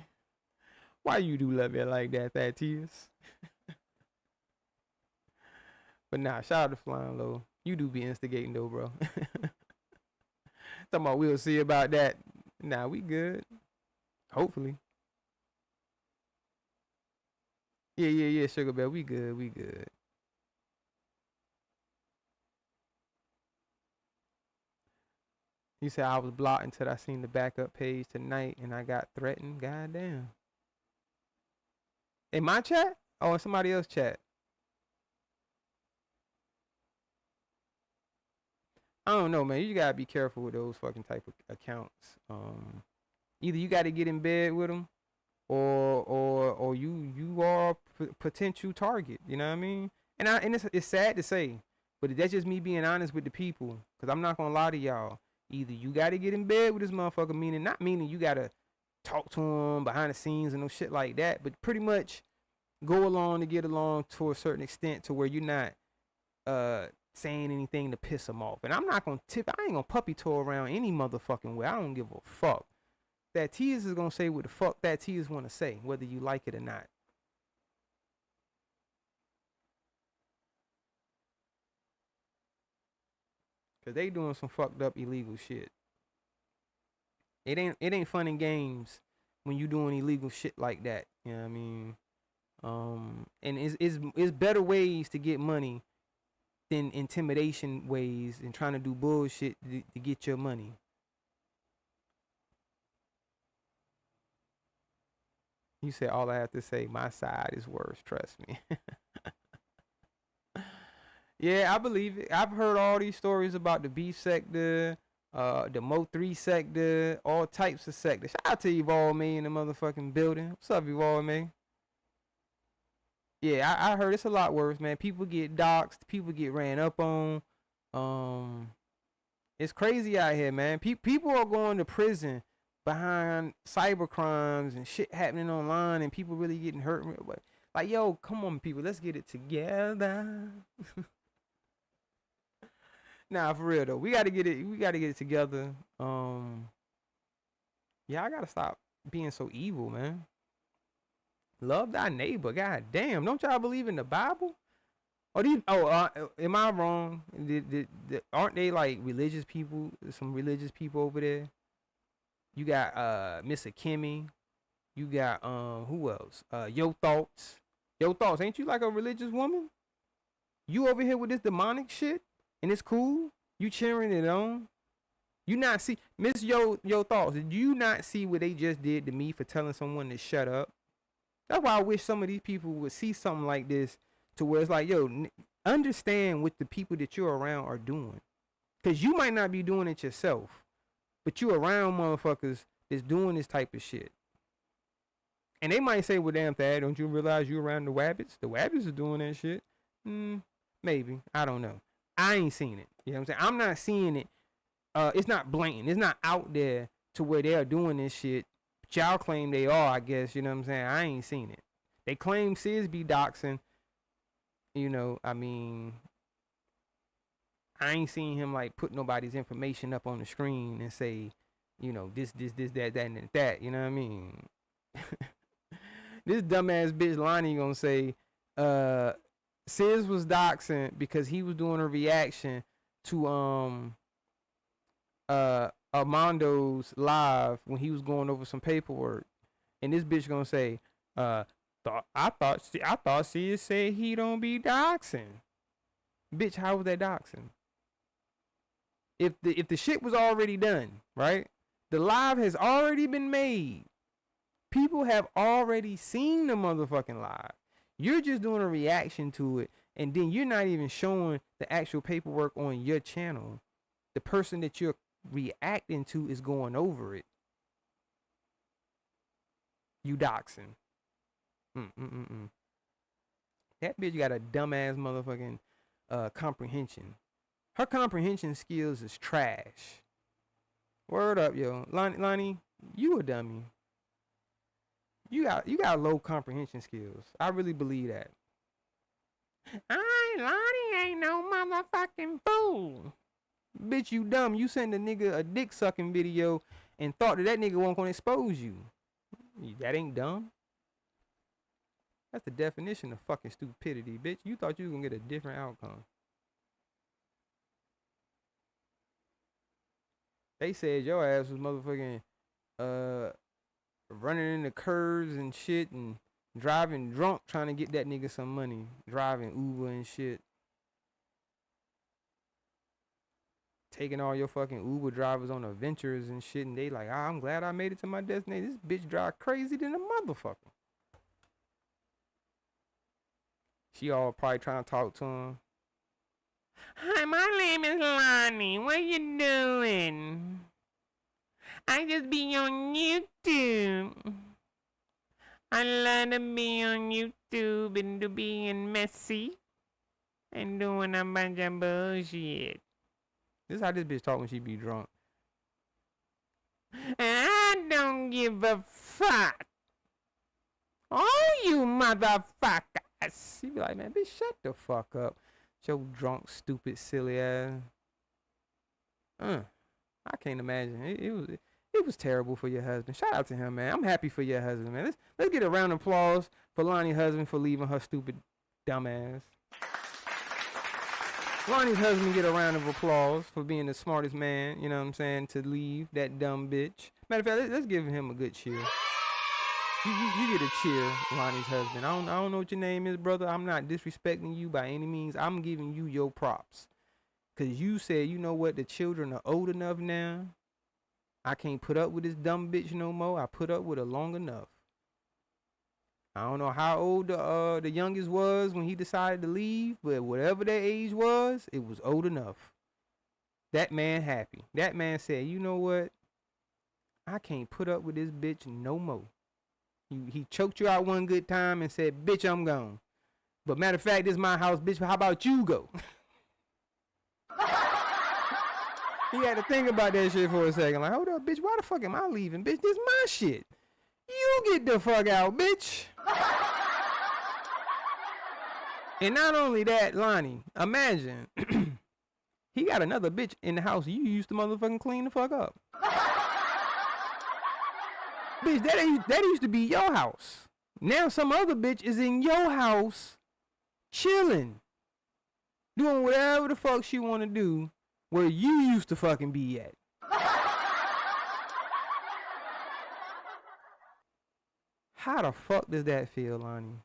Why you do Levy like that tears? But nah, shout out to Flying Low. You do be instigating though, bro. Talking about we'll see about that. Nah, we good. Hopefully. Yeah, Sugar Bear. We good. He said I was blocked until I seen the backup page tonight and I got threatened. Goddamn. In my chat? Or in somebody else's chat? I don't know, man. You gotta be careful with those fucking type of accounts. Either you gotta get in bed with them, or you are a potential target. You know what I mean? And it's sad to say, but that's just me being honest with the people. Cause I'm not gonna lie to y'all. Either you gotta get in bed with this motherfucker, not meaning you gotta talk to him behind the scenes and no shit like that, but pretty much go along to get along to a certain extent to where you're not saying anything to piss them off. And I'm not gonna I ain't gonna puppy toe around any motherfucking way. I don't give a fuck. That Tears is gonna say what the fuck that Tears wanna say, whether you like it or not. Cause they doing some fucked up illegal shit. It ain't fun and games when you doing illegal shit like that. You know what I mean? And it's better ways to get money than intimidation ways and trying to do bullshit to get your money. You said all I have to say, my side is worse, trust me. Yeah, I believe it. I've heard all these stories about the beef sector, the Mo 3 sector, all types of sectors. Shout out to Evolve Me in the motherfucking building. What's up, Evolve Me? Yeah, I heard it's a lot worse, man. People get doxxed, people get ran up on. It's crazy out here, man. People are going to prison behind cyber crimes and shit happening online and people really getting hurt. Like, yo, come on, people, let's get it together. Nah, for real though, we gotta get it together. Yeah, I gotta stop being so evil, man. Love thy neighbor. God damn, don't y'all believe in the Bible? Or am I wrong? Aren't they like religious people? Some religious people over there. You got Miss Kimmy. You got who else? Yo Thoughts. Yo Thoughts, ain't you like a religious woman? You over here with this demonic shit and it's cool? You cheering it on? You not see Miss Yo Thoughts, did you not see what they just did to me for telling someone to shut up? That's why I wish some of these people would see something like this to where it's like, yo, understand what the people that you're around are doing. Because you might not be doing it yourself, but you around motherfuckers that's doing this type of shit. And they might say, well, damn, Thad, don't you realize you around the Wabbits? The Wabbits are doing that shit. Maybe. I don't know. I ain't seen it. You know what I'm saying? I'm not seeing it. It's not blatant. It's not out there to where they are doing this shit. But y'all claim they are, I guess. You know what I'm saying? I ain't seen it. They claim Sis be doxing. You know, I mean, I ain't seen him like put nobody's information up on the screen and say, you know, this, that, and that. You know what I mean? This dumbass bitch Lonnie gonna say, Sis was doxing because he was doing a reaction to Armando's live when he was going over some paperwork, and this bitch gonna say, I thought Sis said he don't be doxing. Bitch, how was that doxing? If the shit was already done, right? The live has already been made. People have already seen the motherfucking live. You're just doing a reaction to it, and then you're not even showing the actual paperwork on your channel. The person that you're reacting to is going over it. You doxing. That bitch got a dumbass motherfucking comprehension. Her comprehension skills is trash. Word up, yo. Lonnie, you a dummy. You got low comprehension skills. I really believe that. Lonnie ain't no motherfucking fool. Bitch, you dumb. You sent a nigga a dick sucking video and thought that nigga wasn't gonna expose you. That ain't dumb. That's the definition of fucking stupidity, bitch. You thought you was gonna get a different outcome. They said your ass was motherfucking running in the curves and shit and driving drunk trying to get that nigga some money. Driving Uber and shit. Taking all your fucking Uber drivers on adventures and shit, and they like, I'm glad I made it to my destination. This bitch drive crazy than a motherfucker. She all probably trying to talk to him. Hi, my name is Lonnie. What you doing? I just be on YouTube. I love to be on YouTube and to being messy and doing a bunch of bullshit. This is how this bitch talk when she be drunk. I don't give a fuck. Oh, you motherfuckers. She be like, man, bitch, shut the fuck up. Your drunk, stupid, silly ass. I can't imagine. It was terrible for your husband. Shout out to him, man. I'm happy for your husband, man. Let's get a round of applause for Lonnie's husband for leaving her stupid dumbass. Lonnie's husband get a round of applause for being the smartest man, you know what I'm saying, to leave that dumb bitch. Matter of fact, let's give him a good cheer. You get a cheer, Lonnie's husband. I don't know what your name is, brother. I'm not disrespecting you by any means. I'm giving you your props. Because you said, you know what, the children are old enough now. I can't put up with this dumb bitch no more. I put up with her long enough. I don't know how old the youngest was when he decided to leave, but whatever that age was, it was old enough. That man happy. That man said, you know what? I can't put up with this bitch no more. He choked you out one good time and said, bitch, I'm gone. But matter of fact, this is my house, bitch. How about you go? He had to think about that shit for a second. Like, hold up, bitch, why the fuck am I leaving? Bitch, this my shit. You get the fuck out, bitch. And not only that, Lonnie, imagine he got another bitch in the house you used to motherfucking clean the fuck up. Bitch, that used to be your house. Now some other bitch is in your house chilling, doing whatever the fuck she want to do where you used to fucking be at. How the fuck does that feel, Lonnie?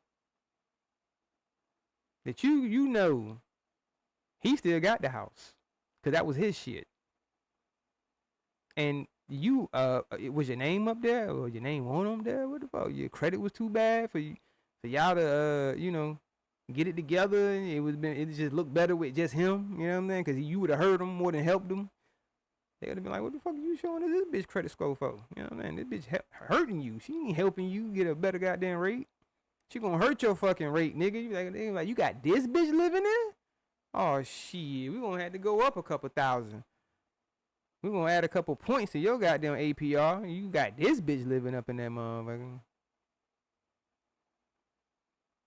That you know he still got the house because that was his shit. And you, was your name up there or your name on them there? What the fuck? Your credit was too bad for y'all to, you know, get it together. It just looked better with just him. You know what I'm saying? Because you would have hurt him more than helped him. They would have been like, what the fuck are you showing us this bitch credit score for? You know what I'm saying? This bitch hurting you. She ain't helping you get a better goddamn rate. She gonna hurt your fucking rate, nigga. You like, you got this bitch living there? Oh shit, we gonna have to go up a couple thousand. We gonna add a couple points to your goddamn APR. You got this bitch living up in that motherfucker.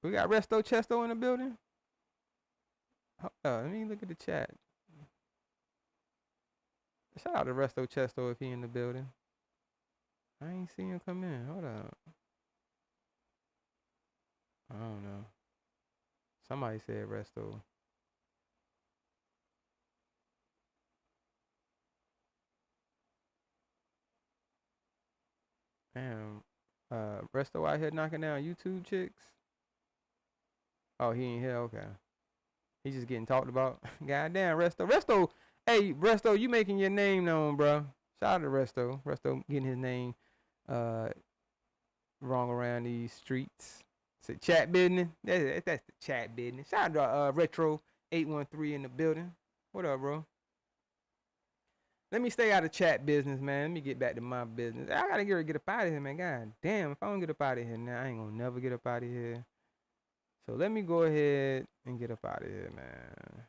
We got Resto Chesto in the building. Let me look at the chat. Shout out to Resto Chesto if he in the building. I ain't seen him come in. Hold up. I don't know. Somebody said Resto. Damn. Resto out here knocking down YouTube chicks. Oh, he ain't here. Okay. He's just getting talked about. Goddamn, Resto. Resto. Hey, Resto, you making your name known, bro. Shout out to Resto. Resto getting his name wrong around these streets. It's a chat business. That's the chat business. Shout out to Retro 813 in the building. What up, bro? Let me stay out of chat business, man. Let me get back to my business. I gotta get up out of here, man. God damn, if I don't get up out of here now, I ain't gonna never get up out of here. So let me go ahead and get up out of here, man.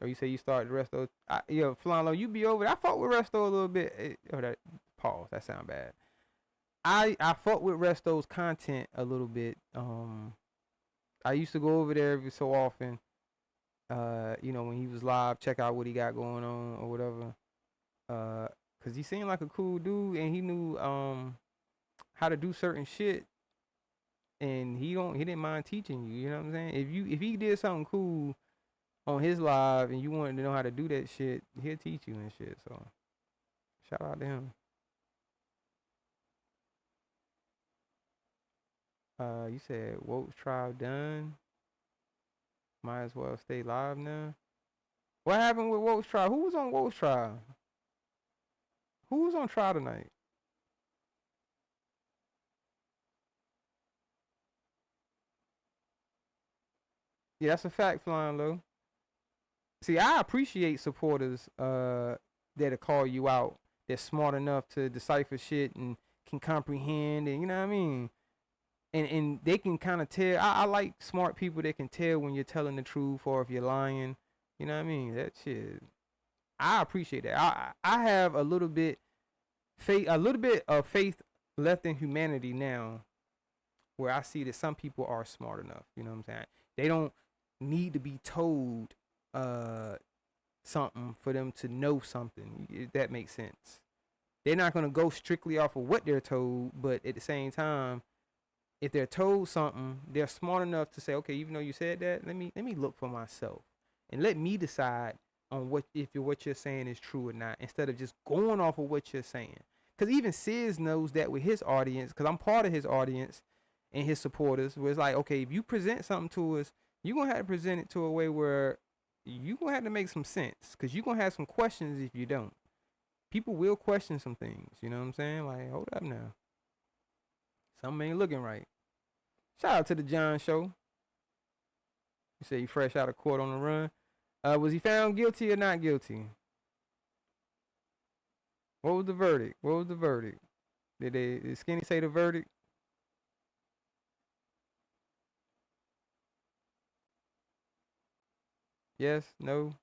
Oh, you say you started Resto? Yo, Flonlo, you be over there. I fought with Resto a little bit. Pause. That sound bad. I fought with Resto's content a little bit. I used to go over there every so often. You know, when he was live, check out what he got going on or whatever. Cause he seemed like a cool dude and he knew how to do certain shit. And he didn't mind teaching you. You know what I'm saying? If he did something cool on his live and you wanted to know how to do that shit, he'll teach you and shit. So shout out to him. You said Woke's trial done. Might as well stay live now. What happened with Woke's trial? Who was on Woke's trial? Who was on trial tonight? Yeah, that's a fact, Flying Low. See, I appreciate supporters that'll call you out. They're smart enough to decipher shit and can comprehend, and you know what I mean. And they can kind of tell. I like smart people that can tell when you're telling the truth or if you're lying. You know what I mean? That shit. I appreciate that. I have a little bit of faith left in humanity now, where I see that some people are smart enough. You know what I'm saying? They don't need to be told something for them to know something. If that makes sense. They're not gonna go strictly off of what they're told, but at the same time, if they're told something, they're smart enough to say, okay, even though you said that, let me look for myself and let me decide on what you're saying is true or not, instead of just going off of what you're saying. Because even Sis knows that with his audience, because I'm part of his audience and his supporters, where it's like, okay, if you present something to us, you're going to have to present it to a way where you're going to have to make some sense, because you're going to have some questions if you don't. People will question some things, you know what I'm saying? Like, hold up now. Something ain't looking right. Shout out to the John Show. You say you fresh out of court on the run. Was he found guilty or not guilty? What was the verdict? Did Skinny say the verdict? Yes? No?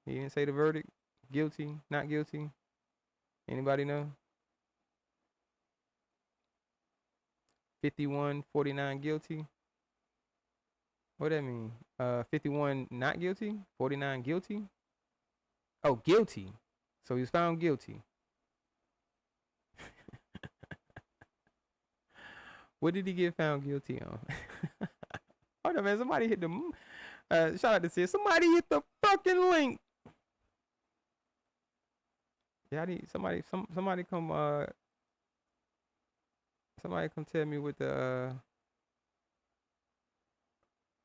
He didn't say the verdict? Guilty? Not guilty? Anybody know? 51-49 guilty. What that mean? 51 not guilty, 49 guilty. Oh, guilty. So he was found guilty. What did he get found guilty on? Hold on, man. Somebody hit the. Shout out to Sid. Somebody hit the fucking link. Yeah, I need somebody. Somebody come. Somebody come tell me what the.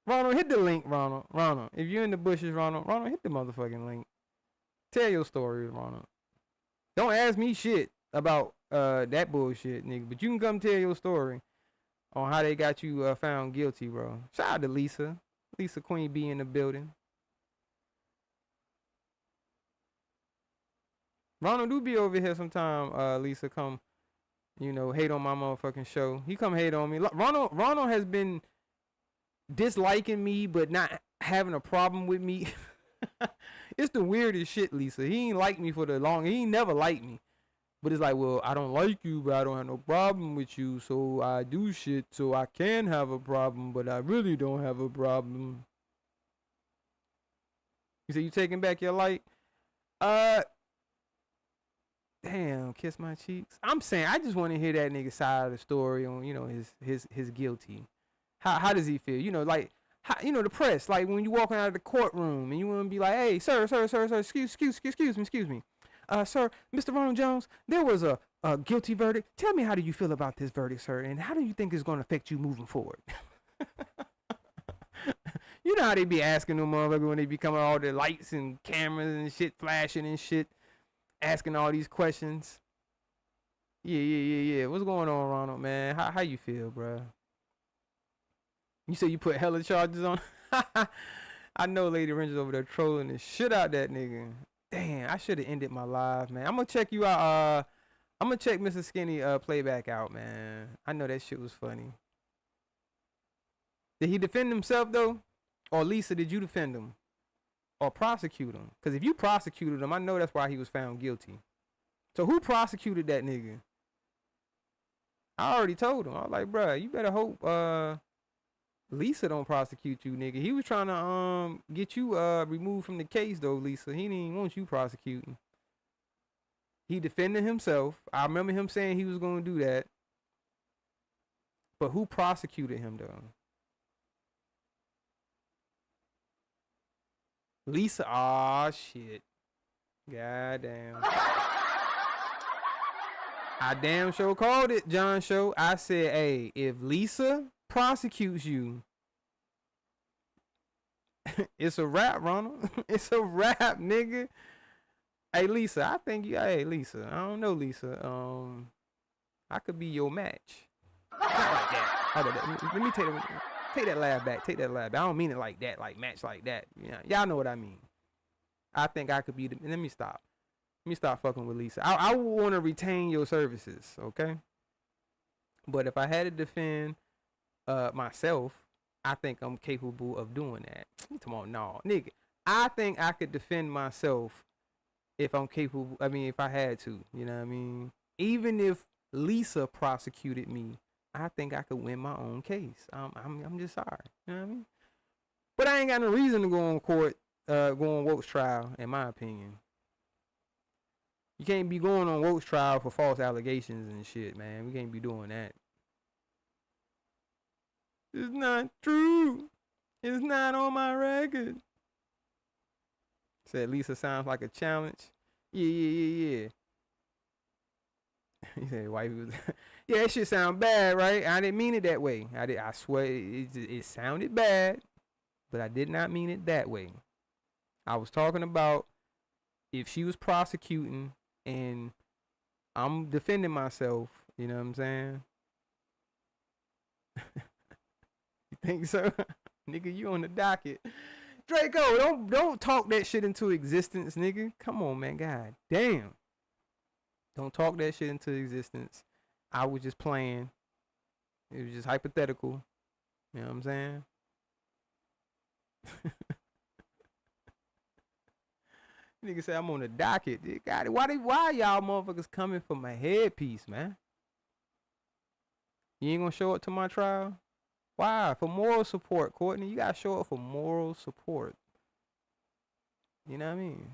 Ronald, hit the link, Ronald. Ronald, if you're in the bushes, Ronald, hit the motherfucking link. Tell your story, Ronald. Don't ask me shit about that bullshit, nigga. But you can come tell your story on how they got you found guilty, bro. Shout out to Lisa. Lisa Queen B in the building. Ronald do be over here sometime, Lisa. Come, you know, hate on my motherfucking show. He come hate on me. Ronald has been disliking me but not having a problem with me. It's the weirdest shit, Lisa. He ain't like me for the long. He ain't never liked me. But it's like, well, I don't like you, but I don't have no problem with you, so I do shit so I can have a problem, but I really don't have a problem. You say you taking back your light? Damn, kiss my cheeks. I'm saying I just want to hear that nigga side of the story on, you know, his guilty. How does he feel? You know, like, how, you know, the press, like when you walking out of the courtroom and you want to be like, hey, sir, excuse me. Sir, Mr. Ronald Jones, there was a guilty verdict. Tell me, how do you feel about this verdict, sir? And how do you think it's going to affect you moving forward? You know how they be asking them motherfuckers when they be coming, all the lights and cameras and shit flashing and shit, asking all these questions. Yeah. What's going on, Ronald, man? How you feel, bro? You say you put hella charges on? I know Lady Ranger's over there trolling the shit out that nigga. Damn, I should have ended my live, man. I'm gonna check you out. I'm gonna check Mr. Skinny playback out, man. I know that shit was funny. Did he defend himself though? Or Lisa, did you defend him? Or prosecute him? Because if you prosecuted him, I know that's why he was found guilty. So who prosecuted that nigga? I already told him. I was like, bruh, you better hope Lisa don't prosecute you, nigga. He was trying to get you removed from the case though, Lisa. He didn't even want you prosecuting. He defended himself. I remember him saying he was gonna do that. But who prosecuted him though? Lisa. Aw, shit. Goddamn. I damn sure called it, John Show. I said, hey, if Lisa prosecutes you, it's a wrap, Ronald. It's a wrap, nigga. Hey, Lisa, I think you. Hey, Lisa, I don't know, Lisa. I could be your match. Not like that. How about that? Let me take that laugh back. Take that laugh back. I don't mean it like that, like match like that. Yeah, y'all know what I mean. I think I could be the. Let me stop. Let me stop fucking with Lisa. I want to retain your services, okay? But if I had to defend myself, I think I'm capable of doing that. Come on, no, nigga. I think I could defend myself if I'm capable. I mean, if I had to, you know what I mean? Even if Lisa prosecuted me, I think I could win my own case. I'm just sorry, you know what I mean? But I ain't got no reason to go on court, go on Woke's trial, in my opinion. You can't be going on Woke's trial for false allegations and shit, man. We can't be doing that. It's not true. It's not on my record. Said Lisa sounds like a challenge. Yeah. He said white people. Yeah, that shit sound bad, right? I didn't mean it that way. I swear it sounded bad, but I did not mean it that way. I was talking about if she was prosecuting and I'm defending myself, you know what I'm saying? You think so? Nigga, you on the docket. Draco, don't talk that shit into existence, nigga. Come on, man. God damn. Don't talk that shit into existence. I was just playing. It was just hypothetical. You know what I'm saying? Nigga say I'm on the docket. Got it. Why y'all motherfuckers coming for my headpiece, man? You ain't gonna show up to my trial? Why? For moral support, Courtney. You gotta show up for moral support. You know what I mean?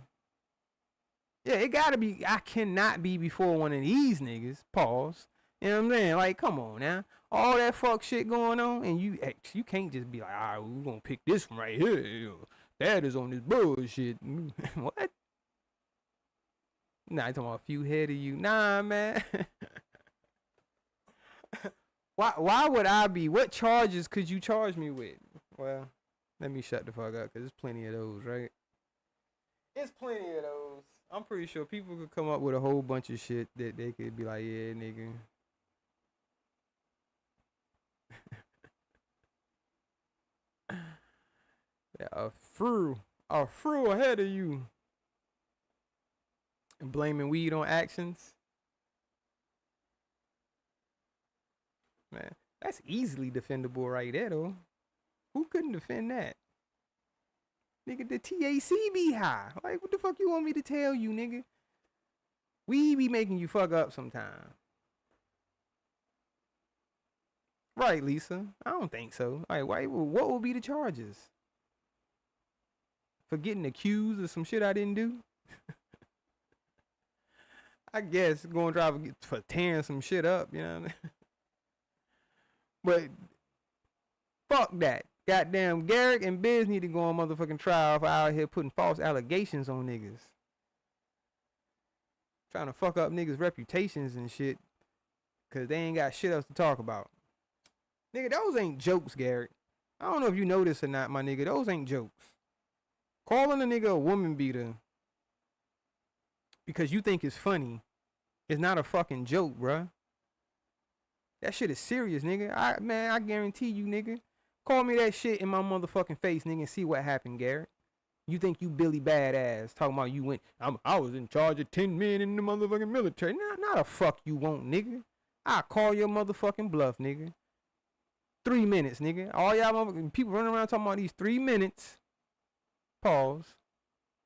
Yeah, it gotta be. I cannot be before one of these niggas. Pause. You know what I'm saying? Like, come on now. All that fuck shit going on, and you can't just be like, all right, we're gonna pick this from right here. That is on this bullshit. What? Nah, you talking about a few head of you. Nah, man. Why would I be? What charges could you charge me with? Well, let me shut the fuck up, because there's plenty of those, right? It's plenty of those. I'm pretty sure people could come up with a whole bunch of shit that they could be like, yeah, nigga. Yeah, a fruit ahead of you. And blaming weed on actions. Man, that's easily defendable right there, though. Who couldn't defend that? Nigga, the TAC be high. Like, what the fuck you want me to tell you, nigga? We be making you fuck up sometime. Right, Lisa? I don't think so. Like, what will be the charges? For getting accused of some shit I didn't do? I guess going drive for tearing some shit up, you know what I mean? But fuck that. Goddamn, Garrick and Biz need to go on motherfucking trial for out here putting false allegations on niggas. Trying to fuck up niggas' reputations and shit. Cause they ain't got shit else to talk about. Nigga, those ain't jokes, Garrick. I don't know if you know this or not, my nigga. Those ain't jokes. Calling a nigga a woman beater because you think it's funny is not a fucking joke, bruh. That shit is serious, nigga. I guarantee you, nigga. Call me that shit in my motherfucking face, nigga, and see what happened, Garrett. You think you Billy Badass talking about you went, I was in charge of 10 men in the motherfucking military. Not a fuck you won't, nigga. I call your motherfucking bluff, nigga. 3 minutes, nigga. All y'all motherfucking people running around talking about these 3 minutes. Pause.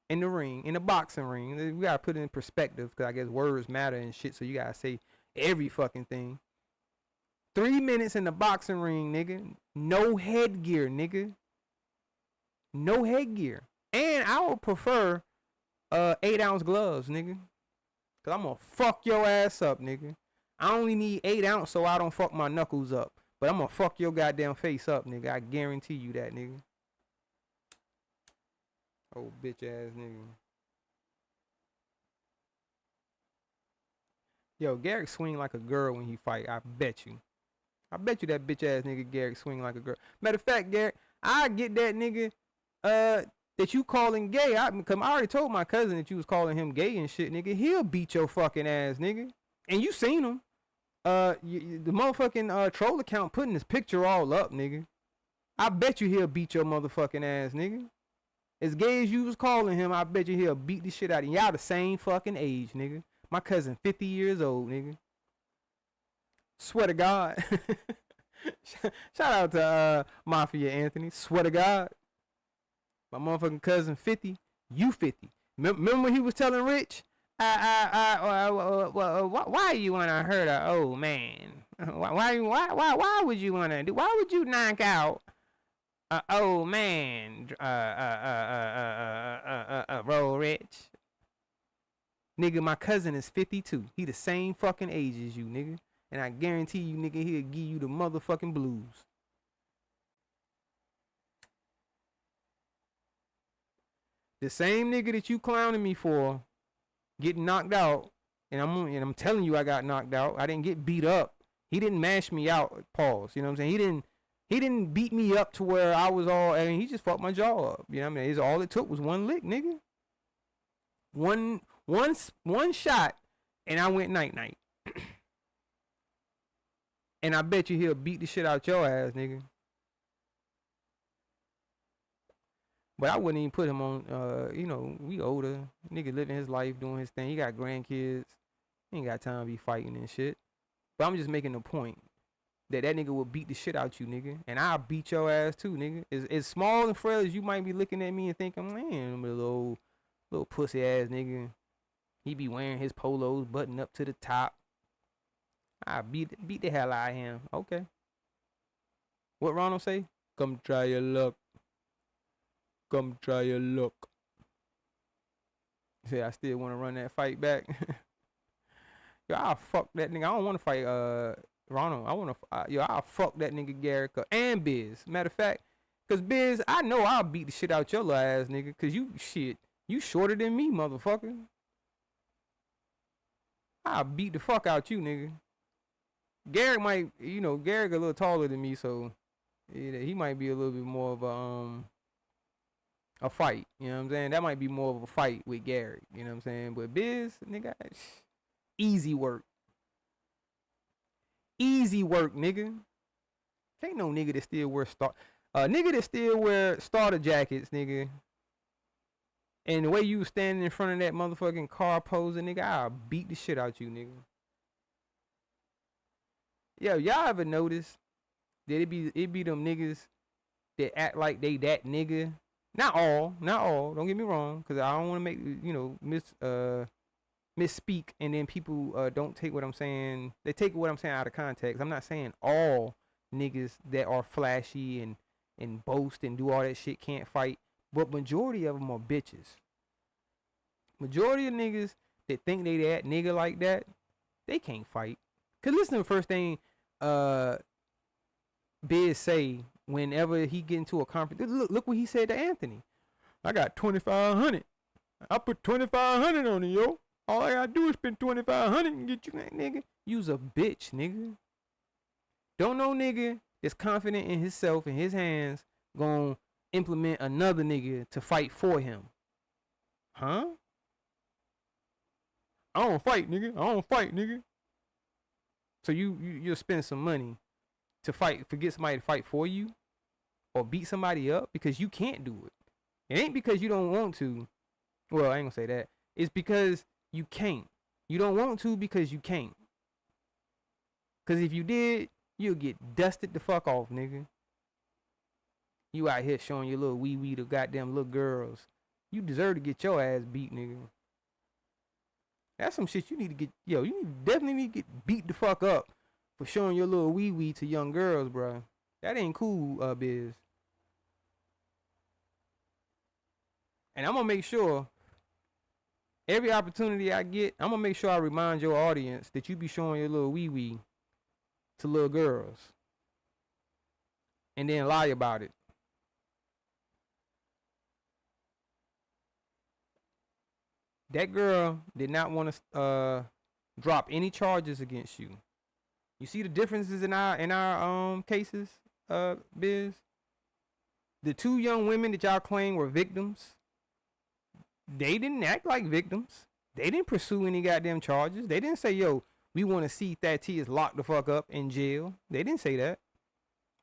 In the ring, in the boxing ring. We gotta put it in perspective, because I guess words matter and shit, so you gotta say every fucking thing. 3 minutes in the boxing ring, nigga. No headgear, nigga. No headgear. And I would prefer 8-ounce gloves, nigga. Cause I'm gonna fuck your ass up, nigga. I only need 8 ounce so I don't fuck my knuckles up. But I'm gonna fuck your goddamn face up, nigga. I guarantee you that, nigga. Oh, bitch ass nigga. Yo, Garrick swing like a girl when he fight. I bet you. I bet you that bitch ass nigga Garrick swing like a girl. Matter of fact, Garrick, I get that nigga that you calling gay. Cause I already told my cousin that you was calling him gay and shit, nigga. He'll beat your fucking ass, nigga. And you seen him. The motherfucking troll account putting his picture all up, nigga. I bet you he'll beat your motherfucking ass, nigga. As gay as you was calling him, I bet you he'll beat the shit out of you. Y'all the same fucking age, nigga. My cousin 50 years old, nigga. Swear to God. Shout out to Mafia Anthony. Swear to God. My motherfucking cousin 50. You 50. Remember when he was telling Rich? Why you wanna hurt an old man? Why would you wanna do? Why would you knock out an old man? Roll Rich. Nigga, my cousin is 52. He the same fucking age as you, nigga. And I guarantee you, nigga, he'll give you the motherfucking blues. The same nigga that you clowning me for getting knocked out, and I'm telling you I got knocked out. I didn't get beat up. He didn't mash me out. Pause. You know what I'm saying? He didn't beat me up to where I was all. I mean, he just fucked my jaw up. You know what I mean? All it took was one lick, nigga. One shot, and I went night night. And I bet you he'll beat the shit out your ass, nigga. But I wouldn't even put him on, you know, we older. Nigga living his life, doing his thing. He got grandkids. He ain't got time to be fighting and shit. But I'm just making the point that nigga will beat the shit out you, nigga. And I'll beat your ass too, nigga. As small and frail as you might be looking at me and thinking, man, I'm a little Little pussy ass nigga. He be wearing his polos buttoned up to the top. I beat the hell out of him. Okay. What Ronald say? Come try your luck. Come try your luck. Say I still want to run that fight back. Yo, I'll fuck that nigga. I don't want to fight Ronald. I want to I'll fuck that nigga Garrett and Biz. Matter of fact, cause Biz, I know I'll beat the shit out your little ass nigga. Cause you shorter than me, motherfucker. I'll beat the fuck out you, nigga. Garrett might, Garrett a little taller than me, so he might be a little bit more of a fight. You know what I'm saying? That might be more of a fight with Garrett. You know what I'm saying? But Biz, nigga, easy work. Easy work, nigga. Ain't no nigga that still wear nigga that still wear starter jackets, nigga. And the way you standing in front of that motherfucking car posing, nigga, I'll beat the shit out you, nigga. Yo, y'all ever notice that it be them niggas that act like they that nigga? Not all. Don't get me wrong, cause I don't want to make misspeak, and then people don't take what I'm saying. They take what I'm saying out of context. I'm not saying all niggas that are flashy and boast and do all that shit can't fight, but majority of them are bitches. Majority of niggas that think they that nigga like that, they can't fight. Cause listen to the first thing Biz say whenever he get into a conference. Look what he said to Anthony. I got 2,500. I put 2,500 on it, yo. All I gotta do is spend 2,500 and get you that nigga. You's a bitch, nigga. Don't no nigga that's confident in himself and his hands gonna implement another nigga to fight for him. Huh? I don't fight, nigga. So you'll spend some money to get somebody to fight for you or beat somebody up because you can't do it. It ain't because you don't want to. Well, I ain't gonna say that. It's because you can't. You don't want to because you can't. Cause if you did, you'll get dusted the fuck off, nigga. You out here showing your little wee to goddamn little girls. You deserve to get your ass beat, nigga. That's some shit you need to get. Yo, you definitely need to get beat the fuck up for showing your little wee to young girls, bro. That ain't cool, Biz. And I'm gonna make sure every opportunity I get, I'm gonna make sure I remind your audience that you be showing your little wee to little girls. And then lie about it. That girl did not want to drop any charges against you. You see the differences in our cases, Biz? The two young women that y'all claim were victims, they didn't act like victims. They didn't pursue any goddamn charges. They didn't say, yo, we want to see Thaddeus locked the fuck up in jail. They didn't say that.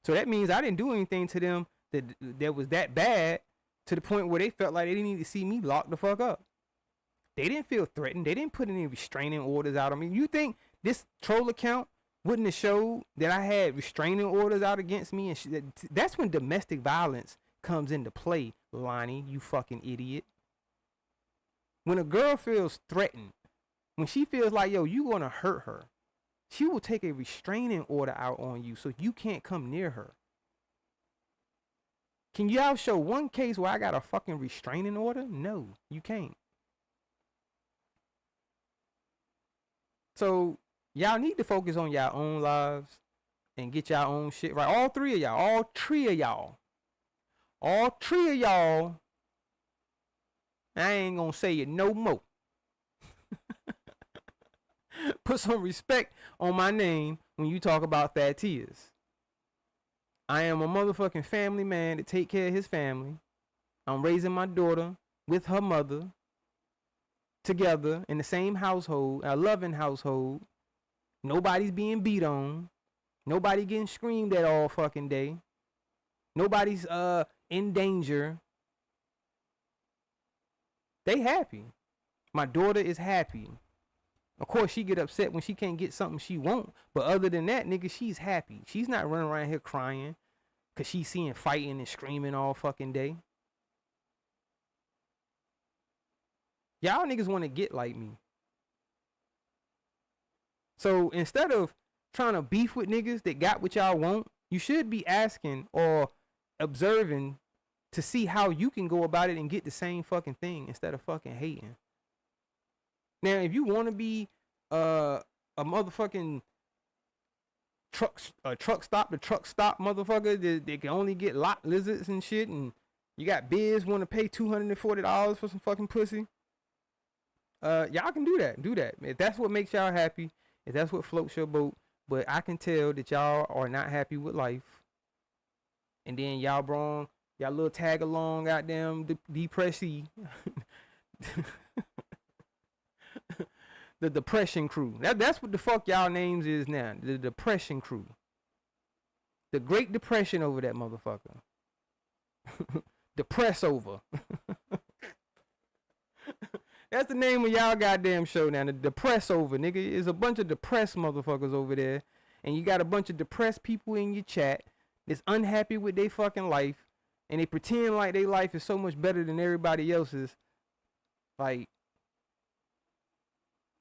So that means I didn't do anything to them that was that bad to the point where they felt like they didn't need to see me locked the fuck up. They didn't feel threatened. They didn't put any restraining orders out on me. You think this troll account wouldn't have showed that I had restraining orders out against me? And that's when domestic violence comes into play, Lonnie, you fucking idiot. When a girl feels threatened, when she feels like, yo, you gonna hurt her, she will take a restraining order out on you so you can't come near her. Can y'all show one case where I got a fucking restraining order? No, you can't. So y'all need to focus on y'all own lives and get y'all own shit right. All three of y'all. I ain't gonna say it no more. Put some respect on my name when you talk about Thaddeus. I am a motherfucking family man to take care of his family. I'm raising my daughter with her mother together in the same household, a loving household. Nobody's being beat on. Nobody getting screamed at all fucking day. Nobody's in danger. They happy. My daughter is happy. Of course, she get upset when she can't get something she want. But other than that, nigga, she's happy. She's not running around here crying because she's seeing fighting and screaming all fucking day. Y'all niggas want to get like me. So instead of trying to beef with niggas that got what y'all want, you should be asking or observing to see how you can go about it and get the same fucking thing instead of fucking hating. Now, if you want to be a motherfucking truck stop motherfucker that can only get lot lizards and shit, and you got biz want to pay $240 for some fucking pussy, y'all can do that. Do that. If that's what makes y'all happy, if that's what floats your boat. But I can tell that y'all are not happy with life. And then y'all brung y'all little tag along goddamn depressy. The depression crew. That's what the fuck y'all names is now. The depression crew. The Great Depression over that motherfucker. Depress over. That's the name of y'all goddamn show now. The Depress over, nigga. Is a bunch of depressed motherfuckers over there. And you got a bunch of depressed people in your chat that's unhappy with their fucking life. And they pretend like their life is so much better than everybody else's. Like,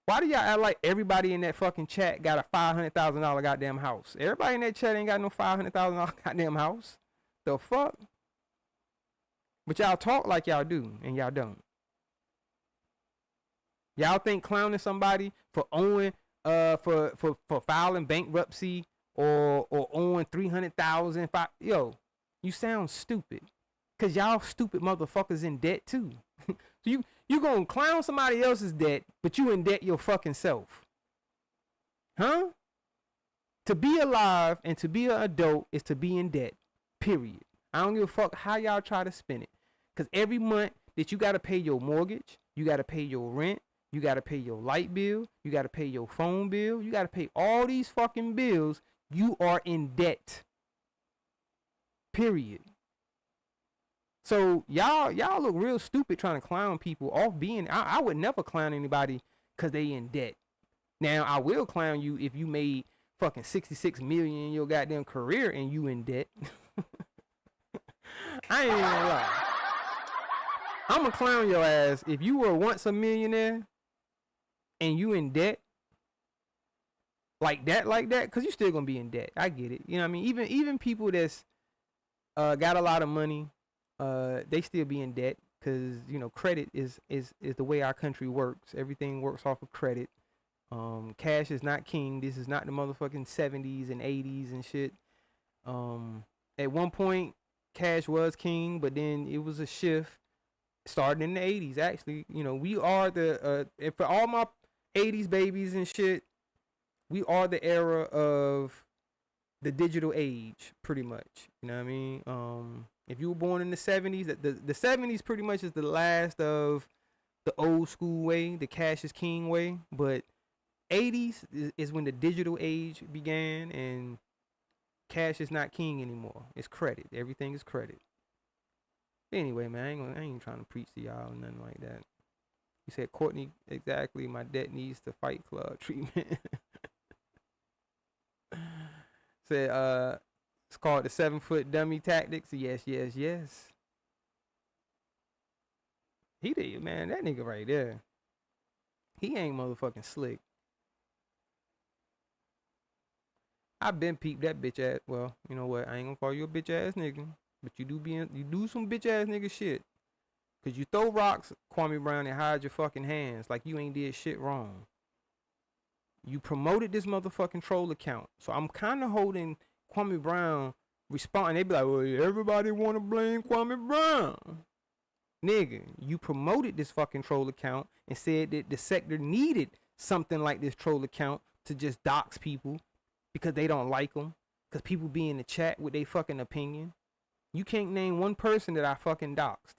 why do y'all act like everybody in that fucking chat got a $500,000 goddamn house? Everybody in that chat ain't got no $500,000 goddamn house. The fuck? But y'all talk like y'all do, and y'all don't. Y'all think clowning somebody for owing, for filing bankruptcy or owing $300,000, yo, you sound stupid. Cause y'all stupid motherfuckers in debt too. So you gonna clown somebody else's debt, but you in debt your fucking self. Huh? To be alive and to be an adult is to be in debt. Period. I don't give a fuck how y'all try to spin it. Cause every month that you gotta pay your mortgage, you gotta pay your rent, you gotta pay your light bill, you gotta pay your phone bill, you gotta pay all these fucking bills, you are in debt. Period. So y'all look real stupid trying to clown people off being. I would never clown anybody because they in debt. Now I will clown you if you made fucking 66 million in your goddamn career and you in debt. I ain't even gonna lie. I'ma clown your ass if you were once a millionaire and you in debt like that, because you still gonna be in debt. I get it. You know what I mean? Even people that's got a lot of money. They still be in debt because, you know, credit is the way our country works. Everything works off of credit. Cash is not king. This is not the motherfucking 70s and 80s and shit. At one point, cash was king, but then it was a shift starting in the 80s. Actually, you know, we are the for all my 80s babies and shit, we are the era of the digital age, pretty much. You know what I mean? If you were born in the 70s, the 70s pretty much is the last of the old school way, the cash is king way. But 80s is when the digital age began, and cash is not king anymore. It's credit. Everything is credit. Anyway, man, I ain't trying to preach to y'all or nothing like that. You said, Courtney, exactly, my debt needs the Fight Club treatment. Said, it's called the 7-foot dummy tactics. Yes. He did, man. That nigga right there. He ain't motherfucking slick. I been peeped that bitch ass. Well, you know what? I ain't gonna call you a bitch ass nigga, but you do some bitch ass nigga shit. Cause you throw rocks, Kwame Brown, and hide your fucking hands like you ain't did shit wrong. You promoted this motherfucking troll account. So I'm kind of holding Kwame Brown responding. They be like, well, everybody want to blame Kwame Brown. Nigga, you promoted this fucking troll account and said that the sector needed something like this troll account to just dox people because they don't like them. Because people be in the chat with their fucking opinion. You can't name one person that I fucking doxed.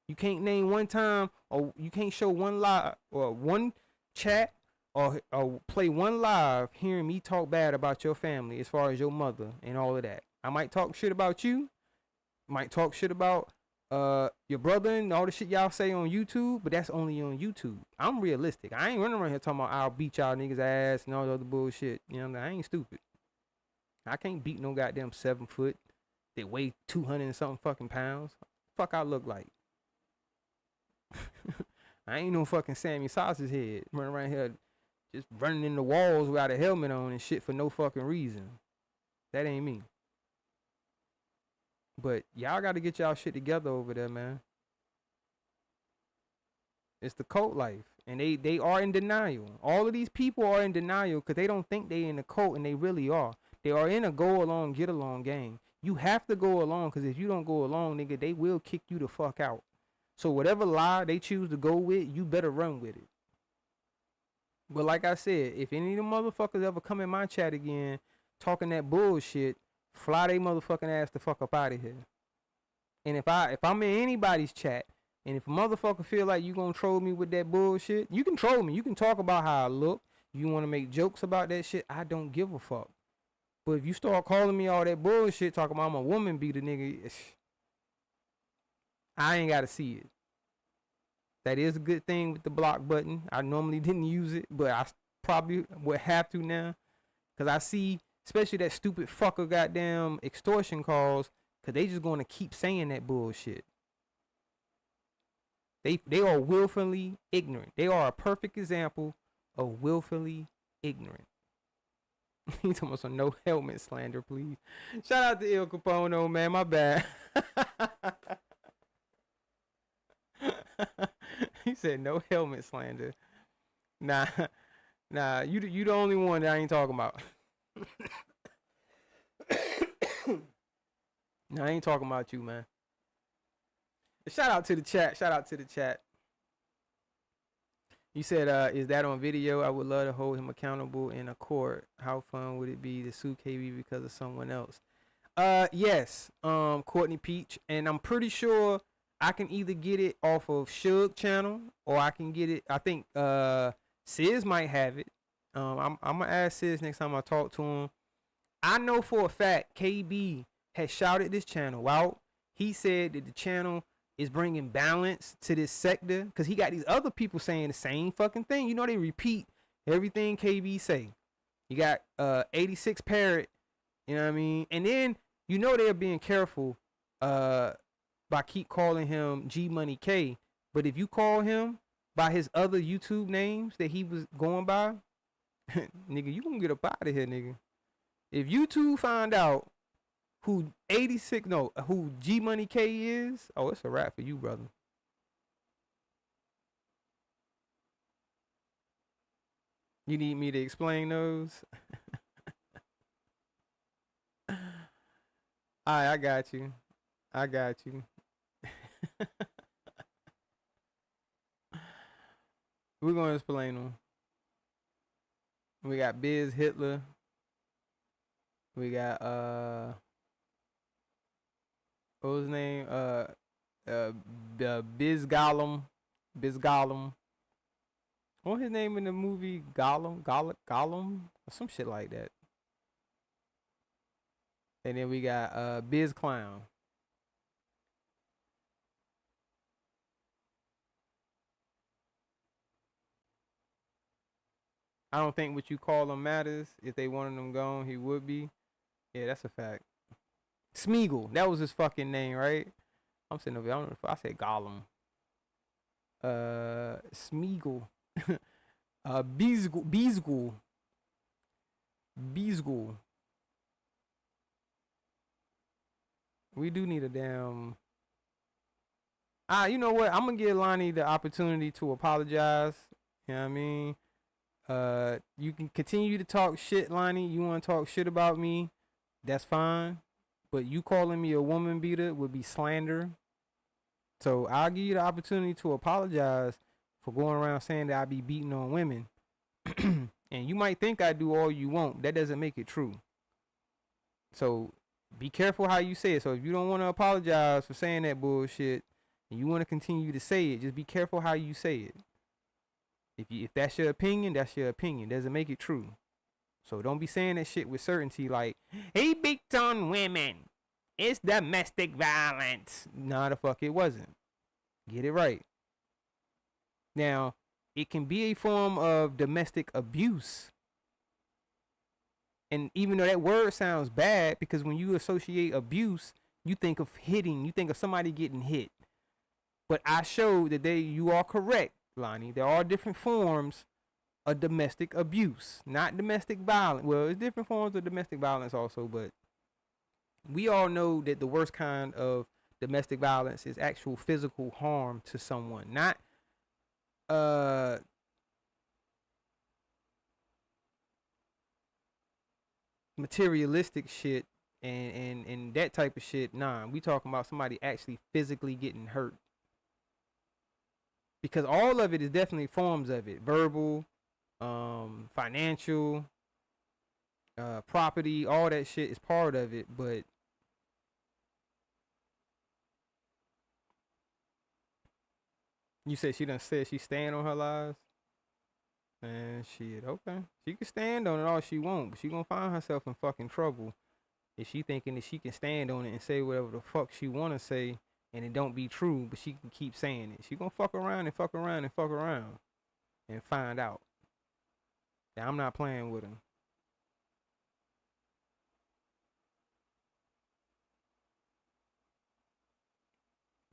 You can't name one time, or you can't show one live or one chat or play one live hearing me talk bad about your family as far as your mother and all of that. I might talk shit about you, might talk shit about your brother and all the shit y'all say on YouTube, but that's only on YouTube. I'm realistic. I ain't running around here talking about I'll beat y'all niggas ass and all the other bullshit. You know, I ain't stupid. I can't beat no goddamn 7 foot that weigh 200 and something fucking pounds. Fuck I look like. I ain't no fucking Sammy Sausage Head running around here just running in the walls without a helmet on and shit for no fucking reason. That ain't me. But y'all got to get y'all shit together over there, man. It's the cult life. And they are in denial. All of these people are in denial because they don't think they in the cult, and they really are. They are in a go along, get along game. You have to go along, because if you don't go along, nigga, they will kick you the fuck out. So whatever lie they choose to go with, you better run with it. But like I said, if any of them motherfuckers ever come in my chat again talking that bullshit, fly they motherfucking ass the fuck up out of here. And if I'm in anybody's chat, and if a motherfucker feel like you gonna troll me with that bullshit, you can troll me. You can talk about how I look. You wanna make jokes about that shit, I don't give a fuck. But if you start calling me all that bullshit, talking about I'm a woman beater, nigga, I ain't gotta see it. That is a good thing with the block button. I normally didn't use it, but I probably would have to now. Because I see, especially that stupid fucker goddamn extortion calls, because they just going to keep saying that bullshit. They are willfully ignorant. They are a perfect example of willfully ignorant. He's almost on no helmet slander, please. Shout out to Il Capono, man. My bad. He said no helmet slander. Nah, you the only one that I ain't talking about. Nah, I ain't talking about you, man. Shout out to the chat. You said, is that on video? I would love to hold him accountable in a court. How fun would it be to sue KB because of someone else? Yes, Courtney Peach, and I'm pretty sure I can either get it off of Suge channel, or I can get it, I think Sis might have it. I'm gonna ask Sis next time I talk to him. I know for a fact KB has shouted this channel out. He said that the channel is bringing balance to this sector, because he got these other people saying the same fucking thing. You know, they repeat everything KB say. You got 86 Parrot, you know what I mean? And then you know they're being careful by keep calling him G Money K. But if you call him by his other YouTube names that he was going by, nigga, you gonna get up out of here, nigga. If YouTube find out who G Money K is, oh, it's a wrap for you, brother. You need me to explain those? Alright, I got you. We're gonna explain them. We got Biz Hitler. We got what was his name? Biz Gollum. What was his name in the movie? Gollum? Or some shit like that. And then we got Biz Clown. I don't think what you call them matters. If they wanted him gone, he would be. Yeah, that's a fact. Smeagol, that was his fucking name, right? I'm sitting over here, I don't know if I said Gollum. Smeagol. Beasgul. We do need a damn... you know what? I'm gonna give Lonnie the opportunity to apologize. You know what I mean? You can continue to talk shit, Lonnie. You want to talk shit about me? That's fine. But you calling me a woman beater would be slander. So I'll give you the opportunity to apologize for going around saying that I be beating on women. And you might think I do all you want. That doesn't make it true. So be careful how you say it. So if you don't want to apologize for saying that bullshit, and you want to continue to say it, just be careful how you say it. If that's your opinion, that's your opinion. Doesn't make it true. So don't be saying that shit with certainty like, he beats on women. It's domestic violence. Nah, the fuck it wasn't. Get it right. Now, it can be a form of domestic abuse. And even though that word sounds bad, because when you associate abuse, you think of hitting, you think of somebody getting hit. But I showed that you are correct. Lonnie. There are different forms of domestic abuse, not domestic violence. Well, it's different forms of domestic violence also, but we all know that the worst kind of domestic violence is actual physical harm to someone, not materialistic shit and that type of shit. Nah, we talking about somebody actually physically getting hurt. Because all of it is definitely forms of it. Verbal, financial, property, all that shit is part of it, but you said she done said she stand on her lies? Man, shit, okay. She can stand on it all she want, but she gonna find herself in fucking trouble if she thinking that she can stand on it and say whatever the fuck she wanna say and it don't be true, but she can keep saying it. She gonna fuck around and fuck around and fuck around and find out. Yeah, I'm not playing with her.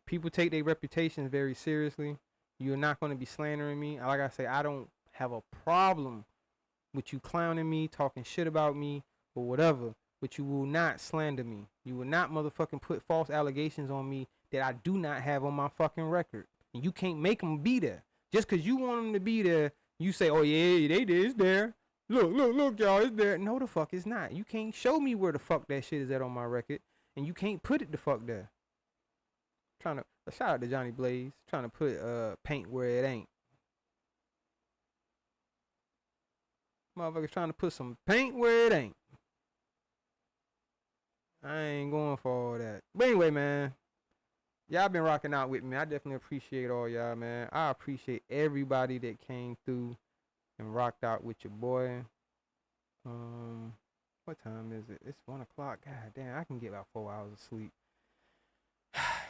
People take their reputations very seriously. You're not going to be slandering me. Like I say, I don't have a problem with you clowning me, talking shit about me, or whatever. But you will not slander me. You will not motherfucking put false allegations on me that I do not have on my fucking record. And you can't make them be there. Just because you want them to be there, you say, oh yeah, they did, it's there. Look, y'all, it's there. No, the fuck it's not. You can't show me where the fuck that shit is at on my record. And you can't put it the fuck there. Trying to shout out to Johnny Blaze, trying to put paint where it ain't. Motherfuckers trying to put some paint where it ain't. I ain't going for all that. But anyway, man, y'all been rocking out with me. I definitely appreciate all y'all, man. I appreciate everybody that came through and rocked out with your boy. What time is it? It's 1 o'clock. God damn, I can get about 4 hours of sleep.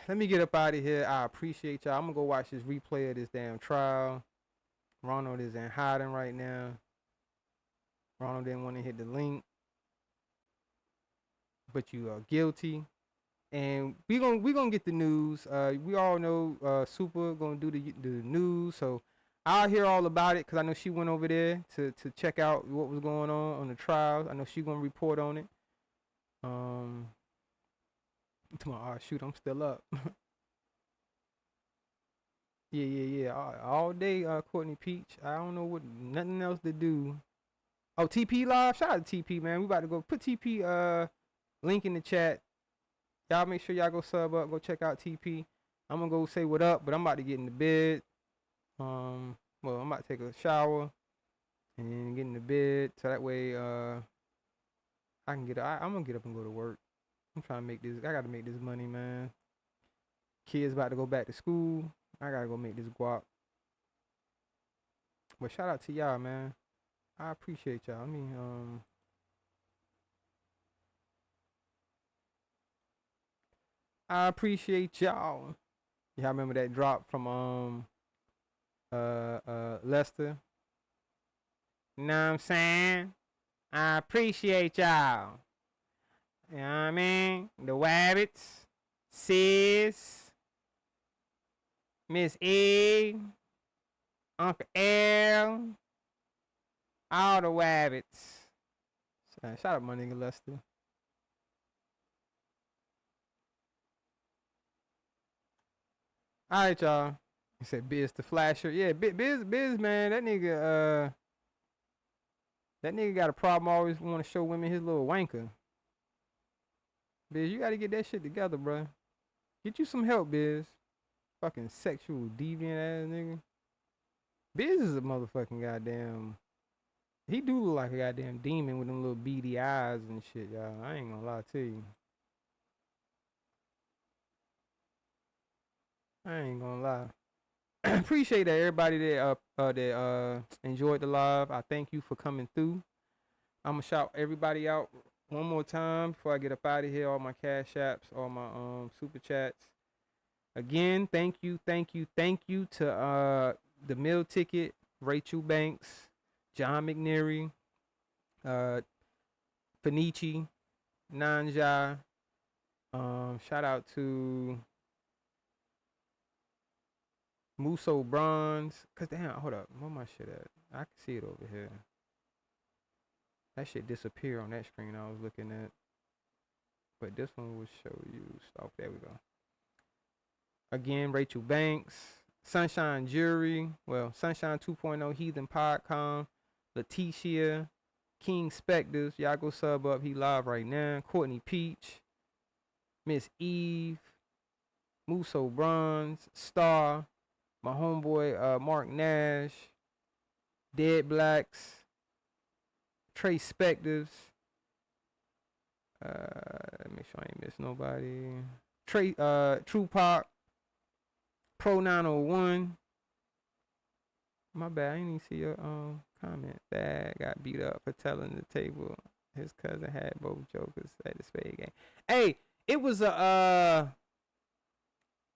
Let me get up out of here. I appreciate y'all. I'm gonna go watch this replay of this damn trial. Ronald is in hiding right now. Ronald didn't want to hit the link, but you are guilty. And we gonna get the news. We all know Super gonna do the news, so I'll hear all about it because I know she went over there to check out what was going on the trial. I know she gonna report on it. Tomorrow, oh shoot, I'm still up. Yeah. All day, Courtney Peach. I don't know nothing else to do. Oh, TP live. Shout out to TP, man. We about to go put TP link in the chat. Y'all make sure y'all go sub up. Go check out TP. I'm gonna go say what up, but I'm about to get in the bed. Well, I'm about to take a shower and get in the bed so that way I can get. I'm gonna get up and go to work. I'm trying to make this. I gotta make this money, man. Kids about to go back to school. I gotta go make this guap. But shout out to y'all, man. I appreciate y'all. I mean, I appreciate y'all. Y'all remember that drop from Lester? You know what I'm saying? I appreciate y'all. You know what I mean? The Wabbits, Sis, Miss E, Uncle L, all the Wabbits. Shout out my nigga Lester. All right, y'all. He said Biz the Flasher. Yeah, Biz, man. That nigga got a problem. Always want to show women his little wanker. Biz, you got to get that shit together, bro. Get you some help, Biz. Fucking sexual deviant ass nigga. Biz is a motherfucking goddamn. He do look like a goddamn demon with them little beady eyes and shit, y'all. I ain't gonna lie to you. I ain't gonna lie. Appreciate that everybody that enjoyed the live. I thank you for coming through. I'm gonna shout everybody out one more time before I get up out of here. All my cash apps, all my super chats. Again, thank you to the meal ticket, Rachel Banks, John McNeary, Fenici, Nanja. Shout out to Muso Bronze. Cause damn, hold up. Where my shit at? I can see it over here. That shit disappeared on that screen I was looking at. But this one will show you stuff. There we go. Again, Rachel Banks, Sunshine Jury, well, Sunshine 2.0, Heathen Podcom, Letitia, King Specters, y'all go sub up, he live right now. Courtney Peach, Miss Eve, Muso Bronze, Star, my homeboy Mark Nash, Dead Blacks, Trey Specters. Make sure I ain't miss nobody. Trey, True Pop, Pro 901. My bad, I didn't even see your comment. That got beat up for telling the table his cousin had both jokers at the spade game. Hey, it was a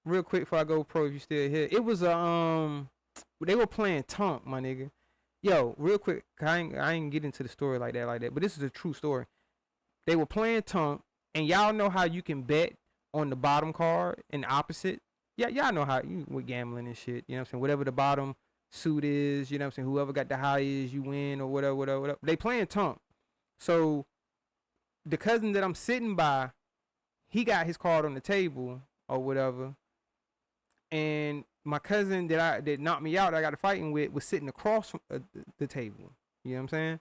real quick before I go pro, if you still here. It was a they were playing Tonk, my nigga. Yo, real quick, I ain't get into the story like that, but this is a true story. They were playing Tonk, and y'all know how you can bet on the bottom card and the opposite. Yeah, y'all know how you with gambling and shit. You know what I'm saying? Whatever the bottom suit is, you know what I'm saying? Whoever got the highest, you win or whatever. They playing Tonk. So the cousin that I'm sitting by, he got his card on the table or whatever, and my cousin that knocked me out, I got a fighting with, was sitting across from the table. You know what I'm saying?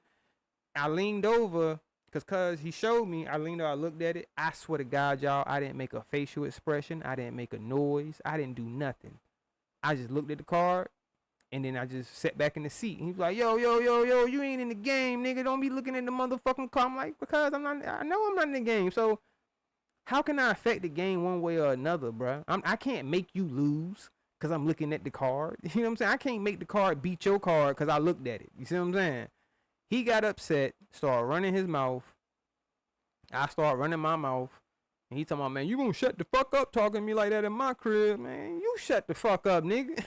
I leaned over. Cause he showed me, I leaned over, I looked at it. I swear to God, y'all, I didn't make a facial expression. I didn't make a noise. I didn't do nothing. I just looked at the card, and then I just sat back in the seat. And he was like, yo, you ain't in the game, nigga. Don't be looking at the motherfucking card. I'm like, because I know I'm not in the game. So how can I affect the game one way or another, bruh? I can't make you lose because I'm looking at the card. You know what I'm saying? I can't make the card beat your card because I looked at it. You see what I'm saying? He got upset, started running his mouth. I started running my mouth. And he talking about, man, you gonna shut the fuck up talking to me like that in my crib. Man, you shut the fuck up, nigga.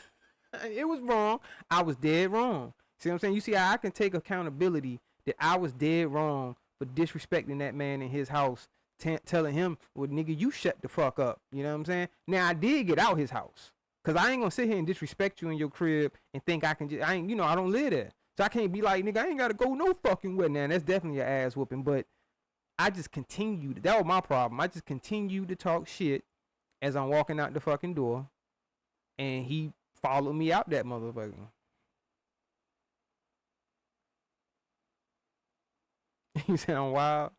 It was wrong. I was dead wrong. See what I'm saying? You see how I can take accountability that I was dead wrong for disrespecting that man in his house, telling him, well, nigga, you shut the fuck up. You know what I'm saying? Now, I did get out his house. Because I ain't gonna sit here and disrespect you in your crib and think I can just, I don't live there. So I can't be like, nigga, I ain't got to go no fucking way. Now, that's definitely an ass whooping. But I just continued. That was my problem. I just continued to talk shit as I'm walking out the fucking door. And he followed me out that motherfucker. He said I'm wild.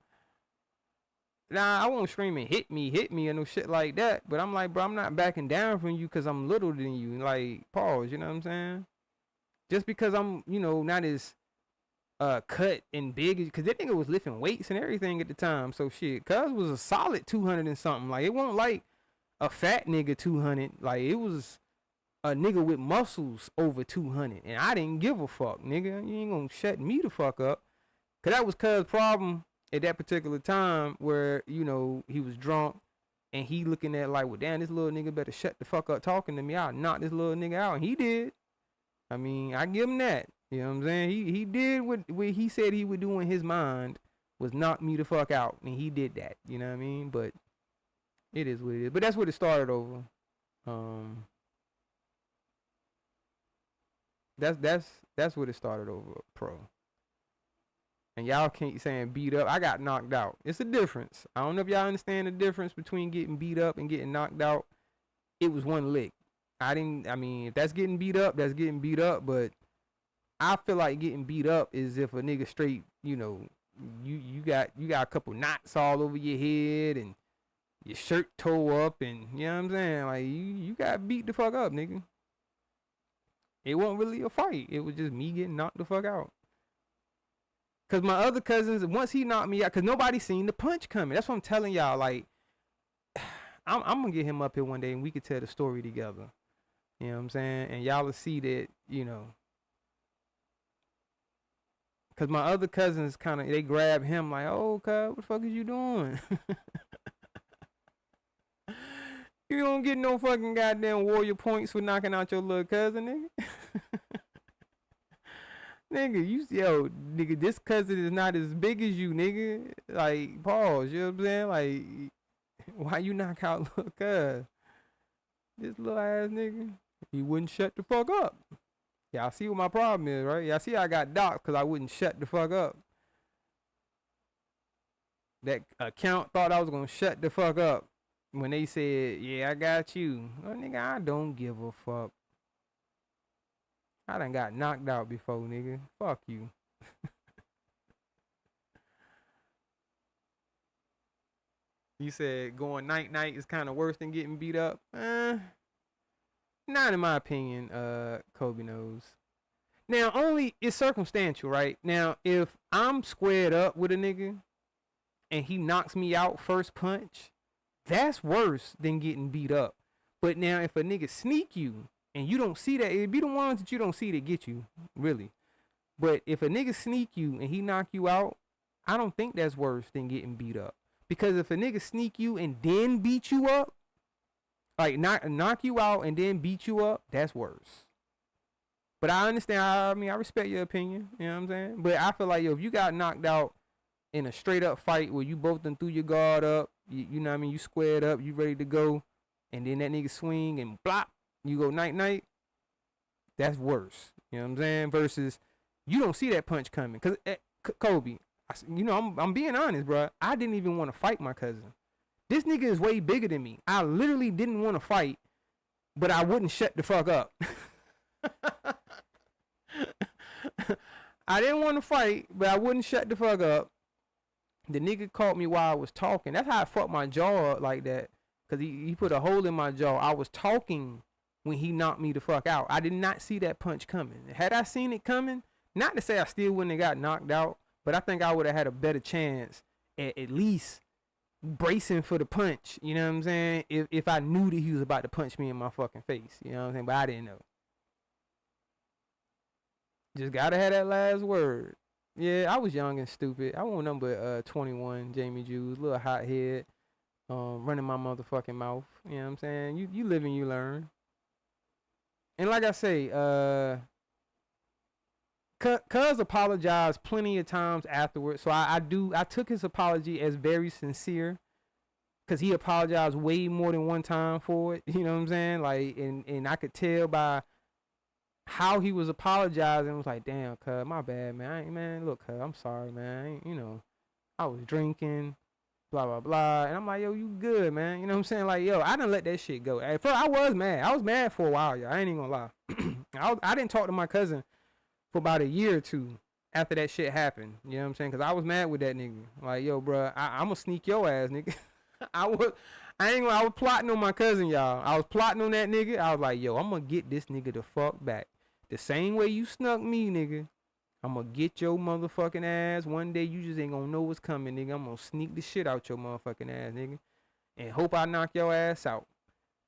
Nah, I won't scream and hit me or no shit like that. But I'm like, bro, I'm not backing down from you because I'm littler than you. Like, pause, you know what I'm saying? Just because I'm, not as cut and big, because that nigga was lifting weights and everything at the time. So shit, cuz was a solid 200 and something. Like, it wasn't like a fat nigga 200. Like, it was a nigga with muscles over 200. And I didn't give a fuck, nigga. You ain't gonna shut me the fuck up. Cause that was cuz problem at that particular time where, he was drunk and he looking at like, well, damn, this little nigga better shut the fuck up talking to me. I'll knock this little nigga out. And he did. I mean, I give him that. You know what I'm saying? He did what he said he would do in his mind, was knock me the fuck out. And he did that. You know what I mean? But it is what it is. But that's what it started over. That's what it started over, pro. And y'all keep saying beat up. I got knocked out. It's a difference. I don't know if y'all understand the difference between getting beat up and getting knocked out. It was one lick. If that's getting beat up, that's getting beat up. But I feel like getting beat up is if a nigga straight, you got a couple knots all over your head and your shirt tore up, and you know what I'm saying? Like, you got beat the fuck up, nigga. It wasn't really a fight. It was just me getting knocked the fuck out. Cause my other cousins, once he knocked me out, cause nobody seen the punch coming. That's what I'm telling y'all. Like, I'm gonna get him up here one day and we could tell the story together. You know what I'm saying? And y'all will see that, cause my other cousins they grab him like, oh, cuz, what the fuck is you doing? You don't get no fucking goddamn warrior points for knocking out your little cousin, nigga. Nigga, this cousin is not as big as you, nigga. Like, pause, you know what I'm saying? Like, why you knock out little cuz? This little ass nigga. he wouldn't shut the fuck up. Y'all see what my problem is, right? Y'all see I got docked because I wouldn't shut the fuck up. That account thought I was gonna shut the fuck up when they said, yeah, I got you. Oh, nigga, I don't give a fuck. I done got knocked out before, nigga. Fuck you. You said going night-night is kind of worse than getting beat up. Not in my opinion, Kobe knows. Now, only it's circumstantial, right? Now, if I'm squared up with a nigga and he knocks me out first punch, that's worse than getting beat up. But now, if a nigga sneak you and you don't see that, it'd be the ones that you don't see that get you, really. But if a nigga sneak you and he knock you out, I don't think that's worse than getting beat up. Because if a nigga sneak you and then beat you up, like knock you out and then beat you up, that's worse. But I understand, I mean, I respect your opinion, you know what I'm saying? But I feel like, yo, if you got knocked out in a straight up fight where you both done threw your guard up, you know what I mean, you squared up, you ready to go, and then that nigga swing and blop, you go night-night, that's worse, you know what I'm saying? Versus you don't see that punch coming. Because Kobe, you know, I'm being honest, bro. I didn't even want to fight my cousin. This nigga is way bigger than me. I literally didn't want to fight, but I wouldn't shut the fuck up. I didn't want to fight, but I wouldn't shut the fuck up. The nigga caught me while I was talking. That's how I fucked my jaw up like that. Because he put a hole in my jaw. I was talking when he knocked me the fuck out. I did not see that punch coming. Had I seen it coming, not to say I still wouldn't have got knocked out, but I think I would have had a better chance at least bracing for the punch. You know what I'm saying? If I knew that he was about to punch me in my fucking face. You know what I'm saying? But I didn't know. Just gotta have that last word. Yeah, I was young and stupid. I wasn't number 21, Jamie Jews, little hothead, running my motherfucking mouth. You know what I'm saying? You live and you learn. And like I say, Cuz apologized plenty of times afterwards. So I took his apology as very sincere. Cause he apologized way more than one time for it. You know what I'm saying? Like, and I could tell by how he was apologizing. It was like, damn, cuz, my bad, man. Look, cuz, I'm sorry, man. You know, I was drinking, blah, blah, blah. And I'm like, yo, you good, man. You know what I'm saying? Like, yo, I didn't let that shit go. At first, I was mad. I was mad for a while, yo. I ain't even gonna lie. I didn't talk to my cousin for about a year or two after that shit happened. You know what I'm saying? Cause I was mad with that nigga. Like, yo, bro, I'm gonna sneak your ass, nigga. I was plotting on my cousin, y'all. I was plotting on that nigga. I was like, yo, I'm gonna get this nigga the fuck back. The same way you snuck me, nigga. I'm gonna get your motherfucking ass. One day you just ain't gonna know what's coming, nigga. I'm gonna sneak the shit out your motherfucking ass, nigga. And hope I knock your ass out.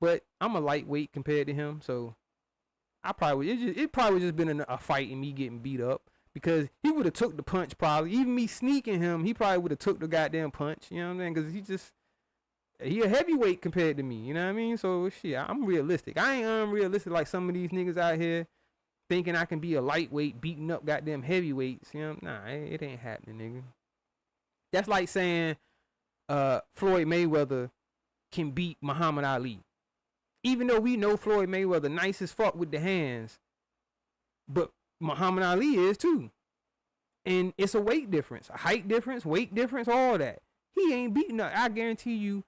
But I'm a lightweight compared to him, so it probably just been a fight and me getting beat up. Because he would have took the punch probably. Even me sneaking him, he probably would have took the goddamn punch. You know what I'm saying? Because he a heavyweight compared to me. You know what I mean? So shit, I'm realistic. I ain't unrealistic like some of these niggas out here thinking I can be a lightweight beating up goddamn heavyweights. You know? Nah, it ain't happening, nigga. That's like saying Floyd Mayweather can beat Muhammad Ali. Even though we know Floyd Mayweather nice as fuck with the hands, but Muhammad Ali is too. And it's a weight difference, a height difference, weight difference, all that. He ain't beating up. I guarantee you,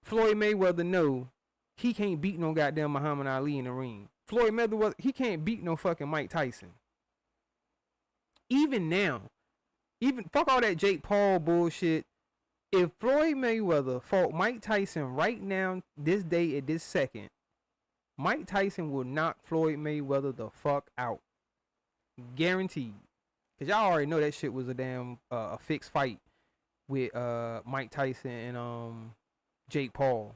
Floyd Mayweather know he can't beat no goddamn Muhammad Ali in the ring. Floyd Mayweather, he can't beat no fucking Mike Tyson. Even now, fuck all that Jake Paul bullshit. If Floyd Mayweather fought Mike Tyson right now, this day, at this second, Mike Tyson will knock Floyd Mayweather the fuck out. Guaranteed. Cause y'all already know that shit was a damn a fixed fight with Mike Tyson and Jake Paul.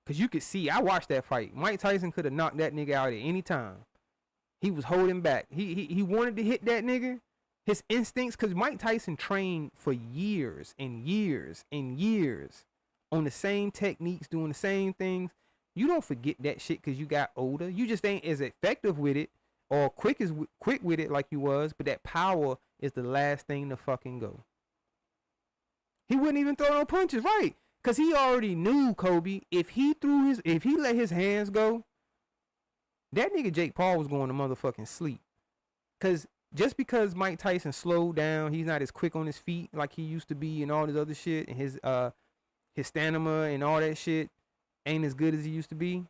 Cause you could see, I watched that fight. Mike Tyson could have knocked that nigga out at any time. He was holding back. He wanted to hit that nigga. His instincts, cause Mike Tyson trained for years and years and years on the same techniques, doing the same things. You don't forget that shit cause you got older. You just ain't as effective with it or quick with it like you was. But that power is the last thing to fucking go. He wouldn't even throw no punches, right? Cause he already knew, Kobe, if he let his hands go, That nigga Jake Paul was going to motherfucking sleep. Cause just because Mike Tyson slowed down, he's not as quick on his feet like he used to be, and all this other shit, and his stamina and all that shit ain't as good as he used to be.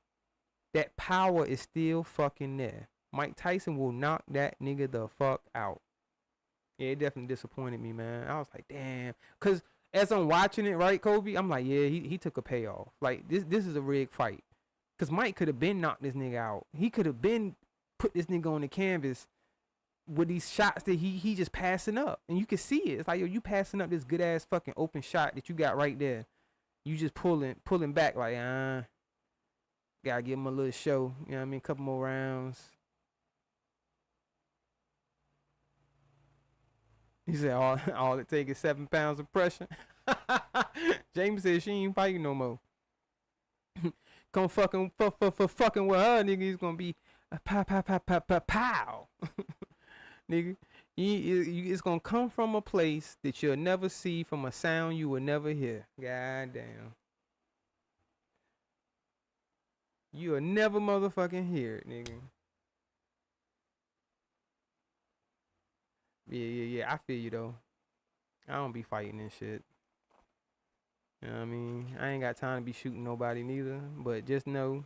That power is still fucking there. Mike Tyson will knock that nigga the fuck out. Yeah, it definitely disappointed me, man. I was like, damn. Cause as I'm watching it, right, Kobe, I'm like, yeah, he took a payoff. Like this is a rigged fight. Cause Mike could have been knocked this nigga out. He could have been put this nigga on the canvas with these shots that he just passing up. And you can see it. It's like, yo, you passing up this good ass fucking open shot that you got right there. You just pulling back like, gotta give him a little show. You know what I mean? A couple more rounds. He said all it take is 7 pounds of pressure. James said she ain't fighting no more. Come fucking fucking with her, nigga. He's gonna be a pow pow pow pow pow pow. Nigga, it's gonna come from a place that you'll never see, from a sound you will never hear. God damn. You'll never motherfucking hear it, nigga. Yeah. I feel you though. I don't be fighting and shit. You know what I mean? I ain't got time to be shooting nobody neither. But just know,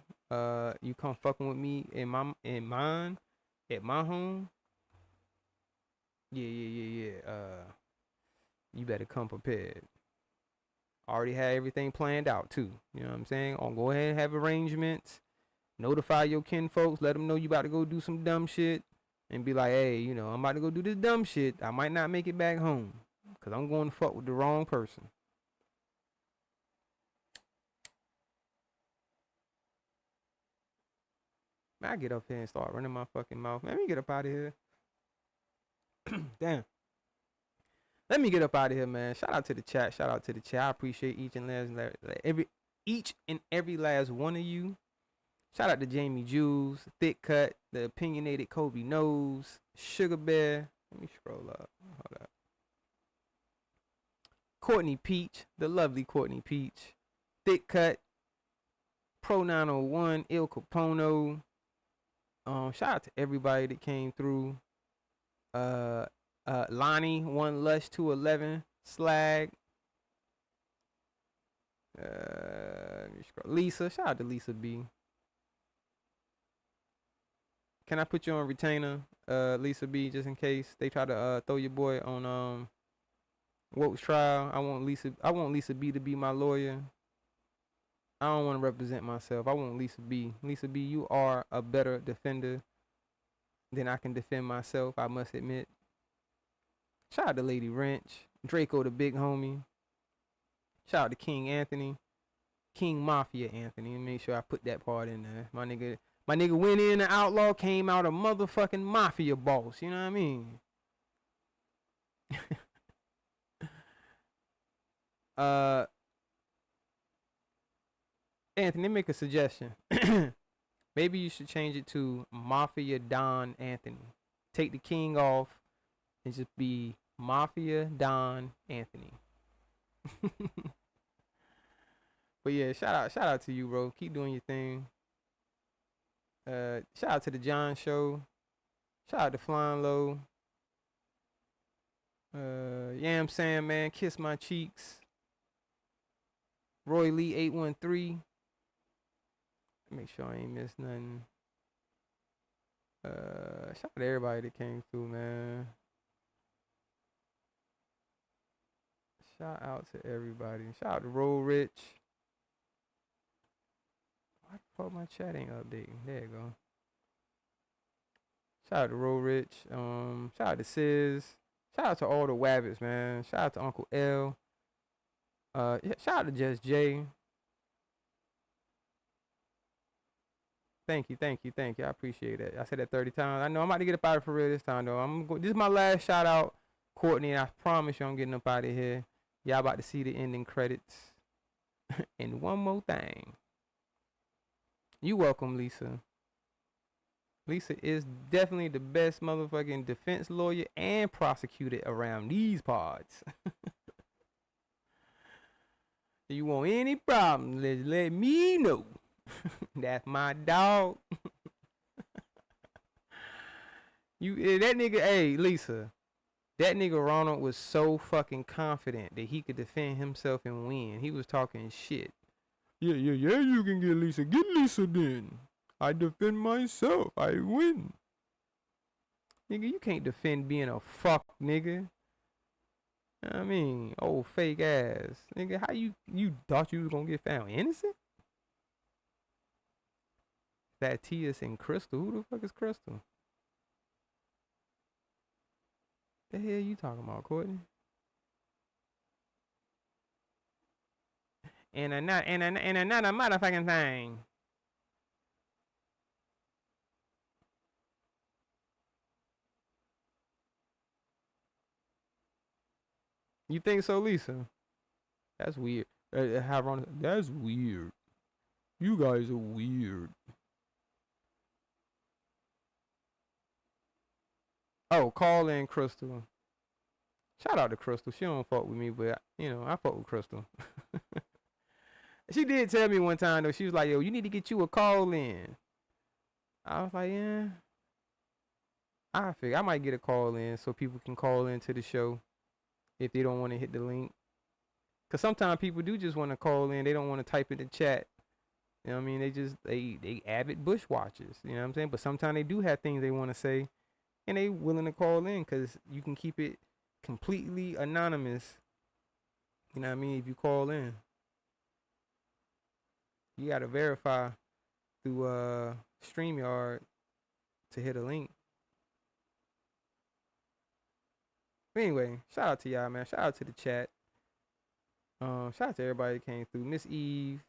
you come fucking with me in mine, at my home. Yeah. You better come prepared. Already had everything planned out too. You know what I'm saying? I'll go ahead and have arrangements. Notify your kin folks. Let them know you about to go do some dumb shit. And be like, hey, you know, I'm about to go do this dumb shit. I might not make it back home. Because I'm going to fuck with the wrong person. I get up here and start running my fucking mouth. Let me get up out of here. Damn. Let me get up out of here, man. Shout out to the chat. I appreciate each and every last one of you. Shout out to Jamie Jules, Thick Cut, the opinionated Kobe Knows, Sugar Bear. Let me scroll up. Hold up. Courtney Peach, the lovely Courtney Peach, Thick Cut, Pro 901, Il Capono. Shout out to everybody that came through. Lonnie, One Lush 211, Slag. Lisa, shout out to Lisa B. Can I put you on retainer, Lisa B, just in case they try to throw your boy on Woke's trial? I want Lisa B to be my lawyer. I don't want to represent myself. I want Lisa B. Lisa B, you are a better defender than I can defend myself, I must admit. Shout out to Lady Wrench, Draco the big homie. Shout out to King Anthony, King Mafia Anthony. Make sure I put that part in there. My nigga went in an outlaw, came out a motherfucking mafia boss. You know what I mean? Anthony, make a suggestion. Maybe you should change it to Mafia Don Anthony. Take the king off and just be Mafia Don Anthony. But yeah, shout out to you, bro. Keep doing your thing. Shout out to the John Show. Shout out to Flying Low. Yeah, I'm saying, man, kiss my cheeks. Roy Lee 813. Make sure I ain't missed nothing. Shout out to everybody that came through, man. Shout out to everybody. Shout out to Roll Rich. Why the fuck my chat ain't updating? There you go. Shout out to Roll Rich. Shout out to Sis. Shout out to all the Wabbits, man. Shout out to Uncle L. Shout out to Just J. Thank you. I appreciate it. I said that 30 times. I know I'm about to get up out of for real this time, though. This is my last shout out, Courtney. I promise you I'm getting up out of here. Y'all about to see the ending credits. And one more thing. You welcome, Lisa. Lisa is definitely the best motherfucking defense lawyer and prosecutor around these parts. If you want any problems, let me know. That's my dog. That nigga, hey, Lisa, that nigga Ronald was so fucking confident that he could defend himself and win. He was talking shit. Yeah, you can get Lisa. Get Lisa then. I defend myself. I win. Nigga, you can't defend being a fuck, nigga. I mean, old fake ass. Nigga, how you thought you was gonna get found innocent? Thaddeus and Crystal. Who the fuck is Crystal? The hell you talking about, Courtney? And another motherfucking thing. You think so, Lisa? That's weird. That's weird. You guys are weird. Oh, call in Crystal. Shout out to Crystal. She don't fuck with me, but I fuck with Crystal. She did tell me one time though. She was like, "Yo, you need to get you a call in." I was like, "Yeah." I figure I might get a call in so people can call into the show if they don't want to hit the link. Cause sometimes people do just want to call in. They don't want to type in the chat. You know what I mean? They avid bushwatchers. You know what I'm saying? But sometimes they do have things they want to say, and they willing to call in because you can keep it completely anonymous. You know what I mean? If you call in, you gotta verify through StreamYard to hit a link. But anyway, shout out to y'all, man. Shout out to the chat. Shout out to everybody that came through. Miss Eve.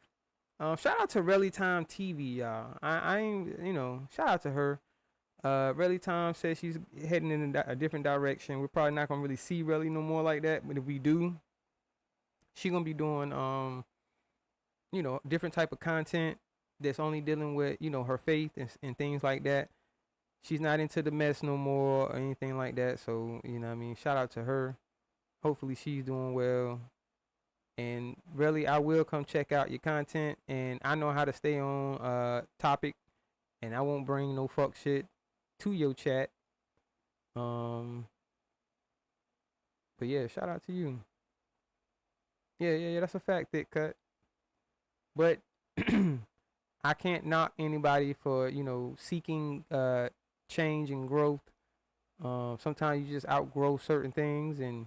Shout out to Relly Time TV, y'all. I ain't, shout out to her. Relly Time says she's heading in a different direction. We're probably not gonna really see Relly no more like that, but if we do, she gonna be doing different type of content that's only dealing with her faith and things like that. She's not into the mess no more or anything like that. So shout out to her. Hopefully she's doing well. And really, I will come check out your content, and I know how to stay on topic, and I won't bring no fuck shit to your chat. But yeah, shout out to you. Yeah, that's a fact, Thick Cut. But I can't knock anybody for seeking change and growth. Sometimes you just outgrow certain things and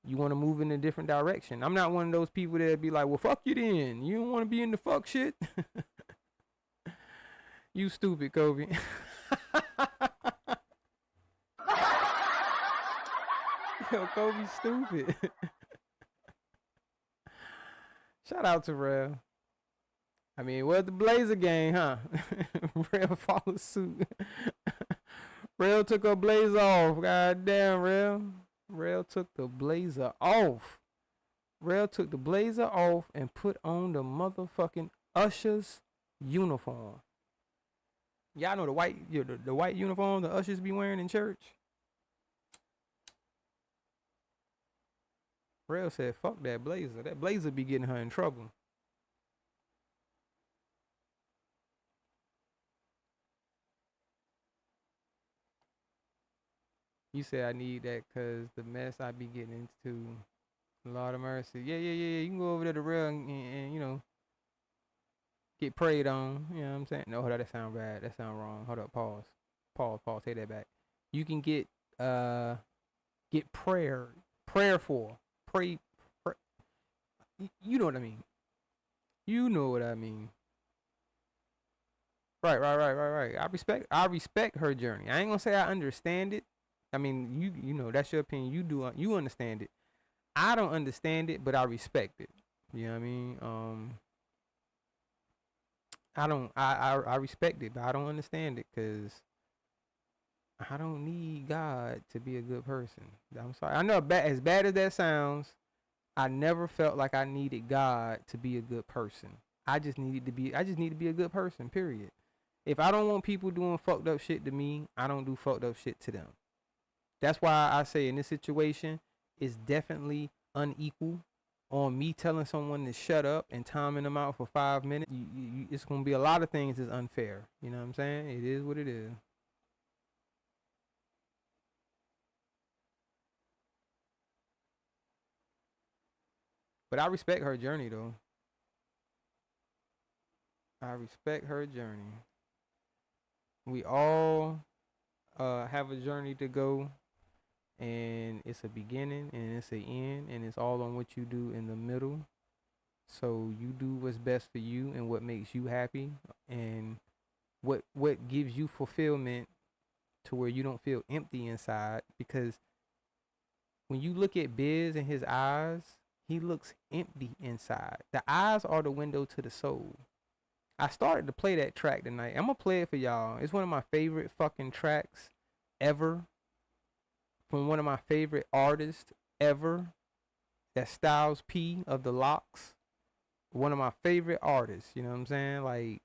you want to move in a different direction. I'm not one of those people that be like, well, fuck you then. You don't want to be in the fuck shit. You stupid, Kobe. Yo, Kobe's stupid. Shout out to Rev. I mean, where's the Blazer gang, huh? Rev followed suit. Rev took her blazer off. God damn, Rev. Rev took the blazer off. Rev took the blazer off and put on the motherfucking Usher's uniform. Y'all know the white uniform the ushers be wearing in church? Rev said, fuck that blazer. That blazer be getting her in trouble. You say I need that because the mess I be getting into. Lord of mercy. Yeah. You can go over there to Rev and get prayed on. You know what I'm saying? No, hold on, that sound bad. That sound wrong. Hold up, pause. Take that back. You can get prayer for. Pray. You know what I mean. You know what I mean. Right. I respect her journey. I ain't gonna say I understand it. I mean, you know, that's your opinion. You understand it. I don't understand it, but I respect it. You know what I mean? I respect it, but I don't understand it because I don't need God to be a good person. I'm sorry. I know as bad as that sounds, I never felt like I needed God to be a good person. I just need to be a good person, period. If I don't want people doing fucked up shit to me, I don't do fucked up shit to them. That's why I say in this situation, it's definitely unequal on me telling someone to shut up and timing them out for 5 minutes. It's going to be a lot of things that's unfair. You know what I'm saying? It is what it is. But I respect her journey though. I respect her journey. We all have a journey to go, and it's a beginning and it's an end, and it's all on what you do in the middle. So you do what's best for you and what makes you happy, and what gives you fulfillment to where you don't feel empty inside. Because when you look at Biz and his eyes, he looks empty inside. The eyes are the window to the soul. I started to play that track tonight. I'm gonna play it for y'all. It's one of my favorite fucking tracks ever, from one of my favorite artists ever. That's Styles P of the Locks. One of my favorite artists, you know what I'm saying? Like,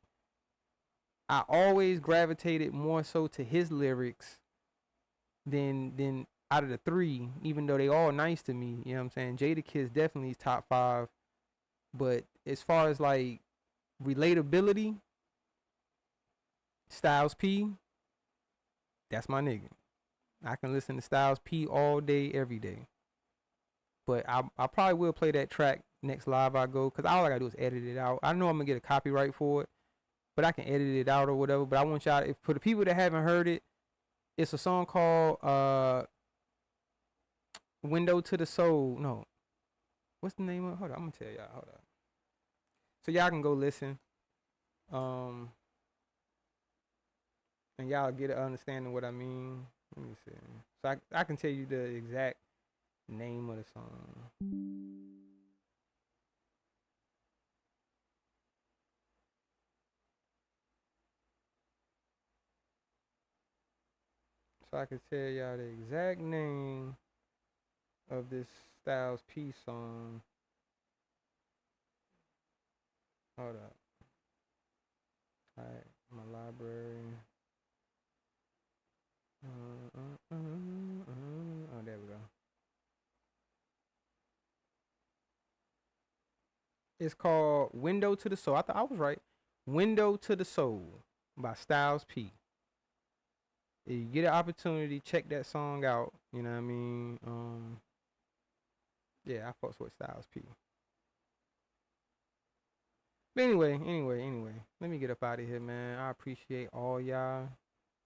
I always gravitated more so to his lyrics than out of the three, even though they all nice to me, you know what I'm saying? Jadakiss definitely is top 5. But as far as like relatability, Styles P, that's my nigga. I can listen to Styles P all day, every day. But I probably will play that track next live I go, because all I gotta do is edit it out. I know I'm gonna get a copyright for it, but I can edit it out or whatever. But I want y'all, if for the people that haven't heard it, it's a song called Window to the Soul. No. What's the name of it? Hold on, I'm gonna tell y'all. Hold on. So y'all can go listen. And y'all get an understanding what I mean. Let me see. So I can tell you the exact name of the song. So I can tell y'all the exact name of this Styles P song. Hold up. Alright, my library. Oh, there we go. It's called Window to the Soul. I thought I was right. Window to the Soul by Styles P. If you get an opportunity, check that song out. You know what I mean? Yeah, I fucks with Styles P. But anyway, let me get up out of here, man. I appreciate all y'all.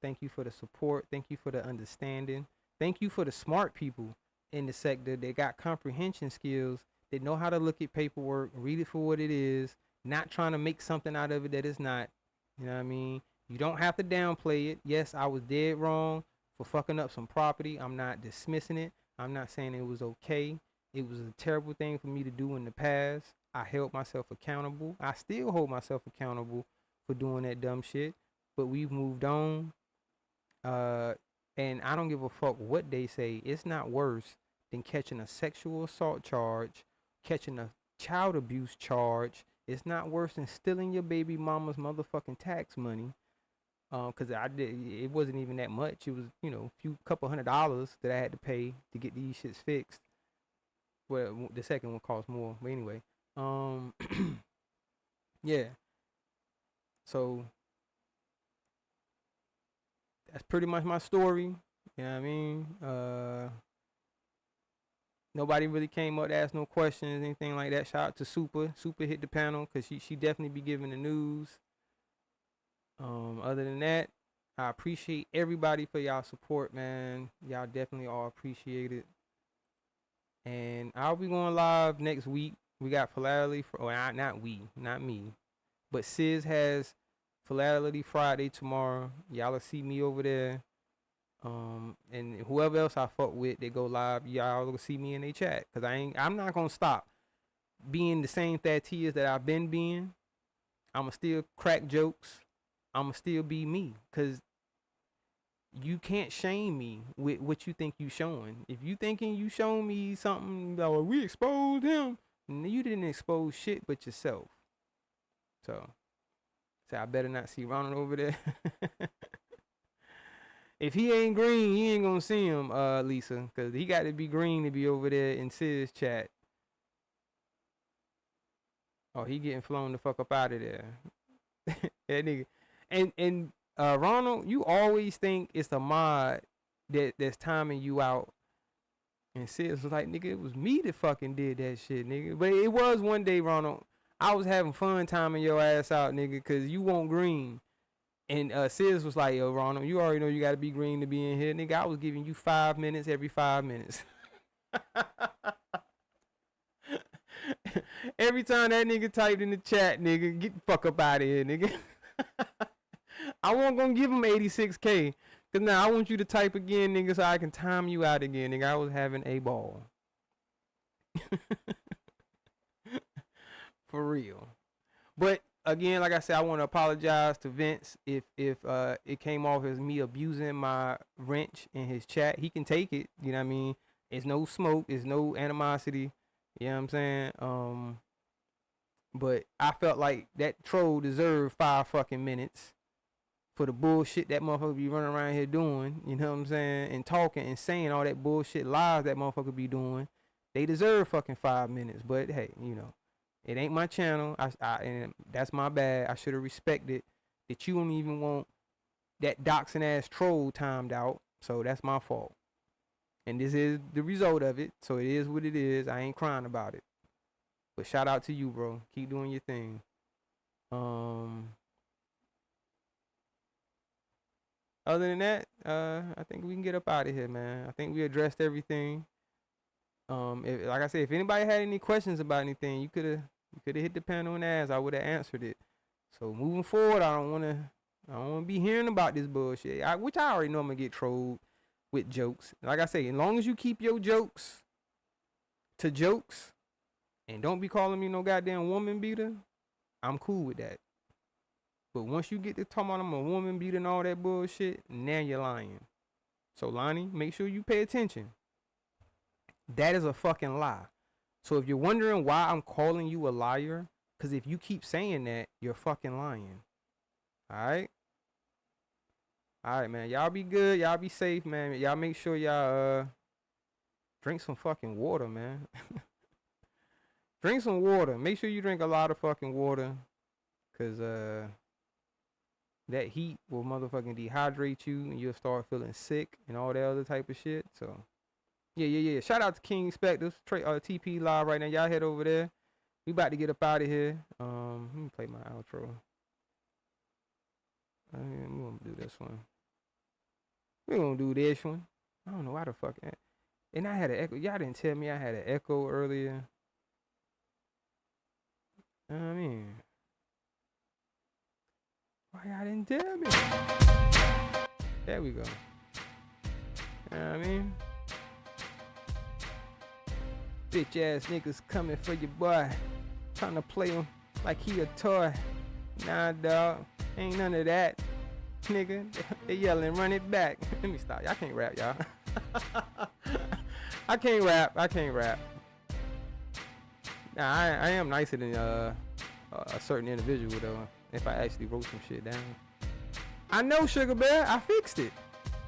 Thank you for the support. Thank you for the understanding. Thank you for the smart people in the sector that got comprehension skills, that know how to look at paperwork, read it for what it is, not trying to make something out of it that it's not. You know what I mean? You don't have to downplay it. Yes, I was dead wrong for fucking up some property. I'm not dismissing it. I'm not saying it was okay. It was a terrible thing for me to do in the past. I held myself accountable. I still hold myself accountable for doing that dumb shit. But we've moved on. And I don't give a fuck what they say. It's not worse than catching a sexual assault charge, catching a child abuse charge. It's not worse than stealing your baby mama's motherfucking tax money. Cause it wasn't even that much. It was, couple $100 that I had to pay to get these shits fixed. Well, the second one cost more, but anyway, yeah. So that's pretty much my story. You know what I mean? Nobody really came up to ask no questions, anything like that. Shout out to Super. Super hit the panel because she definitely be giving the news. Other than that, I appreciate everybody for y'all support, man. Y'all definitely all appreciate it. And I'll be going live next week. We got Polarity, not me, but Sis has Polarity Friday tomorrow. Y'all will see me over there. And whoever else I fuck with, they go live. Y'all will see me in their chat, cause I'm not gonna stop being the same Thaddeus that I've been being. I'ma still crack jokes. I'ma still be me, cause you can't shame me with what you think you showing. If you thinking you showing me something, like, we exposed him, you didn't expose shit but yourself. So I better not see Ronald over there. If he ain't green, you ain't gonna see him, Lisa, cause he got to be green to be over there in Sis chat. Oh, he getting flown the fuck up out of there. That nigga. And Ronald, you always think it's the mod that's timing you out And Sis was like, nigga, it was me that fucking did that shit, nigga. But it was one day, Ronald, I was having fun timing your ass out, nigga, cause you want green. And Sis was like, yo, Ronald, you already know you gotta be green to be in here, nigga. I was giving you 5 minutes every 5 minutes. Every time that nigga typed in the chat, nigga, get the fuck up out of here, nigga. I wasn't gonna give him 86K. Cause now I want you to type again, nigga, so I can time you out again, nigga. I was having a ball. For real. But again, like I said, I want to apologize to Vince if it came off as me abusing my wrench in his chat. He can take it, you know what I mean? It's no smoke, it's no animosity. You know what I'm saying? But I felt like that troll deserved 5 fucking minutes for the bullshit that motherfucker be running around here doing, you know what I'm saying? And talking and saying all that bullshit lies that motherfucker be doing. They deserve fucking 5 minutes. But hey, you know, it ain't my channel. And that's my bad. I should have respected that you don't even want that doxing ass troll timed out. So that's my fault. And this is the result of it. So it is what it is. I ain't crying about it. But shout out to you, bro. Keep doing your thing. Other than that, I think we can get up out of here, man. I think we addressed everything. Like I said, if anybody had any questions about anything, you could have hit the panel and asked. I would have answered it. So moving forward, I don't wanna be hearing about this bullshit. Which I already know I'm gonna get trolled with jokes. Like I say, as long as you keep your jokes to jokes and don't be calling me no goddamn woman beater, I'm cool with that. But once you get to talking about I'm a woman beater and all that bullshit, now you're lying. So Lonnie, make sure you pay attention. That is a fucking lie. So if you're wondering why I'm calling you a liar, because if you keep saying that, you're fucking lying. Alright? Alright, man. Y'all be good. Y'all be safe, man. Y'all make sure y'all drink some fucking water, man. Drink some water. Make sure you drink a lot of fucking water. Because that heat will motherfucking dehydrate you and you'll start feeling sick and all that other type of shit. So yeah. Shout out to King Specters, TP live right now. Y'all head over there. We about to get up out of here. Let me play my outro. We're gonna do this one. We're gonna do this one. I don't know why the fuck. And I had an echo. Y'all didn't tell me I had an echo earlier. I mean, why y'all didn't tell me? There we go. You know what I mean? Bitch ass niggas coming for your boy. Trying to play him like he a toy. Nah, dog. Ain't none of that. Nigga, they yelling, run it back. Let me stop. I can't rap, y'all. I can't rap. Nah, I am nicer than a certain individual, though, if I actually wrote some shit down. I know, Sugar Bear. I fixed it.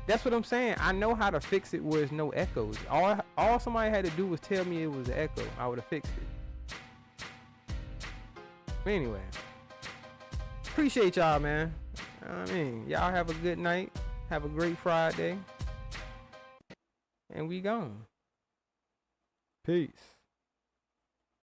That's what I'm saying. I know how to fix it where there's no echoes. All somebody had to do was tell me it was an echo. I would have fixed it. But anyway. Appreciate y'all, man. I mean, y'all have a good night. Have a great Friday. And we gone. Peace.